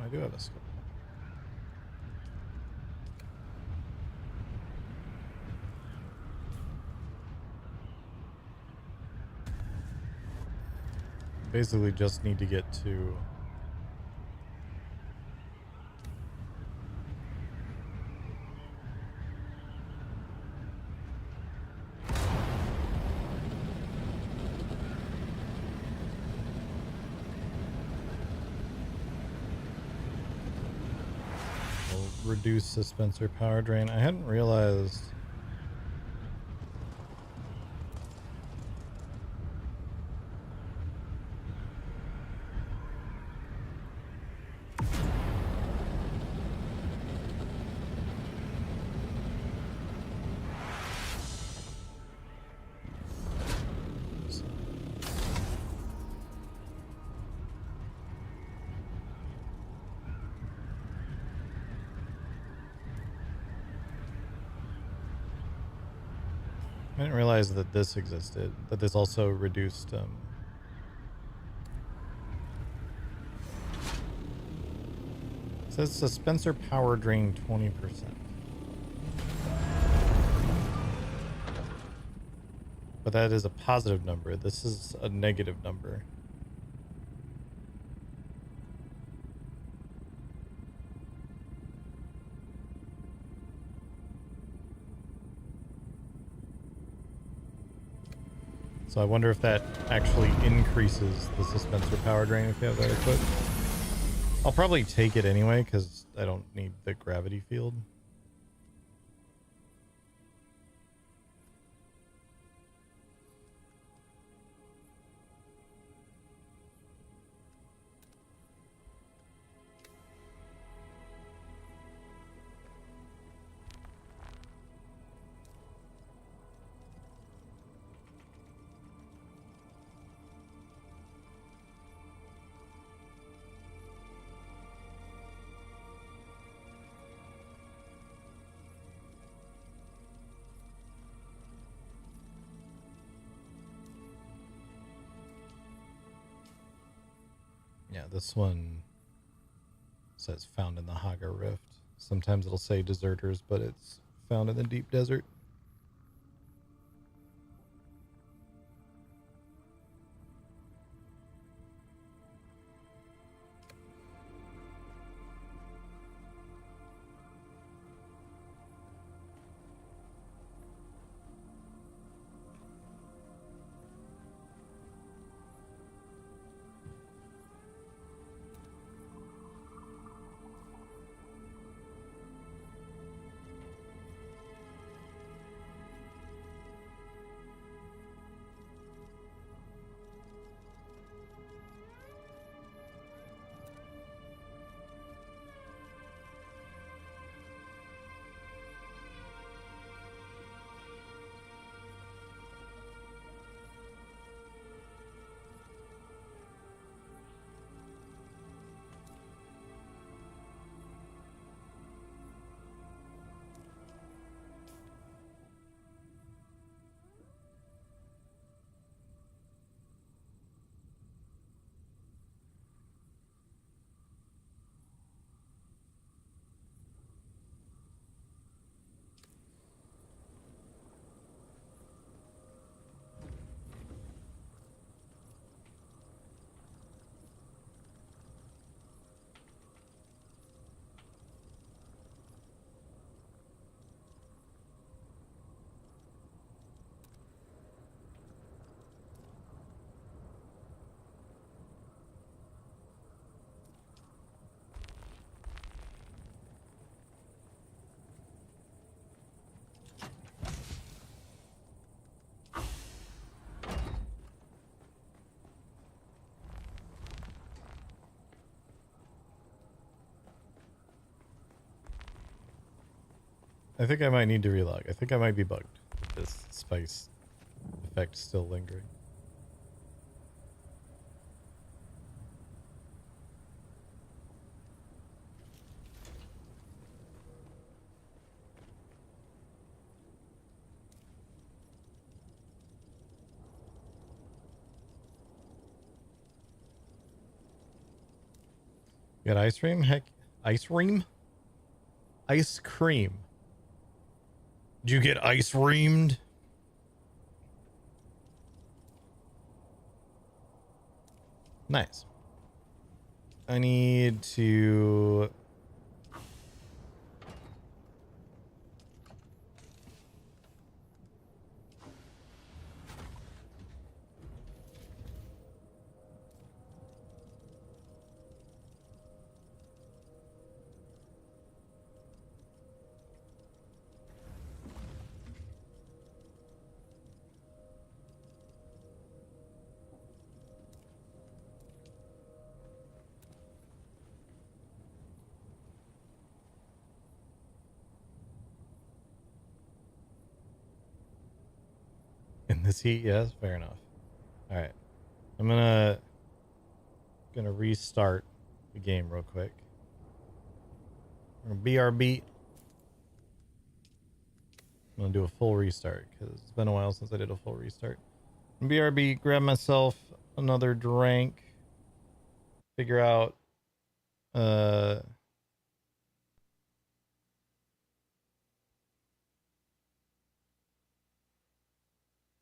I do have a scope. Basically just need to get to reduce dispenser power drain. I hadn't realized. I didn't realize that this existed, that this also reduced it says dispenser power drain 20%. But that is a positive number. This is a negative number. So I wonder if that actually increases the dispenser power drain if you have that equipped. I'll probably take it anyway because I don't need the gravity field. Yeah, this one says found in the Haga Rift. Sometimes it'll say deserters, but it's found in the deep desert. I think I might need to relog. I think I might be bugged. This spice effect still lingering. You got ice cream? Heck, ice cream? Ice cream. Did you get ice reamed? Nice. I need to... In this heat, yes, fair enough. All right, I'm gonna restart the game real quick. We're gonna BRB. I'm gonna do a full restart because it's been a while since I did a full restart. BRB, grab myself another drink. Figure out.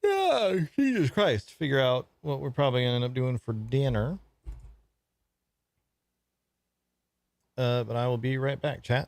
Yeah, Jesus Christ. Figure out what we're probably gonna end up doing for dinner. But I will be right back, chat.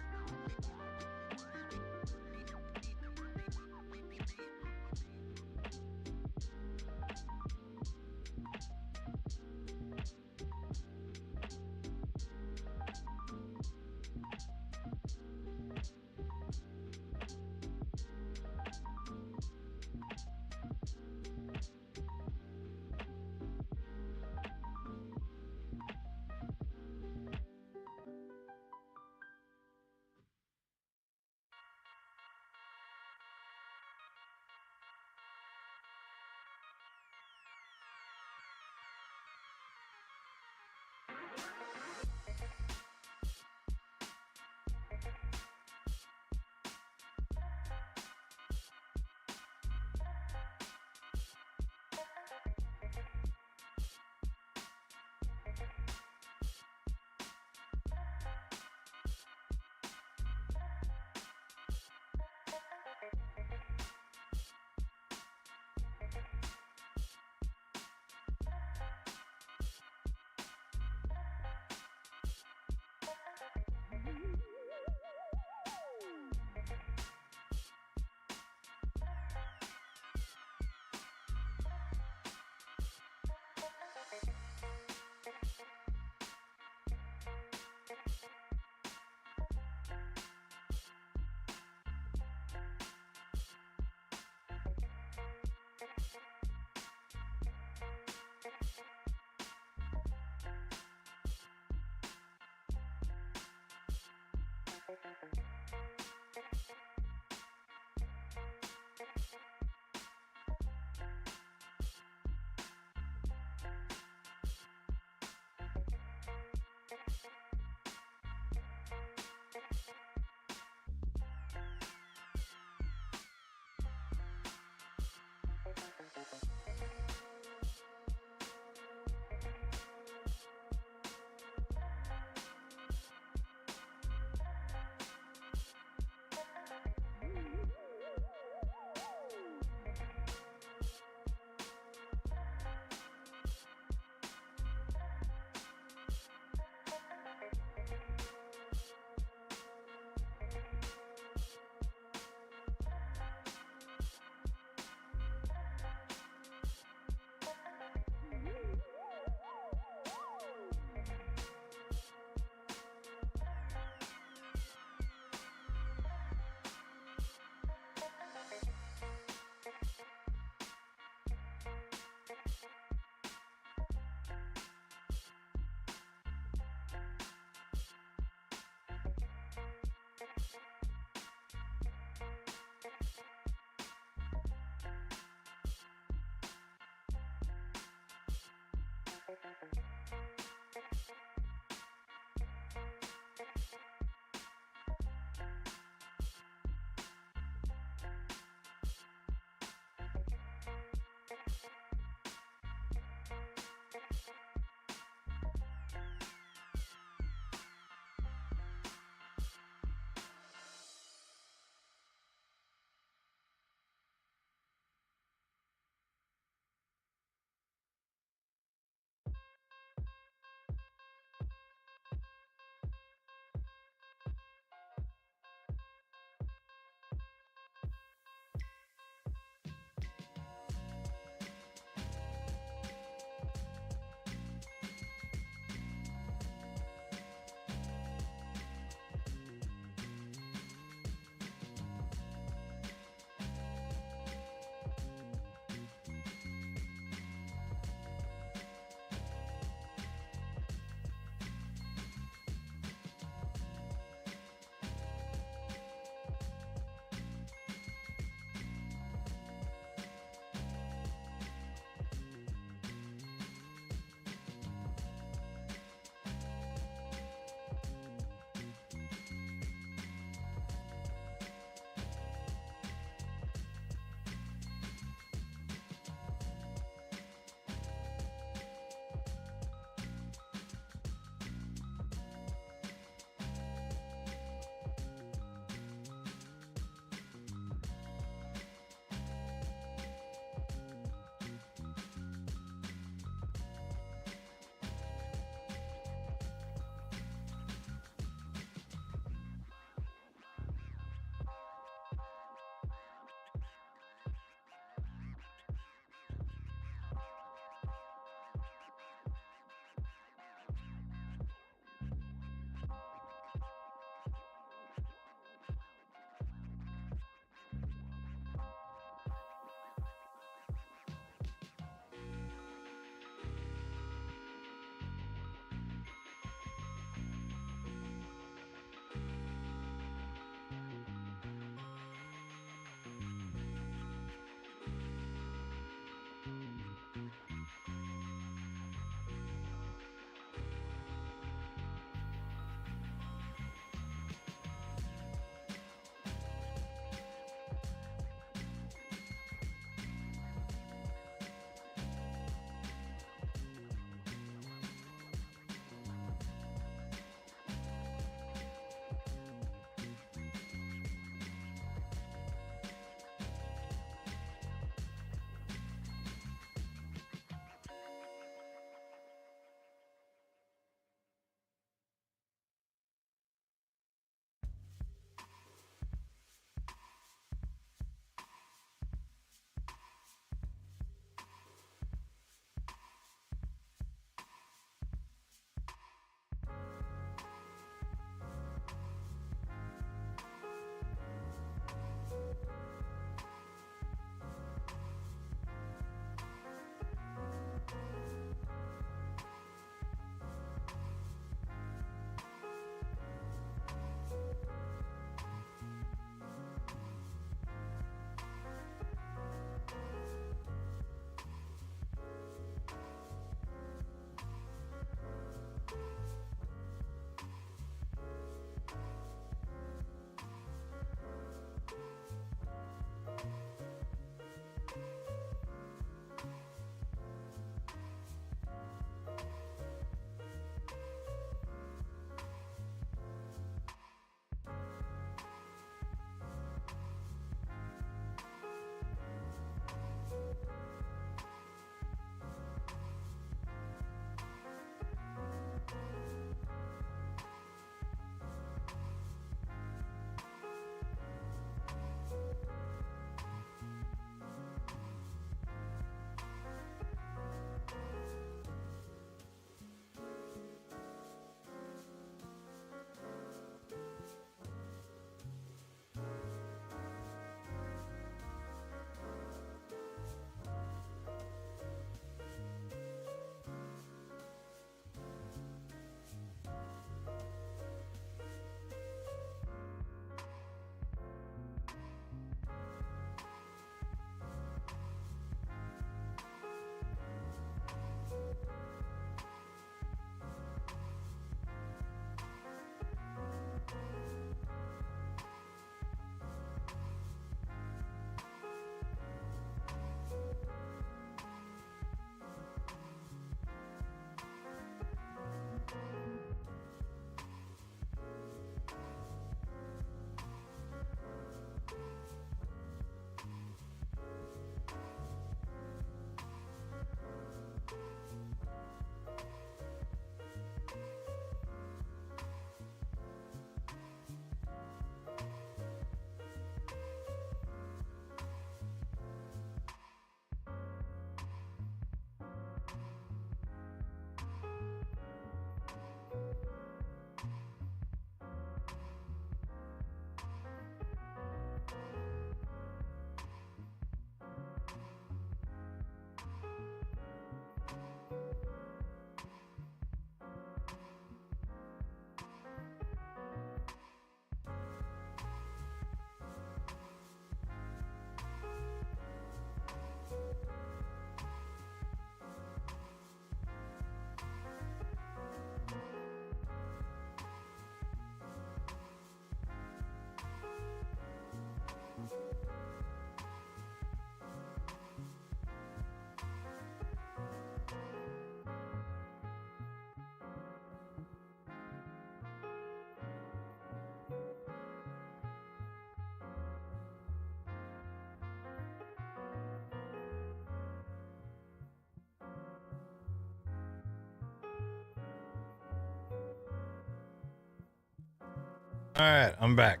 All right, I'm back.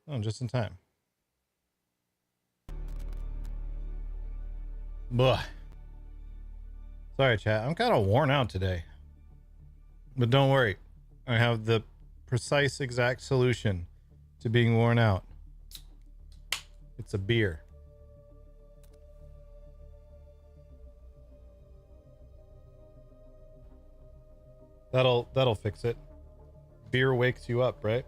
Oh, just in time. Blah. Sorry, chat. I'm kind of worn out today. But don't worry. I have the precise exact solution to being worn out. It's a beer. That'll fix it. Beer wakes you up, right?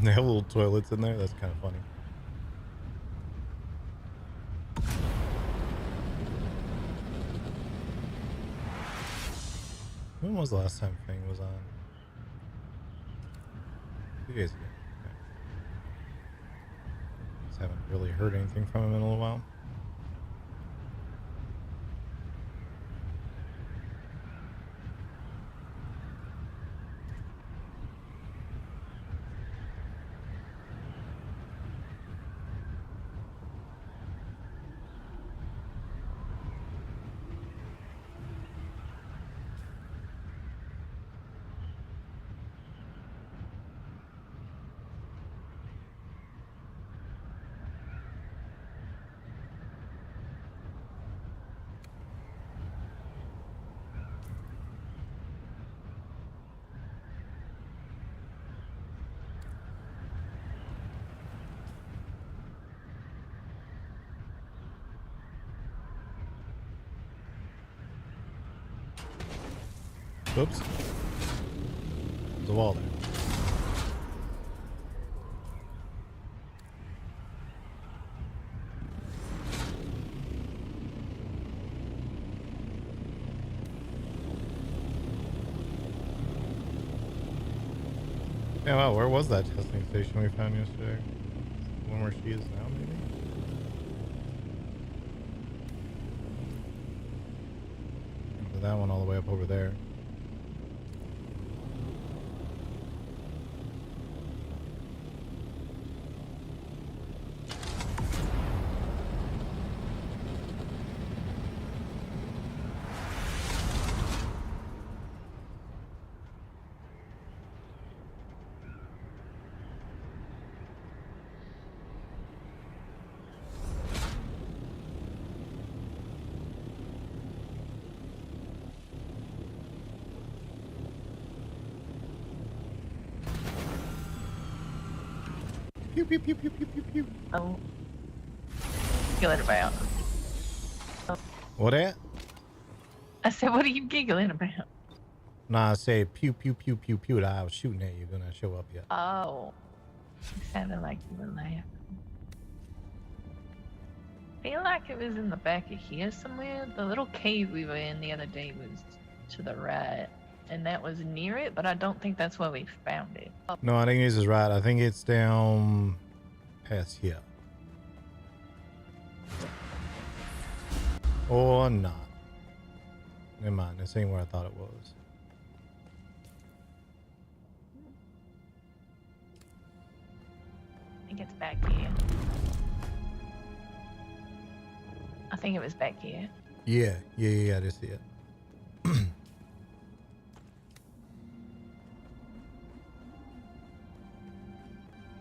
They have little toilets in there. That's kind of funny. When was the last time Fang was on? You guys okay. Just haven't really heard anything from him in a little while. Oops. There's a wall there. Yeah, wow, where was that testing station we found yesterday? The one where she is now, maybe? That one all the way up over there. Pew pew pew pew pew pew pew. Oh. Giggling about. Oh. What at? I said, what are you giggling about? Nah, I say pew pew pew pew pew that I was shooting at you gonna show up yet. Oh. It sounded like you were laughing. I feel like it was in the back of here somewhere. The little cave we were in the other day was to the right. And that was near it, but I don't think that's where we found it. Oh. No, I think this is right. I think it's down past here. Or not. never mind. This ain't where I thought it was. I think it's back here. I think it was back here. Yeah, I just see it.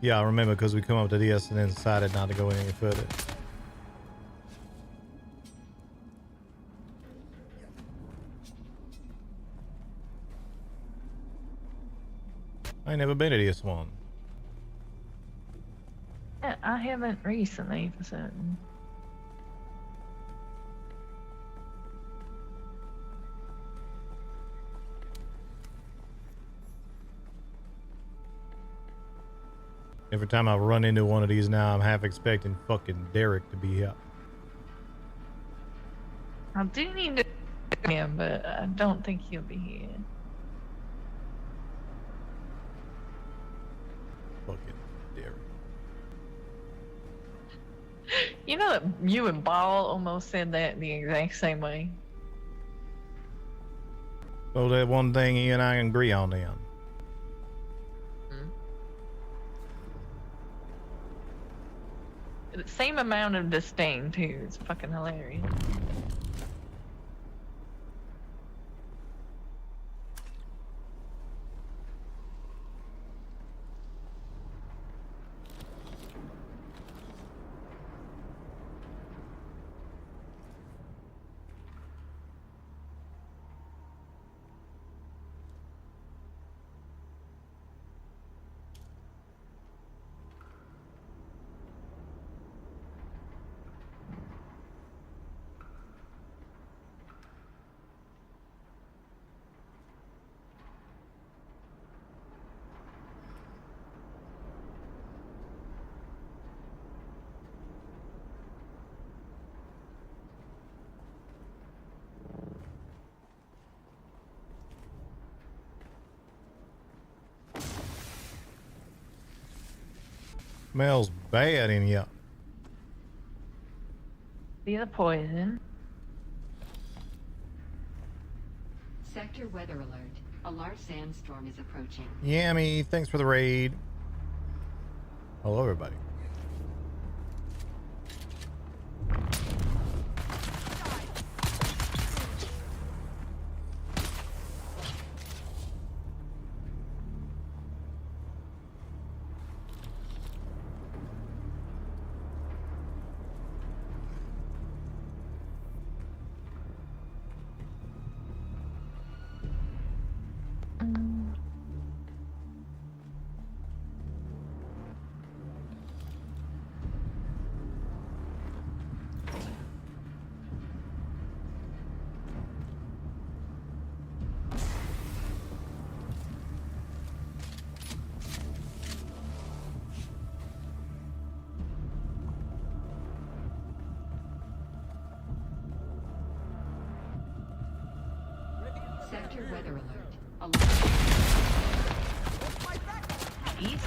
Yeah, I remember because we come up to this and then decided not to go any further. I ain't never been to this one. Yeah, I haven't recently for certain. Every time I run into one of these now, I'm half expecting fucking Derek to be here. I do need to him, but I don't think he'll be here. Fucking Derek. You know that you and Ball almost said that the exact same way. So that one thing you and I can agree on then. The same amount of disdain too. It's fucking hilarious. Smells bad in here. Be the poison. Sector weather alert. A large sandstorm is approaching. Yammy, thanks for the raid. Hello, everybody. Sector weather alert. A East.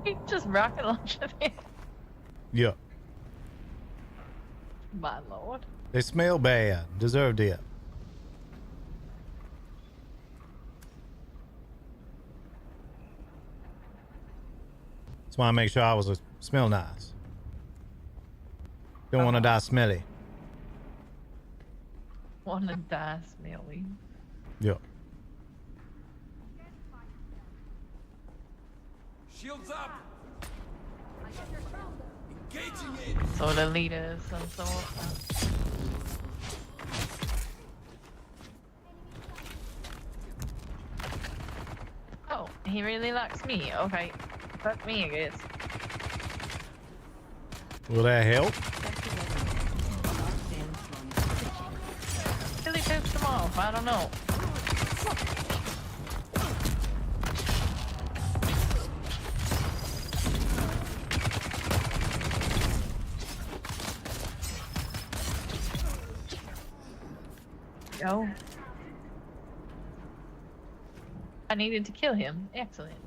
You just rocket launch it. Yeah. My lord. They smell bad. Deserved it. That's why I make sure I was smell nice. Don't want to die smelly. Wanna die smelly. Yeah. Shields up. Engaging it. So the leader is some sort. Oh, he really likes me. Okay. Fuck me, I guess. Will that help? Really pissed him off. I don't know. Go. I needed to kill him. Excellent.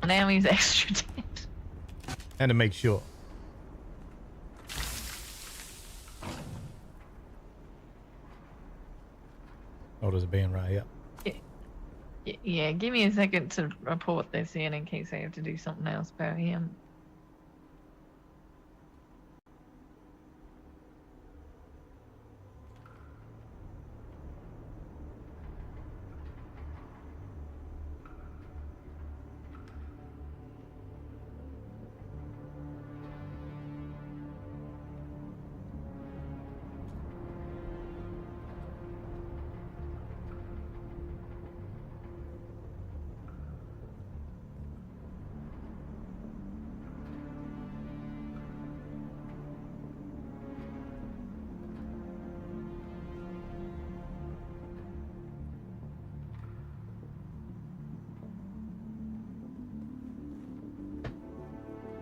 Now he's extra dead. And to make sure. Oh, there's a band right here. Yeah, give me a second to report this in case I have to do something else about him.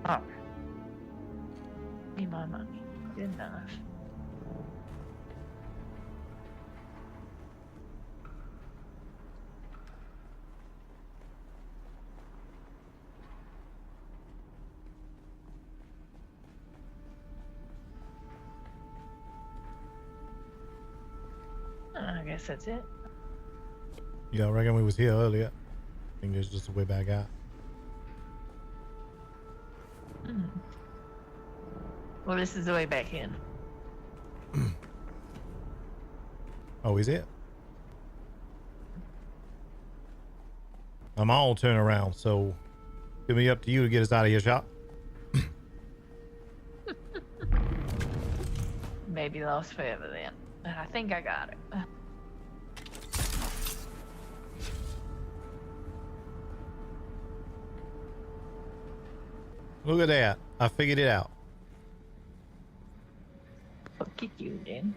Oh. Give me my money. Good enough. I guess that's it. Yeah, I reckon we was here earlier. I think there's just a way back out. Well, this is the way back in. Oh, is it? I'm all turn around, so it'll be up to you to get us out of your shop. Maybe lost forever then. I think I got it. Look at that. I figured it out. Look at you then.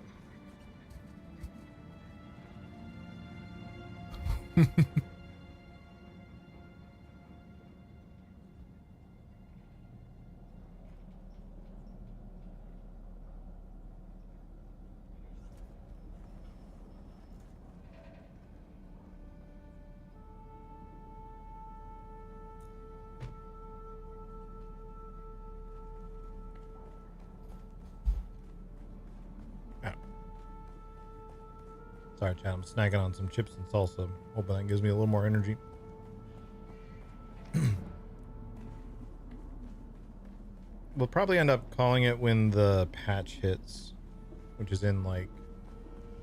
Sorry, Chad. I'm snacking on some chips and salsa. Hoping that gives me a little more energy. We'll probably end up calling it when the patch hits, which is in like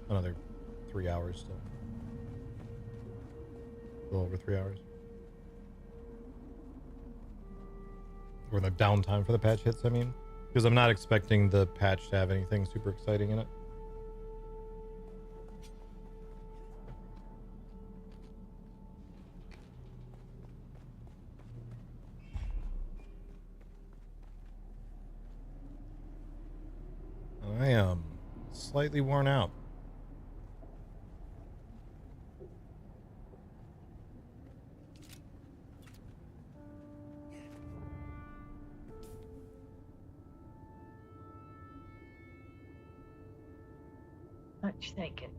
another 3 hours still. A little over 3 hours. Or the downtime for the patch hits, I mean. Because I'm not expecting the patch to have anything super exciting in it. I am slightly worn out. Much thinking.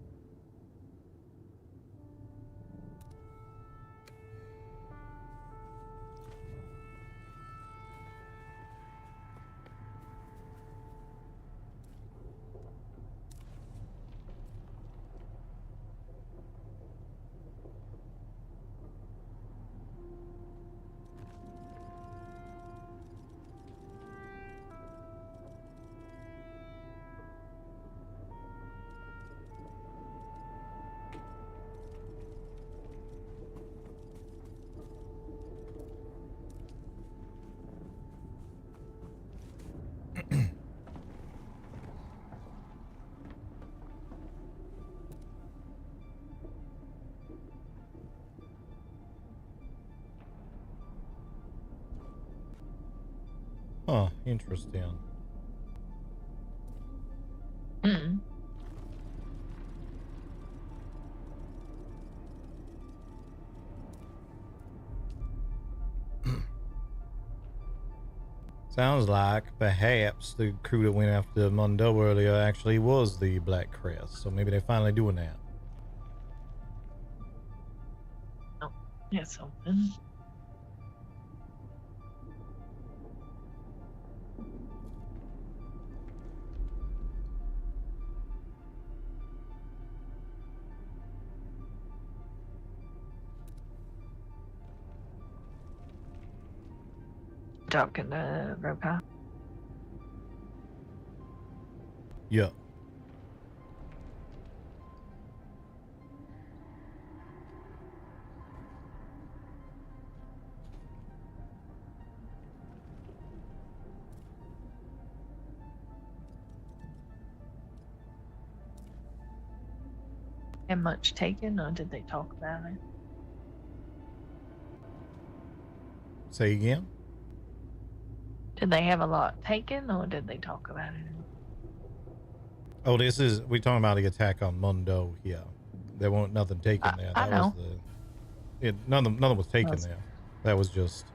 Huh, interesting. Hmm. Sounds like perhaps the crew that went after Mondo earlier actually was the Black Crest, so maybe they're finally doing that. Oh, yeah, something. talking to Rokai. Yeah. And much taken, or did they talk about it? Say again? Did they have a lot taken, or did they talk about it? Oh, we talking about the attack on Mundo here. There wasn't nothing taken there. I That know. was nothing was taken That's- there. That was just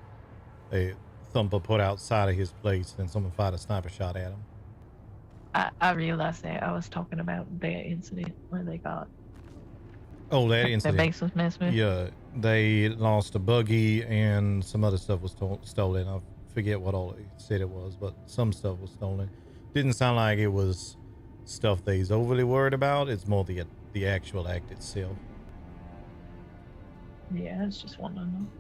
a thumper put outside of his place, and someone fired a sniper shot at him. I realized that. I was talking about their incident where they got Oh, that their incident. base was messed with. Yeah, they lost a buggy and some other stuff was stolen. I forget what all they said it was, but some stuff was stolen. Didn't sound like it was stuff they's overly worried about. It's more the actual act itself. Yeah, it's just one of them.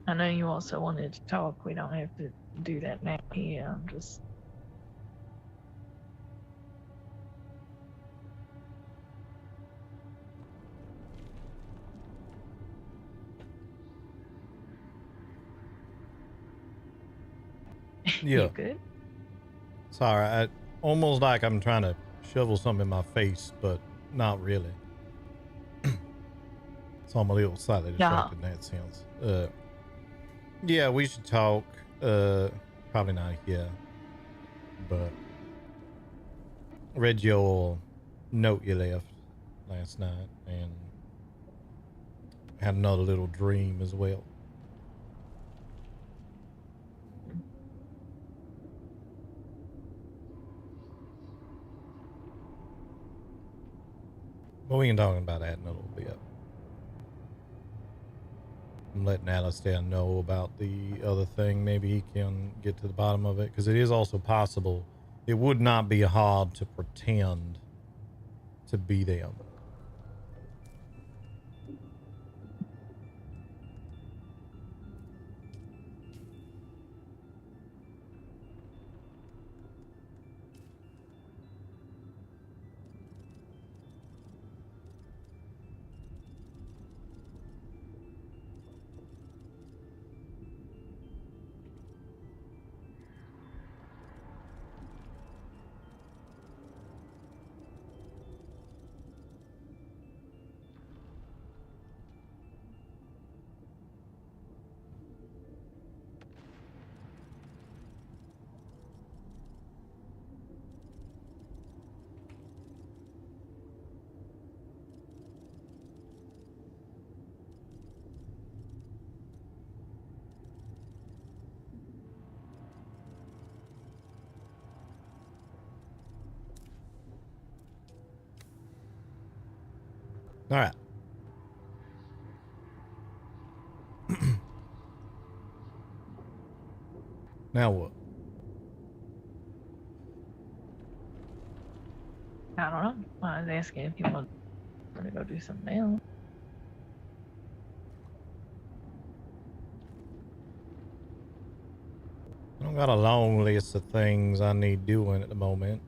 I know you also wanted to talk. We don't have to do that now here. I'm just. Yeah. You good? Sorry, almost like I'm trying to shovel something in my face, but not really. So I'm a little slightly distracted in that sense. Yeah, we should talk. Probably not here, but read your note you left last night and had another little dream as well. But we can talk about that in a little bit. I'm letting Alistair know about the other thing. Maybe he can get to the bottom of it, because it is also possible. It would not be hard to pretend to be them. All right. Now what? I don't know. I was asking if you want to go do something else. I don't got a long list of things I need doing at the moment,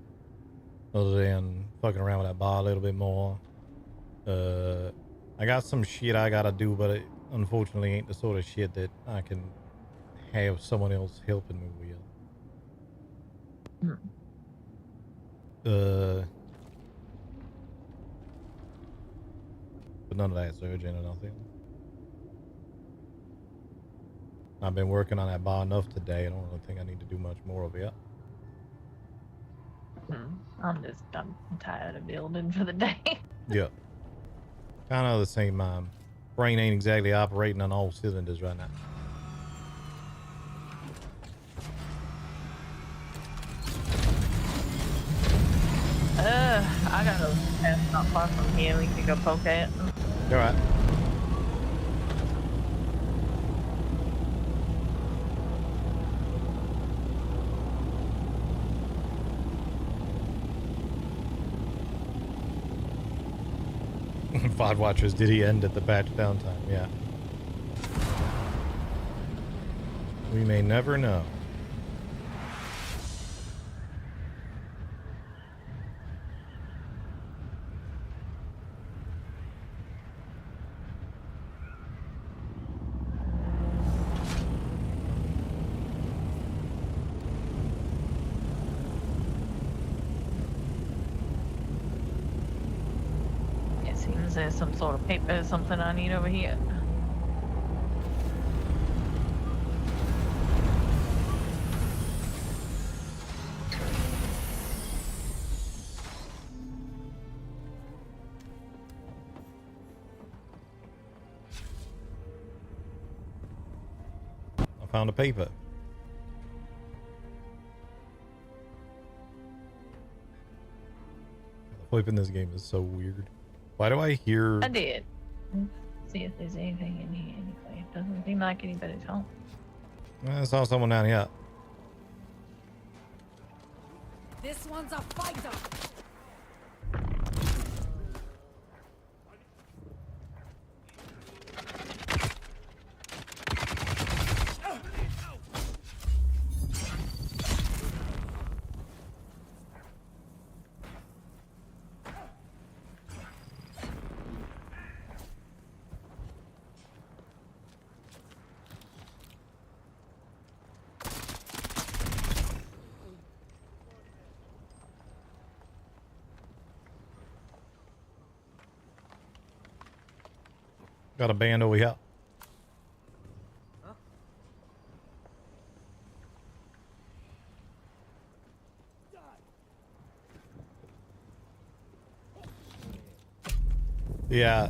other than fucking around with that bar a little bit more. I got some shit I gotta do, but it unfortunately ain't the sort of shit that I can have someone else helping me with. But none of that's urgent or nothing. I've been working on that bar enough today. I don't really think I need to do much more of it. I'm tired of building for the day. Yeah. Kind of the same. My brain ain't exactly operating on all cylinders right now. I got a path not far from here. We can go poke at it. All right. VOD watchers, did he end at the patch downtime? Yeah. We may never know. It seems there's some sort of paper or something I need over here. I found a paper. The VoIP in this game is so weird. Why do I hear... I did. See if there's anything in here anyway. It doesn't seem like anybody's home. I saw someone down here. This one's a fighter. Got a band over here. Yeah.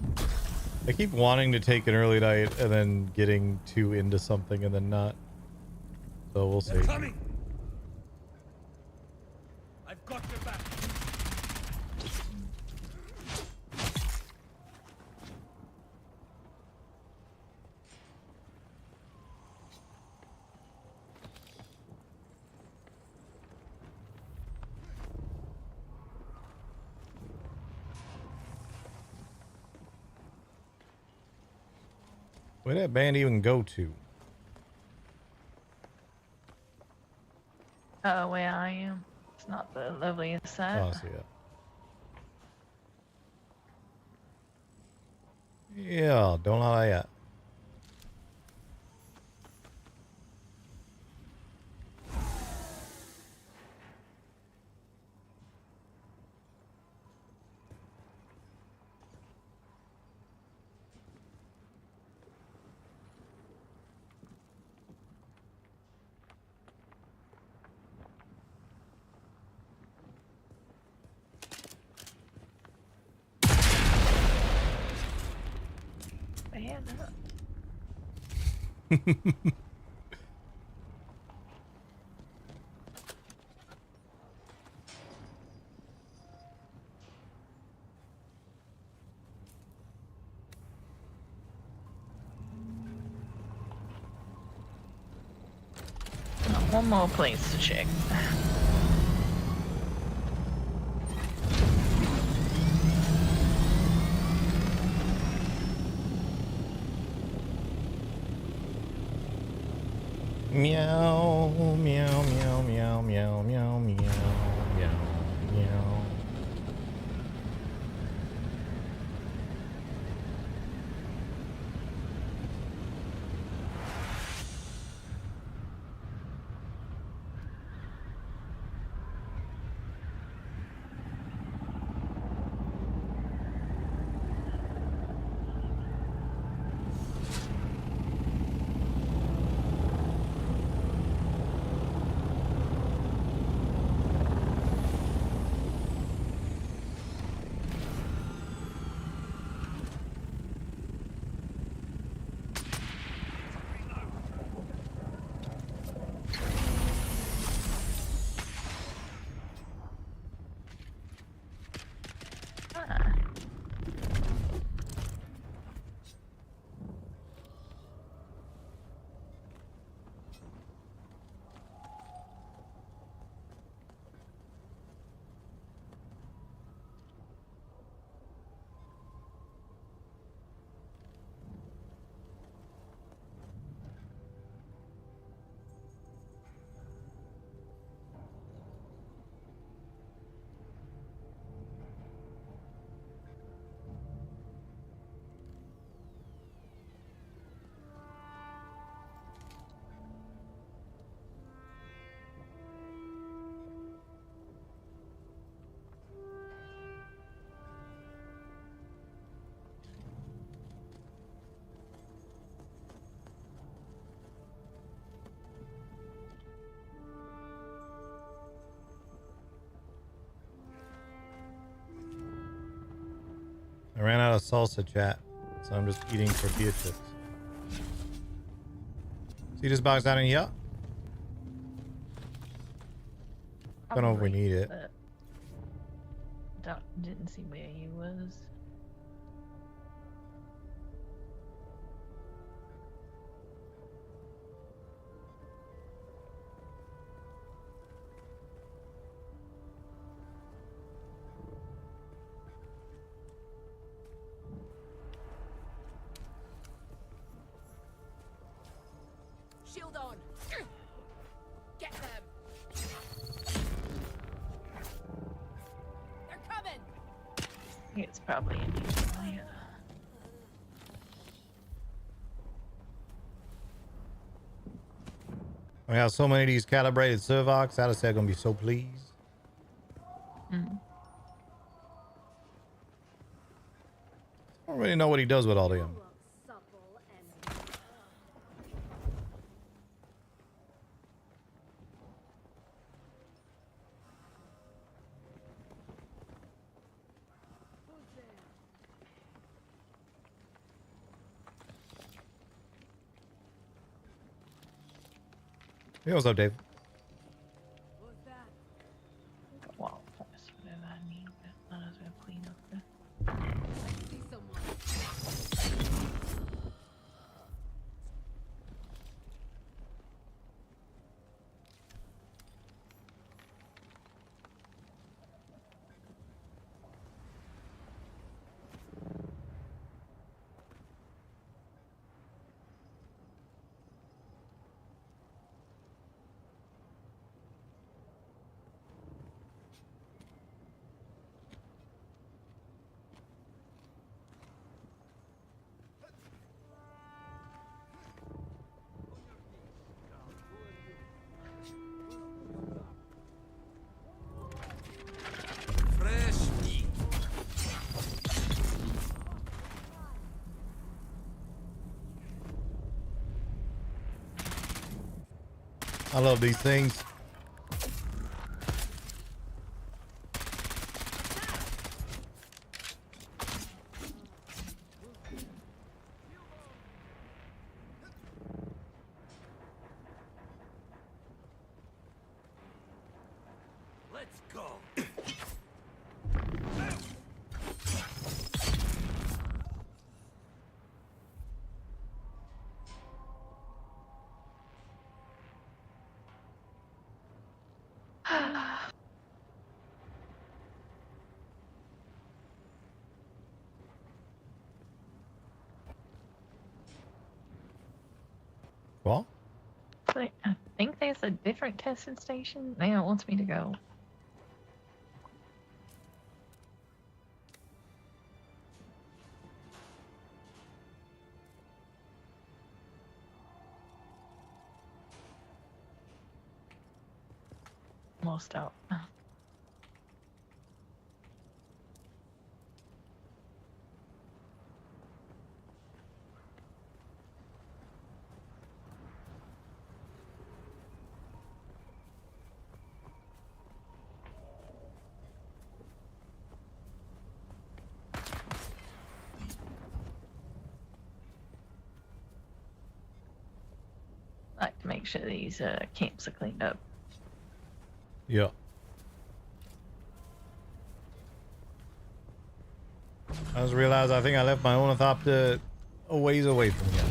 I keep wanting to take an early night and then getting too into something and then not. So we'll see. They're coming. I've got your back. Where did that band even go to? Where I am. It's not the loveliest sight. Oh, I see it. Yeah, don't lie yet. Man up. One more place to check. Meow, meow, meow, meow, meow, meow, meow, meow, meow. out of salsa, chat, so I'm just eating tortilla chips. See this box down in here? Don't know if we need it. Didn't see where he was. Shield on. Get them. They're coming. It's probably in here. I got so many of these calibrated Servox. Alistair gonna be so pleased. Mm. I don't really know what he does with all them. Hey, what's up, Dave? Well, that's whatever I need, but might as well clean up the. See someone. Fresh meat. I love these things. Let's go. What? I think there's a different testing station. Now it wants me to go. Lost out. I like to make sure these camps are cleaned up. Yeah. I just realized I think I left my ornithopter a ways away from here.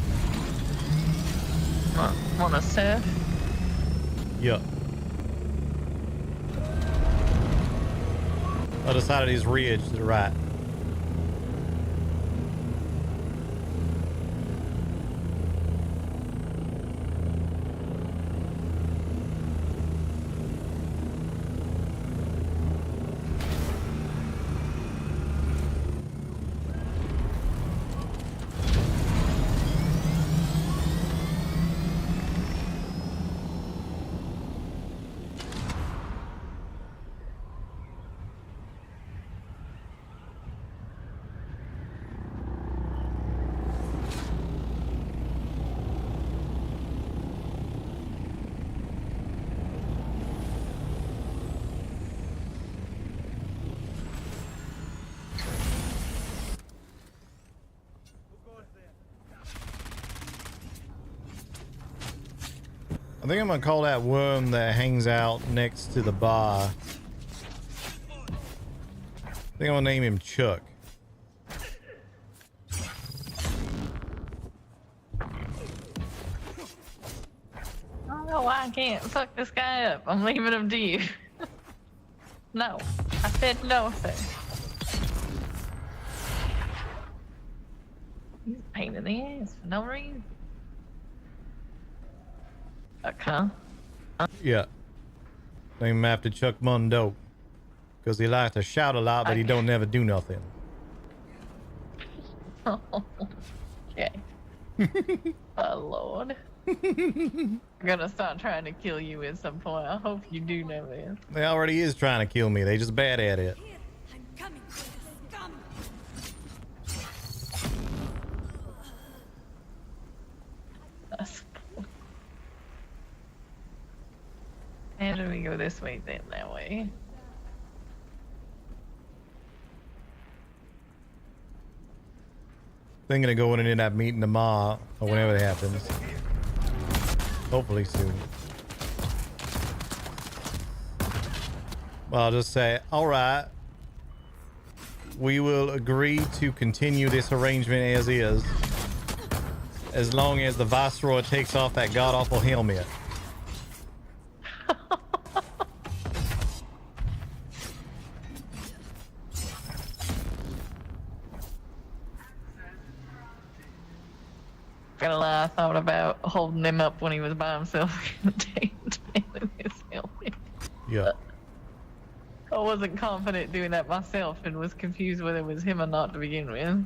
Wanna surf? Yeah. Other side of these ridge to the right. I think I'm gonna call that worm that hangs out next to the bar. I think I'm gonna name him Chuck. I don't know why I can't fuck this guy up. I'm leaving him to you. No. I said no, sir. He's a pain in the ass for no reason. Huh? Yeah. Name him after Chuck Mundo. Because he likes to shout a lot, but he don't never do nothing. Okay. Oh, Lord. I'm gonna start trying to kill you at some point. I hope you do know this. They already is trying to kill me. They just bad at it. I'm coming for the scum. That's... And do we go this way then, that way? Thinking of going into that meeting tomorrow, or whenever it happens. Hopefully soon. Well, I'll just say, alright. We will agree to continue this arrangement as is. As long as the Viceroy takes off that god-awful helmet. Gonna lie, I thought about holding him up when he was by himself in his helmet. Yeah. I wasn't confident doing that myself and was confused whether it was him or not to begin with.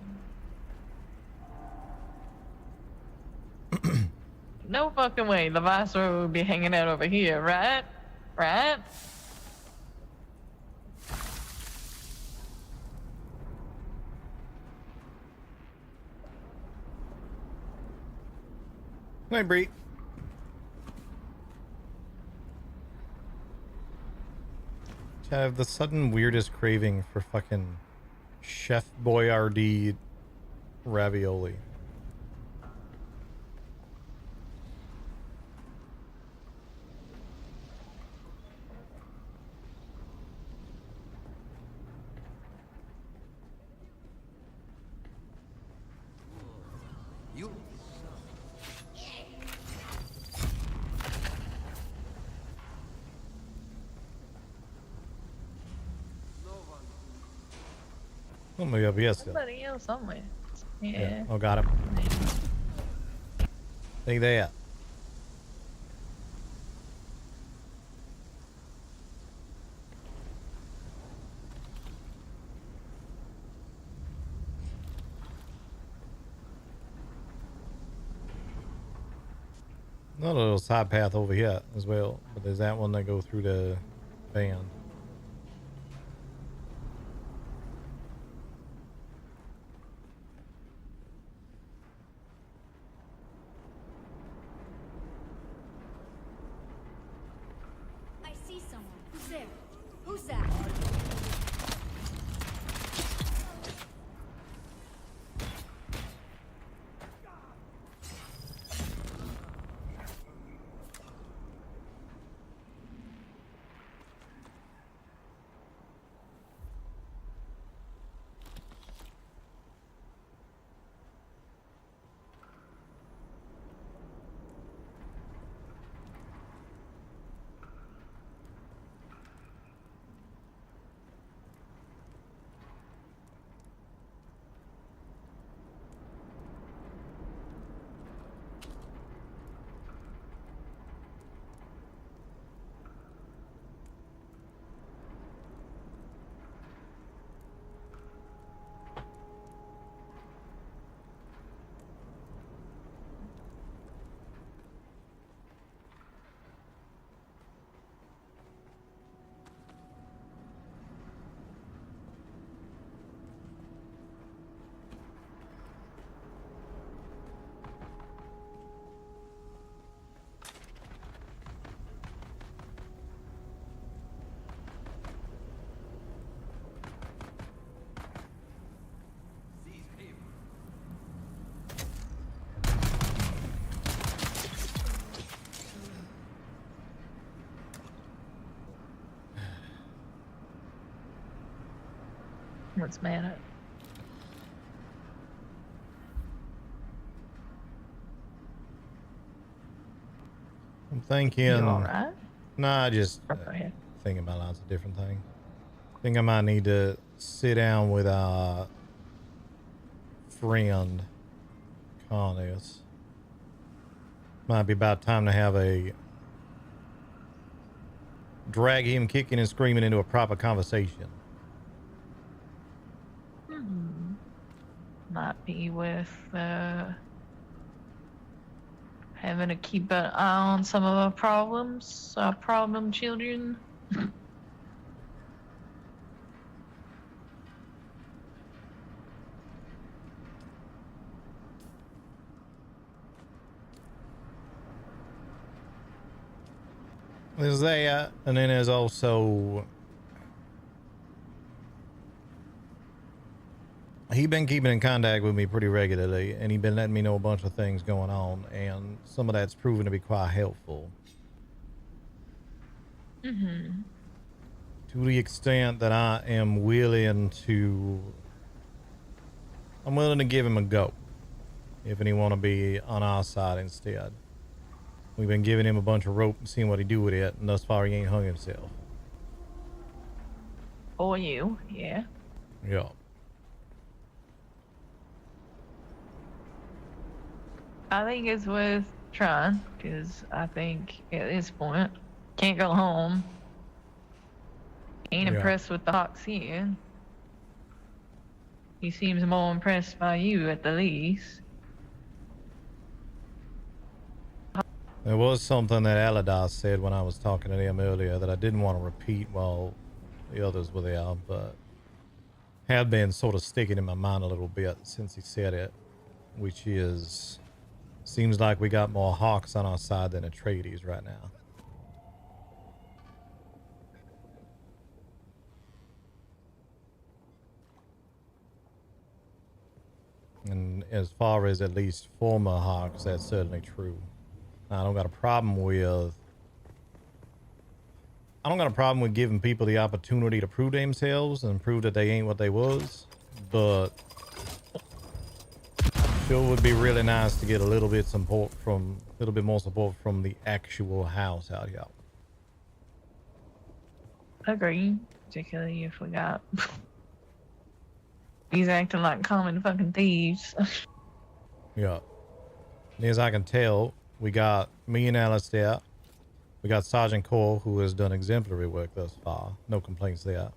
No fucking way the Viceroy would be hanging out over here, right? Right? Hey, Bree. I have the sudden weirdest craving for fucking Chef Boyardee ravioli. You. Oh, maybe up here still. Somebody else somewhere. Yeah. Yeah. Oh, got him. Take that. Another little side path over here as well, but there's that one that go through the band. I see someone. Who's there? Who's that? What's mad? I'm thinking. You all right? Nah, just thinking about lots of different things. I think I might need to sit down with our friend Carnius. Might be about time to have a drag him kicking and screaming into a proper conversation. Might be with having to keep an eye on some of our problems, our problem children. There's that, and then there's also he been keeping in contact with me pretty regularly, and he been letting me know a bunch of things going on, and some of that's proven to be quite helpful. Mm-hmm. To the extent that I'm willing to give him a go if he want to be on our side instead. We've been giving him a bunch of rope and seeing what he do with it, and thus far he ain't hung himself. For you, yeah. Yeah. I think it's worth trying, because I think at this point, can't go home. Ain't impressed with the Hawks here. He seems more impressed by you at the least. There was something that Aladas said when I was talking to them earlier that I didn't want to repeat while the others were there, but had been sort of sticking in my mind a little bit since he said it, which is, seems like we got more Hawks on our side than Atreides right now. And as far as at least former Hawks, that's certainly true. I don't got a problem with giving people the opportunity to prove themselves and prove that they ain't what they was, but sure would be really nice to get a little bit more support from the actual house out here. Agree, particularly if we got he's acting like common fucking thieves. Yeah. And as I can tell, we got me and Alistair. We got Sergeant Cole, who has done exemplary work thus far. No complaints there.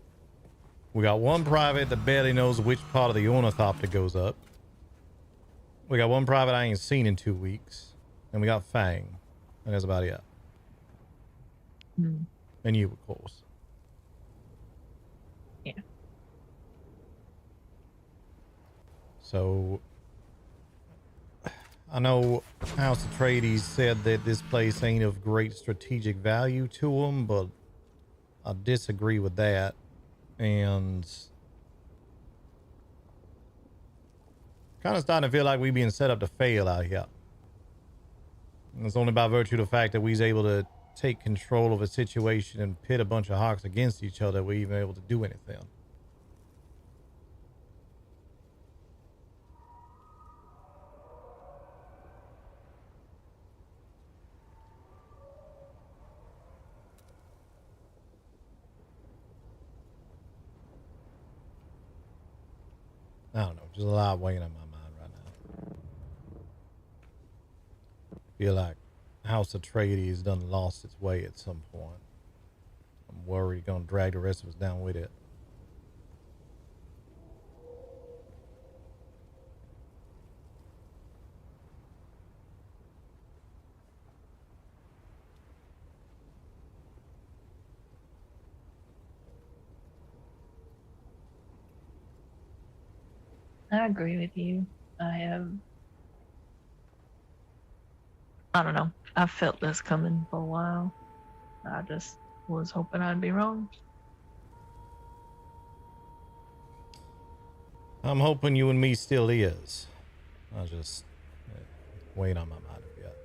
We got one private that barely knows which part of the ornithopter goes up. We got one private I ain't seen in 2 weeks. And we got Fang. And that's about it. And you, of course. Yeah. So I know House Atreides said that this place ain't of great strategic value to them, but I disagree with that. And kind of starting to feel like we being set up to fail out here. And it's only by virtue of the fact that we's able to take control of a situation and pit a bunch of Hawks against each other that we're even able to do anything. I don't know, just a lot weighing on my mind right now. Feel like House Atreides done lost its way at some point. I'm worried gonna drag the rest of us down with it. I agree with you. I don't know. I've felt this coming for a while. I just was hoping I'd be wrong. I'm hoping you and me still is. I just wait on my mind a bit.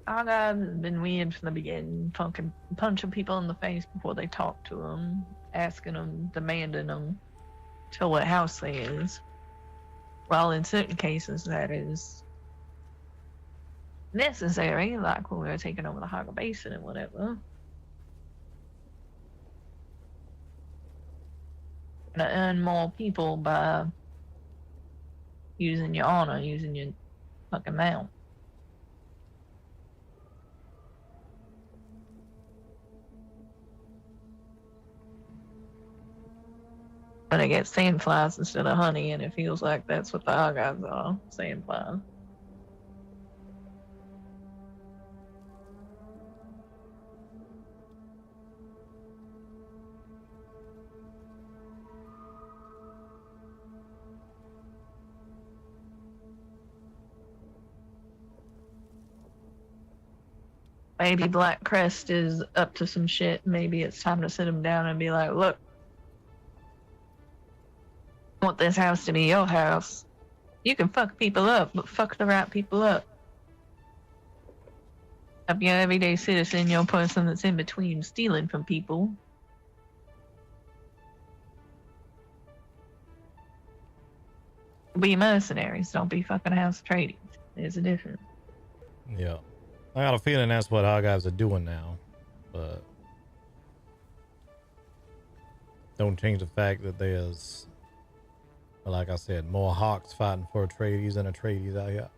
Our guys have been weird from the beginning, punching people in the face before they talk to them, asking them, demanding them, tell what house they is. While in certain cases that is necessary, like when we were taking over the Haga Basin and whatever. To earn more people by using your honor, using your fucking mount. And it gets sandflies instead of honey, and it feels like that's what the Argives are, sandflies. Maybe Black Crest is up to some shit. Maybe it's time to sit him down and be like, look, I want this house to be your house. You can fuck people up, but fuck the right people up. Up your everyday citizen, your person that's in between stealing from people. Be mercenaries, don't be fucking House Atreides. There's a difference. Yeah. I got a feeling that's what our guys are doing now, but don't change the fact that there's, like I said, more Hawks fighting for Atreides than Atreides out here.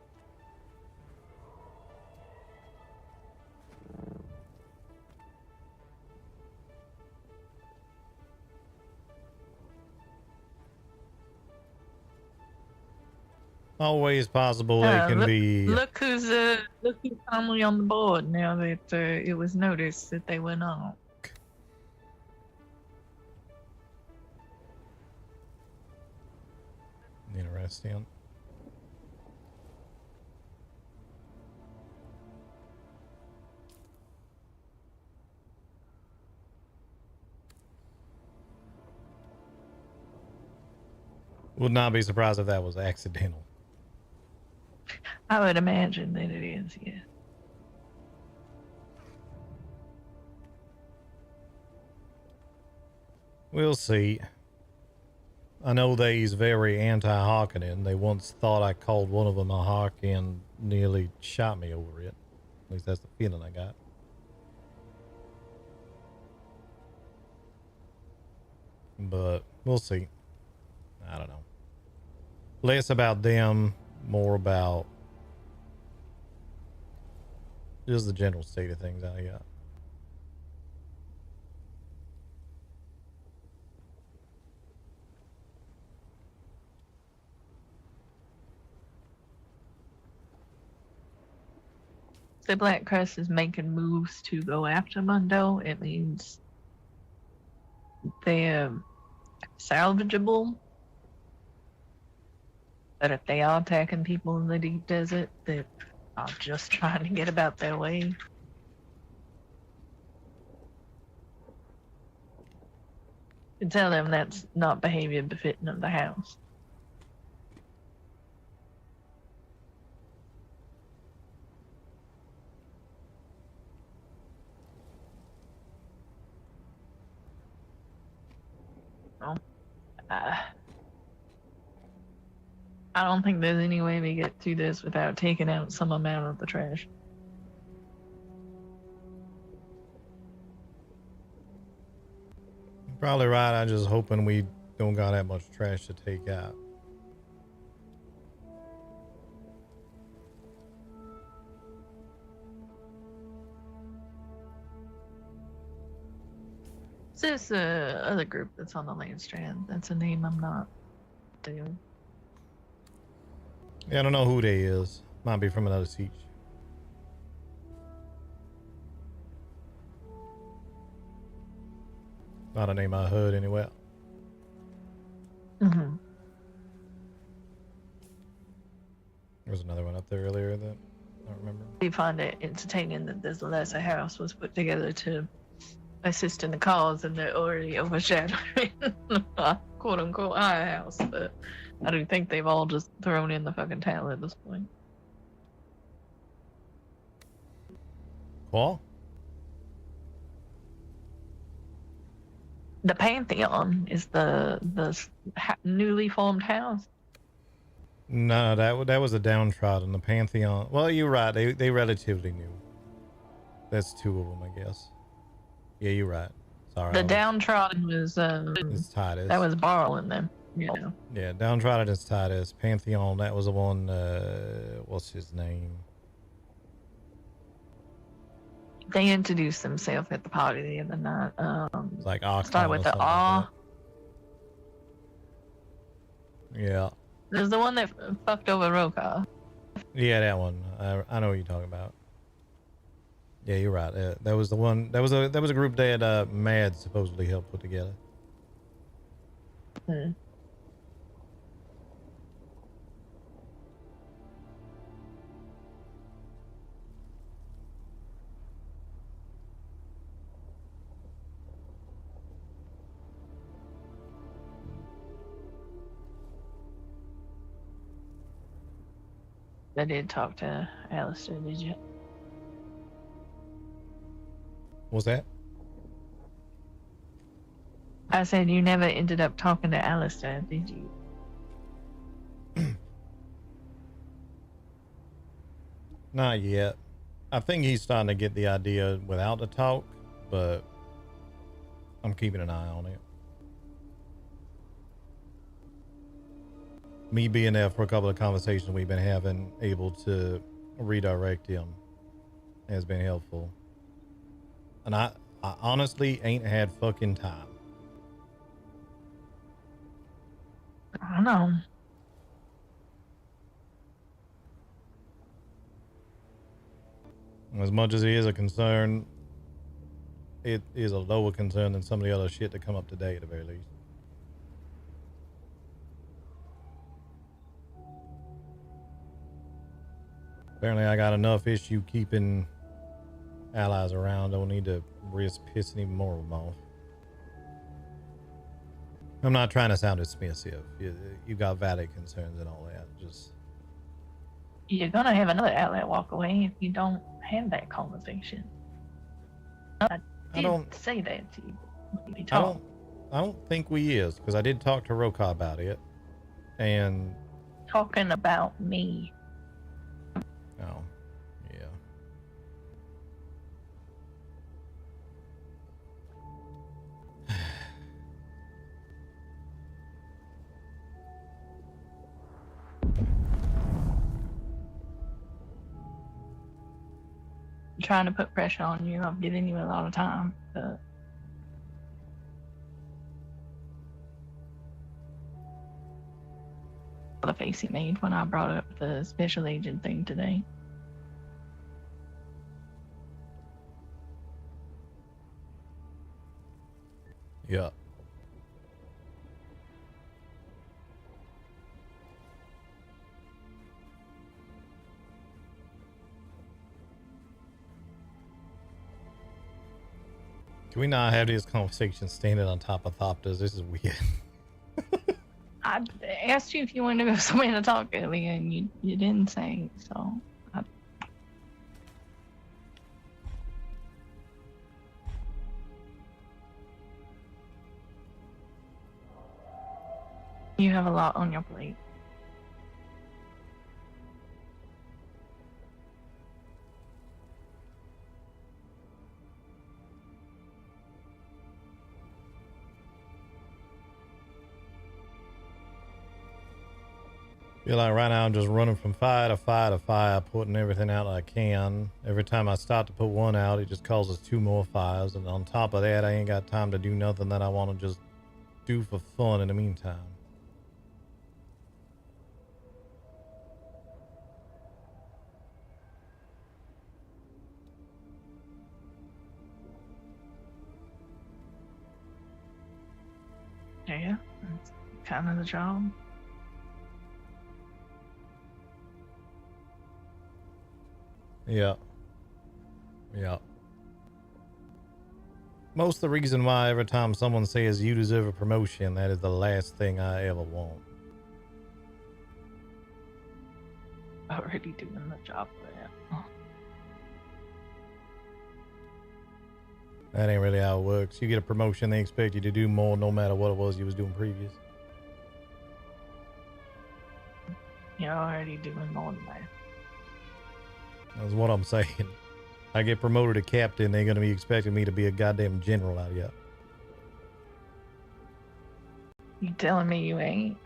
Always possible they can be. Look who's finally on the board now that it was noticed that they went on. Interesting. Would not be surprised if that was accidental. I would imagine that it is, yeah. We'll see. I know they's very anti-Harkonnen. They once thought I called one of them a Hawk and nearly shot me over it. At least that's the feeling I got. But we'll see. I don't know. Less about them, more about just the general state of things out here. The Black Crest is making moves to go after Mundo. It means they're salvageable. But if they are attacking people in the deep desert, they are just trying to get about their way. You can tell them that's not behavior befitting of the house. I don't think there's any way we get through this without taking out some amount of the trash. Probably right. I'm just hoping we don't got that much trash to take out. It's this other group that's on the land strand. That's a name I'm not doing. Yeah, I don't know who they is. Might be from another siege. Not a name I heard anywhere. Mm-hmm. There was another one up there earlier that I don't remember. We find it entertaining that this lesser house was put together to assist in the cause, and they're already overshadowing quote unquote our house, but I don't think they've all just thrown in the fucking towel at this point. What? The Pantheon is the newly formed house. No, that was a downtrodden. The Pantheon. Well, you're right. They relatively new. That's two of them, I guess. Yeah, you're right. Sorry. The downtrodden was It's Titus. that was borrowing them. You know. Yeah, downtrodden is Titus. Pantheon, that was the one. What's his name? They introduced themselves at the party the other night. It's like Archon started with or the something R. like yeah. There's the one that fucked over Roka. Yeah, that one. I know what you're talking about. Yeah, you're right. That was the one. That was a group that Mad supposedly helped put together. Hmm. I did talk to Alistair, did you? What's that? I said you never ended up talking to Alistair, did you? Not yet. I think he's starting to get the idea without the talk, but I'm keeping an eye on it. Me being there for a couple of conversations we've been having, able to redirect him, has been helpful. And I honestly ain't had fucking time. I don't know. As much as it is a concern, it is a lower concern than some of the other shit that come up today, at the very least. Apparently I got enough issue keeping allies around. Don't need to risk pissing even more of them off. I'm not trying to sound dismissive. You got valid concerns and all that. Just You're gonna have another outlet walk away if you don't have that conversation. I did say that to you. We talked. I don't think we is, because I did talk to Roka about it, and Talking about me. oh, yeah. I'm trying to put pressure on you. I'm giving you a lot of time, but the face he made when I brought up the special agent thing today. Yeah. Can we not have this conversation standing on top of Thopters? This is weird. I asked you if you wanted to go somewhere to talk earlier, and you didn't say, so. You have a lot on your plate. Feel like right now I'm just running from fire to fire to fire, putting everything out I can. Every time I start to put one out, it just causes two more fires. And on top of that, I ain't got time to do nothing that I want to just do for fun in the meantime. Yeah, that's kind of the job. Yeah. Yeah. Most of the reason why every time someone says you deserve a promotion, that is the last thing I ever want. Already doing the job for that. That ain't really how it works. You get a promotion, they expect you to do more no matter what it was you was doing previous. You're already doing more than that. That's what I'm saying. I get promoted to captain, they're gonna be expecting me to be a goddamn general out here. You telling me you ain't?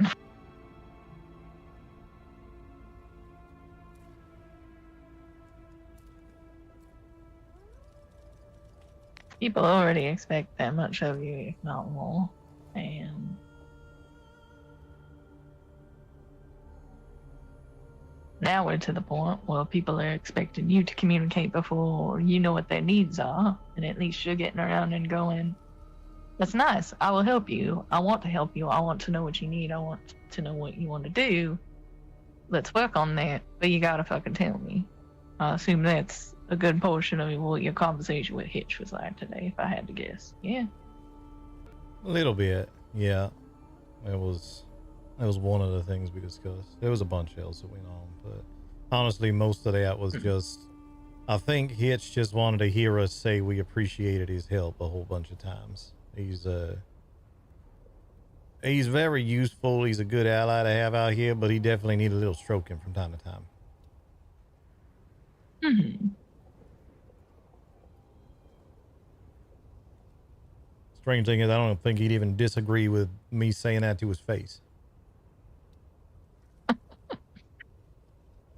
People already expect that much of you, if not more. And now we're to the point where people are expecting you to communicate before you know what their needs are, and at least you're getting around and going, that's nice, I will help you, I want to help you, I want to know what you need, I want to know what you want to do, let's work on that, but you gotta fucking tell me. I assume that's a good portion of what your conversation with Hitch was like today, if I had to guess. Yeah. A little bit, yeah. That was one of the things we discussed. There was a bunch else that went on, but honestly, most of that was just, I think Hitch just wanted to hear us say we appreciated his help a whole bunch of times. He's very useful. He's a good ally to have out here, but he definitely needed a little stroking from time to time. Mm-hmm. Strange thing is, I don't think he'd even disagree with me saying that to his face.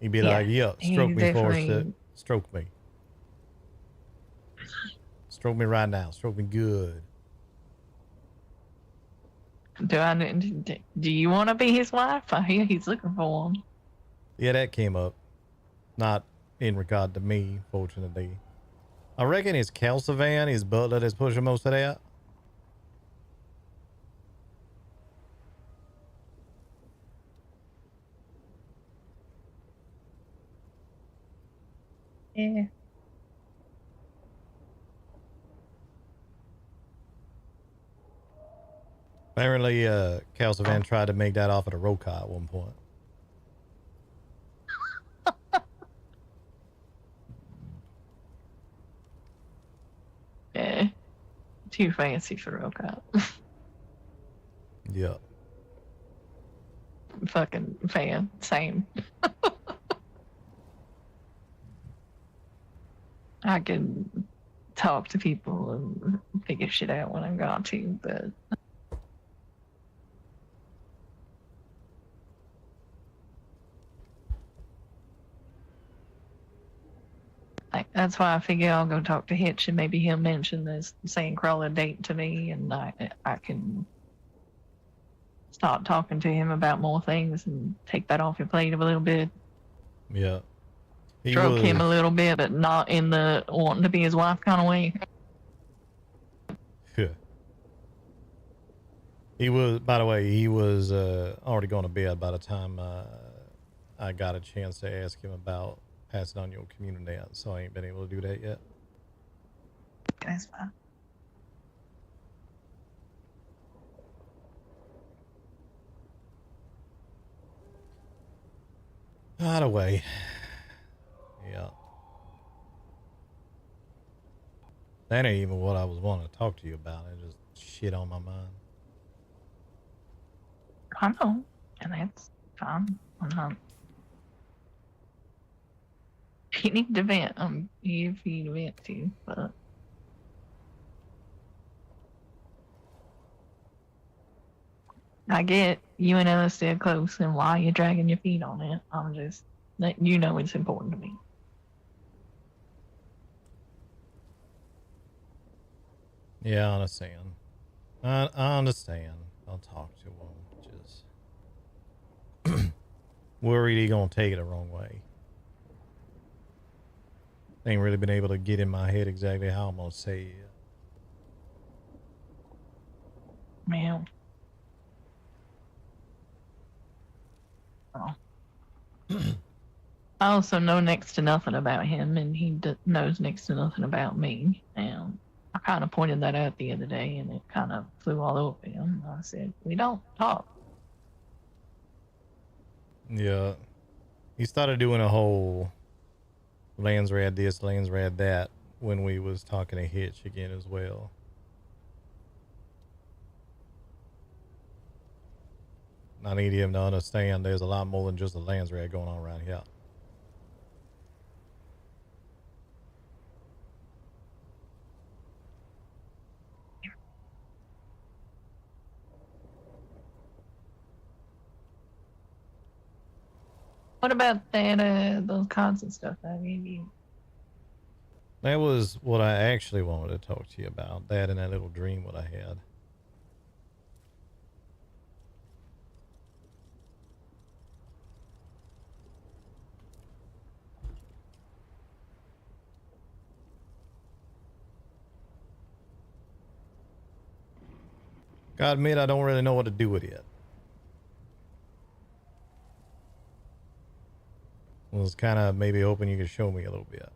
He'd be like, yeah, stroke me, Forrester. Stroke me. Stroke me right now. Stroke me good. Do you want to be his wife? I hear he's looking for one. Yeah, that came up. Not in regard to me, fortunately. I reckon it's Calcivan, his butler, that's pushing most of that. Yeah. Apparently, Calcivan tried to make that off at a Roka at one point. Yeah. Too fancy for Roka. Yeah. Fucking fan. Same. I can talk to people and figure shit out when I've got to, but that's why I figure I'll go talk to Hitch and maybe he'll mention this Sandcrawler date to me, and I can start talking to him about more things and take that off your plate a little bit. Yeah. Stroke him a little bit, but not in the wanting to be his wife kind of way. Yeah. He was, by the way, he was already going to bed by the time I got a chance to ask him about passing on your community net, so I ain't been able to do that yet. That's fine. By the way, yeah. That ain't even what I was wanting to talk to you about. It just shit on my mind. I know, and that's fine. I'm not. If you need to vent, I'm here for you to vent to, but I get you and Ella still close, and why you're dragging your feet on it. I'm just letting you know it's important to me. Yeah, I understand. I understand. I'll talk to him. Just worried he gonna take it the wrong way. Ain't really been able to get in my head exactly how I'm gonna say it. Man. Oh. I also know next to nothing about him, and he knows next to nothing about me. And I kind of pointed that out the other day, and it kind of flew all over him. I said, we don't talk. Yeah. He started doing a whole Landsrad this, Landsrad that when we was talking to Hitch again as well. I need him to understand there's a lot more than just a lands rat going on around here. What about that, those cards and stuff I gave you? That was what I actually wanted to talk to you about. That and that little dream what I had. Gotta admit, I don't really know what to do with it. I was kind of maybe hoping you could show me a little bit.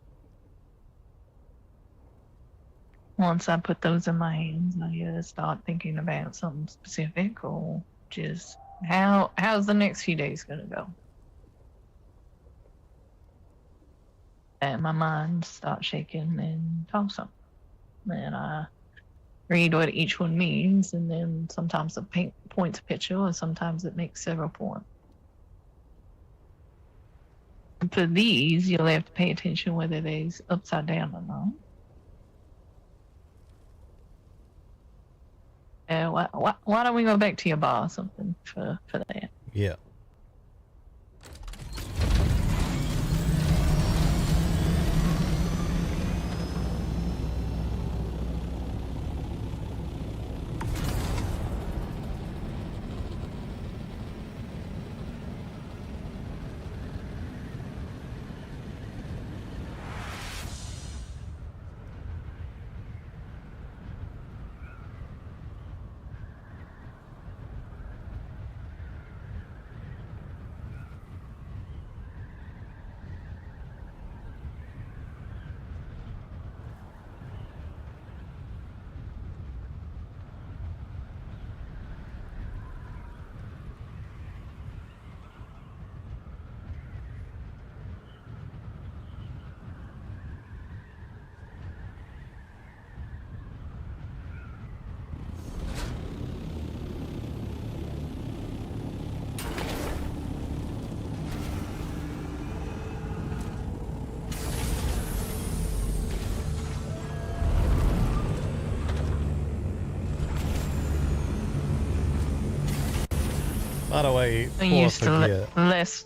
Once I put those in my hands, I start thinking about something specific, or just how's the next few days gonna go? And my mind starts shaking and tossing. And I read what each one means, and then sometimes it points a picture, or sometimes it makes several points. For these, you'll have to pay attention whether they's upside down or not. Why don't we go back to your bar or something for that? Yeah. By the way, I before I used to forget, less.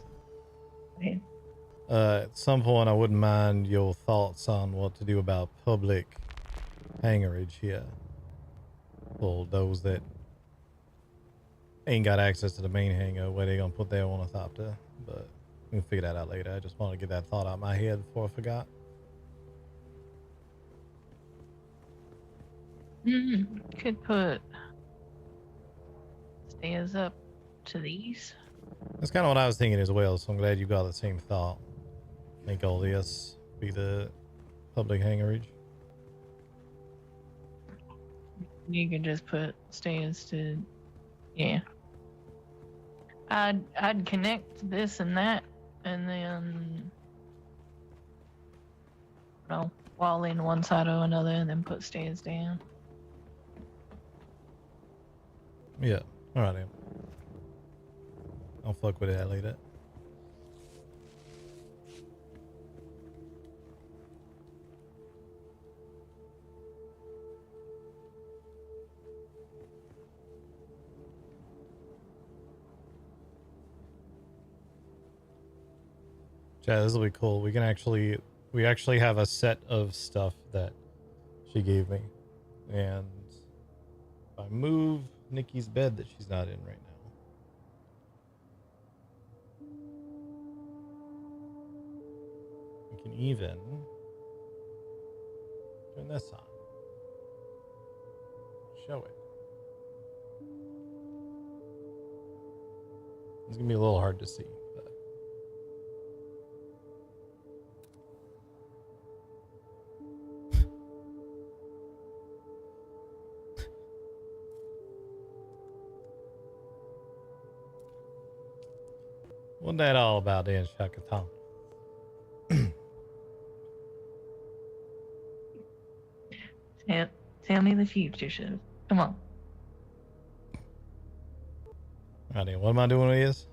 at some point I wouldn't mind your thoughts on what to do about public hangarage here. For those that ain't got access to the main hangar, where they gonna put their ornithopter. But we can figure that out later. I just want to get that thought out of my head before I forgot. Could put stairs up to these. That's kind of what I was thinking as well, so I'm glad you got the same thought. Make all this be the public hangarage. You could just put stairs to, yeah. I'd connect this and that, and then, wall in one side or another, and then put stairs down. Yeah, alright then. I'll fuck with that later. Yeah, this will be cool. We actually have a set of stuff that she gave me. And if I move Nikki's bed that she's not in right now. We can even turn this on. Show it. It's gonna be a little hard to see, but what's that all about then, Shaka Tom? Tell me the future, Shiv. Come on. Alrighty, what am I doing with this?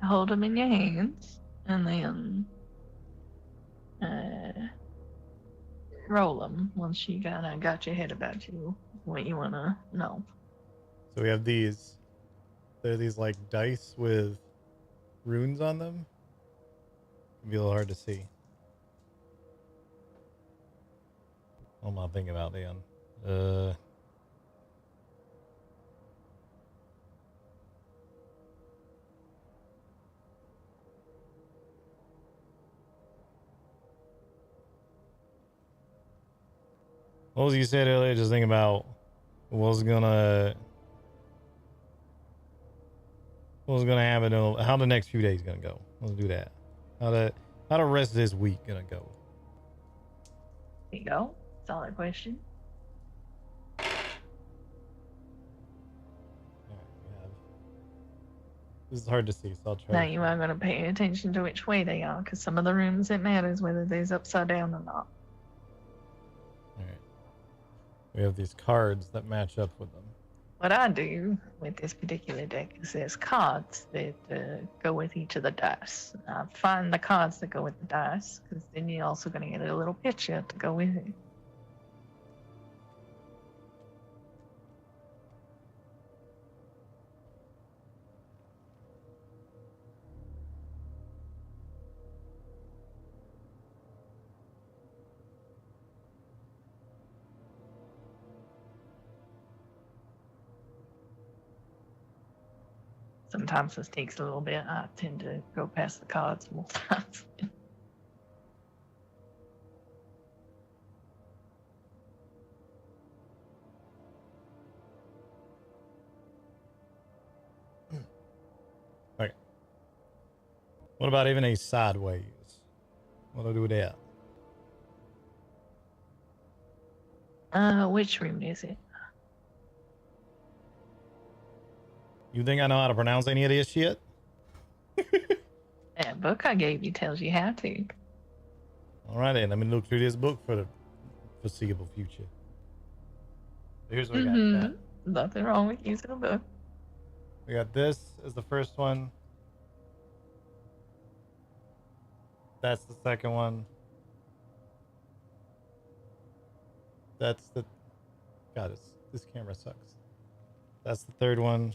Hold them in your hands, and then roll them once you kind of got your head about you, what you want to know. So we have these. They're these like dice with runes on them. It'd be a little hard to see. What am I thinking about then? What was you said earlier? Just thinking about what's gonna happen, how the next few days gonna go. Let's do that. How the rest of this week gonna go? There you go. Solid question. This is hard to see, so I'll try. Now you are going to pay attention to which way they are, because some of the rooms it matters whether they's upside down or not. Alright. We have these cards that match up with them. What I do with this particular deck is there's cards that go with each of the dice. I find the cards that go with the dice, because then you're also going to get a little picture to go with it. Sometimes this takes a little bit. I tend to go past the cards more times. Okay. What about even a sideways? What do I do with that? Which room is it? You think I know how to pronounce any of this shit? That book I gave you tells you how to. Alright then, let me look through this book for the foreseeable future. Here's what we got. Chat. Nothing wrong with using a book. We got this as the first one. That's the second one. That's the... God, this camera sucks. That's the third one.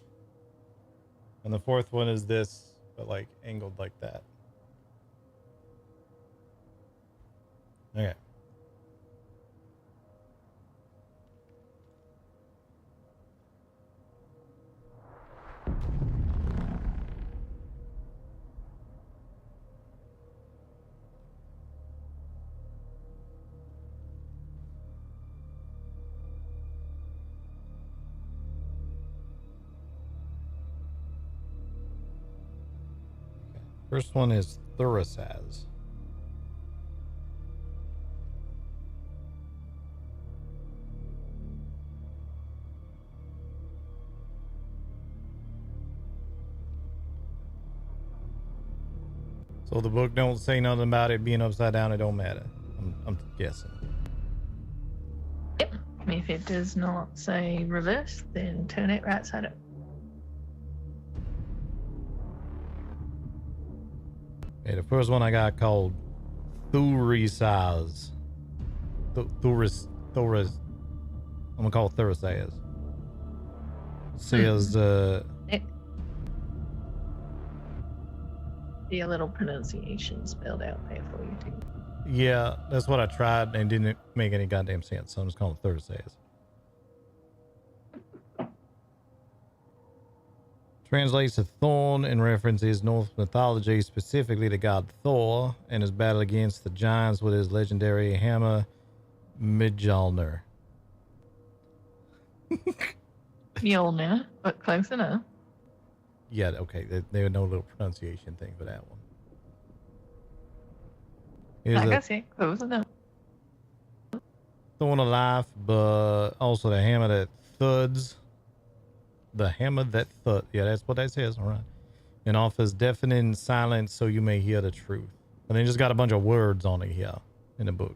And the fourth one is this, but like angled like that. Okay. First one is Thurasaz. So the book don't say nothing about it being upside down. It don't matter. I'm guessing. Yep. If it does not say reverse, then turn it right side up. Okay, the first one I got called Thurisaz. Thuris. I'm gonna call it Thurisaz. Says Be a little pronunciation spelled out there for you too. yeah, that's what I tried and it didn't make any goddamn sense, so I'm just calling it Thurisaz. Translates to thorn and references Norse mythology, specifically the god Thor and his battle against the giants with his legendary hammer Mjolnir. Mjolnir, but close enough. Yeah, okay. There were no little pronunciation thing for that one. Here's Like I said, close enough. Thorn of life, but also the hammer that thuds. The hammer that thud. Yeah, that's what that says. All right. And offers deafening silence so you may hear the truth. And they just got a bunch of words on it here in the book.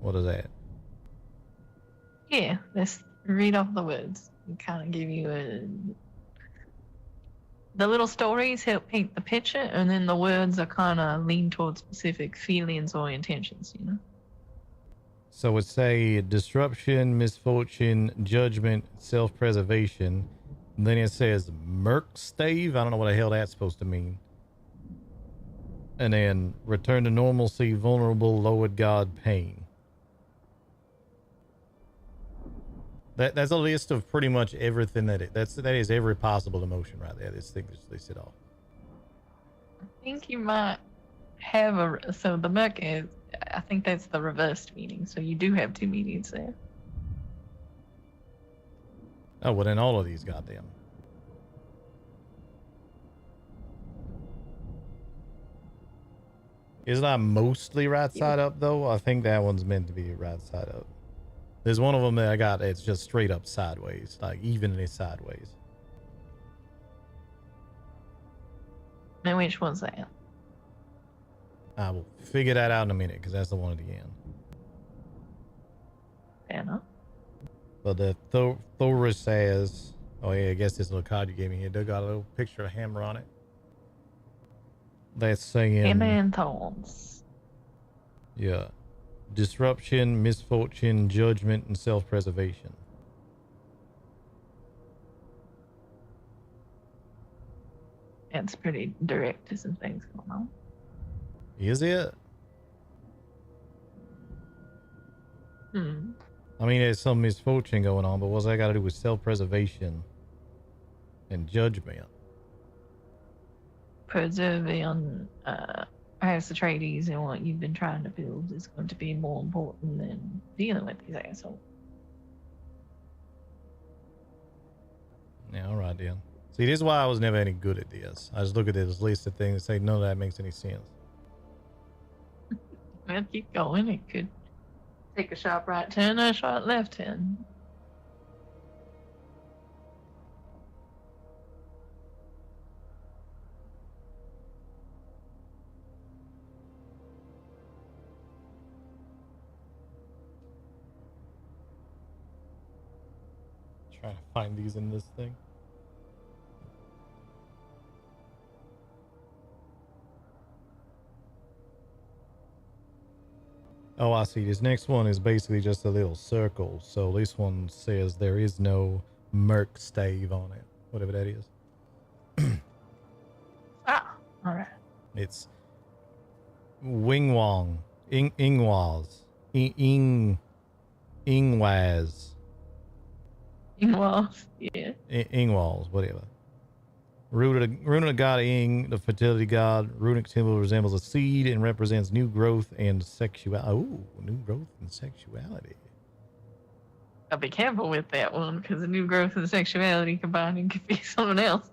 What is that? Yeah, let's read off the words and kind of give you the little stories help paint the picture, and then the words are kind of lean towards specific feelings or intentions, you know? So it's a disruption, misfortune, judgment, self-preservation. Then it says Merc stave. I don't know what the hell that's supposed to mean. And then return to normalcy, vulnerable, lowered God, pain. That's a list of pretty much everything that is every possible emotion right there. This thing just lists it all. I think you might have so the Merc is, I think that's the reversed meaning, so you do have two meanings there. Oh, well then all of these goddamn. Is that mostly right side up though? I think that one's meant to be right side up. There's one of them that I got, it's just straight up sideways, like evenly sideways. Now which one's that? I will figure that out in a minute because that's the one at the end. Fair enough. But the Thorus says, oh yeah, I guess this little card you gave me here, they got a little picture of a hammer on it. That's saying... Hammer and thorns. Yeah. Disruption, misfortune, judgment, and self-preservation. It's pretty direct to some things going on. Is it? I mean, there's some misfortune going on, but what's that got to do with self-preservation and judgment? Preserving House Atreides and what you've been trying to build is going to be more important than dealing with these assholes. Yeah, all right, then. See, this is why I was never any good at this. I just look at this list of things and say, none of that makes any sense. Well, keep going. It could take a sharp right turn or a sharp left turn. Trying to find these in this thing. Oh, I see. This next one is basically just a little circle. So this one says there is no Merc stave on it, whatever that is. Ah, all right. It's Wingwong, Ingwaz, Ingwaz. Ingwaz, yeah. Ingwaz, whatever. Rune of god Ing, the fertility god. Runic symbol resembles a seed and represents new growth and sexuality. Oh, new growth and sexuality. I'll be careful with that one because the new growth and sexuality combining could be someone else.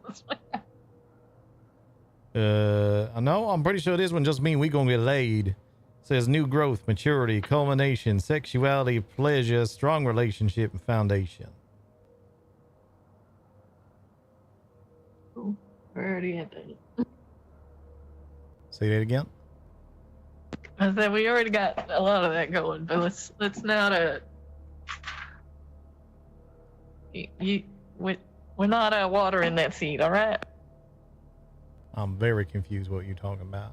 No, I'm pretty sure this one just means we gonna get laid. It says new growth, maturity, culmination, sexuality, pleasure, strong relationship, and foundation. Ooh, we're already at that. Say that again. I said we already got a lot of that going, but let's not we're not watering that seed, all right? I'm very confused what you're talking about.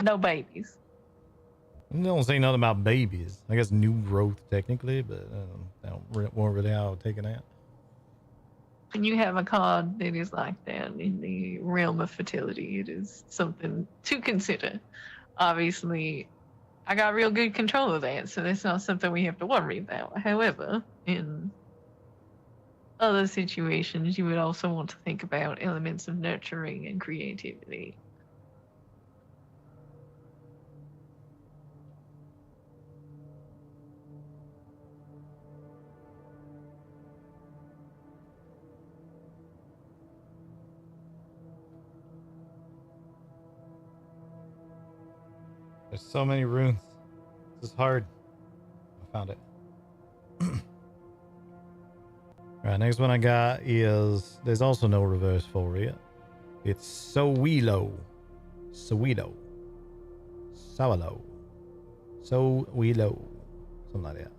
No babies. They don't say nothing about babies. I guess new growth technically, but I don't really how I'm taking that. When you have a card that is like that in the realm of fertility, it is something to consider. Obviously, I got real good control of that, so that's not something we have to worry about. However, in other situations, you would also want to think about elements of nurturing and creativity. There's so many runes. This is hard. I found it. Alright, next one I got is, there's also no reverse for it. It's Sowilo. Sowilo. Sowilo. Sowilo. Something like that.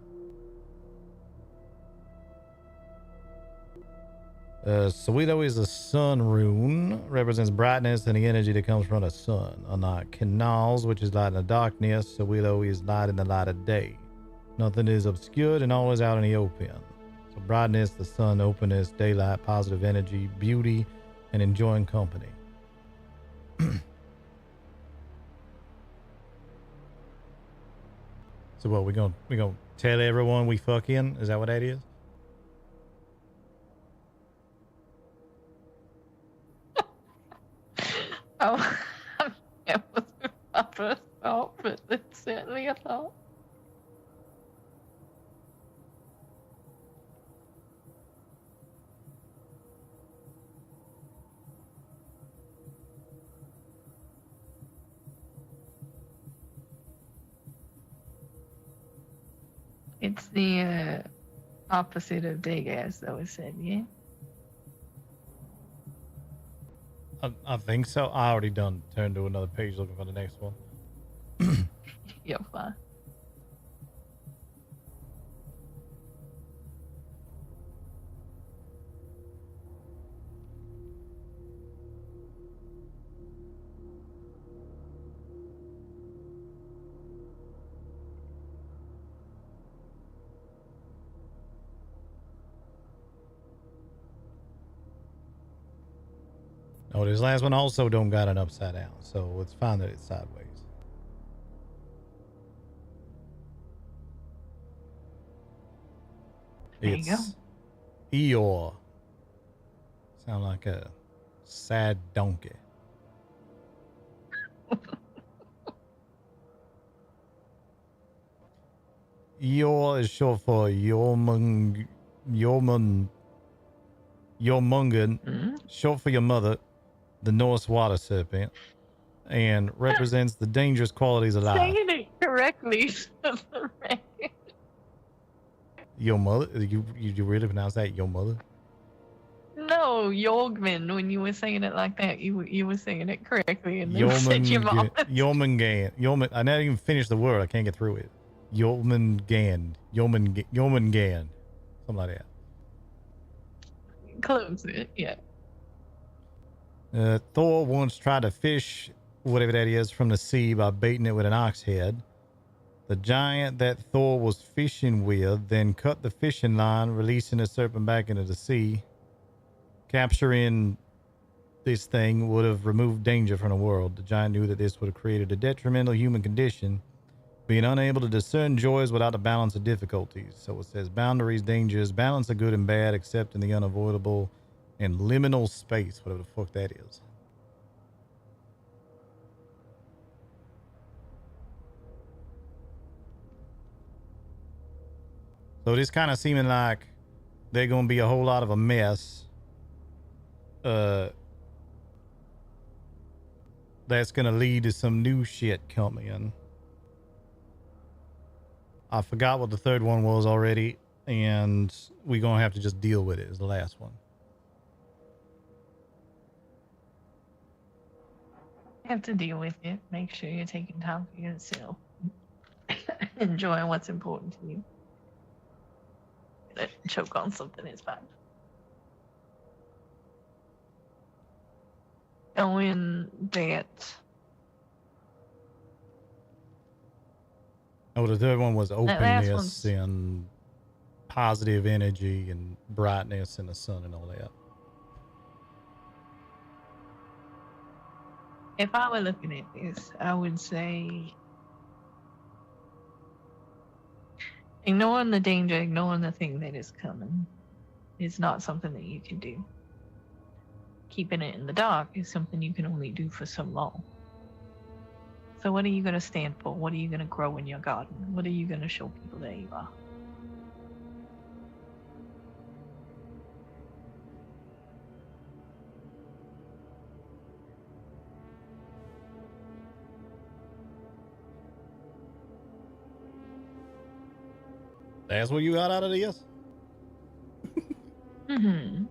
Sowilo is a sun rune, represents brightness and the energy that comes from the sun. Unlike canals, which is light in the darkness, Sowilo is light in the light of day. Nothing is obscured and always out in the open. So brightness, the sun, openness, daylight, positive energy, beauty, and enjoying company. So what, we gonna tell everyone we fucking? Is that what that is? Oh, it wasn't my first thought, but it's certainly a thought. It's the opposite of day gas, though, it said, yeah? I think so. I already done turned to another page looking for the next one. You're fine. Oh, this last one also don't got an upside down, so it's fine that it's sideways. There you go. Eeyore. Sound like a sad donkey. Eeyore is short for Yormungan, short for your mother, the Norse water serpent, and represents the dangerous qualities of life. Saying it correctly. Your mother? You really pronounce that your mother? No, Yorgman. When you were saying it like that, you were saying it correctly, and then said your mom. Yeoman. I never even finished the word. I can't get through it. Yeoman something like that. Close it, yeah. Thor once tried to fish whatever that is from the sea by baiting it with an ox head. The giant that Thor was fishing with then cut the fishing line, releasing the serpent back into the sea. Capturing this thing would have removed danger from the world. The giant knew that this would have created a detrimental human condition, being unable to discern joys without the balance of difficulties. So it says boundaries, dangers, balance of good and bad, accepting the unavoidable, and liminal space, whatever the fuck that is. So this kind of seeming like they're going to be a whole lot of a mess. That's going to lead to some new shit coming. I forgot what the third one was already, and we're going to have to just deal with it as the last one. You have to deal with it. Make sure you're taking time for yourself. Enjoying what's important to you. Choke on something is fine. Knowing that. Oh, the third one was openness and positive energy and brightness in the sun and all that. If I were looking at this, I would say ignoring the danger, ignoring the thing that is coming is not something that you can do. Keeping it in the dark is something you can only do for so long. So what are you going to stand for? What are you going to grow in your garden? What are you going to show people that you are? That's what you got out of this? Mm-hmm.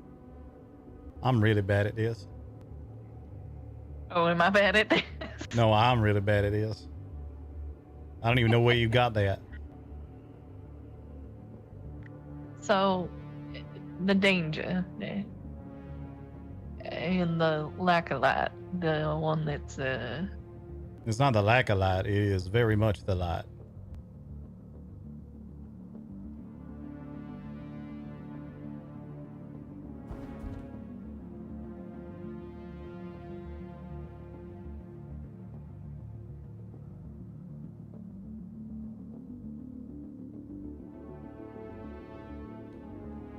I'm really bad at this. Oh, am I bad at this? No, I'm really bad at this. I don't even know where you got that. So, the danger and the lack of light, the one that's It's not the lack of light. It is very much the light.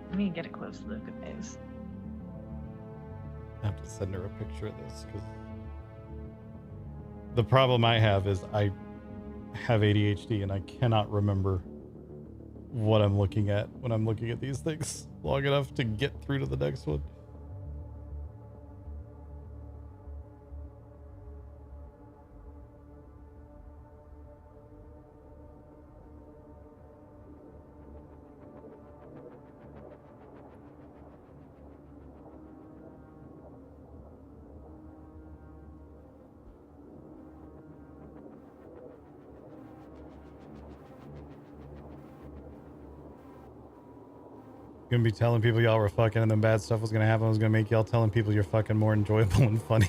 Let me get a close look at this. I have to send her a picture of this because the problem I have is I have ADHD and I cannot remember what I'm looking at when I'm looking at these things long enough to get through to the next one. Gonna be telling people y'all were fucking and then bad stuff was gonna happen. I was gonna make y'all telling people you're fucking more enjoyable and funny.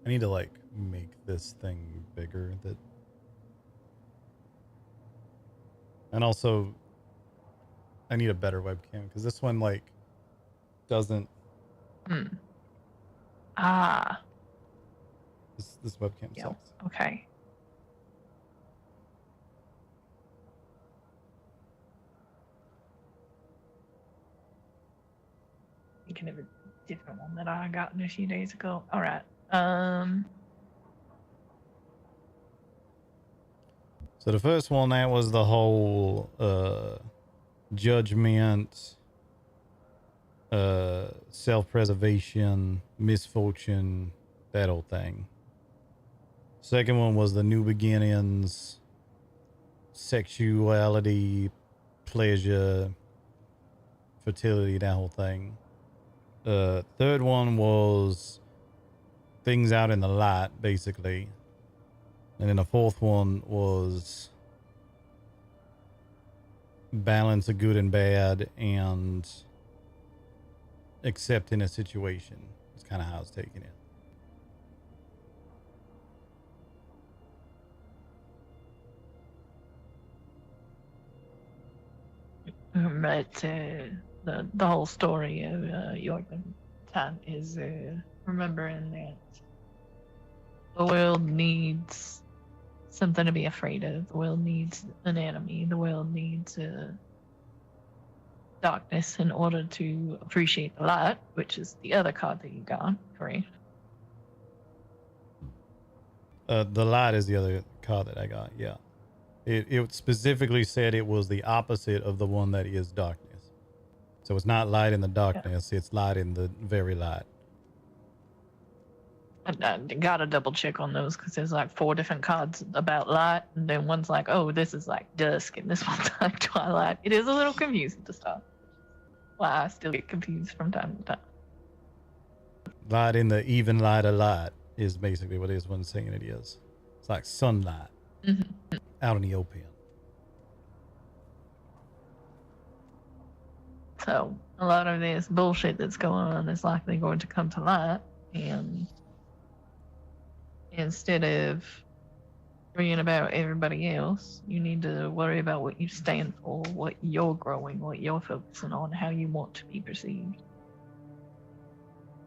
I need to like make this thing bigger that, and also I need a better webcam because this one like doesn't. Ah. This webcam Yep. sucks. Okay. Thinking of a different one that I got a few days ago. All right. So the first one, that was the whole judgment, self-preservation, misfortune, that whole thing. Second one was the new beginnings, sexuality, pleasure, fertility, that whole thing. Third one was things out in the light, basically. And then the fourth one was balance of good and bad and accepting a situation. It's kind of how I was taking it. But the whole story of Yorkman Tan is remembering that the world needs something to be afraid of. The world needs an enemy. The world needs darkness in order to appreciate the light, which is the other card that you got, correct? The light is the other card that I got, yeah. It specifically said it was the opposite of the one that is darkness. So it's not light in the darkness, it's light in the very light. I gotta double check on those because there's like 4 different cards about light, and then one's like, oh, this is like dusk, and this one's like twilight. It is a little confusing to start. Well, I still get confused from time to time. Light in the even light of light is basically what this one's saying it is. It's like sunlight out in the open. So a lot of this bullshit that's going on is likely going to come to light, and instead of worrying about everybody else, you need to worry about what you stand for, what you're growing, what you're focusing on, how you want to be perceived.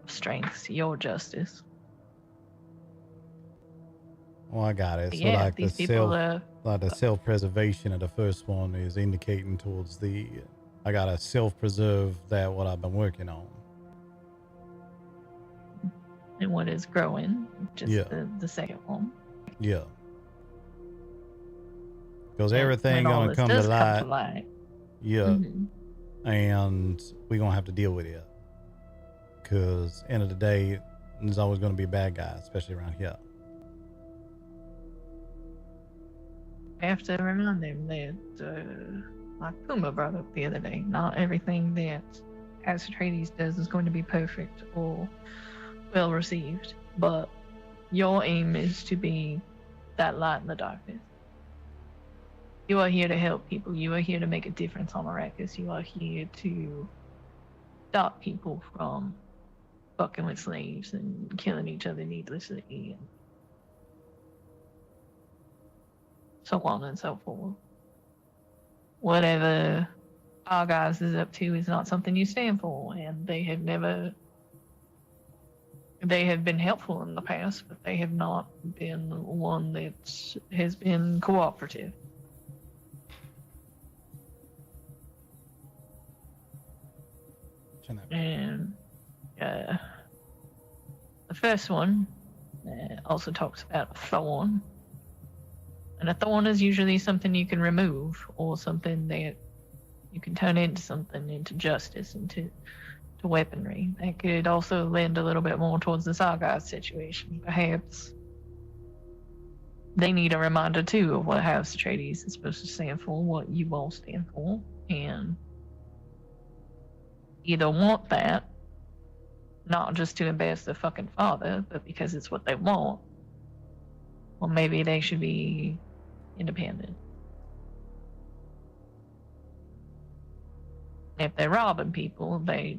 Strengths, your justice. Oh, I got it. So Yeah, like these people like the self-preservation of the first one is indicating towards the, I gotta self-preserve that what I've been working on. And what is growing, just Yeah. the second one. Yeah. Because And everything when all gonna this come does to come to light. light. Yeah. Mhm. And we gonna have to deal with it. Because end of the day, there's always gonna be a bad guy, especially around here. I have to remind them that, like Puma brought up the other day, not everything that House Atreides does is going to be perfect or well received, but your aim is to be that light in the darkness. You are here to help people. You are here to make a difference on Arrakis. You are here to stop people from fucking with slaves and killing each other needlessly and so on and so forth. Whatever our guys is up to is not something you stand for, and they have been helpful in the past, but they have not been one that has been cooperative. And the first one also talks about a thorn. And a thorn is usually something you can remove, or something that you can turn into something, into justice, into weaponry. That could also lend a little bit more towards the Sargas situation. Perhaps they need a reminder too of what House Atreides is supposed to stand for, what you all stand for, and either want that, not just to embarrass their fucking father, but because it's what they want. Well, maybe they should be independent. If they're robbing people, they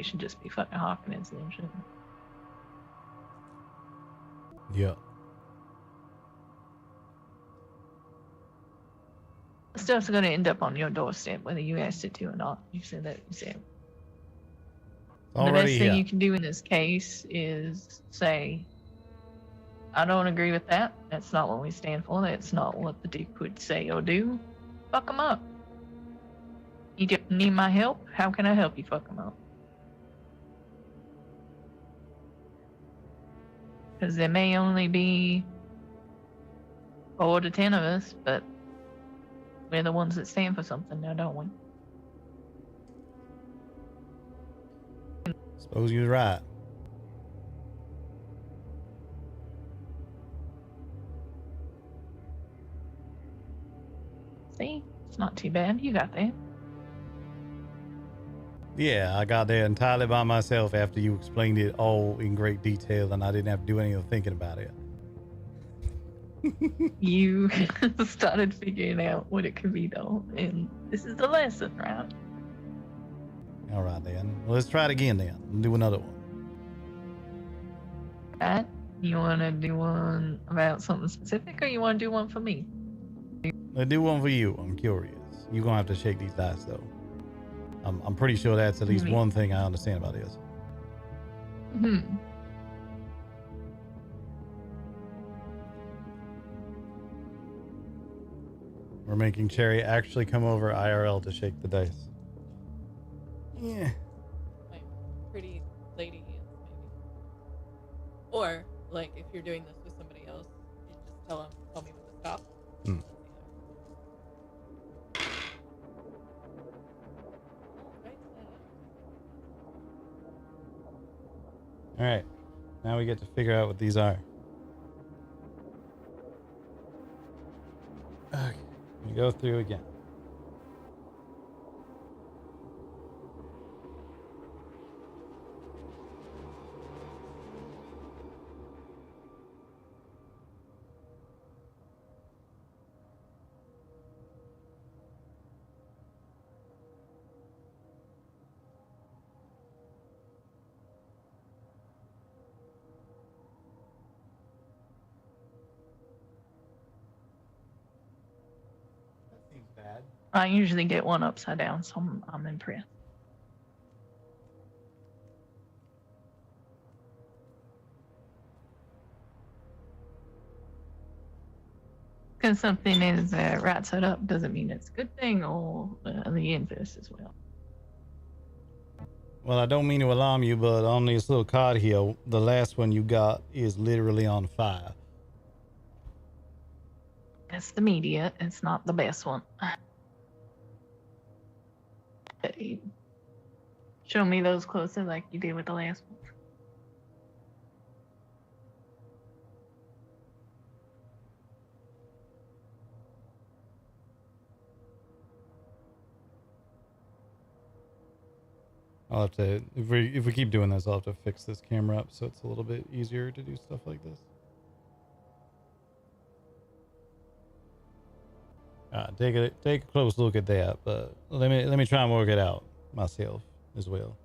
should just be fucking Harkonnens then, shouldn't they? Yeah. Stuff's gonna end up on your doorstep, whether you asked it to or not. You said that yourself. The best thing you can do in this case is say, I don't agree with that. That's not what we stand for. That's not what the Duke would say or do. Fuck them up. You need my help? How can I help you fuck them up? Because there may only be 4 to 10 of us, but we're the ones that stand for something now, don't we? Suppose you're right. See? It's not too bad. You got that. Yeah, I got there entirely by myself after you explained it all in great detail, and I didn't have to do any of the thinking about it. You started figuring out what it could be, though, and this is the lesson, right? All right, then. Well, let's try it again, then. We'll do another one. Right? You want to do one about something specific, or you want to do one for me? Let's do one for you. I'm curious. You're going to have to shake these dice, though. I'm pretty sure that's at least one thing I understand about this. We're making Cherry actually come over IRL to shake the dice. Yeah. My pretty lady hands, maybe. Or, like, if you're doing this with somebody else, you just tell me when to stop. All right. Now we get to figure out what these are. Okay. We go through again. I usually get one upside down, so I'm impressed. Because something is right side up doesn't mean it's a good thing, or the inverse as well. Well, I don't mean to alarm you, but on this little card here, the last one you got is literally on fire. That's the media. It's not the best one. Show me those closer like you did with the last one. I'll have to, if we keep doing this, I'll have to fix this camera up so it's a little bit easier to do stuff like this. Take a close look at that, but let me try and work it out myself as well.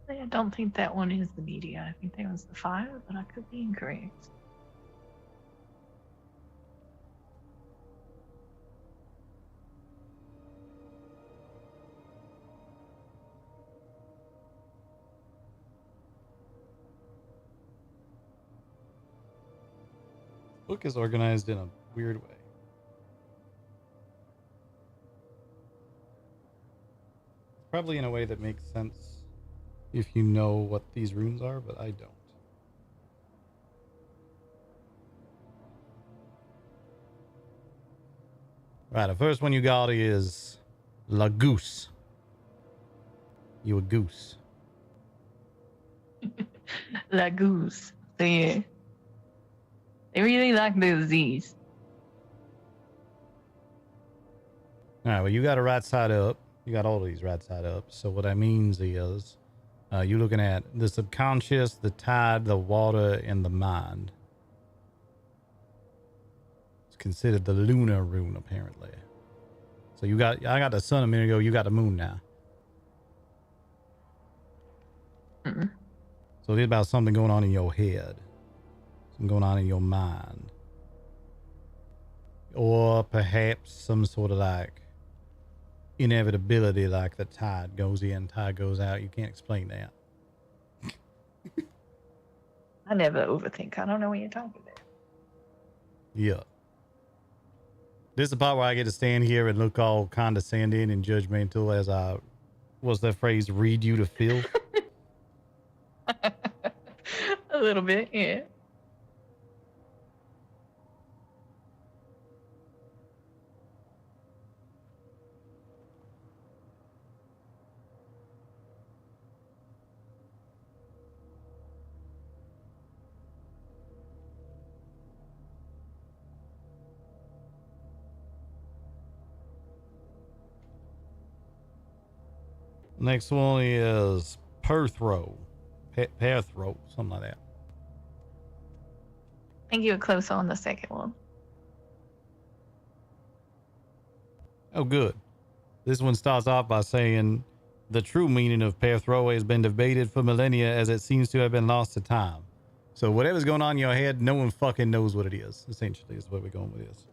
I don't think that one is the media. I think that was the fire, but I could be incorrect. Book is organized in a weird way. Probably in a way that makes sense if you know what these runes are, but I don't. Right, the first one you got is La Goose. You a goose. La Goose. So yeah. They really like the Z's. Alright, well, you got it right side up. You got all of these right side up. So what that means is you're looking at the subconscious, the tide, the water, and the mind. It's considered the lunar rune, apparently. So I got the sun a minute ago. You got the moon now. So it's about something going on in your head. Something going on in your mind. Or perhaps some sort of like inevitability, like the tide goes in, tide goes out. You can't explain that. I never overthink. I don't know what you're talking about. Yeah. This is the part where I get to stand here and look all condescending and judgmental as I, what's that phrase, read you to filth? A little bit, yeah. Next one is Perthrow. Perthrow, something like that. I think you were close on the second one. Oh, good. This one starts off by saying the true meaning of Perthrow has been debated for millennia as it seems to have been lost to time. So whatever's going on in your head, no one fucking knows what it is, essentially, is where we're going with this.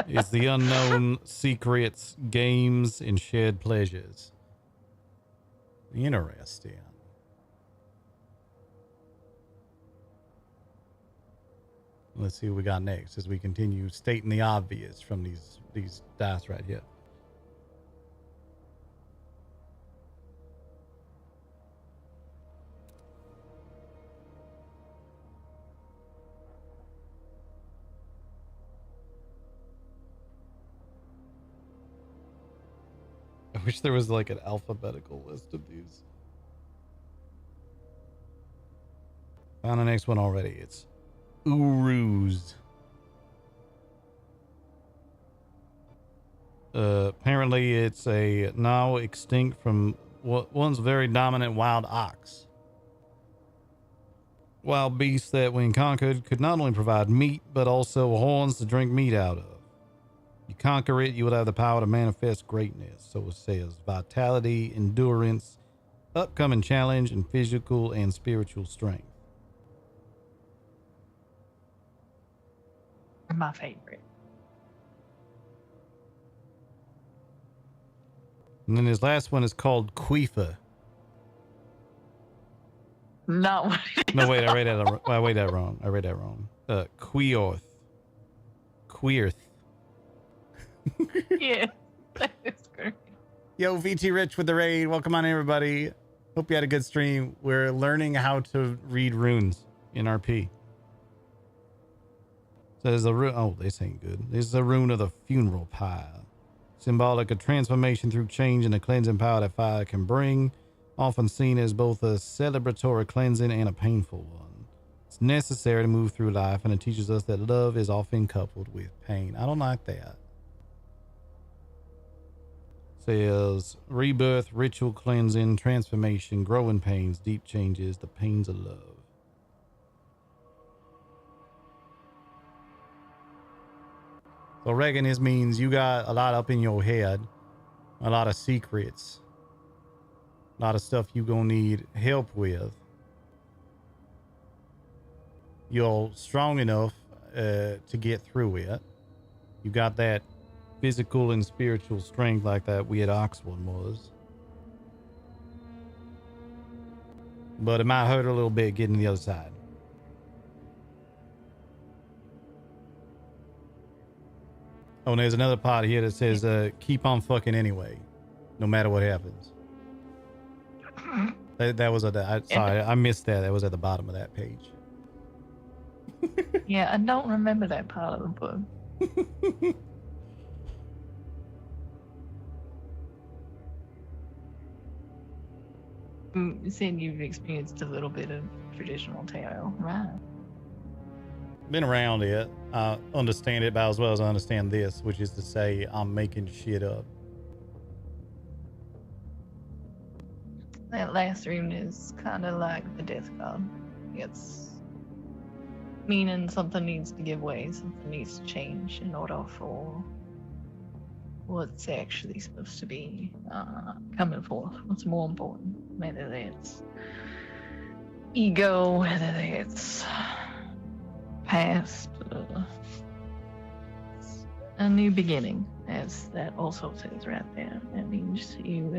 It's the unknown secrets, games, and shared pleasures. Interesting. Let's see what we got next as we continue stating the obvious from these dice right here. I wish there was like an alphabetical list of these. Found the next one already. It's Uruz. Apparently it's a now extinct from once very dominant wild ox. Wild beast that when conquered could not only provide meat, but also horns to drink meat out of. You conquer it, you will have the power to manifest greatness. So it says vitality, endurance, upcoming challenge, and physical and spiritual strength. My favorite. And then his last one is called Queefa. Not what it No, is. wait, I read that wrong. I read that wrong. Queorth. Queerth. Yeah, that is great. Yo, VT Rich with the raid. Welcome on, everybody. Hope you had a good stream. We're learning how to read runes in RP. So there's a rune. Oh, this ain't good. This is a rune of the funeral pyre. symbolic of transformation through change and the cleansing power that fire can bring, often seen as both a celebratory cleansing and a painful one. It's necessary to move through life, and it teaches us that love is often coupled with pain. I don't like that. Says rebirth, ritual cleansing, transformation, growing pains, deep changes, the pains of love. So I reckon this means you got a lot up in your head, a lot of secrets, a lot of stuff you gonna need help with. You're strong enough to get through it. You got that physical and spiritual strength like that weird ox one was. But it might hurt a little bit getting to the other side. Oh, and there's another part here that says, keep on fucking anyway, no matter what happens. That was sorry, I missed that. That was at the bottom of that page. Yeah, I don't remember that part of the book. You said you've experienced a little bit of traditional tarot, right? Been around it. I understand it about as well as I understand this, which is to say I'm making shit up. That last rune is kind of like the death god. It's meaning something needs to give way, something needs to change in order for what's actually supposed to be coming forth. What's more important, whether it's ego, whether it's past, a new beginning, as that also says right there. That means you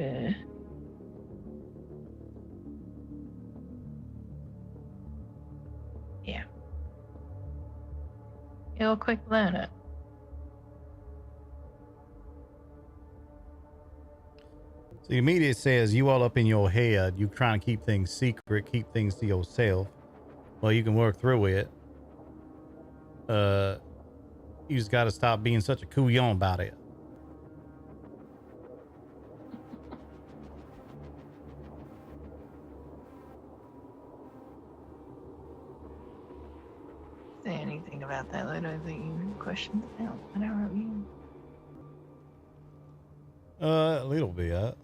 yeah, you're a quick learner. So the media says you all up in your head, you trying to keep things secret, keep things to yourself. Well, you can work through it. You just got to stop being such a couillon about it. Say anything about that later that you questioned about what I wrote you. A little bit.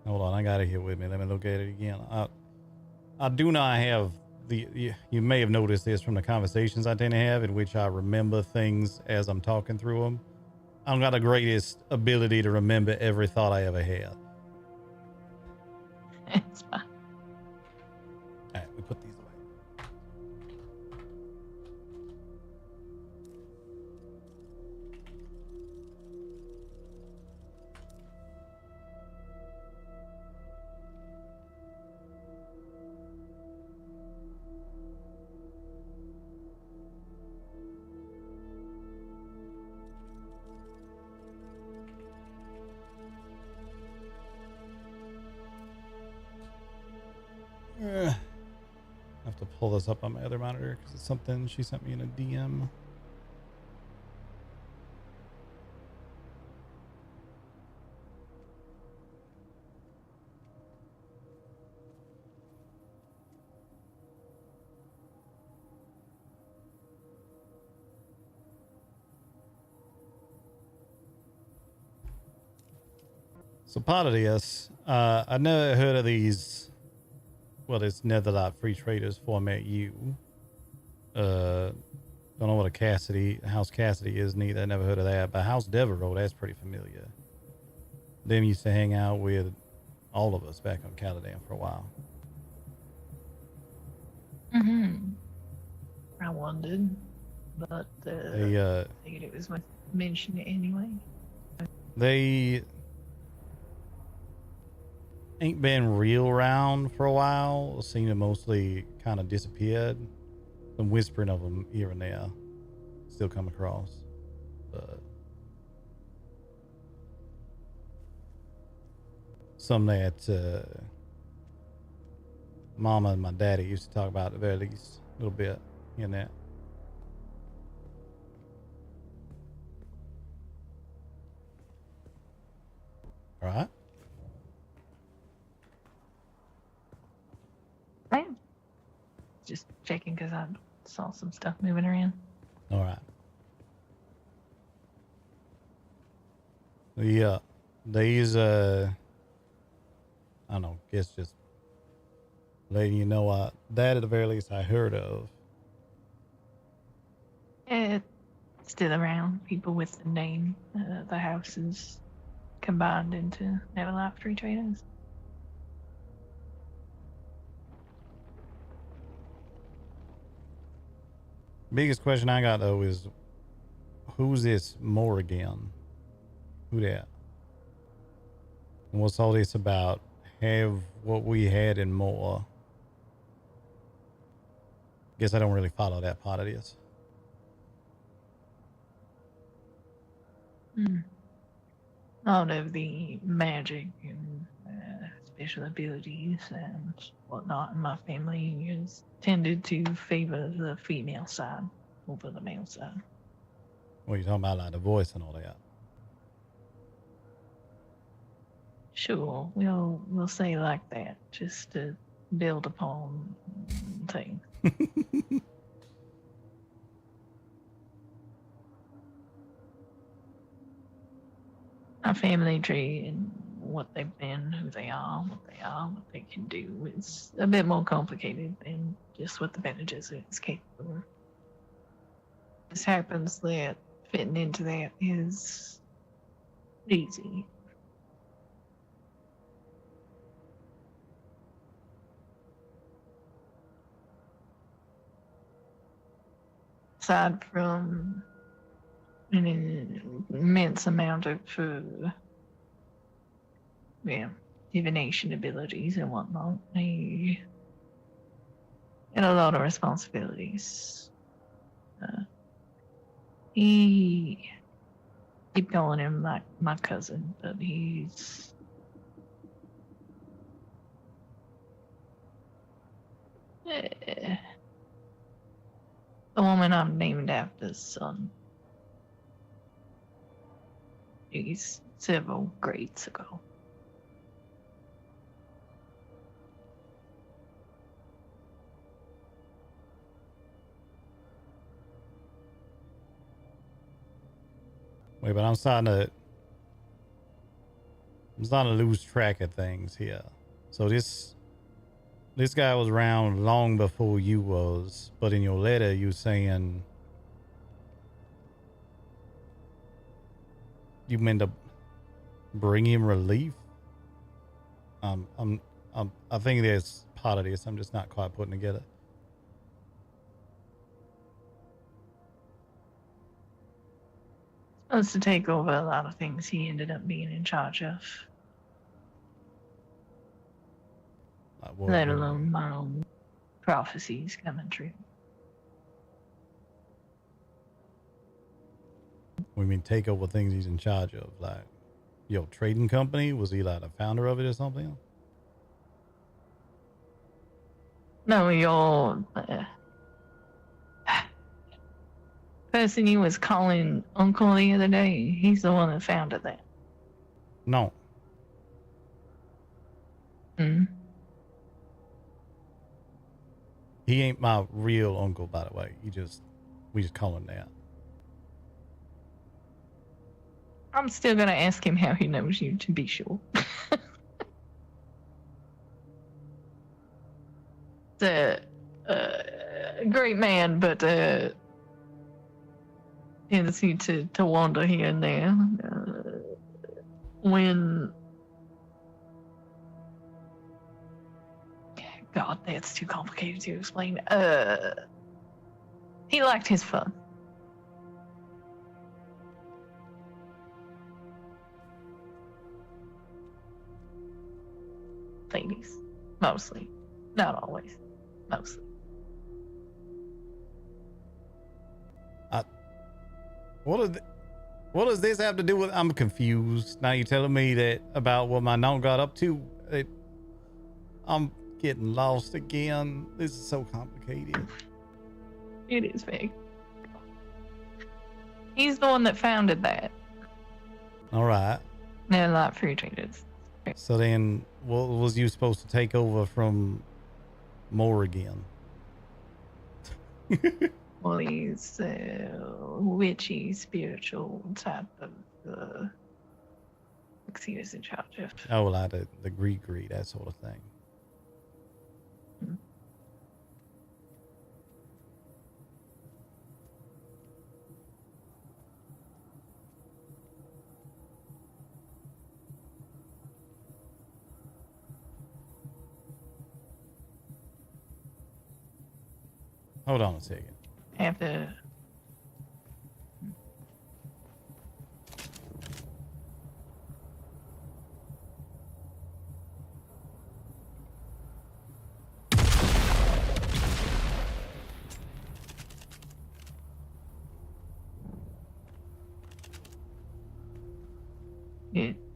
Hold on, I got it here with me. Let me look at it again. I do not have you may have noticed this from the conversations I tend to have in which I remember things as I'm talking through them. I don't got the greatest ability to remember every thought I ever had. It's fine. All right, we put these away. I have to pull this up on my other monitor because it's something she sent me in a DM. So part of this, I never heard of these. Well, it's Netherlight Free Traders format U. Don't know what a House Cassidy is neither. I never heard of that. But House Devereaux, that's pretty familiar. Them used to hang out with all of us back on Caladan for a while. Mm-hmm. I wondered, but I figured it was worth mentioning it anyway. They ain't been real around for a while. Seem to mostly kind of disappeared. Some whispering of them here and there still come across, but some that Mama and my daddy used to talk about at the very least a little bit in that. All right. Man. Just checking because I saw some stuff moving around. All right. Yeah. These, I don't know, guess just letting you know, that at the very least I heard of. It's still around. People with the name. The house is combined into Neverlife Tree Traders. Biggest question I got though is, who's this Morrigan? Who that? And what's all this about? Have what we had and more. Guess I don't really follow that part of this. All of the magic and special abilities and whatnot in my family is tended to favor the female side over the male side. What are you talking about, like the voice and all that? Sure, we'll say like that, just to build upon things. Our family tree and what they've been, who they are, what they can do is a bit more complicated than just what the Bene Gesserit is capable of. This happens that fitting into that is easy. Aside from an immense amount of divination abilities and whatnot, and a lot of responsibilities. He keep calling him like my cousin, but he's the woman I'm named after's son. He's several grades ago. Wait, but I'm starting to lose track of things here. So this guy was around long before you was, but in your letter you saying you meant to bring him relief. I think there's part of this I'm just not quite putting together. Supposed to take over a lot of things he ended up being in charge of. Let alone my own prophecies coming true. We mean take over things he's in charge of, like your trading company? Was he like the founder of it or something? No, your person you was calling Uncle the other day, he's the one that founded that. No. He ain't my real uncle, by the way. We just call him that. I'm still gonna ask him how he knows you to be sure. The great man, but tendency to wander here and there. When God, that's too complicated to explain. He liked his fun. Ladies, mostly, not always, mostly. What does this have to do with? I'm confused. Now you're telling me that about what my non got up to. I'm getting lost again. This is so complicated. It is big. He's the one that founded that. All right. They're like free traders. So then, what was you supposed to take over from Morrigan? Well, he's witchy, spiritual type of he was in charge of. Oh, like the Greek, that sort of thing. Hold on a second. Have to.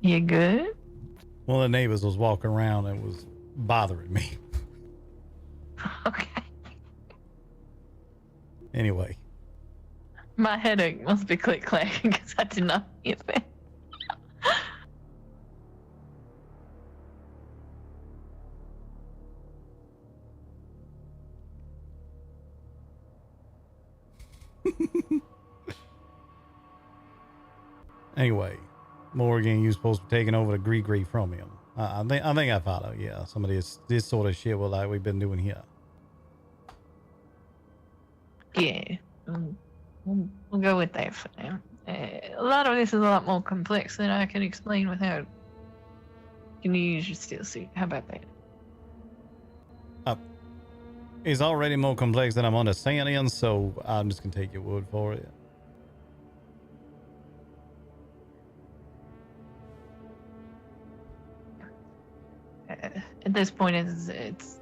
You good? One of the neighbors was walking around and was bothering me. Okay. Anyway. My headache must be click clacking because I did not hear that. Anyway, Morgan, you supposed to be taking over the Greek from him. I think I follow. Yeah, some of this sort of shit like we've been doing here. Yeah, we'll go with that for now. A lot of this is a lot more complex than I can explain without. Can you use your steel suit? How about that? It's already more complex than I'm understanding, so I'm just gonna take your word for it. At this point, it's.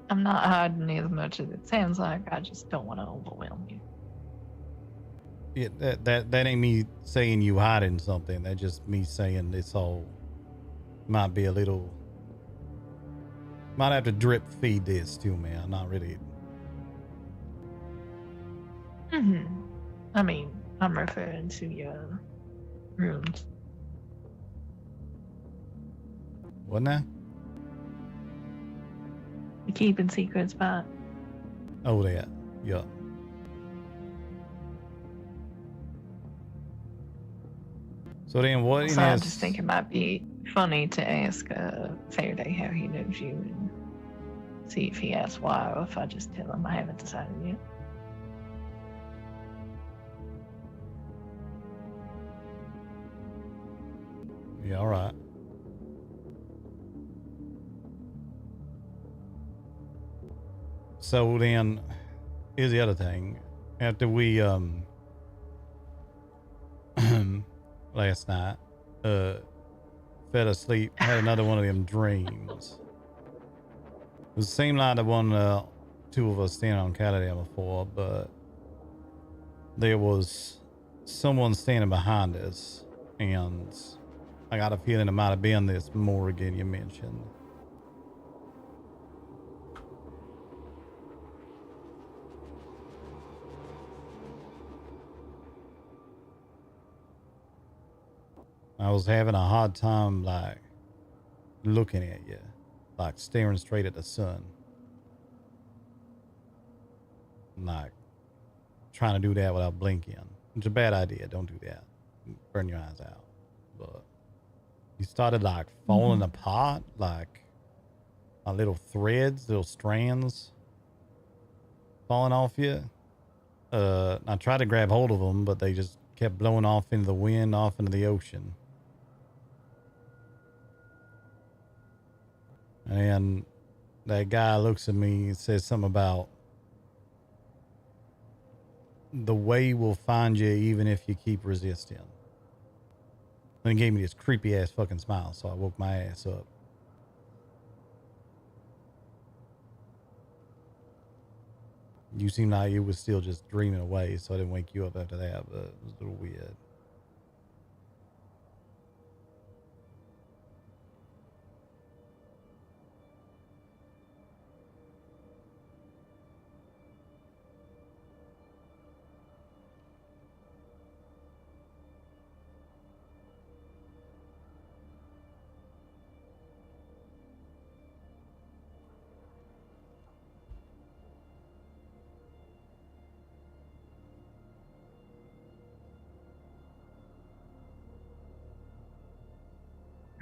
I'm not hiding as much as it sounds like. I just don't want to overwhelm you. Yeah, that ain't me saying you hiding something. That's just me saying it's all might be a little. Might have to drip feed this to me. I'm not really. I mean, I'm referring to your rooms. Wasn't that? The keeping secrets part. Oh, that. Yeah. So then what So I just think it might be funny to ask Faraday how he knows you and see if he asks why, or if I just tell him I haven't decided yet. Yeah, all right. So then, here's the other thing. After we last night fell asleep, had another one of them dreams. It seemed like the one two of us standing on Caladan before, but there was someone standing behind us, and I got a feeling it might have been this Morrigan you mentioned. I was having a hard time, like, looking at you, like staring straight at the sun. Like, trying to do that without blinking. It's a bad idea. Don't do that. Burn your eyes out. But you started, like, falling apart, like little threads, little strands falling off you. I tried to grab hold of them, but they just kept blowing off into the wind, off into the ocean. And that guy looks at me and says something about the way will find you even if you keep resisting. Then he gave me this creepy ass fucking smile, so I woke my ass up. You seemed like you was still just dreaming away, so I didn't wake you up after that, but it was a little weird.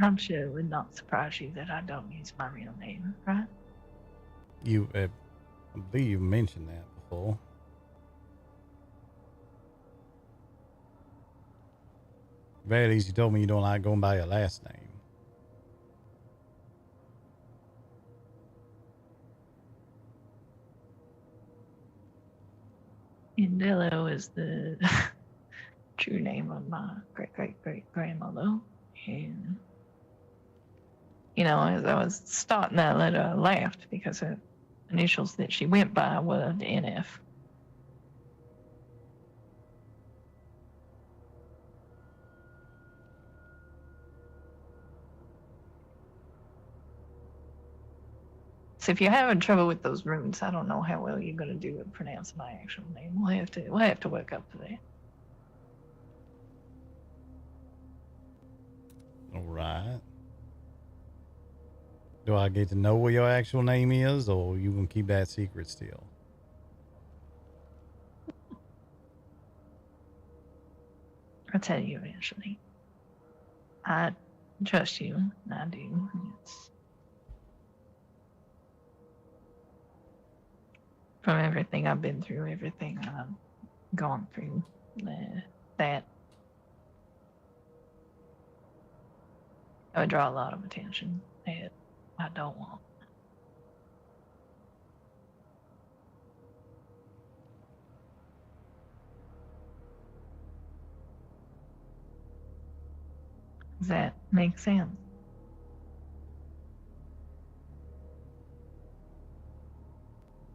I'm sure it would not surprise you that I don't use my real name, right? You, I believe you mentioned that before. Very least you told me you don't like going by your last name. Indello is the true name of my great-great-great-grandmother. And, you know, as I was starting that letter, I laughed because her initials that she went by were the NF. So if you're having trouble with those runes, I don't know how well you're gonna do at pronouncing my actual name. We'll have to work up to that. All right. Do I get to know what your actual name is, or you gonna keep that secret still? I'll tell you eventually. I trust you. I do. It's from everything I've been through, everything I've gone through, that I would draw a lot of attention that I don't want. Does that make sense?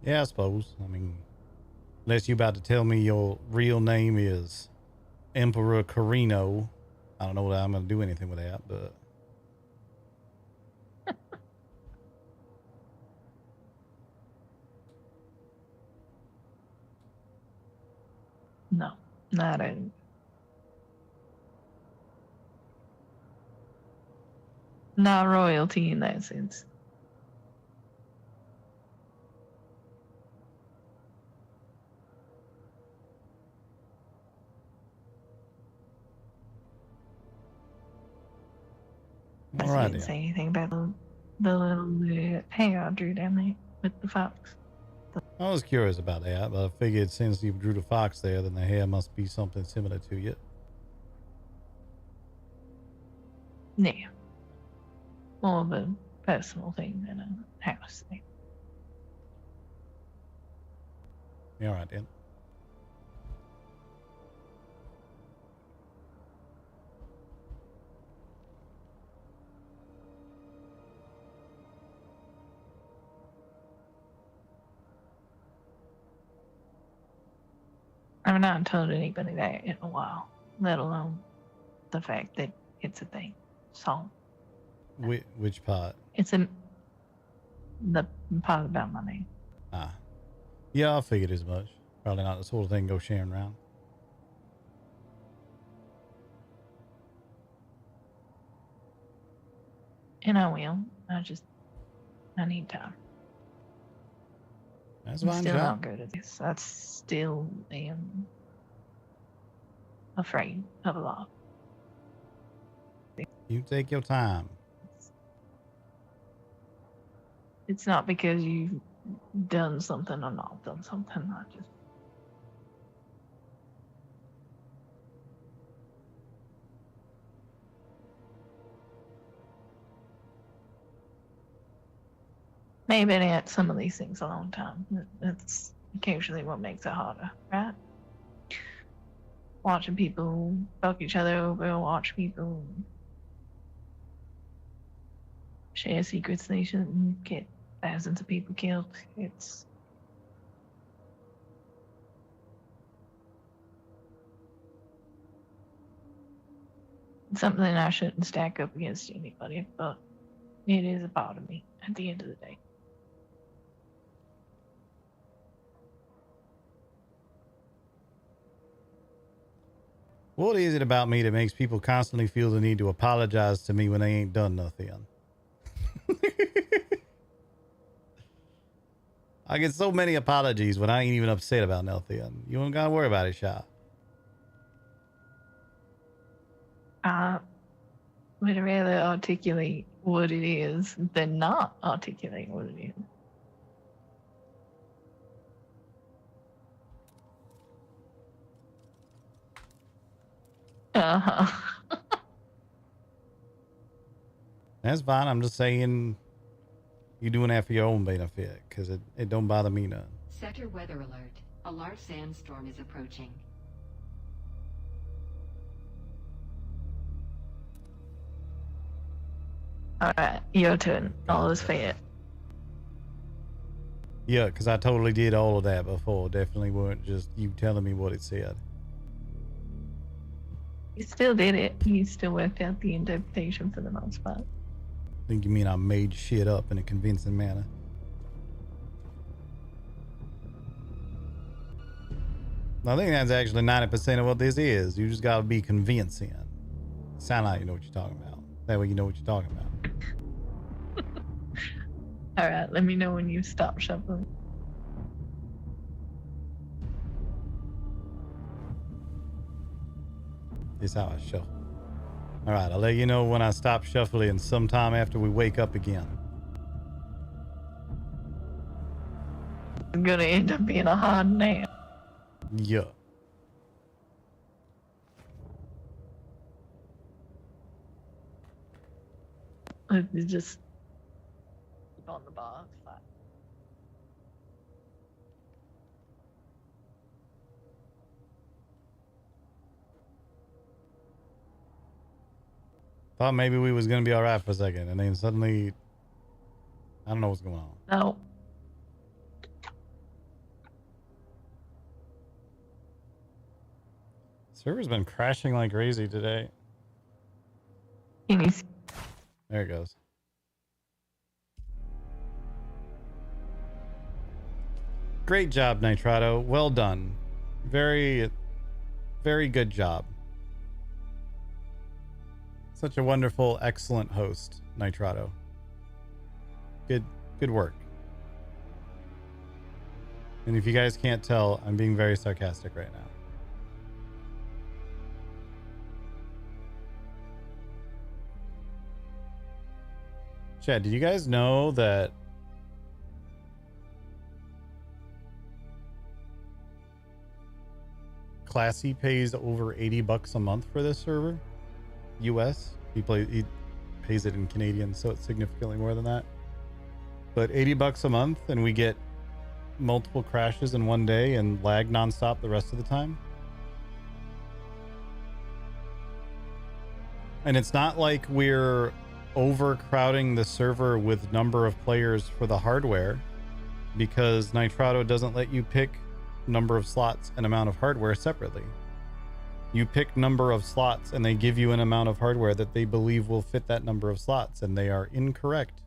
Yeah, I suppose. I mean, unless you about to tell me your real name is Emperor Carino, I don't know that I'm gonna do anything with that, but No, not a. Not royalty in that sense. I Alright, didn't then. say anything about the little hair I drew down there with the fox. I was curious about that, but I figured since you drew the fox there, then the hair must be something similar to you. Yeah. More of a personal thing than a house thing. Yeah, alright then. I've not told anybody that in a while, let alone the fact that it's a thing. So Which part? it's the part about my name. Ah. Yeah, I figured as much. Probably not the sort of thing go sharing around. And I will. I need time. That's I'm fine, still John. not good at this. I still am afraid of a lot. You take your time. It's not because you've done something or not done something. I just. Maybe been at some of these things a long time. That's occasionally what makes it harder, right? Watching people fuck each other over, watch people share secrets they shouldn't, get thousands of people killed. It's something I shouldn't stack up against anybody, but it is a part of me at the end of the day. What is it about me that makes people constantly feel the need to apologize to me when they ain't done nothing? I get so many apologies when I ain't even upset about nothing. You don't gotta worry about it, Sha. would rather articulate what it is than not articulate what it is. Uh-huh. That's fine. I'm just saying you doing that for your own benefit, because it don't bother me none. Sector weather alert. A large sandstorm is approaching. Alright, your turn. All is fair. Yeah, because I totally did all of that before. Definitely weren't just you telling me what it said. You still did it. You still worked out the interpretation for the most part. I think you mean I made shit up in a convincing manner. I think that's actually 90% of what this is. You just gotta be convincing. Sound like you know what you're talking about. That way you know what you're talking about. Alright, let me know when you stop shuffling. This is how I shuffle. Alright, I'll let you know when I stop shuffling sometime after we wake up again. It's gonna end up being a hard nap. Yeah. It's just keep on the box. Thought maybe we was gonna be alright for a second, and then suddenly I don't know what's going on. No. Server's been crashing like crazy today. There it goes. Great job, Nitrado. Well done. Very, very good job. Such a wonderful, excellent host, Nitrado. Good work. And if you guys can't tell, I'm being very sarcastic right now. Chad, did you guys know that Classy pays over $80 a month for this server? US. He pays it in Canadian, so it's significantly more than that. But $80 a month, and we get multiple crashes in one day and lag nonstop the rest of the time. And it's not like we're overcrowding the server with number of players for the hardware, because Nitrado doesn't let you pick number of slots and amount of hardware separately. You pick number of slots and they give you an amount of hardware that they believe will fit that number of slots, and they are incorrect.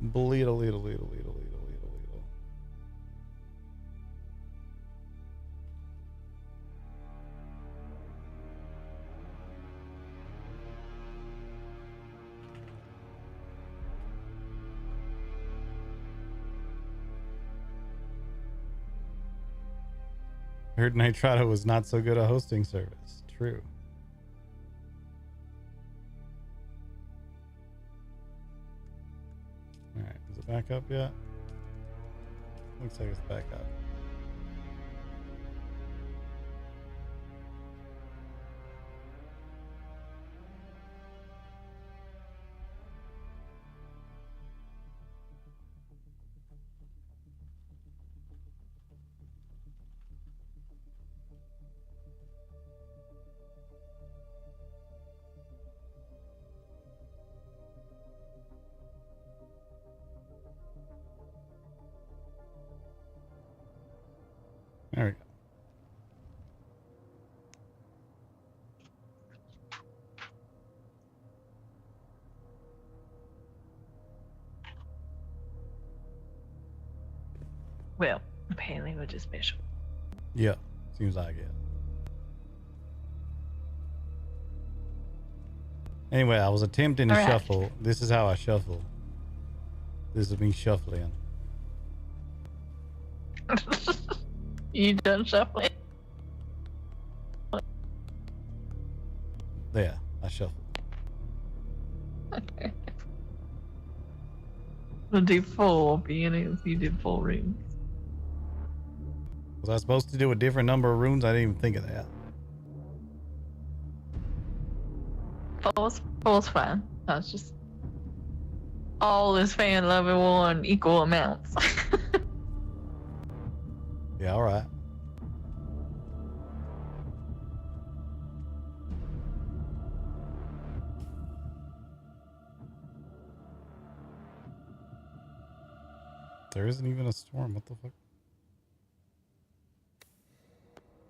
Bleedle, leedle, leedle, leedle, leedle, leedle, leedle. I heard Nitrado was not so good at hosting service. True. Alright, is it back up yet? Looks like it's back up. There we go. Well, apparently we're just special. Seems like it. Anyway, I was attempting to All right. shuffle. This is how I shuffle. This is me shuffling. You done shuffling? Yeah, I shuffle. Okay. We'll do 4, being as you did 4 rings. Was I supposed to do a different number of runes? I didn't even think of that. 4's fine. That's just all is fan level 1 equal amounts. Yeah, all right. There isn't even a storm. What the fuck?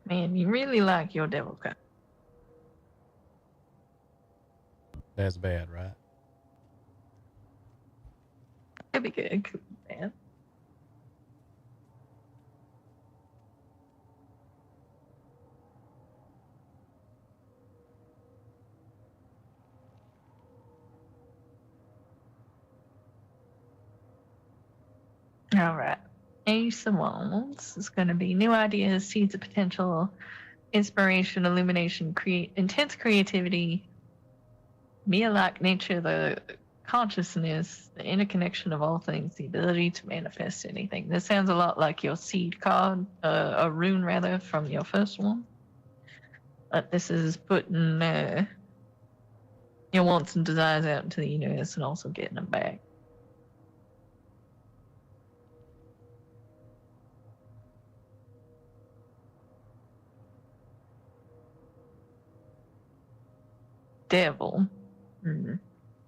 Man, you really like your devil card. That's bad, right? Could be good, could be bad. All right. Ace of Wands is going to be new ideas, seeds of potential, inspiration, illumination, intense creativity, Mia-like nature, the consciousness, the interconnection of all things, the ability to manifest anything. This sounds a lot like your seed card, a rune rather, from your first one. But this is putting your wants and desires out into the universe and also getting them back. Devil.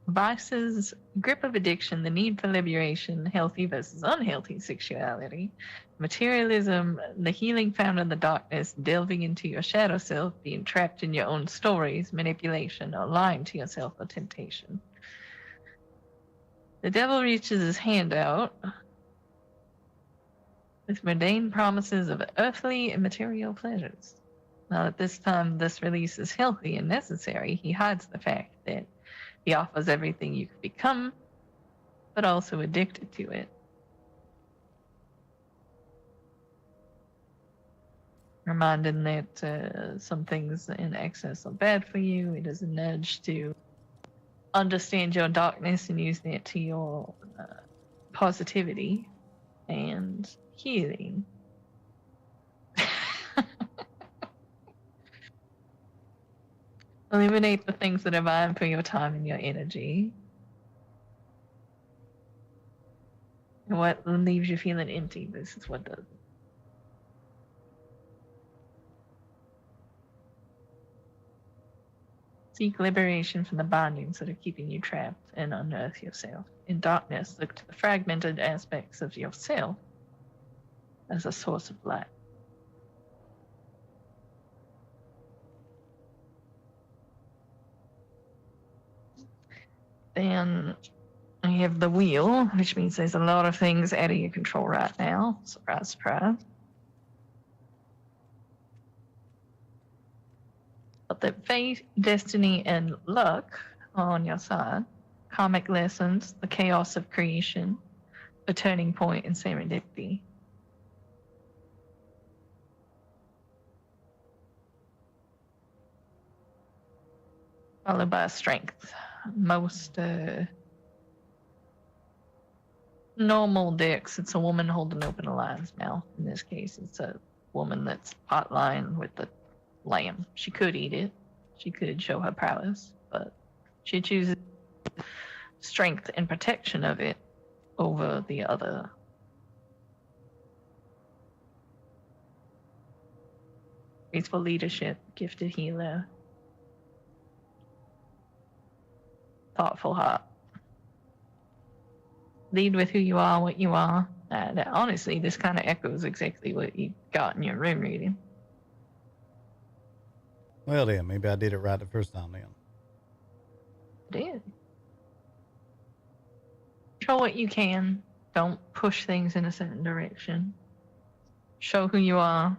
Vices, grip of addiction, the need for liberation, healthy versus unhealthy sexuality, materialism, the healing found in the darkness, delving into your shadow self, being trapped in your own stories, manipulation, or lying to yourself, or temptation. The devil reaches his hand out with mundane promises of earthly and material pleasures. Now, at this time, this release is healthy and necessary. He hides the fact that he offers everything you could become, but also addicted to it. Reminding that some things in excess are bad for you. It is a nudge to understand your darkness and use that to your positivity and healing. Eliminate the things that are vying for your time and your energy. And what leaves you feeling empty, this is what does it. Seek liberation from the bindings that are keeping you trapped and unearth yourself. In darkness, look to the fragmented aspects of yourself as a source of light. Then we have the wheel, which means there's a lot of things out of your control right now. Surprise, surprise. But the fate, destiny, and luck are on your side. Karmic lessons, the chaos of creation, a turning point, and serendipity. Followed by strength. Most normal dicks, it's a woman holding open a lion's mouth. In this case, it's a woman that's pot lion with the lamb. She could eat it. She could show her prowess, but she chooses strength and protection of it over the other. Graceful leadership, gifted healer, thoughtful heart. Lead with who you are, what you are. Honestly, this kind of echoes exactly what you got in your room reading. Well then, maybe I did it right the first time then. Did. Control what you can. Don't push things in a certain direction. Show who you are.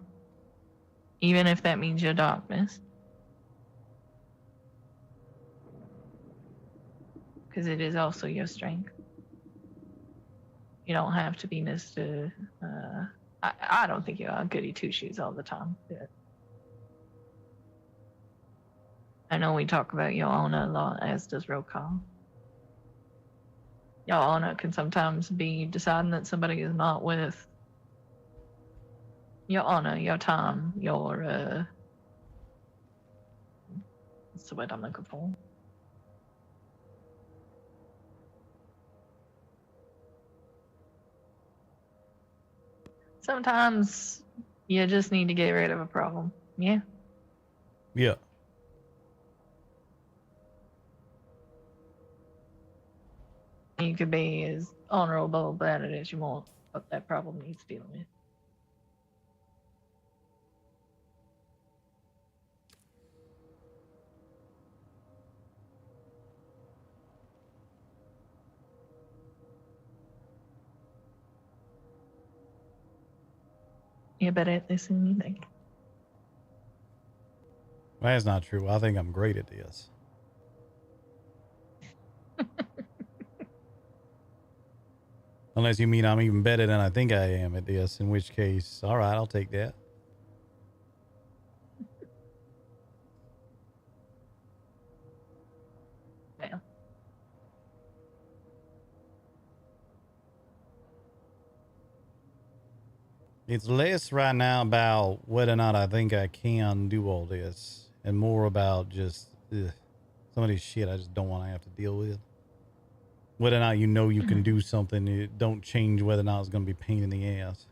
Even if that means your darkness. Because it is also your strength. You don't have to be Mr. I don't think you're goody two-shoes all the time. But I know we talk about your honor a lot, as does Rokal. Your honor can sometimes be deciding that somebody is not with your honor, your time, your what's the word I'm looking for? Sometimes you just need to get rid of a problem. Yeah. Yeah. You could be as honorable about it as you want, but that problem needs dealing with. You're better at this than you think. Well, that's not true. I think I'm great at this. Unless you mean I'm even better than I think I am at this, in which case, all right, I'll take that. Yeah. It's less right now about whether or not I think I can do all this, and more about just some of this shit I just don't want to have to deal with. Whether or not you know you can do something, it don't change whether or not it's going to be a pain in the ass.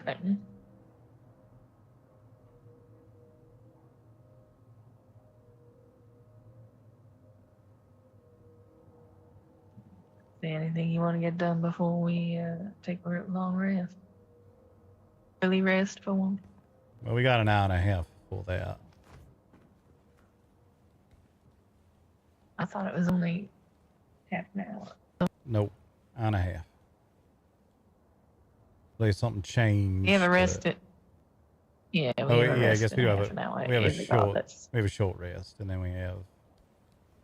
Right. Anything you want to get done before we take a long rest? Early rest for one. Well, we got an hour and a half for that. I thought it was only half an hour. Nope, hour and a half. Like something changed. You have a rest at. Yeah. Oh yeah, I guess we do have an hour. we have a short regardless. we have a short rest, and then we have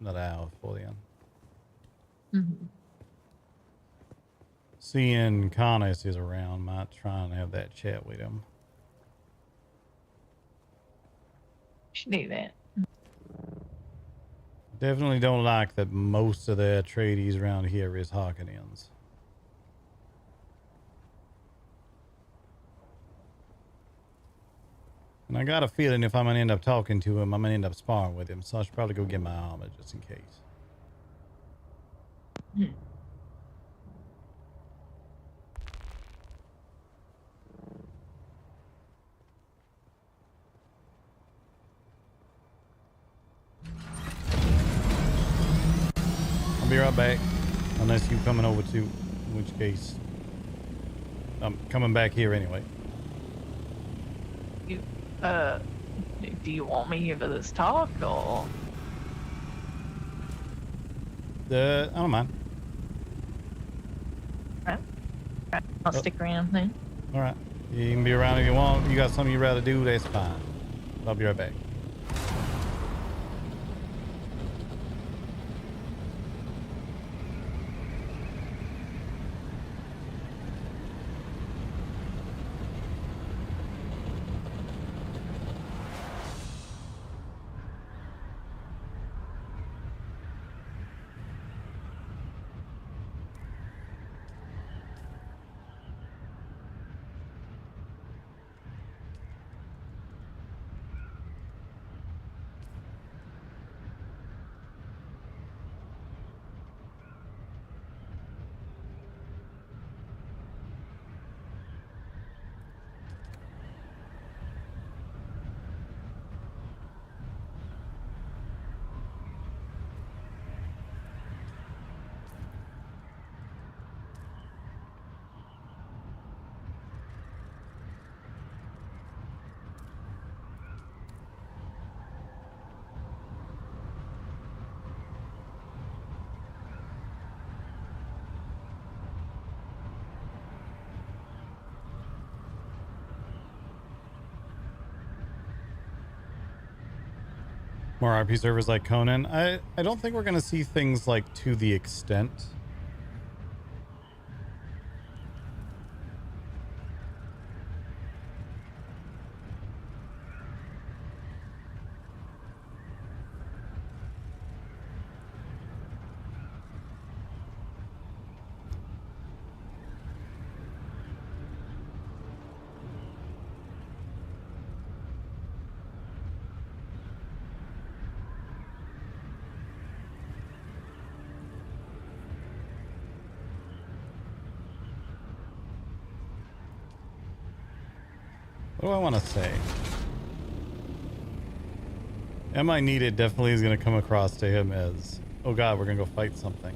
another hour before the end. Mm-hmm. Seeing Connors is around, might try and have that chat with him. Should do that. Definitely don't like that most of the Atreides around here is Harkonnens. And I got a feeling if I'm going to end up talking to him, I'm going to end up sparring with him. So I should probably go get my armor just in case. I'll be right back. Unless you coming over too. In which case, I'm coming back here anyway. You, do you want me here for this talk, or? I don't mind. Right. I'll stick around then. All right. You can be around if you want. You got something you'd rather do, that's fine. I'll be right back. More RP servers like Conan. I don't think we're gonna see things like to the extent. What do I want to say? Am I needed definitely is going to come across to him as, oh god, we're going to go fight something.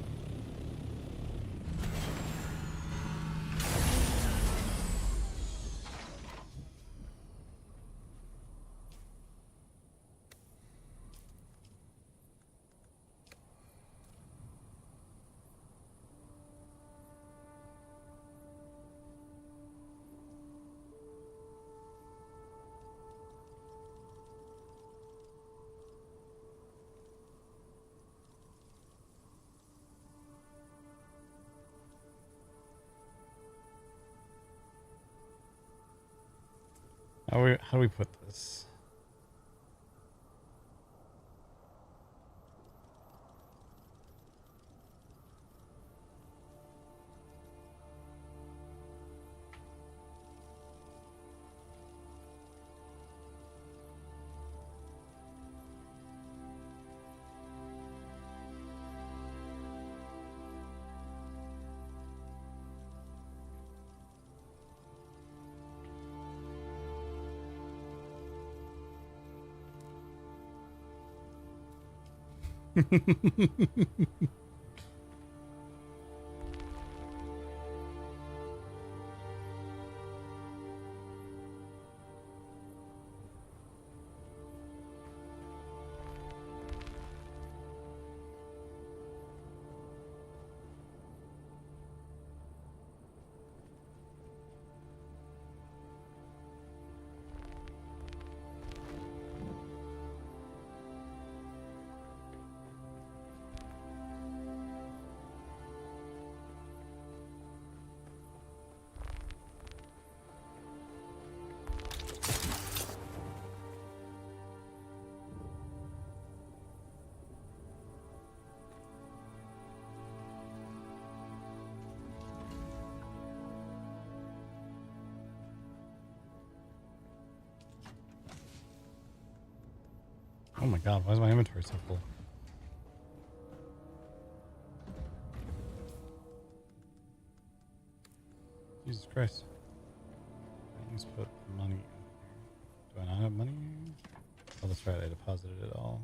How do we put this? Oh my god, why is my inventory so full? Jesus Christ. Let's put money in here. Do I not have money? Oh, that's right, I deposited it all.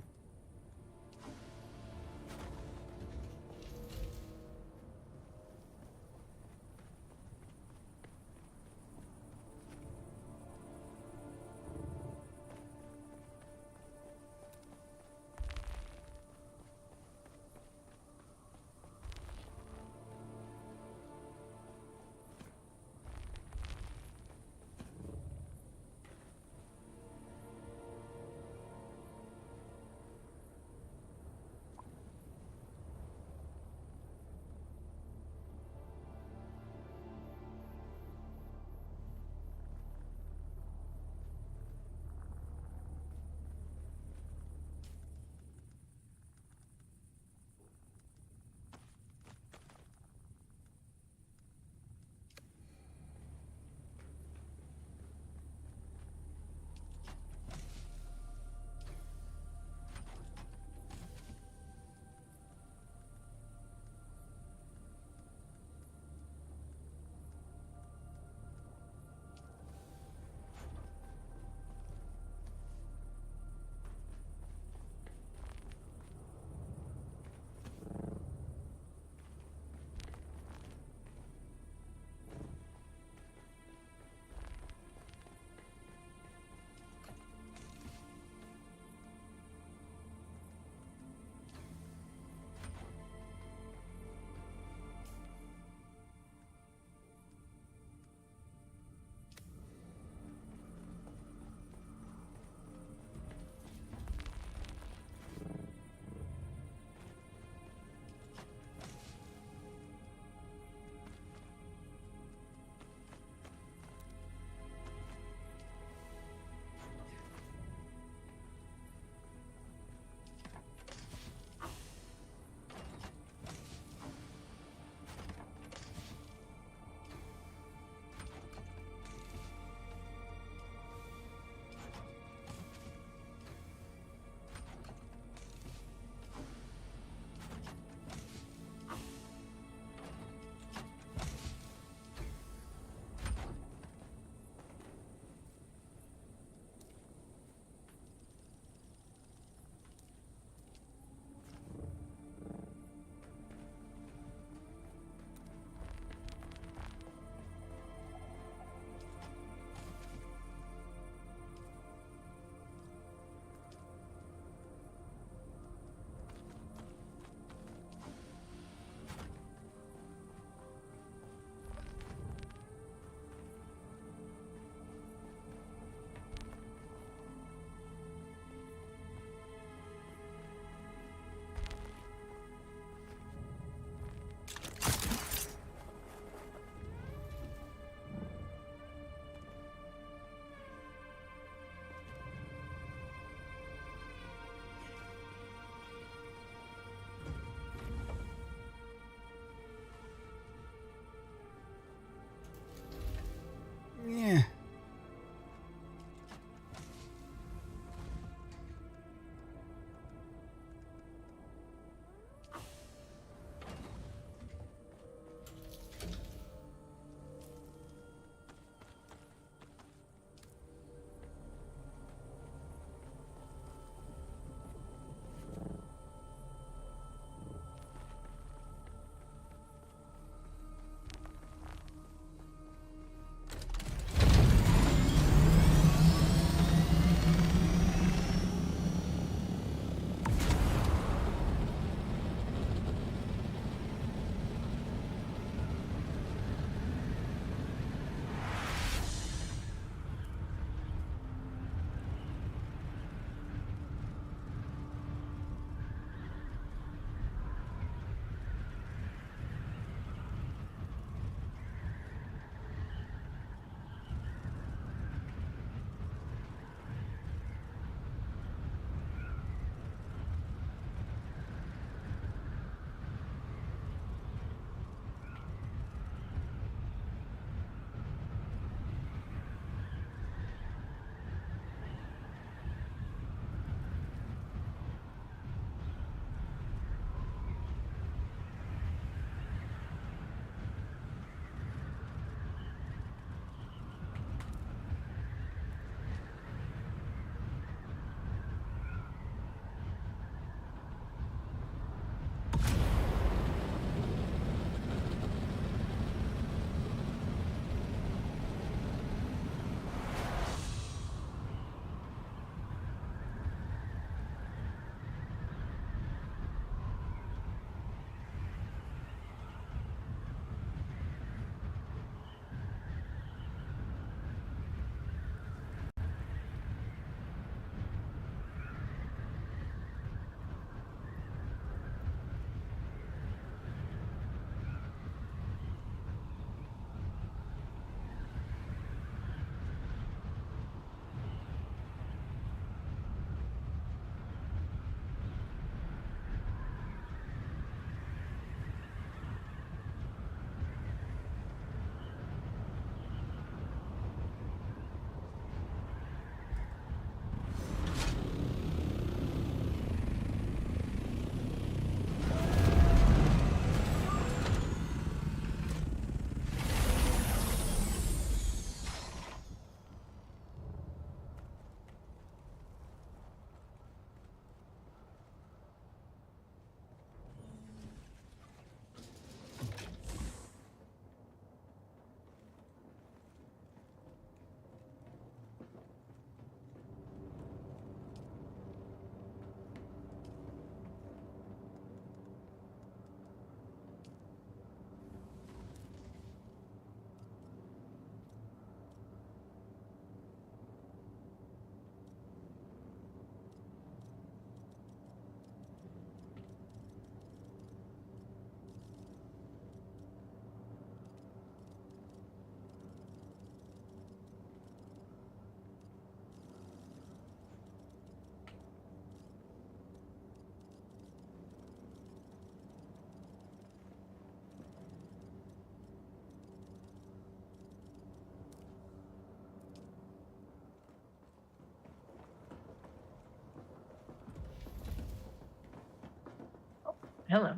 hello.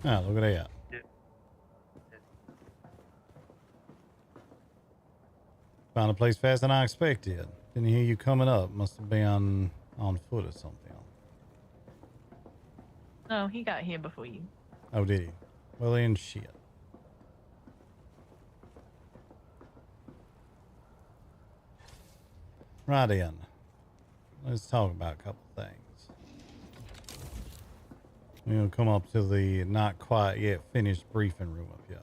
Oh, look at that. Found a place faster than I expected. Didn't hear you coming up. Must have been on foot or something. No, he got here before you. Oh, did he? Well, then shit. Right in. Let's talk about a couple things. We'll come up to the not quite yet finished briefing room up here.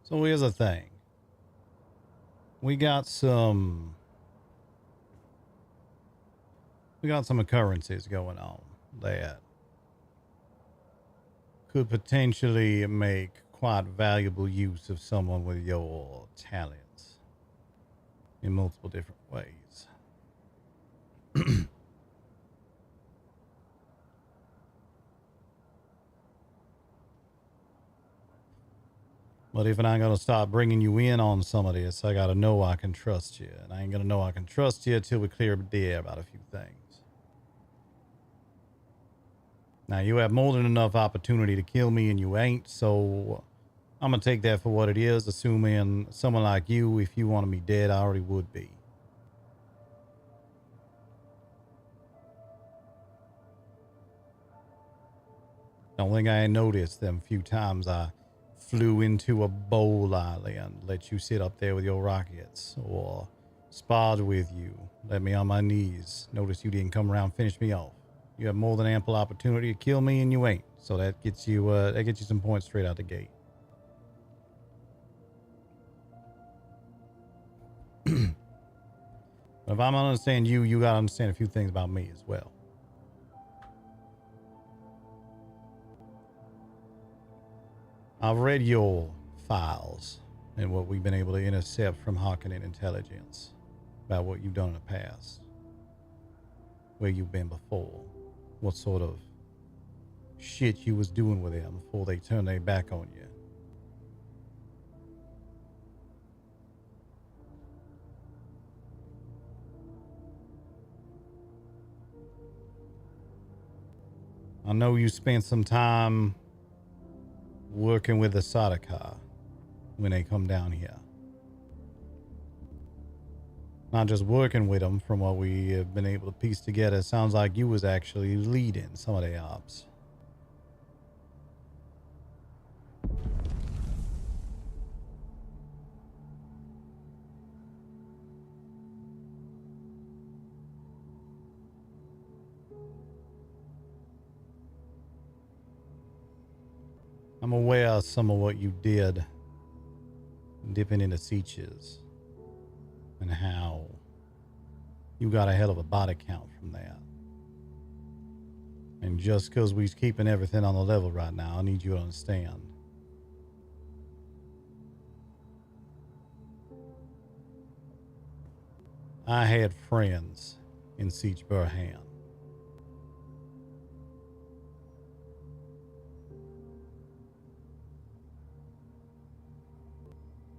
So here's the thing. We got some occurrences going on that could potentially make quite valuable use of someone with your talents in multiple different ways. But if I ain't gonna start bringing you in on some of this, I gotta know I can trust you. And I ain't gonna know I can trust you until we clear the air about a few things. Now, you have more than enough opportunity to kill me and you ain't, so I'm gonna take that for what it is, assuming someone like you, if you wanted me dead, I already would be. Don't think I ain't noticed them few times I flew into a bowl island, let you sit up there with your rockets, or sparred with you, let me on my knees, notice you didn't come around and finish me off. You have more than ample opportunity to kill me and you ain't, so that gets you some points straight out the gate. But if I'm gonna understand you, you gotta understand a few things about me as well. I've read your files and what we've been able to intercept from Harkonnen intelligence about what you've done in the past, where you've been before, what sort of shit you was doing with them before they turned their back on you. I know you spent some time working with the Sardaukar when they come down here. Not just working with them, from what we have been able to piece together, it sounds like you was actually leading some of the ops. I'm aware of some of what you did dipping into Seaches and how you got a hell of a body count from that. And just because we's keeping everything on the level right now, I need you to understand. I had friends in Siege Burhan.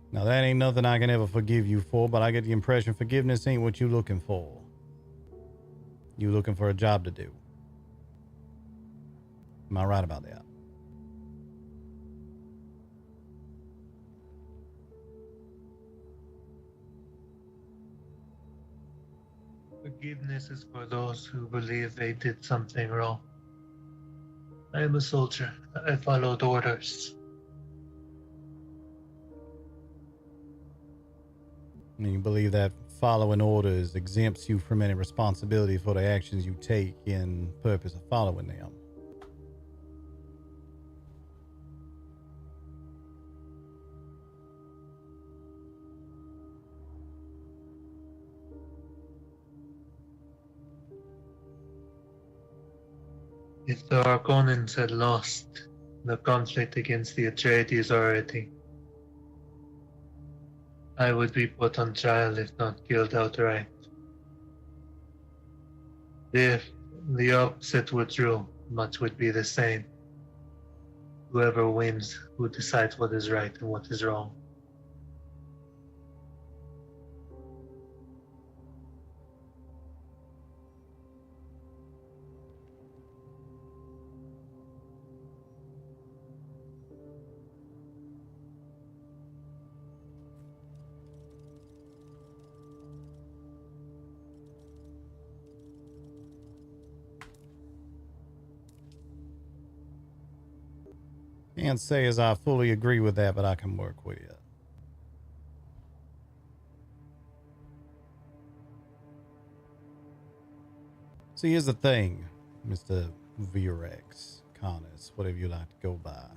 Now, that ain't nothing I can ever forgive you for, but I get the impression forgiveness ain't what you looking for. You looking for a job to do. Am I right about that? Forgiveness is for those who believe they did something wrong. I am a soldier. I followed orders. And you believe that following orders exempts you from any responsibility for the actions you take in purpose of following them. If the Argonans had lost the conflict against the Atreides already, I would be put on trial if not killed outright. If the opposite were true, much would be the same. Whoever wins, who decides what is right and what is wrong. Can't say as I fully agree with that, but I can work with it. See, here's the thing, Mr. Virex, Carnus, whatever you like to go by.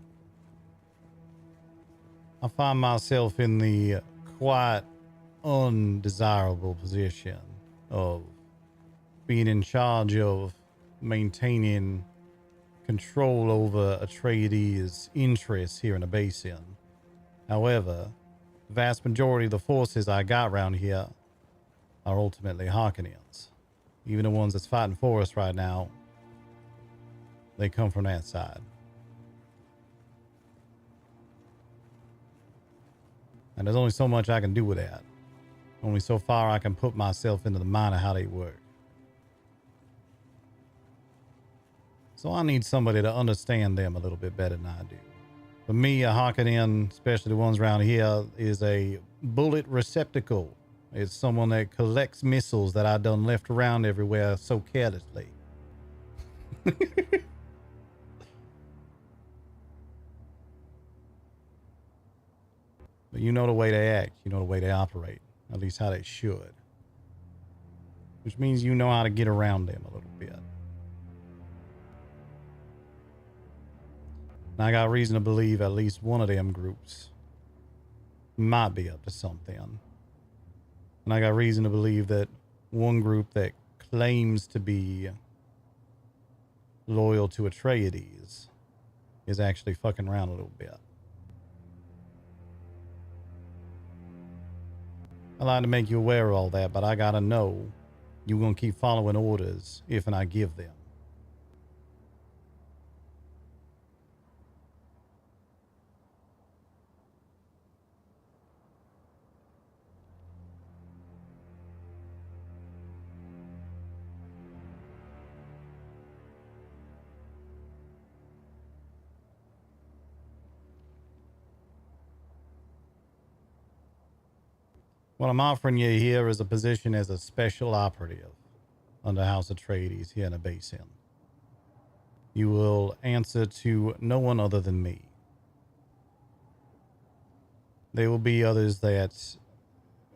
I find myself in the quite undesirable position of being in charge of maintaining control over Atreides' interests here in the basin. However, the vast majority of the forces I got around here are ultimately Harkonnens. Even the ones that's fighting for us right now, they come from that side. And there's only so much I can do with that. Only so far I can put myself into the mind of how they work. So I need somebody to understand them a little bit better than I do. For me, a Harkonnen, especially the ones around here, is a bullet receptacle. It's someone that collects missiles that I done left around everywhere so carelessly. But you know the way they act. You know the way they operate. At least how they should. Which means you know how to get around them a little bit. And I got reason to believe at least one of them groups might be up to something. And I got reason to believe that one group that claims to be loyal to Atreides is actually fucking around a little bit. I like to make you aware of all that, but I gotta know you're gonna keep following orders if and I give them. What I'm offering you here is a position as a special operative under House Atreides here in the basin. You will answer to no one other than me. There will be others that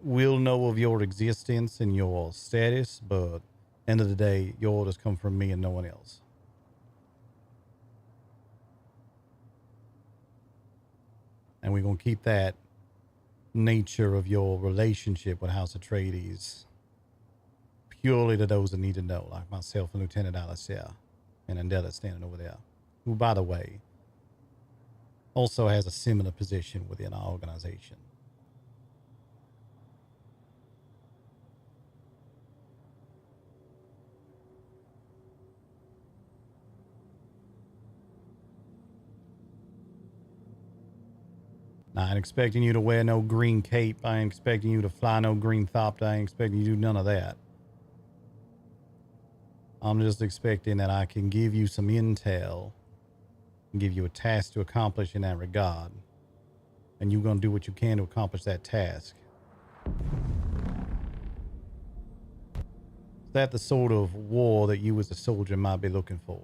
will know of your existence and your status, but end of the day, your orders come from me and no one else. And we're going to keep that nature of your relationship with House Atreides purely to those that need to know, like myself and Lieutenant Alistair and Andella standing over there, who, by the way, also has a similar position within our organization. Now, I ain't expecting you to wear no green cape. I ain't expecting you to fly no green thopter. I ain't expecting you to do none of that. I'm just expecting that I can give you some intel and give you a task to accomplish in that regard. And you're going to do what you can to accomplish that task. Is that the sort of war that you as a soldier might be looking for?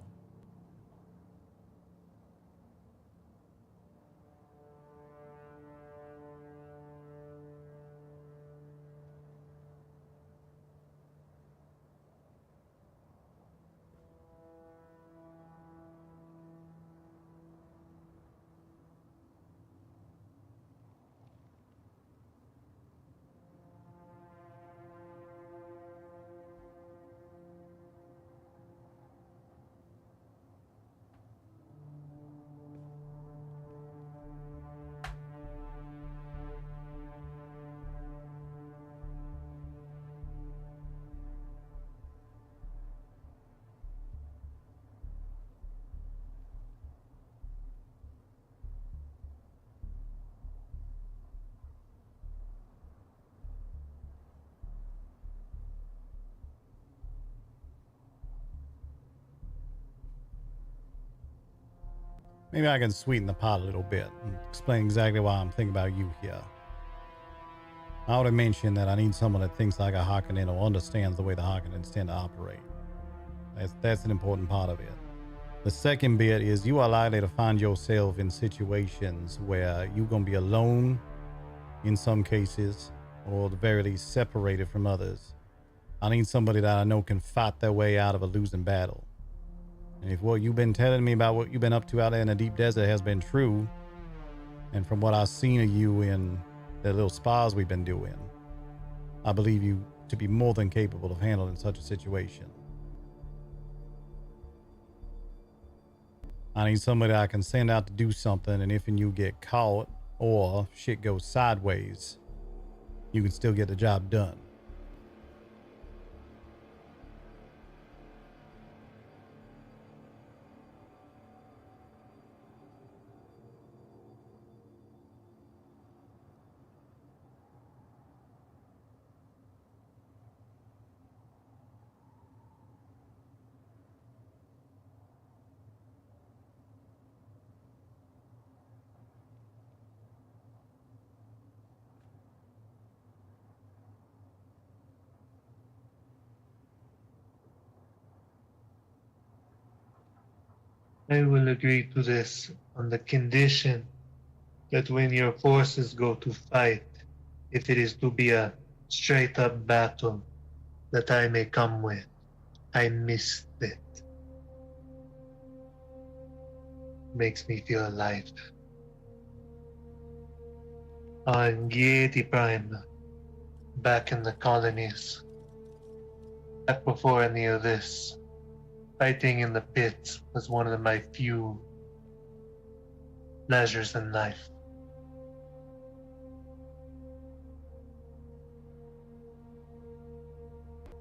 Maybe I can sweeten the pot a little bit and explain exactly why I'm thinking about you here. I already mentioned that I need someone that thinks like a Harkonnen or understands the way the Harkonnens tend to operate. That's an important part of it. The second bit is you are likely to find yourself in situations where you're going to be alone in some cases, or at the very least separated from others. I need somebody that I know can fight their way out of a losing battle. And if what you've been telling me about what you've been up to out there in the deep desert has been true, and from what I've seen of you in the little spas we've been doing, I believe you to be more than capable of handling such a situation. I need somebody I can send out to do something, and if and you get caught or shit goes sideways, you can still get the job done. I will agree to this on the condition that when your forces go to fight, if it is to be a straight up battle, that I may come with. I missed it. Makes me feel alive. On Gieti Prime, back in the colonies, back before any of this, fighting in the pits was one of my few pleasures in life.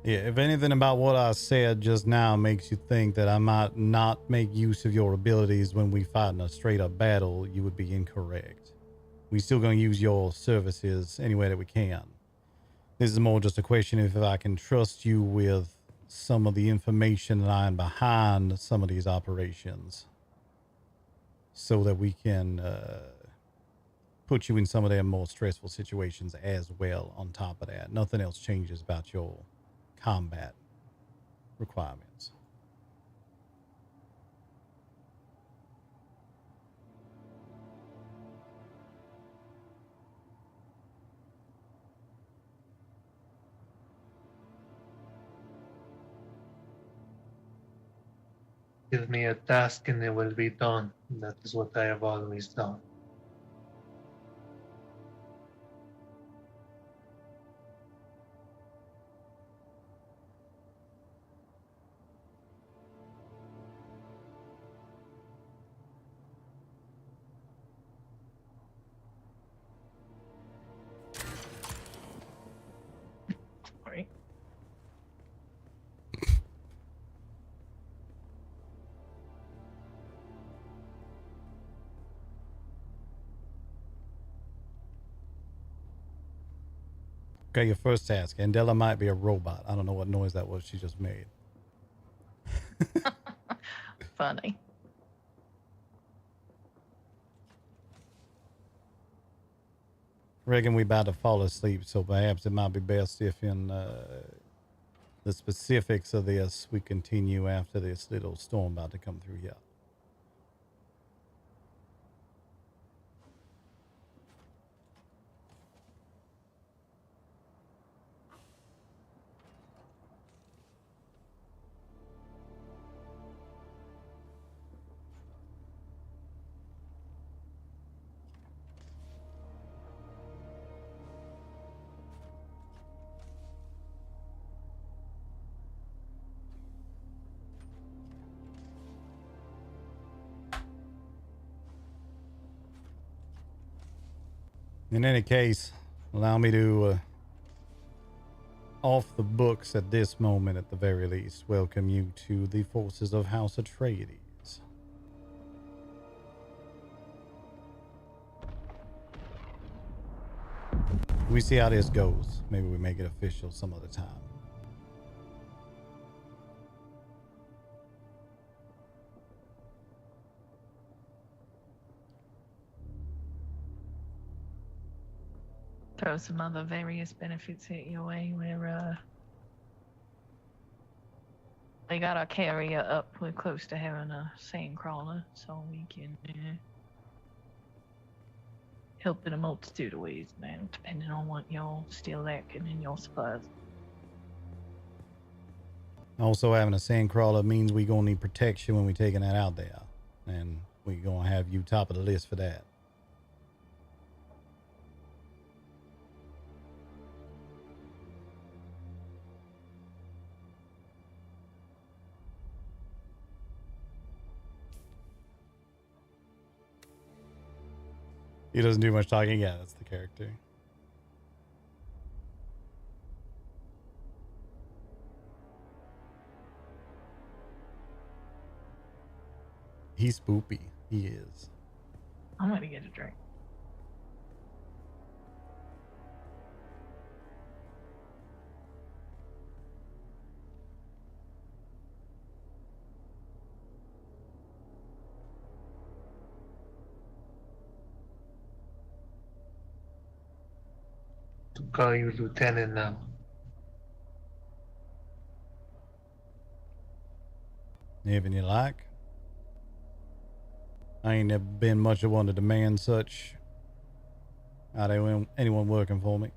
Yeah, if anything about what I said just now makes you think that I might not make use of your abilities when we fight in a straight up battle, you would be incorrect. We're still going to use your services any way that we can. This is more just a question of if I can trust you with some of the information lying behind some of these operations so that we can put you in some of their more stressful situations as well on top of that. Nothing else changes about your combat requirements. Give me a task and it will be done. That is what I have always done. Sorry. Okay, your first task. Andela might be a robot. I don't know what noise that was she just made. Funny. Reckon we about to fall asleep, so perhaps it might be best if in the specifics of this we continue after this little storm about to come through here. In any case, allow me to, off the books at this moment at the very least, welcome you to the forces of House Atreides. We see how this goes. Maybe we make it official some other time. throw some other various benefits at your way where they got our carrier up. We're close to having a sand crawler, so we can help in a multitude of ways, man, depending on what you're still lacking in your supplies. Also, having a sandcrawler means we gonna need protection when we taking that out there, and we gonna have you top of the list for that. He doesn't do much talking. Yeah, that's the character. He's spoopy. He is. I'm gonna get a drink. To call you lieutenant now. Even you like. I ain't never been much of one to demand such out of anyone working for me.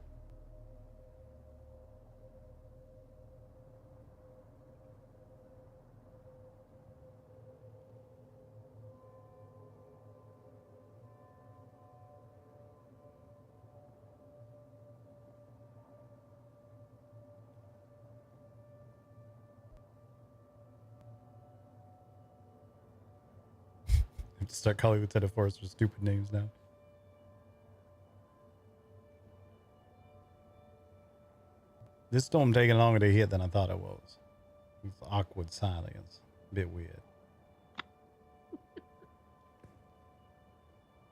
I have to start calling Lieutenant Forrester stupid names now. This storm taking longer to hit than I thought it was. It's awkward silence. A bit weird.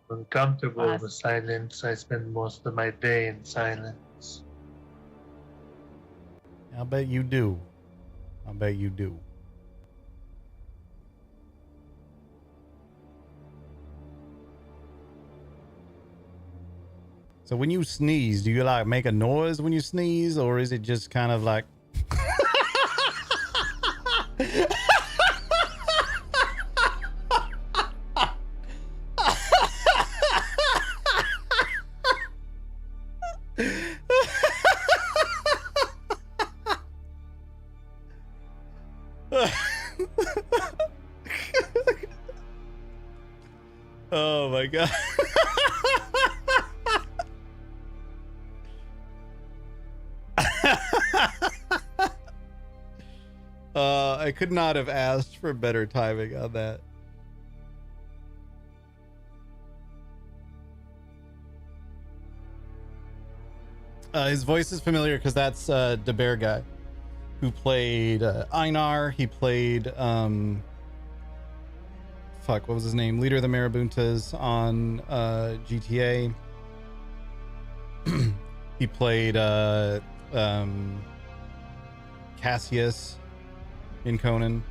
Uncomfortable with silence. I spend most of my day in silence. I bet you do. I bet you do. So when you sneeze, do you like make a noise when you sneeze, or is it just kind of like oh my god. I could not have asked for better timing on that. His voice is familiar because that's the bear guy who played Einar. He played fuck, what was his name? Leader of the Marabuntas on GTA. He played Cassius in Conan.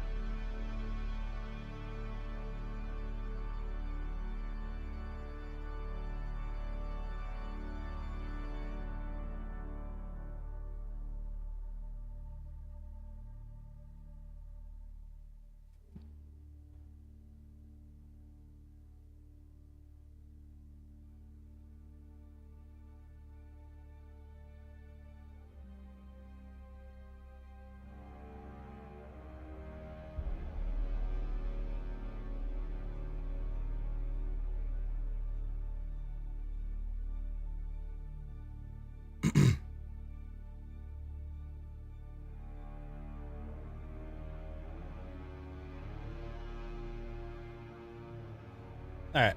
All right.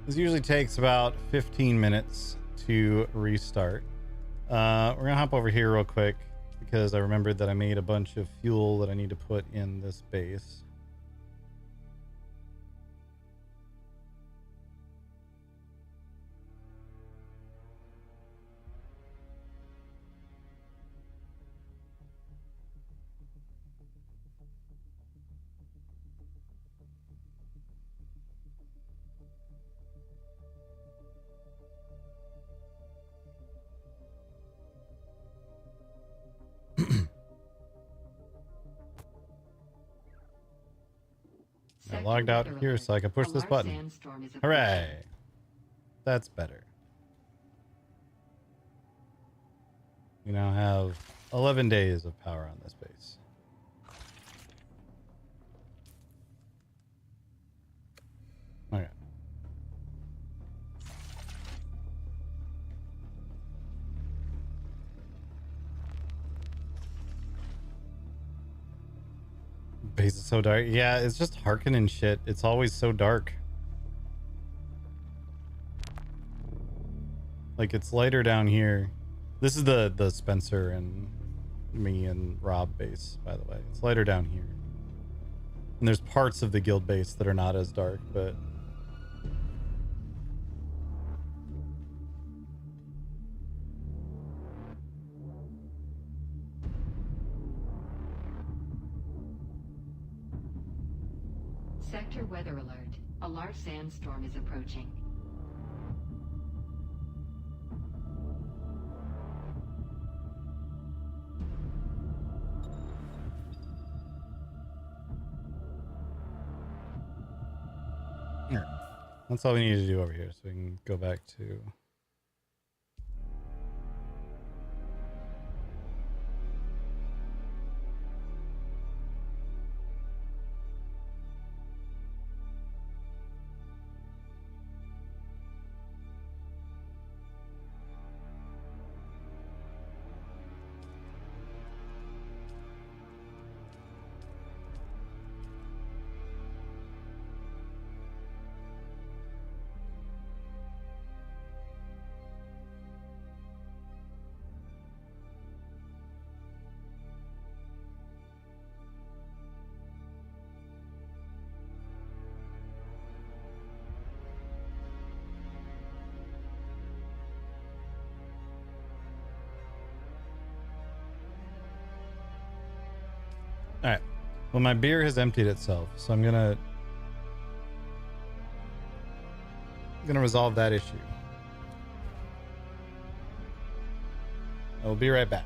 This usually takes about 15 minutes to restart. We're going to hop over here real quick because I remembered that I made a bunch of fuel that I need to put in this base. logged out here so I can push this button. Sandstorm is Hooray! That's better. We now have 11 days of power on this base. Okay. Base is so dark. Yeah, it's just Harkonnen shit. It's always so dark. Like, it's lighter down here. This is the Spencer and me and Rob base, by the way. It's lighter down here. And there's parts of the guild base that are not as dark, but... Sector weather alert. A large sandstorm is approaching. Here. That's all we need to do over here, so we can go back to... Alright. Well, my beer has emptied itself, so I'm gonna resolve that issue. I will be right back.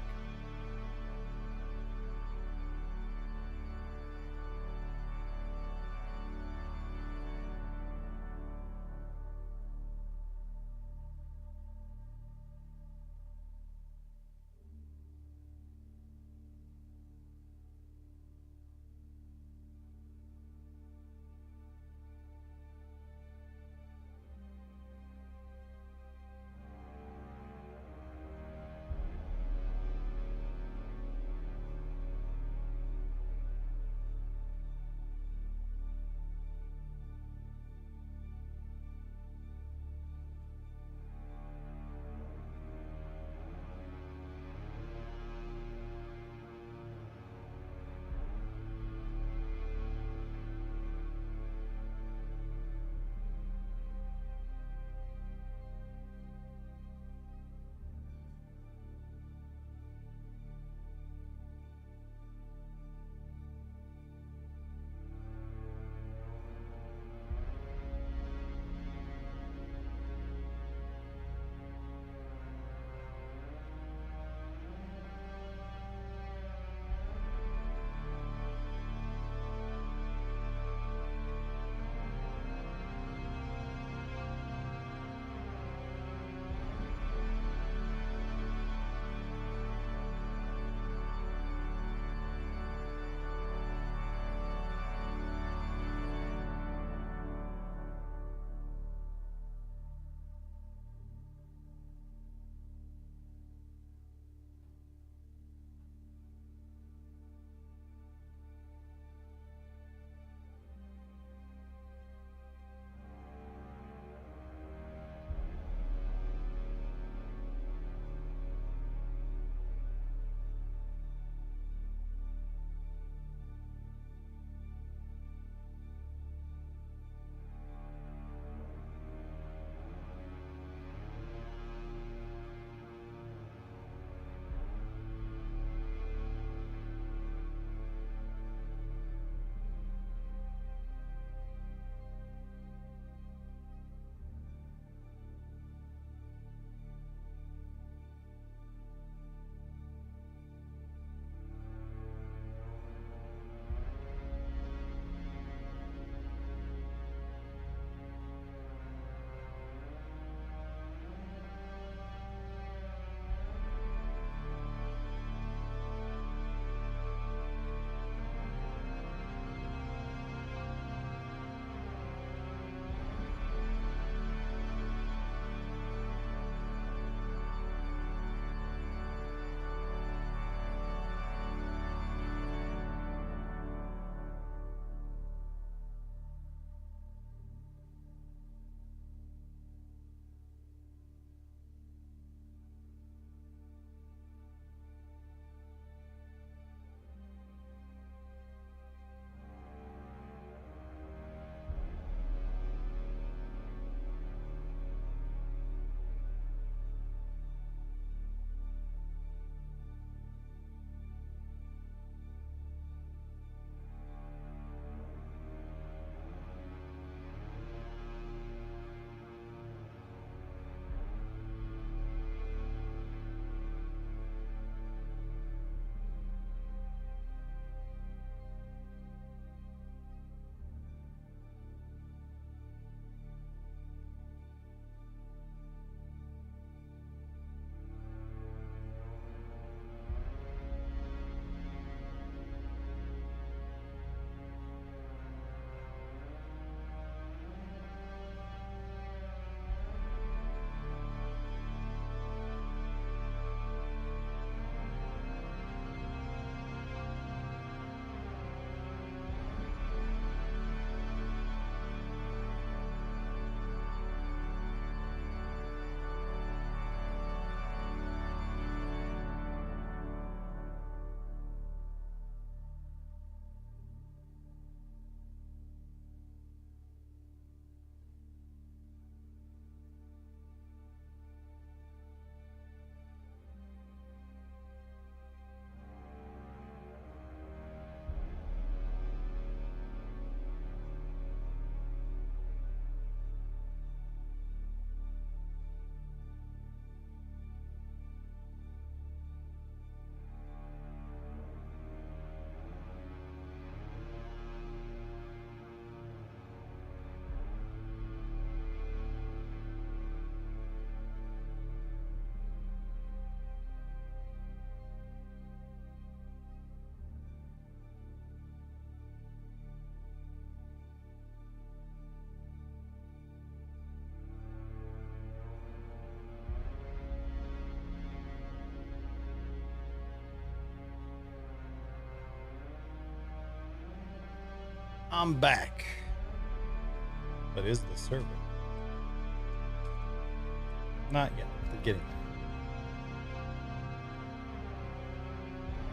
I'm back. But is the server? Not yet. We're getting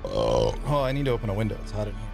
there. Oh, I need to open a window. It's hot in here.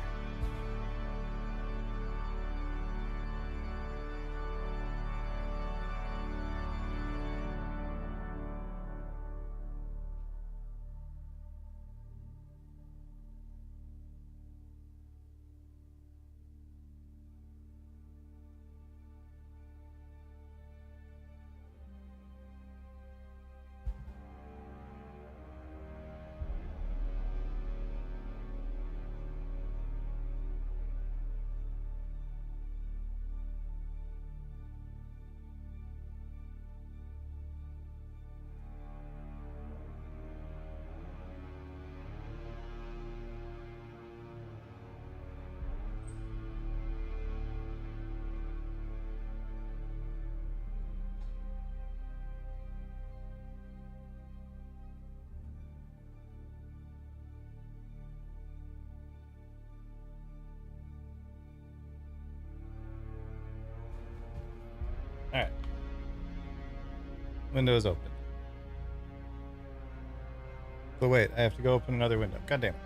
Alright. Window is open. But wait, I have to go open another window. God damn it.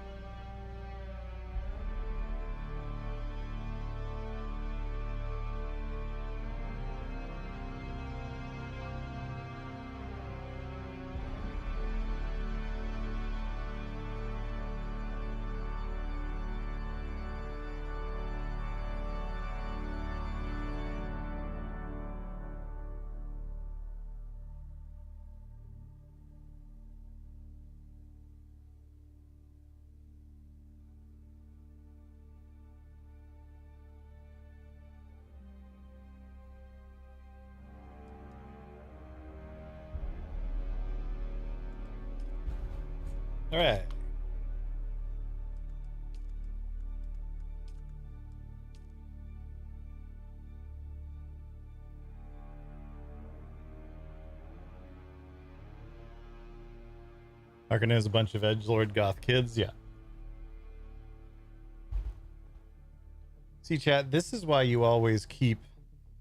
All right. Harkin is a bunch of edgelord goth kids, yeah. See, chat, this is why you always keep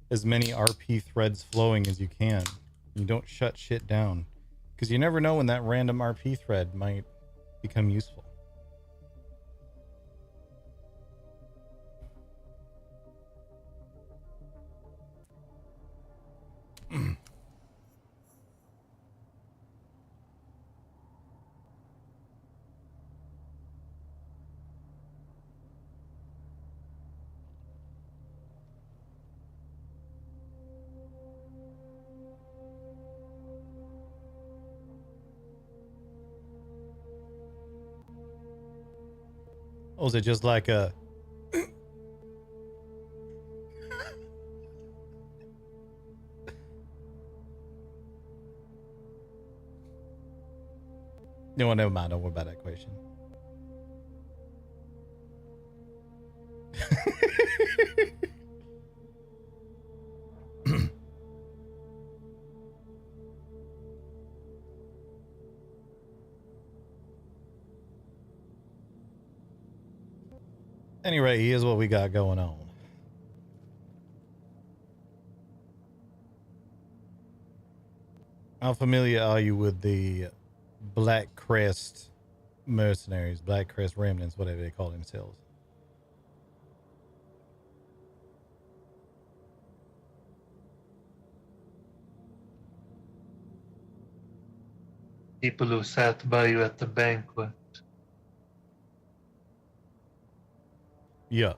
as many RP threads flowing as you can. You don't shut shit down. Because you never know when that random RP thread might become useful. Or is it just like a... No, never mind. Don't worry about that question. Anyway, here's what we got going on. How familiar are you with the Black Crest mercenaries, Black Crest remnants, whatever they call themselves? People who sat by you at the banquet. Yeah.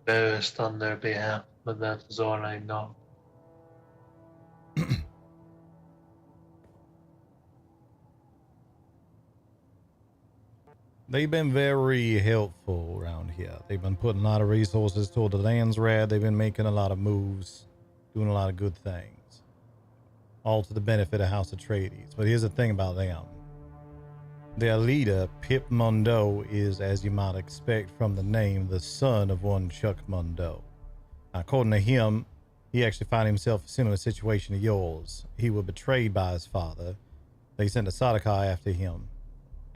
Embarrassed on their behalf, but that is all I know. They've been very helpful around here. They've been putting a lot of resources toward the lands rad. They've been making a lot of moves, doing a lot of good things, all to the benefit of House Atreides. But here's the thing about them. Their leader, Pip Mondo, is, as you might expect from the name, the son of one Chuck Mondo. Now, according to him, he actually found himself in a similar situation to yours. He was betrayed by his father. They sent a Sardaukar after him.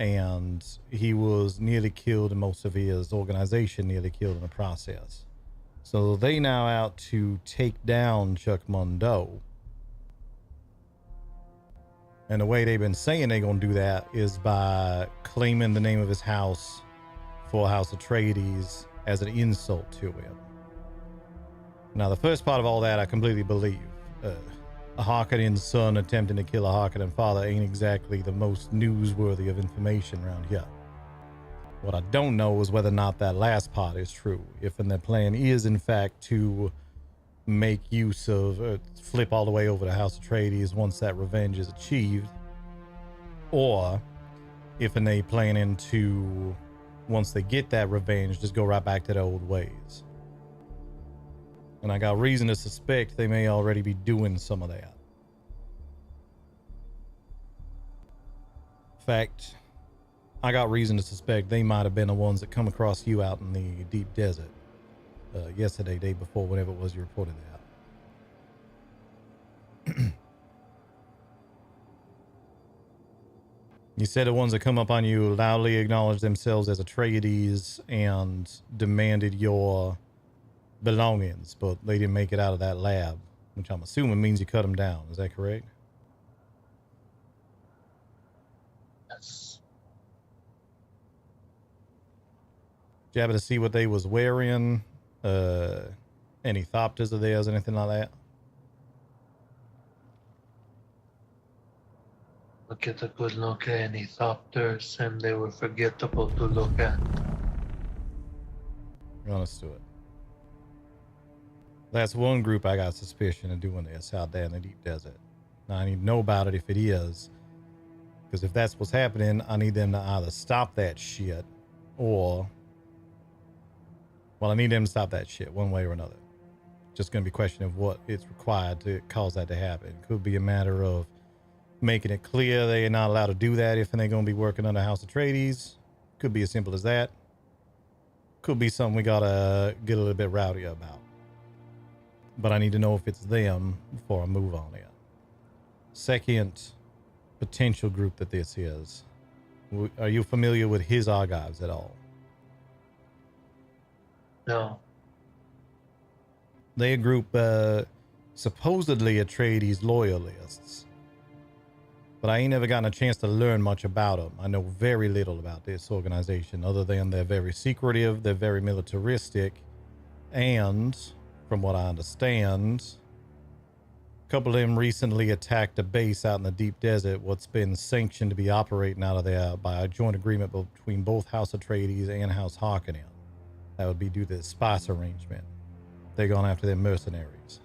and he was nearly killed, and most of his organization nearly killed in the process. So they now out to take down Chuck Mondo. And the way they've been saying they're going to do that is by claiming the name of his house for House Atreides as an insult to him. Now, the first part of all that I completely believe. A Harkonnen's son attempting to kill a Harkonnen father ain't exactly the most newsworthy of information around here. What I don't know is whether or not that last part is true. If their plan is, in fact, to make use of, flip all the way over to House Atreides once that revenge is achieved, or if they planning to, once they get that revenge, just go right back to their old ways. And I got reason to suspect they may already be doing some of that. In fact, I got reason to suspect they might have been the ones that come across you out in the deep desert yesterday, day before, whenever it was you reported that. You said the ones that come up on you loudly acknowledged themselves as Atreides and demanded your belongings, but they didn't make it out of that lab, which I'm assuming means you cut them down. Is that correct? Yes. Did you happen to see what they was wearing? Any thopters of theirs, anything like that? Look at a good look at any thopters, and they were forgettable to look at. Understood. That's one group I got suspicion of doing this out there in the deep desert. Now I need to know about it if it is, because if that's what's happening, I need them to either stop that shit or, well, I need them to stop that shit one way or another. Just going to be a question of what it's required to cause that to happen. It could be a matter of making it clear they are not allowed to do that if they're going to be working under House Atreides. Could be as simple as that. Could be something we got to get a little bit rowdy about. But I need to know if it's them before I move on it. Second potential group that this is. Are you familiar with his archives at all? No. They a group supposedly Atreides loyalists. But I ain't never gotten a chance to learn much about them. I know very little about this organization other than they're very secretive, they're very militaristic, and from what I understand, a couple of them recently attacked a base out in the deep desert, what's been sanctioned to be operating out of there by a joint agreement between both House Atreides and House Harkonnen. That would be due to the spice arrangement. They're going after their mercenaries.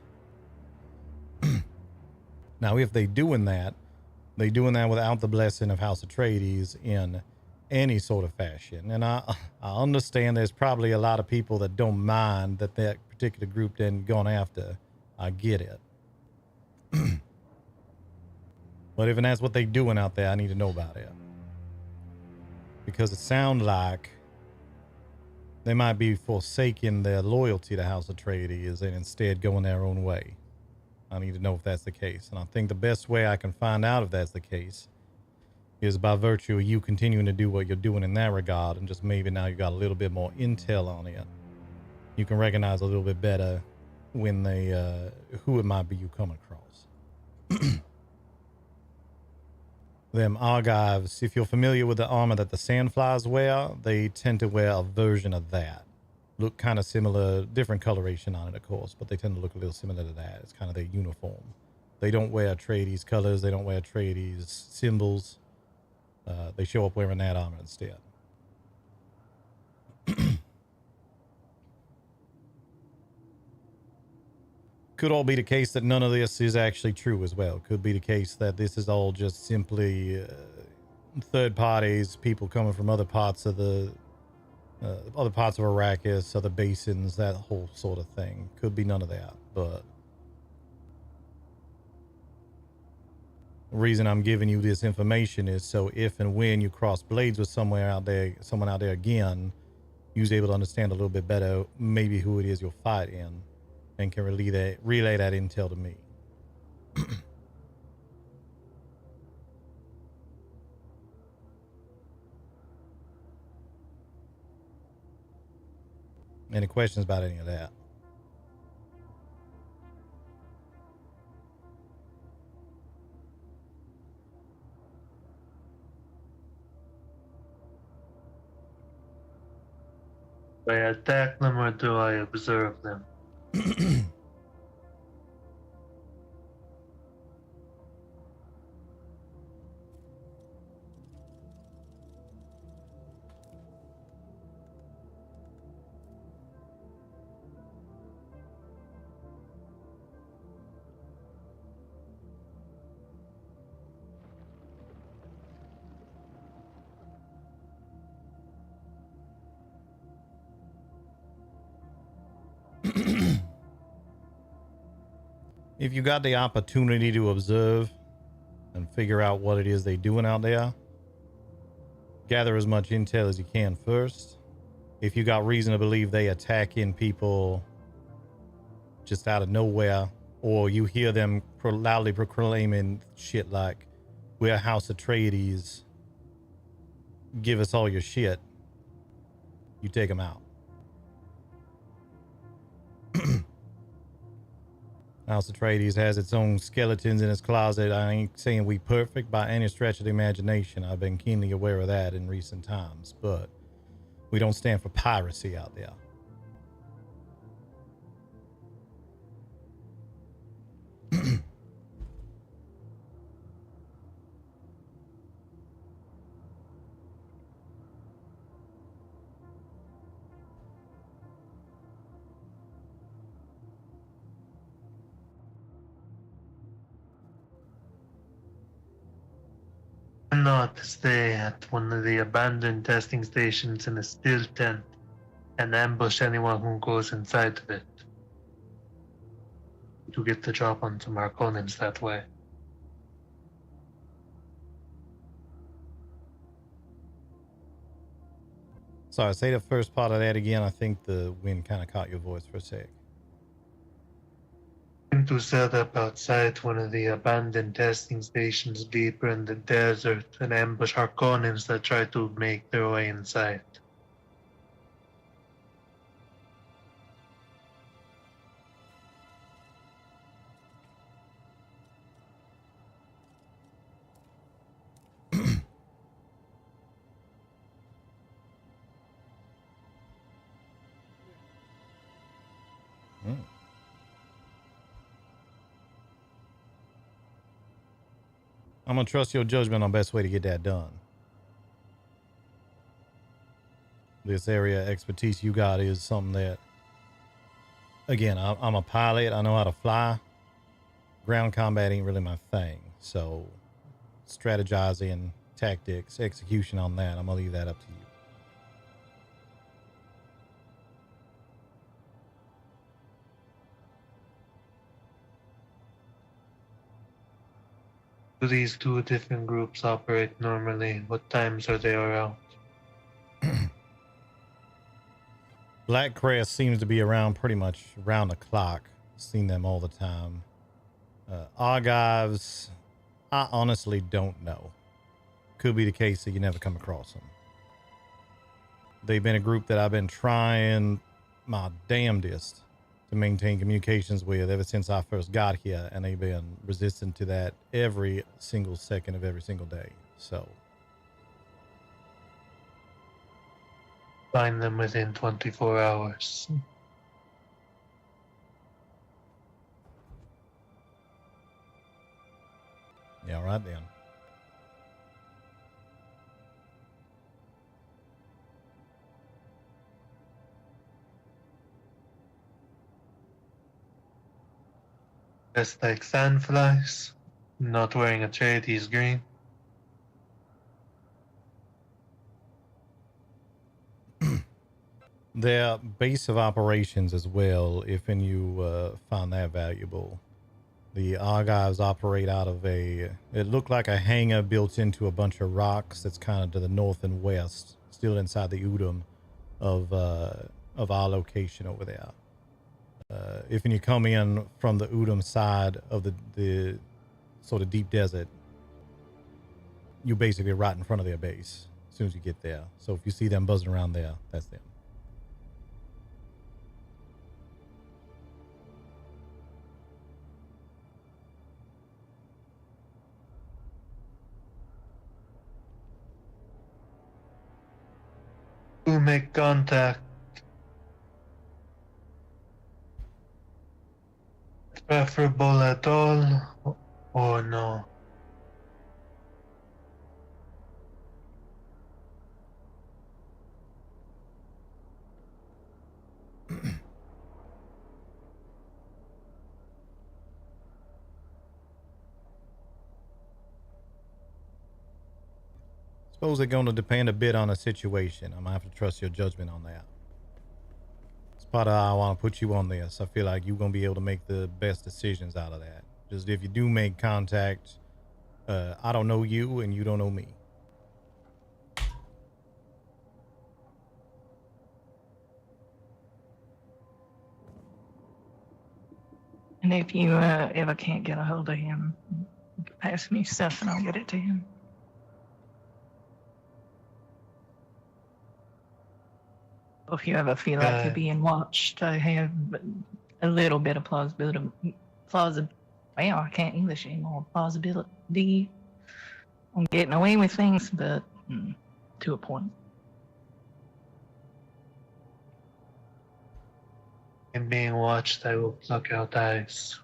Now, if they doing that without the blessing of House Atreides in any sort of fashion. And I understand there's probably a lot of people that don't mind that particular group then gone after. I get it. But if that's what they doing out there, I need to know about it. Because it sounds like they might be forsaking their loyalty to House Atreides and instead going their own way. I need to know if that's the case. And I think the best way I can find out if that's the case is by virtue of you continuing to do what you're doing in that regard, and just maybe now you got a little bit more intel on it. You can recognize a little bit better when they, who it might be you come across. Them archives, if you're familiar with the armor that the Sandflies wear, they tend to wear a version of that. Look kind of similar, different coloration on it, of course, but they tend to look a little similar to that. It's kind of their uniform. They don't wear Atreides colors. They don't wear Atreides symbols. They show up wearing that armor instead. Could all be the case that none of this is actually true as well. Could be the case that this is all just simply third parties, people coming from other parts of the other parts of Arrakis, other basins, that whole sort of thing. Could be none of that, but the reason I'm giving you this information is so if and when you cross blades with someone out there again, you're able to understand a little bit better maybe who it is you'll fight in, and can relay that intel to me. If Any questions about any of that? Do I attack them or do I observe them? If you got the opportunity to observe and figure out what it is they're doing out there, gather as much intel as you can first. If you got reason to believe they attacking people just out of nowhere, or you hear them loudly proclaiming shit like, "We're House Atreides, give us all your shit," you take them out. House Atreides has its own skeletons in its closet. I ain't saying we perfect by any stretch of the imagination. I've been keenly aware of that in recent times, but we don't stand for piracy out there. Not stay at one of the abandoned testing stations in a still tent and ambush anyone who goes inside of it. To get the drop on some Harkonnens that way. Sorry, say the first part of that again. I think the wind kind of caught your voice for a sec. To set up outside one of the abandoned testing stations deeper in the desert and ambush Harkonnens that try to make their way inside. I'm gonna trust your judgment on best way to get that done. This area expertise you got is something that, again, I'm a pilot. I know how to fly. Ground combat ain't really my thing. So strategizing, tactics, execution on that, I'm gonna leave that up to you. Do these two different groups operate normally? What times are they around? Black Crest seems to be around pretty much round the clock. Seen them all the time. Argives, I honestly don't know. Could be the case that you never come across them. They've been a group that I've been trying my damnedest to maintain communications with ever since I first got here, and they've been resistant to that every single second of every single day. So Find them within 24 hours. yeah, all right then. Just like sandflies, not wearing a Atreides green. Their base of operations as well, if and you find that valuable. The Argives operate out of it looked like a hangar built into a bunch of rocks that's kind of to the north and west, still inside the Udom of our location over there. If and you come in from the Udom side of the sort of deep desert, you're basically right in front of their base as soon as you get there. So if you see them buzzing around there, that's them. do make contact, preferable at all, or no? Suppose it's going to depend a bit on the situation. I'm going to have to trust your judgment on that. It's part of how I want to put you on this. I feel like you're going to be able to make the best decisions out of that. Just if you do make contact, I don't know you and you don't know me. And if you ever can't get a hold of him, you can pass me stuff and I'll get it to him. If you ever feel like you're being watched, I have a little bit of plausibility. Well, I can't English anymore. Plausibility on getting away with things, but to a point. In being watched, I will pluck out eyes.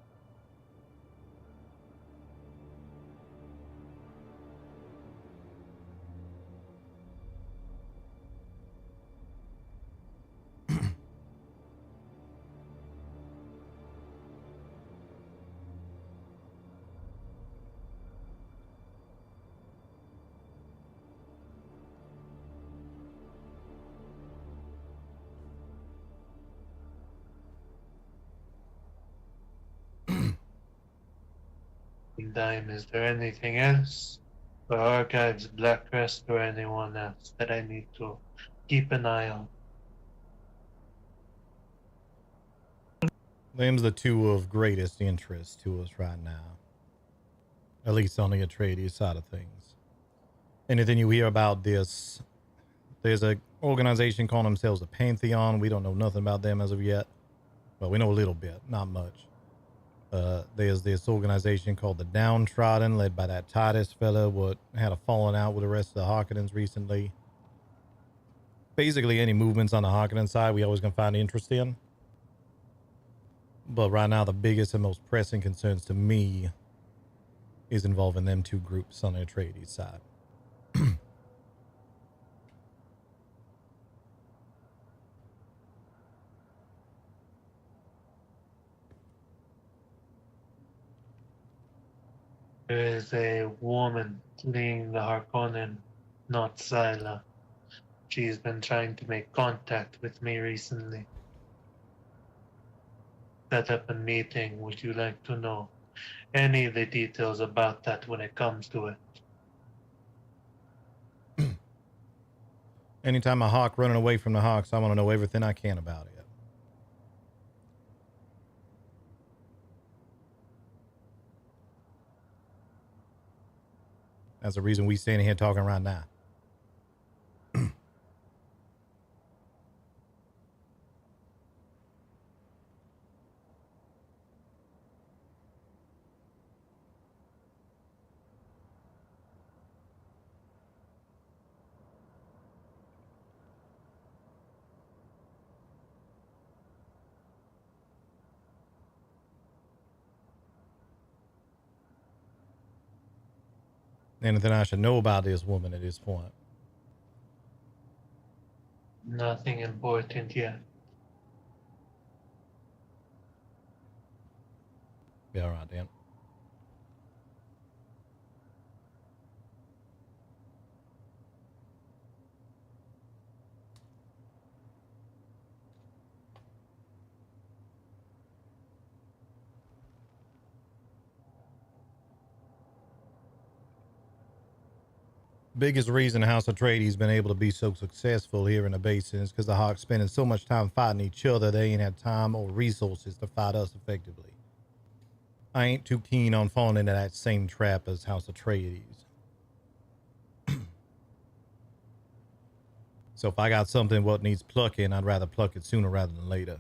Dime, is there anything else? For Archives, Black Crest, or anyone else that I need to keep an eye on? Them's the two of greatest interest to us right now. At least on the Atreides side of things. Anything you hear about this, there's a organization calling themselves the Pantheon. We don't know nothing about them as of yet. Well, we know a little bit, not much. There's this organization called the Downtrodden, led by that Titus fella, what had a falling out with the rest of the Harkonnens recently. Basically, any movements on the Harkonnen side, we always gonna find interest in. But right now, the biggest and most pressing concerns to me is involving them two groups on the Atreides side. There is a woman fleeing the Harkonnen, not Scylla. She's been trying to make contact with me recently. Set up a meeting. Would you like to know any of the details about that when it comes to it? Anytime a hawk running away from the hawks, I want to know everything I can about it. That's the reason we standing here talking right now. Anything I should know about this woman at this point? Nothing important yet. Be all right, Dan. Biggest reason House Atreides been able to be so successful here in the basin is because the Hawks spending so much time fighting each other, they ain't had time or resources to fight us effectively. I ain't too keen on falling into that same trap as House Atreides. So if I got something what needs plucking, I'd rather pluck it sooner rather than later.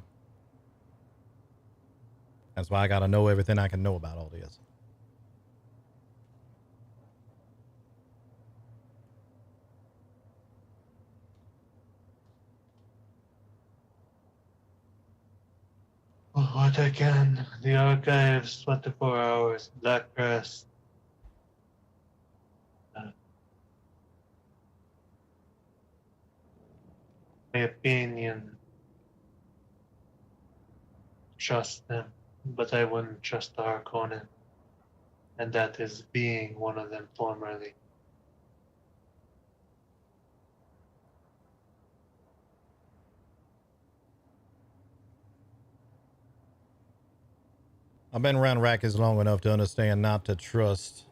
That's why I gotta know everything I can know about all this. what I can. The archives, 24 hours, Black Crest. My opinion, trust them, but I wouldn't trust the Harkonnen, and that is being one of them formerly. I've been around Arrakis long enough to understand not to trust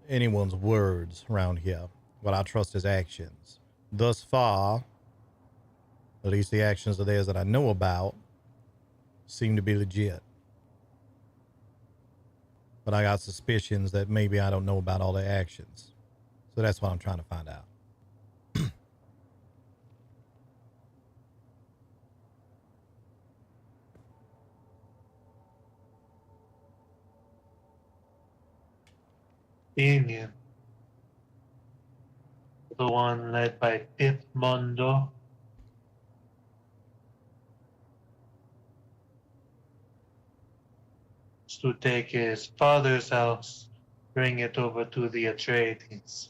anyone's words around here. What I trust is actions. Thus far, at least the actions of theirs that I know about seem to be legit. But I got suspicions that maybe I don't know about all their actions. So that's what I'm trying to find out. Union. The one led by Pip Mondo. To take his father's house, bring it over to the Atreides.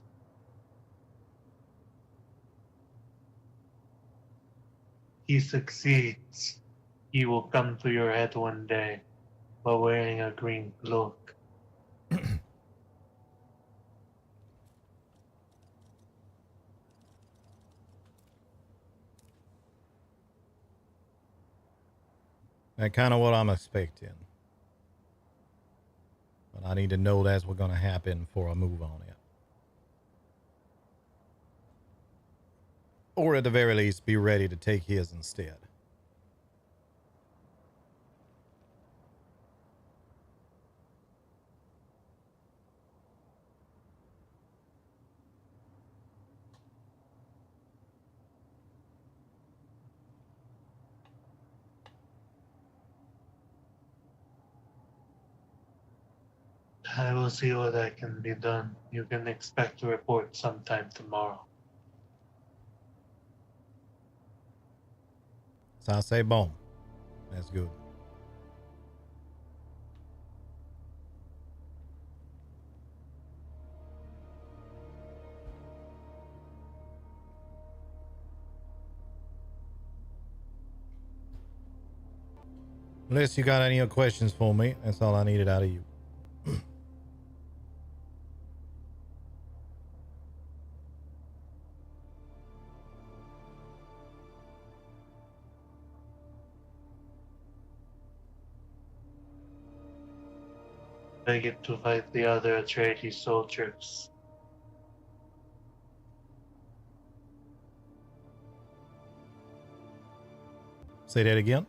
He succeeds. He will come to your head one day while wearing a green cloak. That's kind of what I'm expecting. But I need to know that's what's going to happen before I move on it. Or at the very least, be ready to take his instead. I will see what I can be done. You can expect a report sometime tomorrow. So I say boom. That's good. Unless you got any other questions for me, that's all I needed out of you. I get to fight the other Atreides soldiers. Say that again.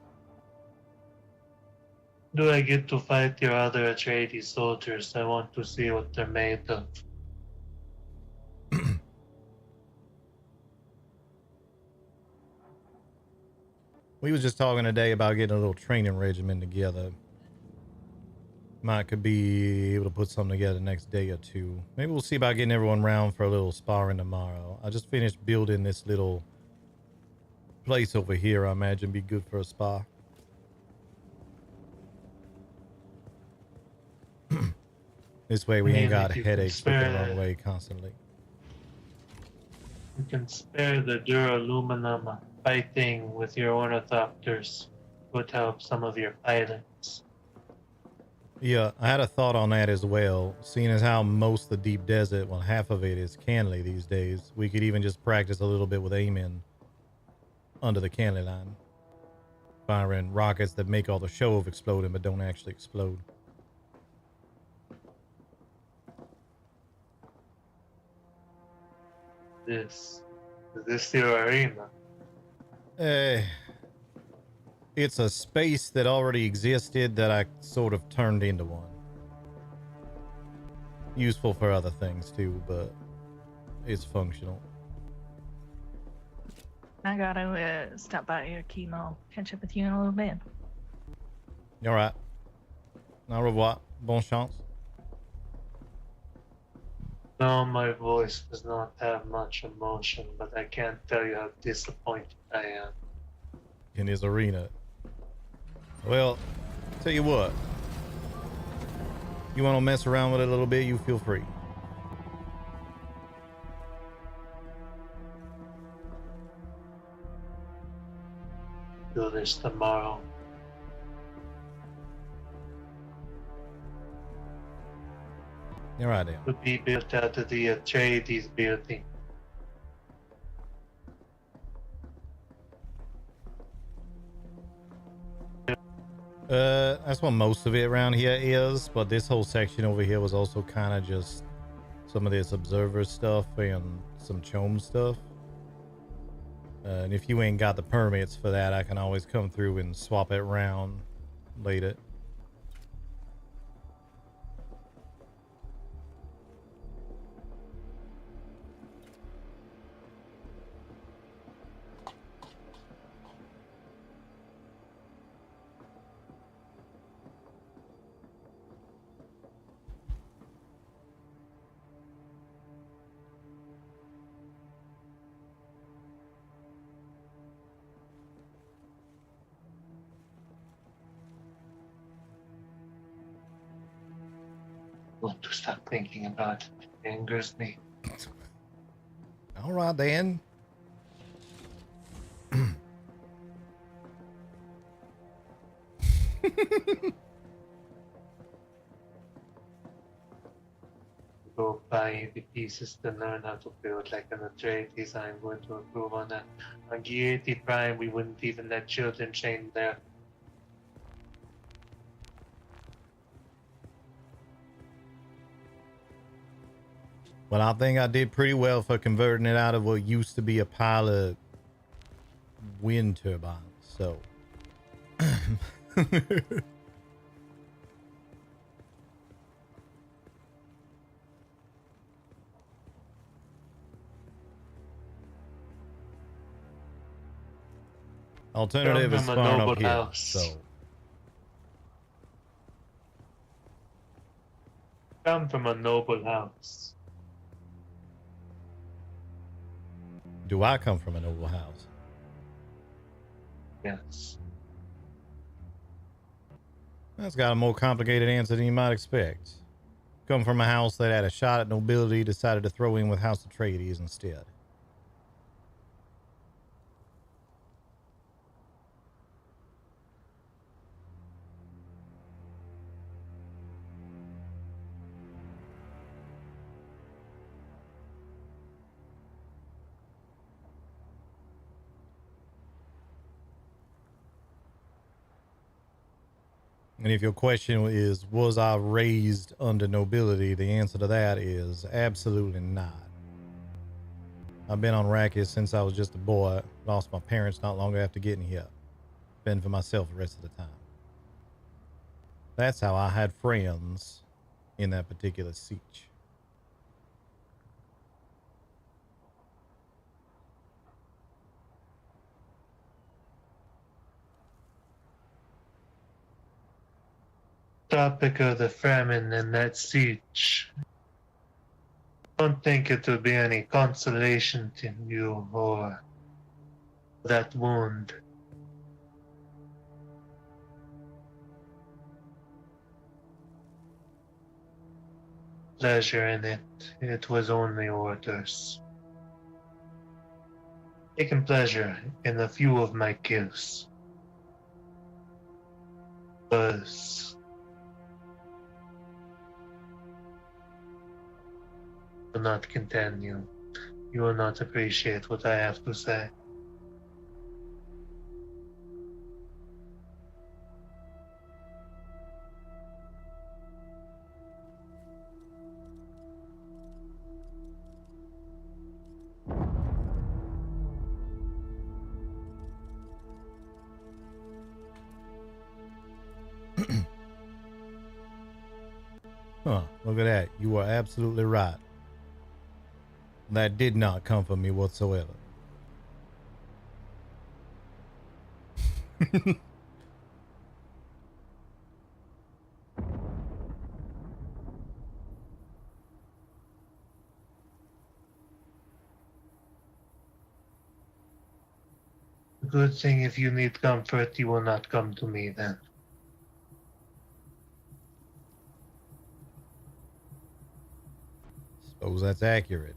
Do I get to fight your other Atreides soldiers? I want to see what they're made of. We was just talking today about getting a little training regimen together. Might could be able to put something together next day or two. Maybe we'll see about getting everyone around for a little sparring tomorrow. I just finished building this little place over here. I imagine be good for a spar. This way we ain't got headaches looking the wrong way constantly. You can spare the duraluminum fighting with your ornithopters. Would help some of your pilots. Yeah, I had a thought on that as well. Seeing as how most of the deep desert, well, half of it is Canley these days, we could even just practice a little bit with aiming under the Canley line. Firing rockets that make all the show of exploding but don't actually explode. Is this your arena? It's a space that already existed that I sort of turned into one. Useful for other things too, but it's functional. I gotta stop by your chemo. Catch up with you in a little bit. All right. Au revoir. Bonne chance. No, my voice does not have much emotion, but I can't tell you how disappointed I am. In his arena. Well, Tell you what, you want to mess around with it a little bit, you feel free. Do this tomorrow. You're right there. To be built out of the Atreides building. That's what most of it around here is, but this whole section over here was also kind of just some of this observer stuff and some chome stuff. And if you ain't got the permits for that, I can always come through and swap it around later. Want to stop thinking about it. It angers me. All right, then. Go buy the pieces to learn how to build like an Atreides. I'm going to approve on that. On G80 Prime, we wouldn't even let children train there. Well, I think I did pretty well for converting it out of what used to be a pile of wind turbines, so. Alternative is Come from a far up noble here, house. so. Come from a noble house. Do I come from a noble house? Yes. That's got a more complicated answer than you might expect. Come from a house that had a shot at nobility, decided to throw in with House Atreides instead. And if your question is, was I raised under nobility? The answer to that is absolutely not. I've been on Arrakis since I was just a boy. Lost my parents not long after getting here. Been for myself the rest of the time. That's how I had friends in that particular siege. Topic of the famine and that siege. Don't think it will be any consolation to you or that wound. Pleasure in it. It was only orders. Taking pleasure in a few of my kills. Was will not continue. You will not appreciate what I have to say. Huh, look at that. You are absolutely right. That did not come from me whatsoever. Good thing if you need comfort, you will not come to me then. suppose that's accurate.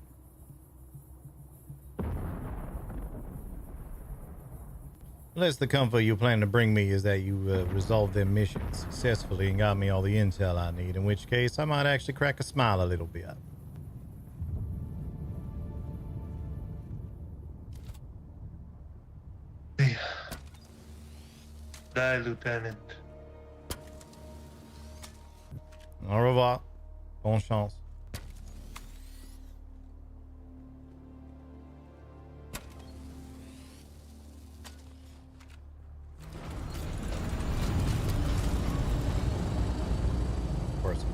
Unless the comfort you plan to bring me is that you resolved their mission successfully and got me all the intel I need, in which case I might actually crack a smile a little bit. Die, Lieutenant. Au revoir. Bonne chance. Of course.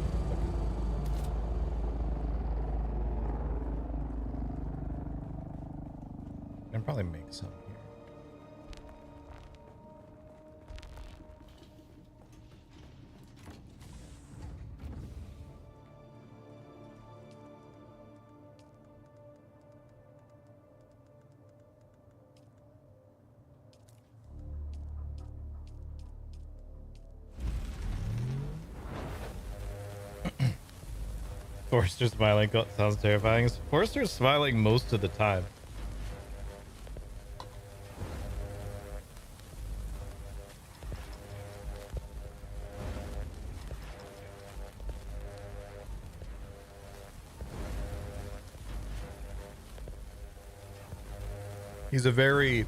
I can probably make some here. Forrester smiling sounds terrifying. Forrester's smiling most of the time. He's a very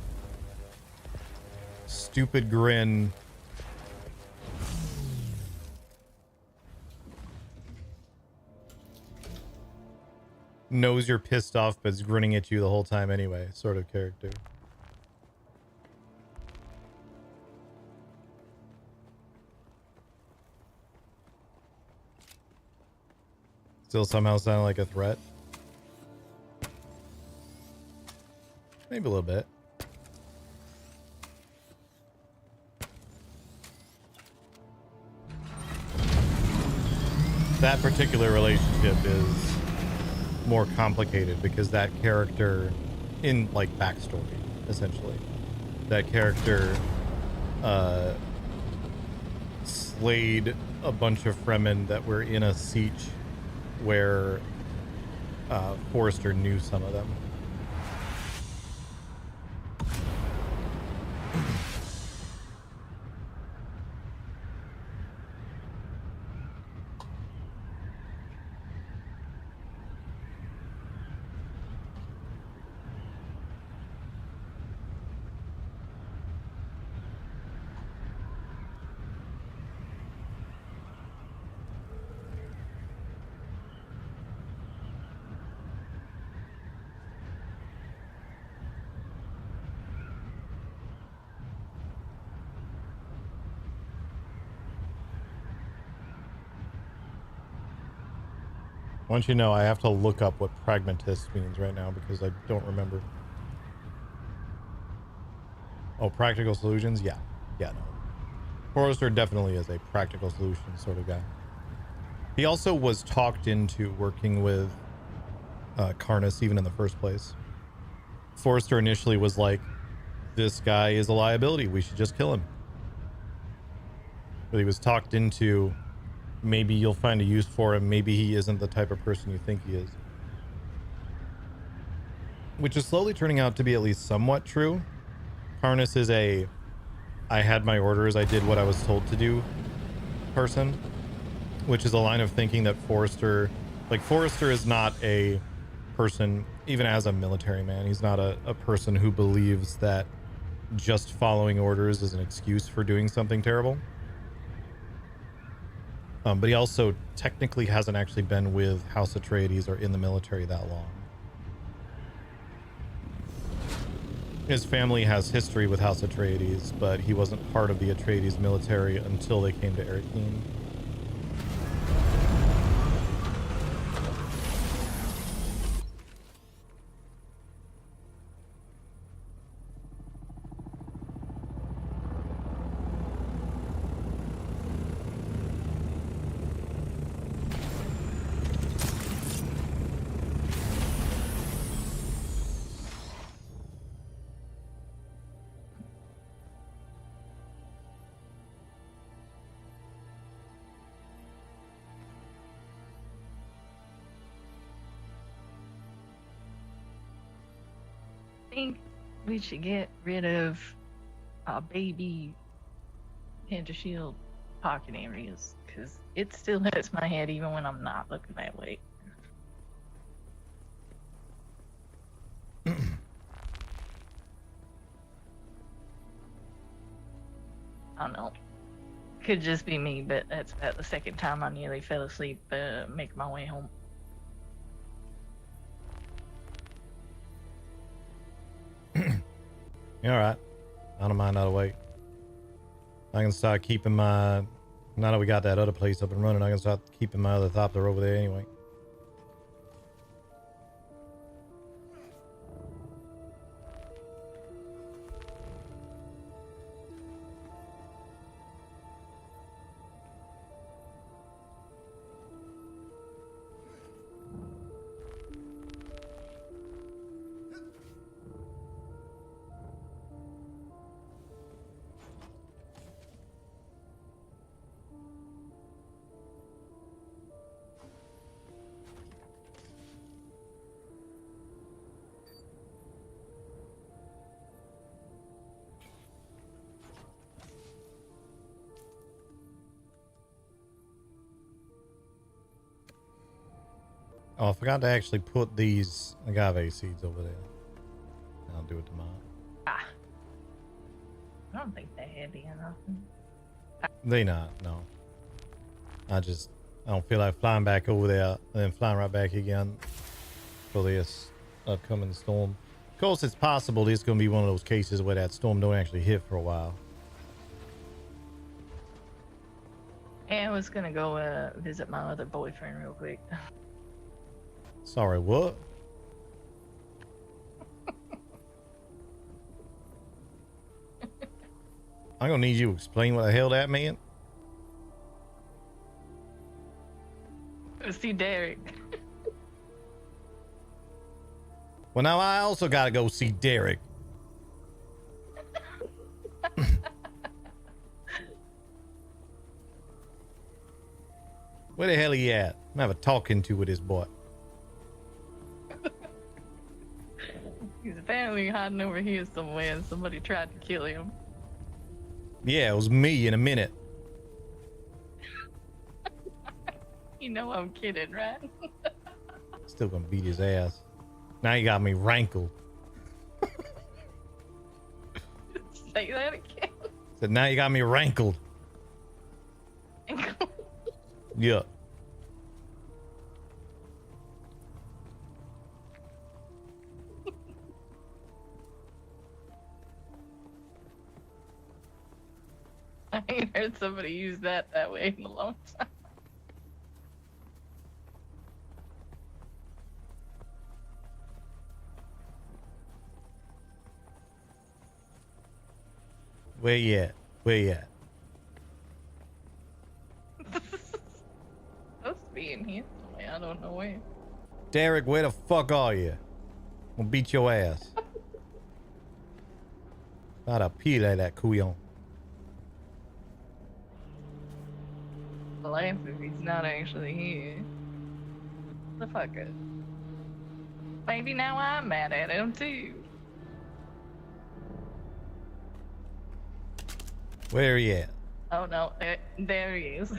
stupid grin. Knows you're pissed off, but is grinning at you the whole time anyway, sort of character. Still somehow sound like a threat. Maybe a little bit. That particular relationship is more complicated because that character, in like backstory, essentially, that character slayed a bunch of Fremen that were in a siege where Forrester knew some of them. Once you know, I have to look up what pragmatist means right now because I don't remember. Oh, practical solutions? Yeah. Yeah, no. Forrester definitely is a practical solution sort of guy. He also was talked into working with Karnas even in the first place. Forrester initially was like, this guy is a liability. We should just kill him. But he was talked into, maybe you'll find a use for him. Maybe he isn't the type of person you think he is. Which is slowly turning out to be at least somewhat true. Karnas is a, I had my orders, I did what I was told to do person. Which is a line of thinking that Forrester, like Forrester is not a person, even as a military man, he's not a person who believes that just following orders is an excuse for doing something terrible. But he also technically hasn't actually been with House Atreides or in the military that long. His family has history with House Atreides, but he wasn't part of the Atreides military until they came to Erekeen. think we should get rid of our baby Panda Shield pocket areas, because it still hurts my head even when I'm not looking that way. I don't know. Could just be me, but that's about the second time I nearly fell asleep making my way home. All right. I don't mind, I'll wait. I can start keeping my... Now that we got that other place up and running, I can start keeping my other Thopter over there anyway. Oh, I forgot to actually put these agave seeds over there. I'll do it tomorrow. Ah. I don't think they're heavy enough. They not, no. I don't feel like flying back over there and then flying right back again for this upcoming storm. Of course, it's possible this is going to be one of those cases where that storm don't actually hit for a while. Yeah, I was gonna go visit my other boyfriend real quick. Sorry, what? I'm gonna need you to explain what the hell that meant. Go see Derek. Well, now I also gotta go see Derek. Where the hell he at? I'm gonna have a talking to with this boy. He's apparently hiding over here somewhere and somebody tried to kill him. Yeah, it was me in a minute. You know I'm kidding, right? Still gonna beat his ass. Now you got me rankled. Say that again. Said now you got me rankled. Yeah. I ain't heard somebody use that way in a long time. Where you at? Where you at? Supposed to be in here somewhere. I don't know where. Derek, where the fuck are you? I'm gonna beat your ass. Not a pile that couillon. Laugh if he's not actually here. The fucker. Maybe now I'm mad at him too. Where are you at? Oh no, there he is.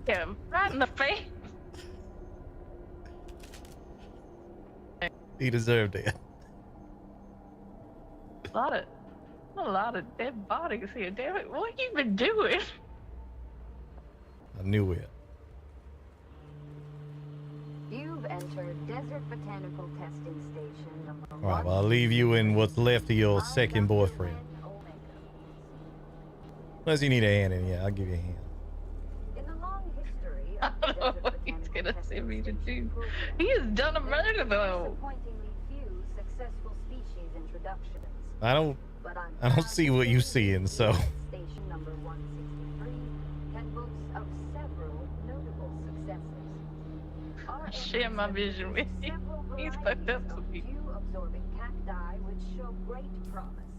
Yeah, right in the face. He deserved it. A lot of dead bodies here. Damn it, what you been doing? I knew it. You've entered Desert Botanical Testing Station number All right, well, I'll leave you in what's left of your second boyfriend. Unless you need a hand in, yeah, I'll give you a hand. In the long history I don't know what he's gonna send me to do. He has done a murder though. Disappointingly few successful species introductions. I don't see what you seeing, so. Station number 163 can boast of several notable successes. I share my vision with you. He's fucked up with me. Absorbing cacti which show great promise.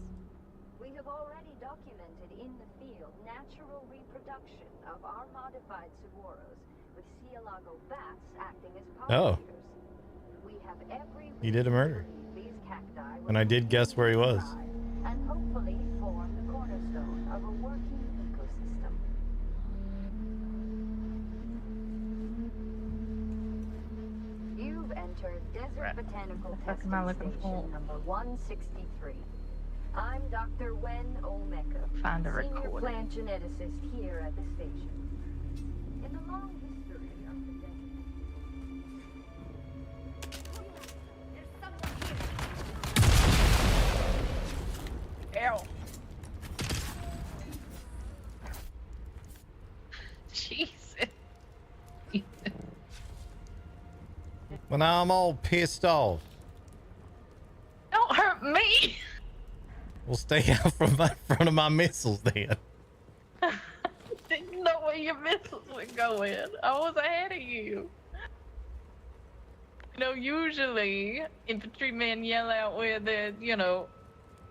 We have already documented in the field natural reproduction of our modified saguaros with cargo bats acting as Oh. pollinators. We have every He did a murder. these cacti will And I did guess where he was. thrive and hopefully form the cornerstone of a working ecosystem. You've entered Desert Botanical fuck am I Testing looking for? Station number 163. I'm Dr. Wen Omeka, Find a senior recording. plant geneticist here at the station. In the long history of the Ew. Jesus. Well, now I'm all pissed off. Don't hurt me. We'll stay out from my front of my missiles then. Didn't know where your missiles were going. I was ahead of you. You know, usually infantrymen yell out where the,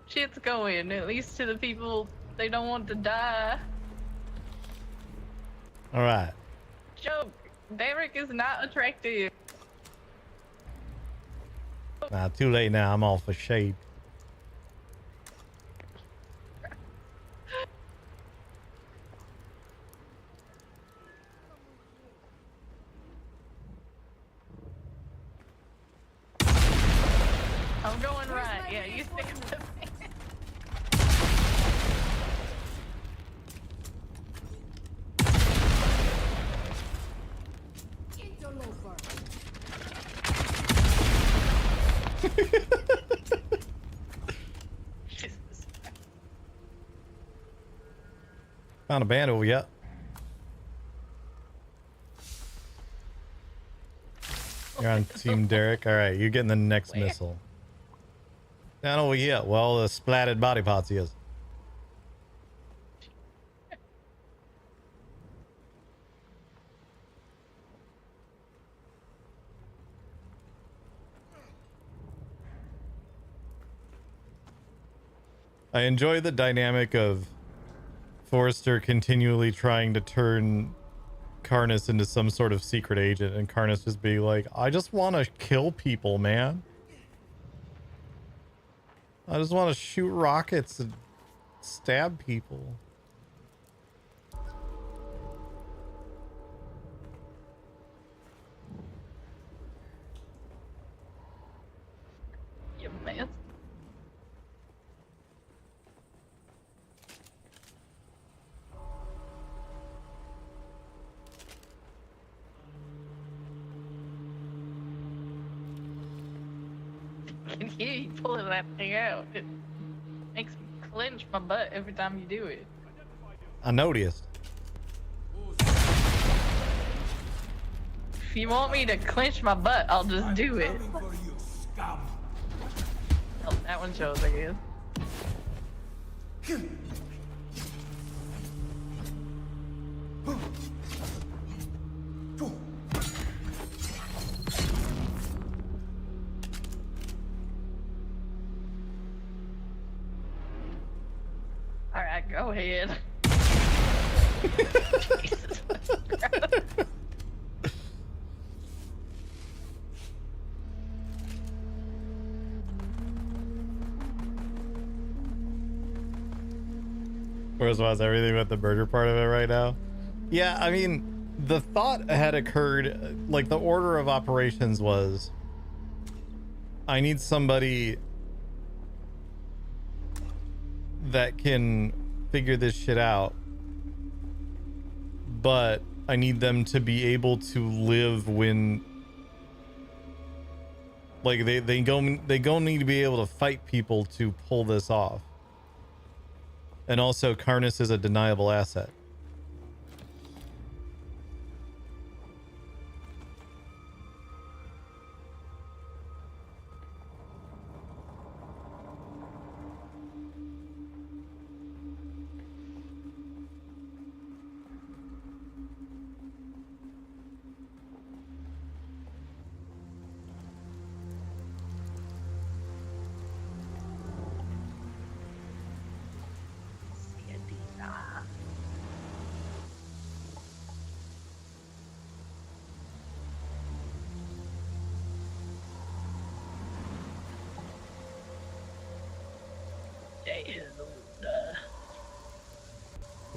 shit's going. At least to the people they don't want to die. All right. Joke. Derek is not attractive. Nah, too late now. I'm all for shade. I'm going right. Yeah, you stick with me. Found a band over yet. You're on Team Derek. All right, you're getting the next missile. Down over here. Well, the splattered body parts is. I enjoy the dynamic of Forrester continually trying to turn Karnas into some sort of secret agent, and Karnas just be like, I just want to kill people, man. I just want to shoot rockets and stab people. You man. I can hear you pulling that thing out. It makes me clench my butt every time you do it. I noticed. If you want me to clench my butt, I'll just do it. Oh, that one shows, I guess. Alright, go ahead. Jesus Christ. Whereas was everything but the murder part of it right now? Yeah, I mean, the thought had occurred, like the order of operations was, I need somebody that can figure this shit out, but I need them to be able to live when, like, they go need to be able to fight people to pull this off. And also, Karnas is a deniable asset.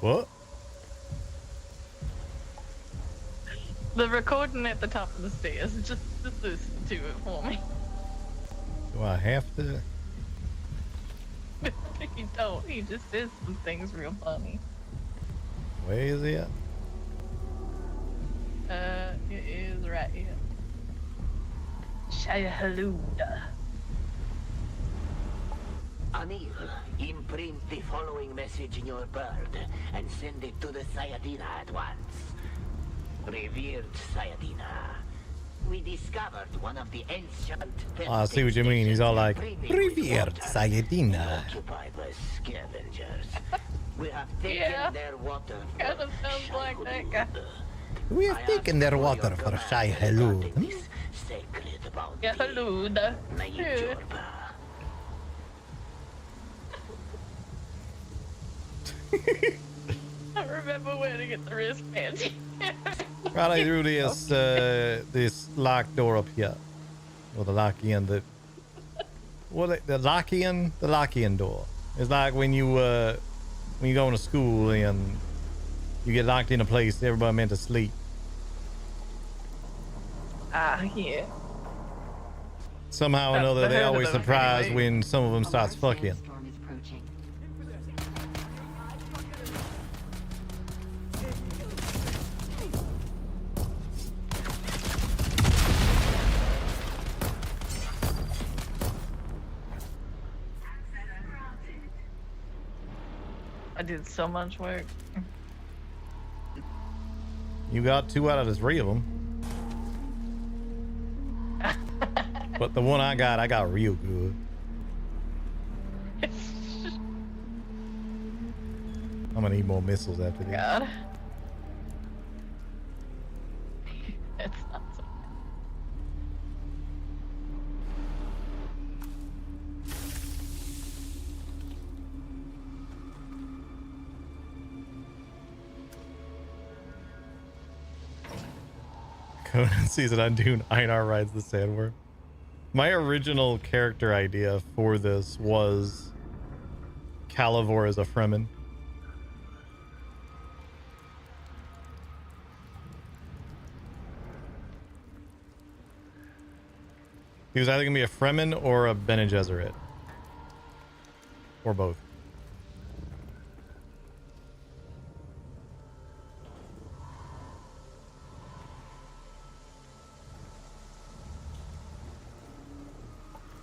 What? The recording at the top of the stairs. Just listen to it for me. Do I have to? You don't. He just says some things real funny. Where is he at? It is right here. Shaya-halooda. Anil, imprint the following message in your bird and send it to the Sayadina at once. Revered Sayadina, we discovered one of the ancient... I see what you mean. He's all like, Revered Sayadina. Occupied by scavengers. We have taken their water. Kind of sounds like that guy. We have taken their water for Shai-Halud. Yeah, halooda. Yeah. I remember where to get the wristband. Right through this this locked door up here. Or the lock-in, the lock-in door. It's like when you go into school and you get locked in a place everybody meant to sleep. Yeah. Somehow or another, they always surprised when some of them starts fucking. I did so much work. You got 2 out of the 3 of them. But the one I got real good. I'm gonna need more missiles after this. God. It's not so Conan sees it on Dune. Einar rides the sandworm. My original character idea for this was Calivor as a Fremen. He was either going to be a Fremen or a Bene Gesserit. Or both.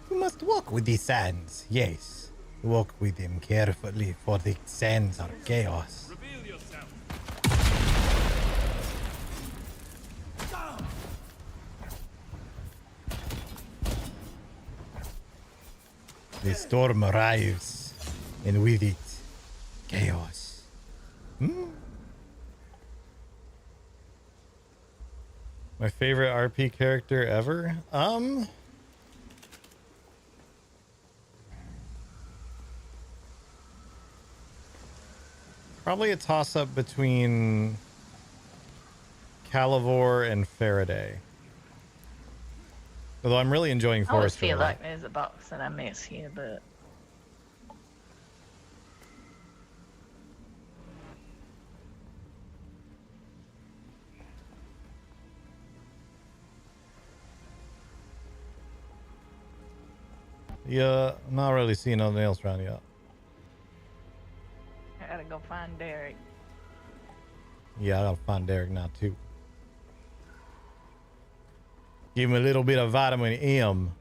You must walk with the sands, yes. Walk with them carefully, for the sands are chaos. The storm arrives, and with it, chaos. My favorite RP character ever? Probably a toss-up between Calivor and Faraday. Although I'm really enjoying I always Forrester. feel like there's a box that I miss here, but... Yeah, I'm not really seeing nothing else around yet. I gotta go find Derek. Yeah, I gotta find Derek now too. Give him a little bit of vitamin M.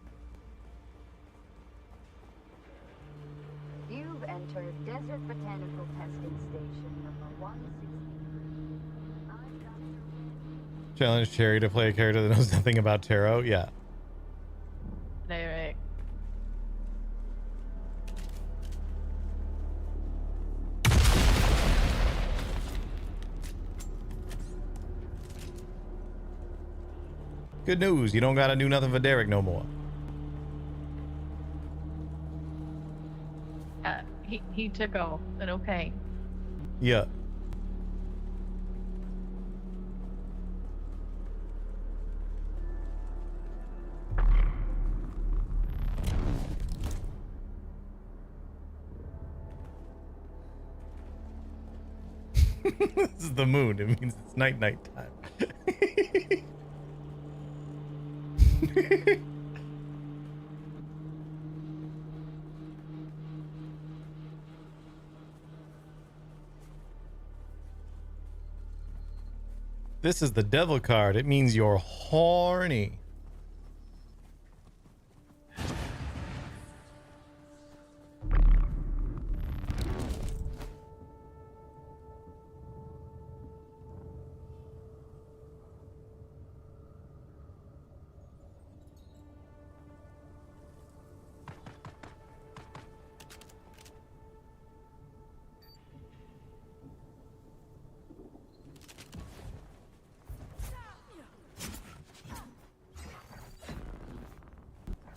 You've entered Desert Botanical Testing Station number 160. Challenge Cherry to play a character that knows nothing about tarot. Yeah. Derek. Good news, you don't gotta do nothing for Derek no more. He took off, but okay. Yeah. This is the moon. It means it's night time. This is the devil card. It means you're horny.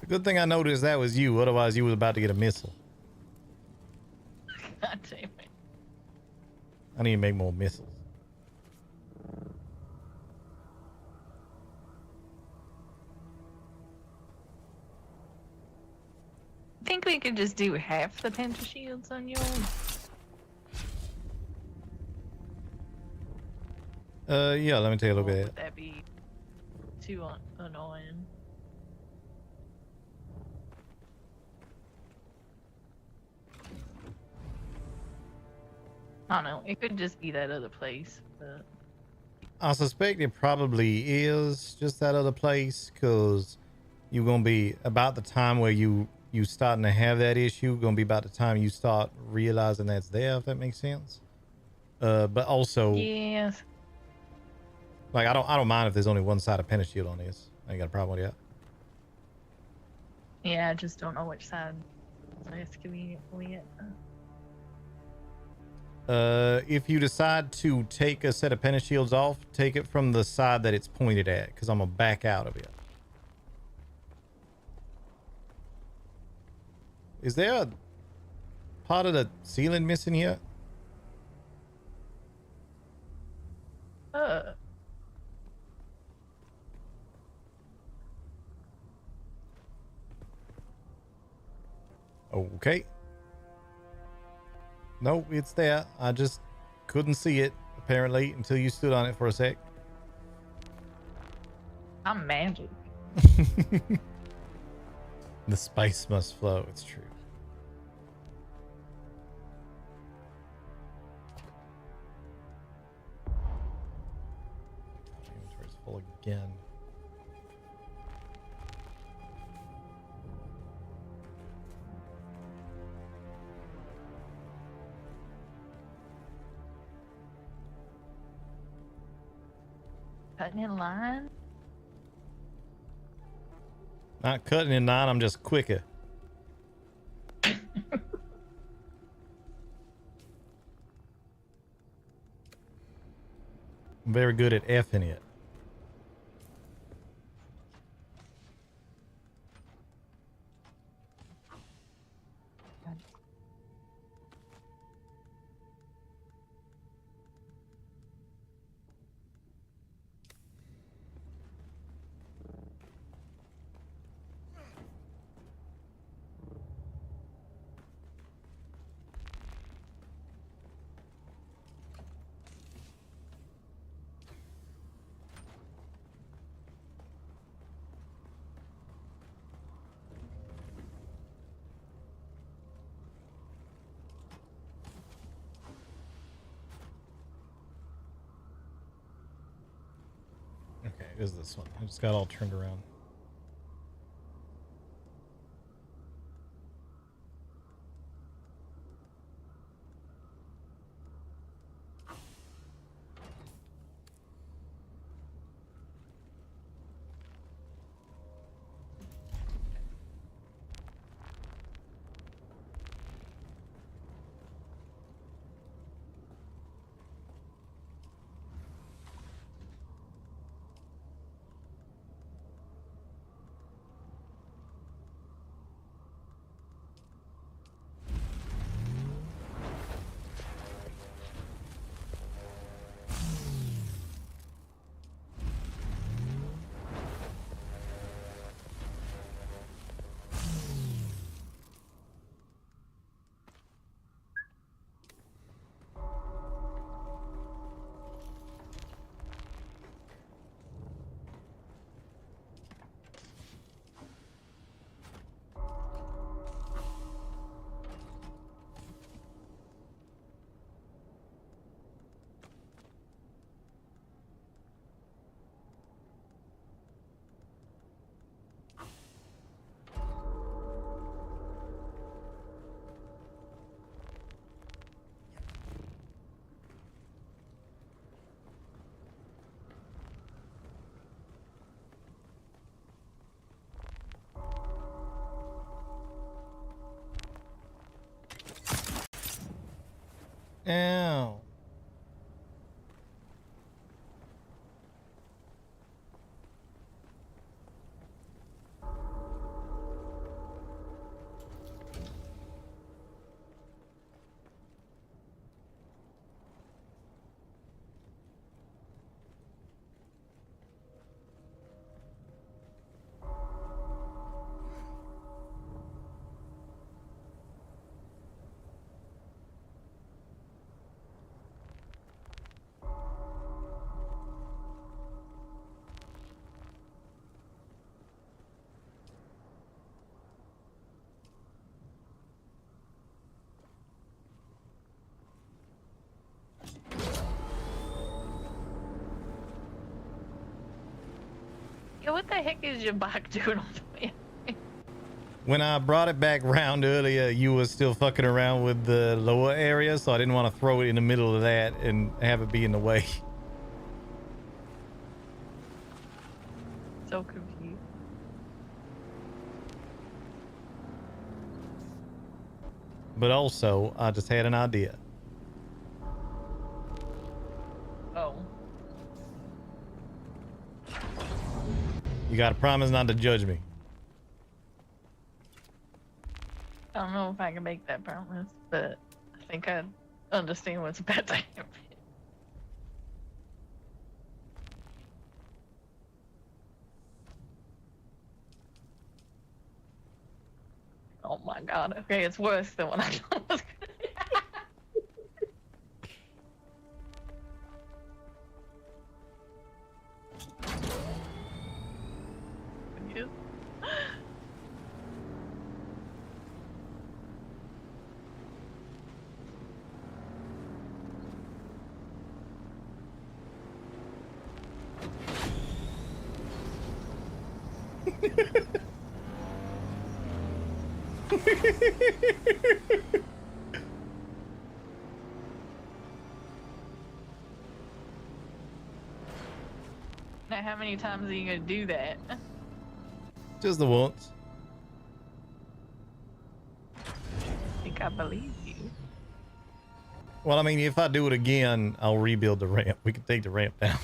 Good thing I noticed that was you, otherwise you was about to get a missile. God damn it. I need to make more missiles. Think we could just do half the pentashields on yours? Yeah, let me take a look at it. Would that be too annoying? I don't know. It could just be that other place, but I suspect it probably is just that other place, because you're gonna be about the time where you starting to have that issue. Gonna be about the time you start realizing that's there. If that makes sense. But also, yes. like I don't mind if there's only one side of Pentashield on this. I ain't got a problem with that. Yeah, I just don't know which side is convenient for you. If you decide to take a set of Pentashields off, take it from the side that it's pointed at, because I'm gonna back out of it. Is there a part of the ceiling missing here? Okay. Nope, it's there. I just couldn't see it, apparently, until you stood on it for a sec. I'm magic. The spice must flow. It's true. Inventory's full again. Cutting in line? Not cutting in line, I'm just quicker. I'm very good at effing it. Okay, it is this one. I just got all turned around. Ow. Yeah, what the heck is your bike doing on the way? When I brought it back round earlier, you were still fucking around with the lower area, so I didn't want to throw it in the middle of that and have it be in the way. So confused. But also, I just had an idea. Oh. You gotta promise not to judge me. I don't know if I can make that promise, but I think I understand what's about to happen. Oh my god, okay, it's worse than what I thought it was gonna be. Now, how many times are you gonna do that? Just the once. I think I believe you. Well, I mean, if I do it again, I'll rebuild the ramp. We can take the ramp down.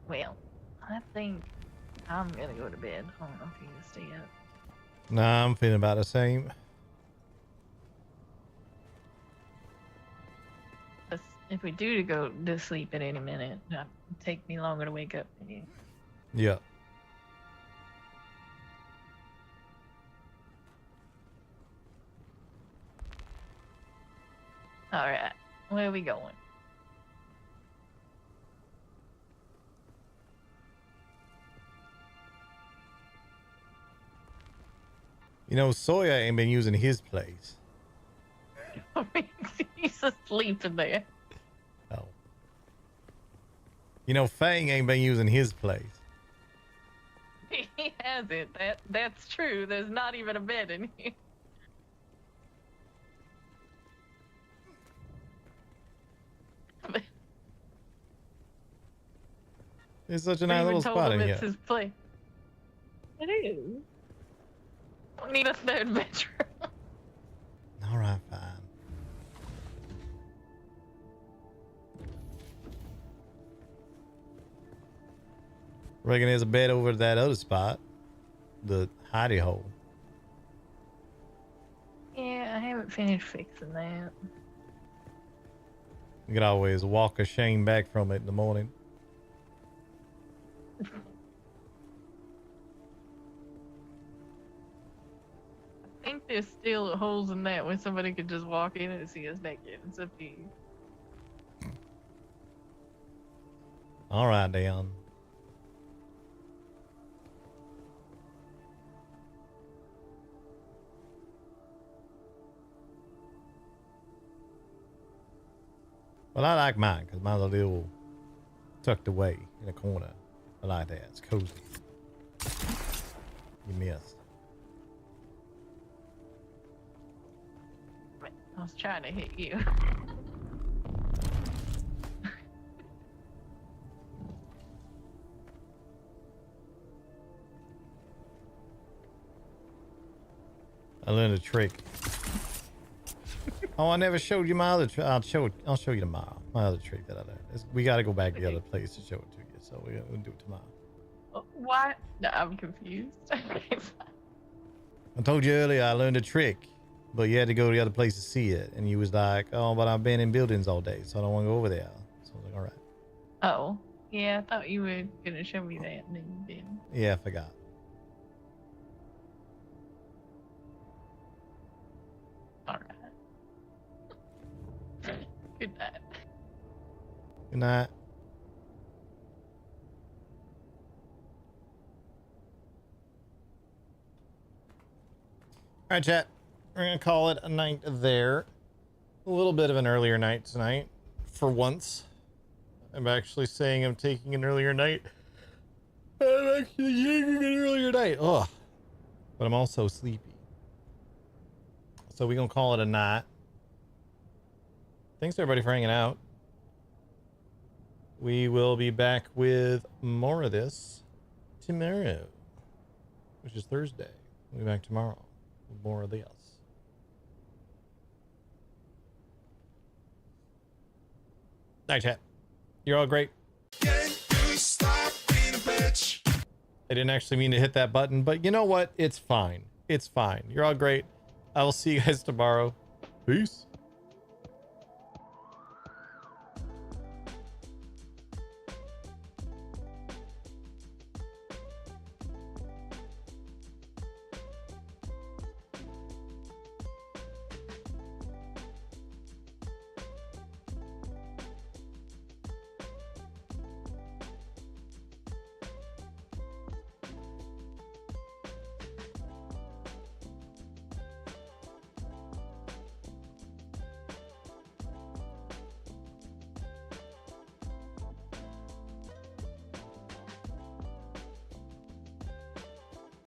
Well, I think I'm gonna go to bed. I don't know if you can stay up. Nah, I'm feeling about the same. If we do go to sleep at any minute, it'll take me longer to wake up than you. Yeah. Alright, where are we going? You know, Sawyer ain't been using his place. He's asleep in there. Oh. You know, Fang ain't been using his place. He hasn't. That's true. There's not even a bed in here. It's such a nice little spot in here. It's his place. It is. Don't need a third bedroom. All right, fine. Reckon there's a bed over at that other spot, the hidey hole. Yeah, I haven't finished fixing that. You could always walk a Shane back from it in the morning. I think there's still holes in that where somebody could just walk in and see us naked. It's up to you. All right, Dan. Well, I like mine because mine's a little tucked away in a corner. I like that. It's cozy. You missed. I was trying to hit you. I learned a trick. Oh, I never showed you my other trick. I'll show you tomorrow. My other trick that I learned. We got to go back to the other place to show it to you. So we'll do it tomorrow. What? No, I'm confused. I told you earlier I learned a trick, but you had to go to the other place to see it. And you was like, oh, but I've been in buildings all day, so I don't want to go over there. So I was like, all right. Oh, yeah, I thought you were going to show me that and then you didn't. Yeah, I forgot. All right. Good night. Good night. All right, chat. We're going to call it a night there. A little bit of an earlier night tonight. For once. I'm actually saying I'm taking an earlier night. I'm actually taking an earlier night. Ugh. But I'm also sleepy. So we're going to call it a night. Thanks everybody for hanging out. We will be back with more of this tomorrow, which is Thursday. We'll be back tomorrow with more of this. Night chat. You're all great. Stop being a bitch. I didn't actually mean to hit that button, but you know what? It's fine. It's fine. You're all great. I will see you guys tomorrow. Peace.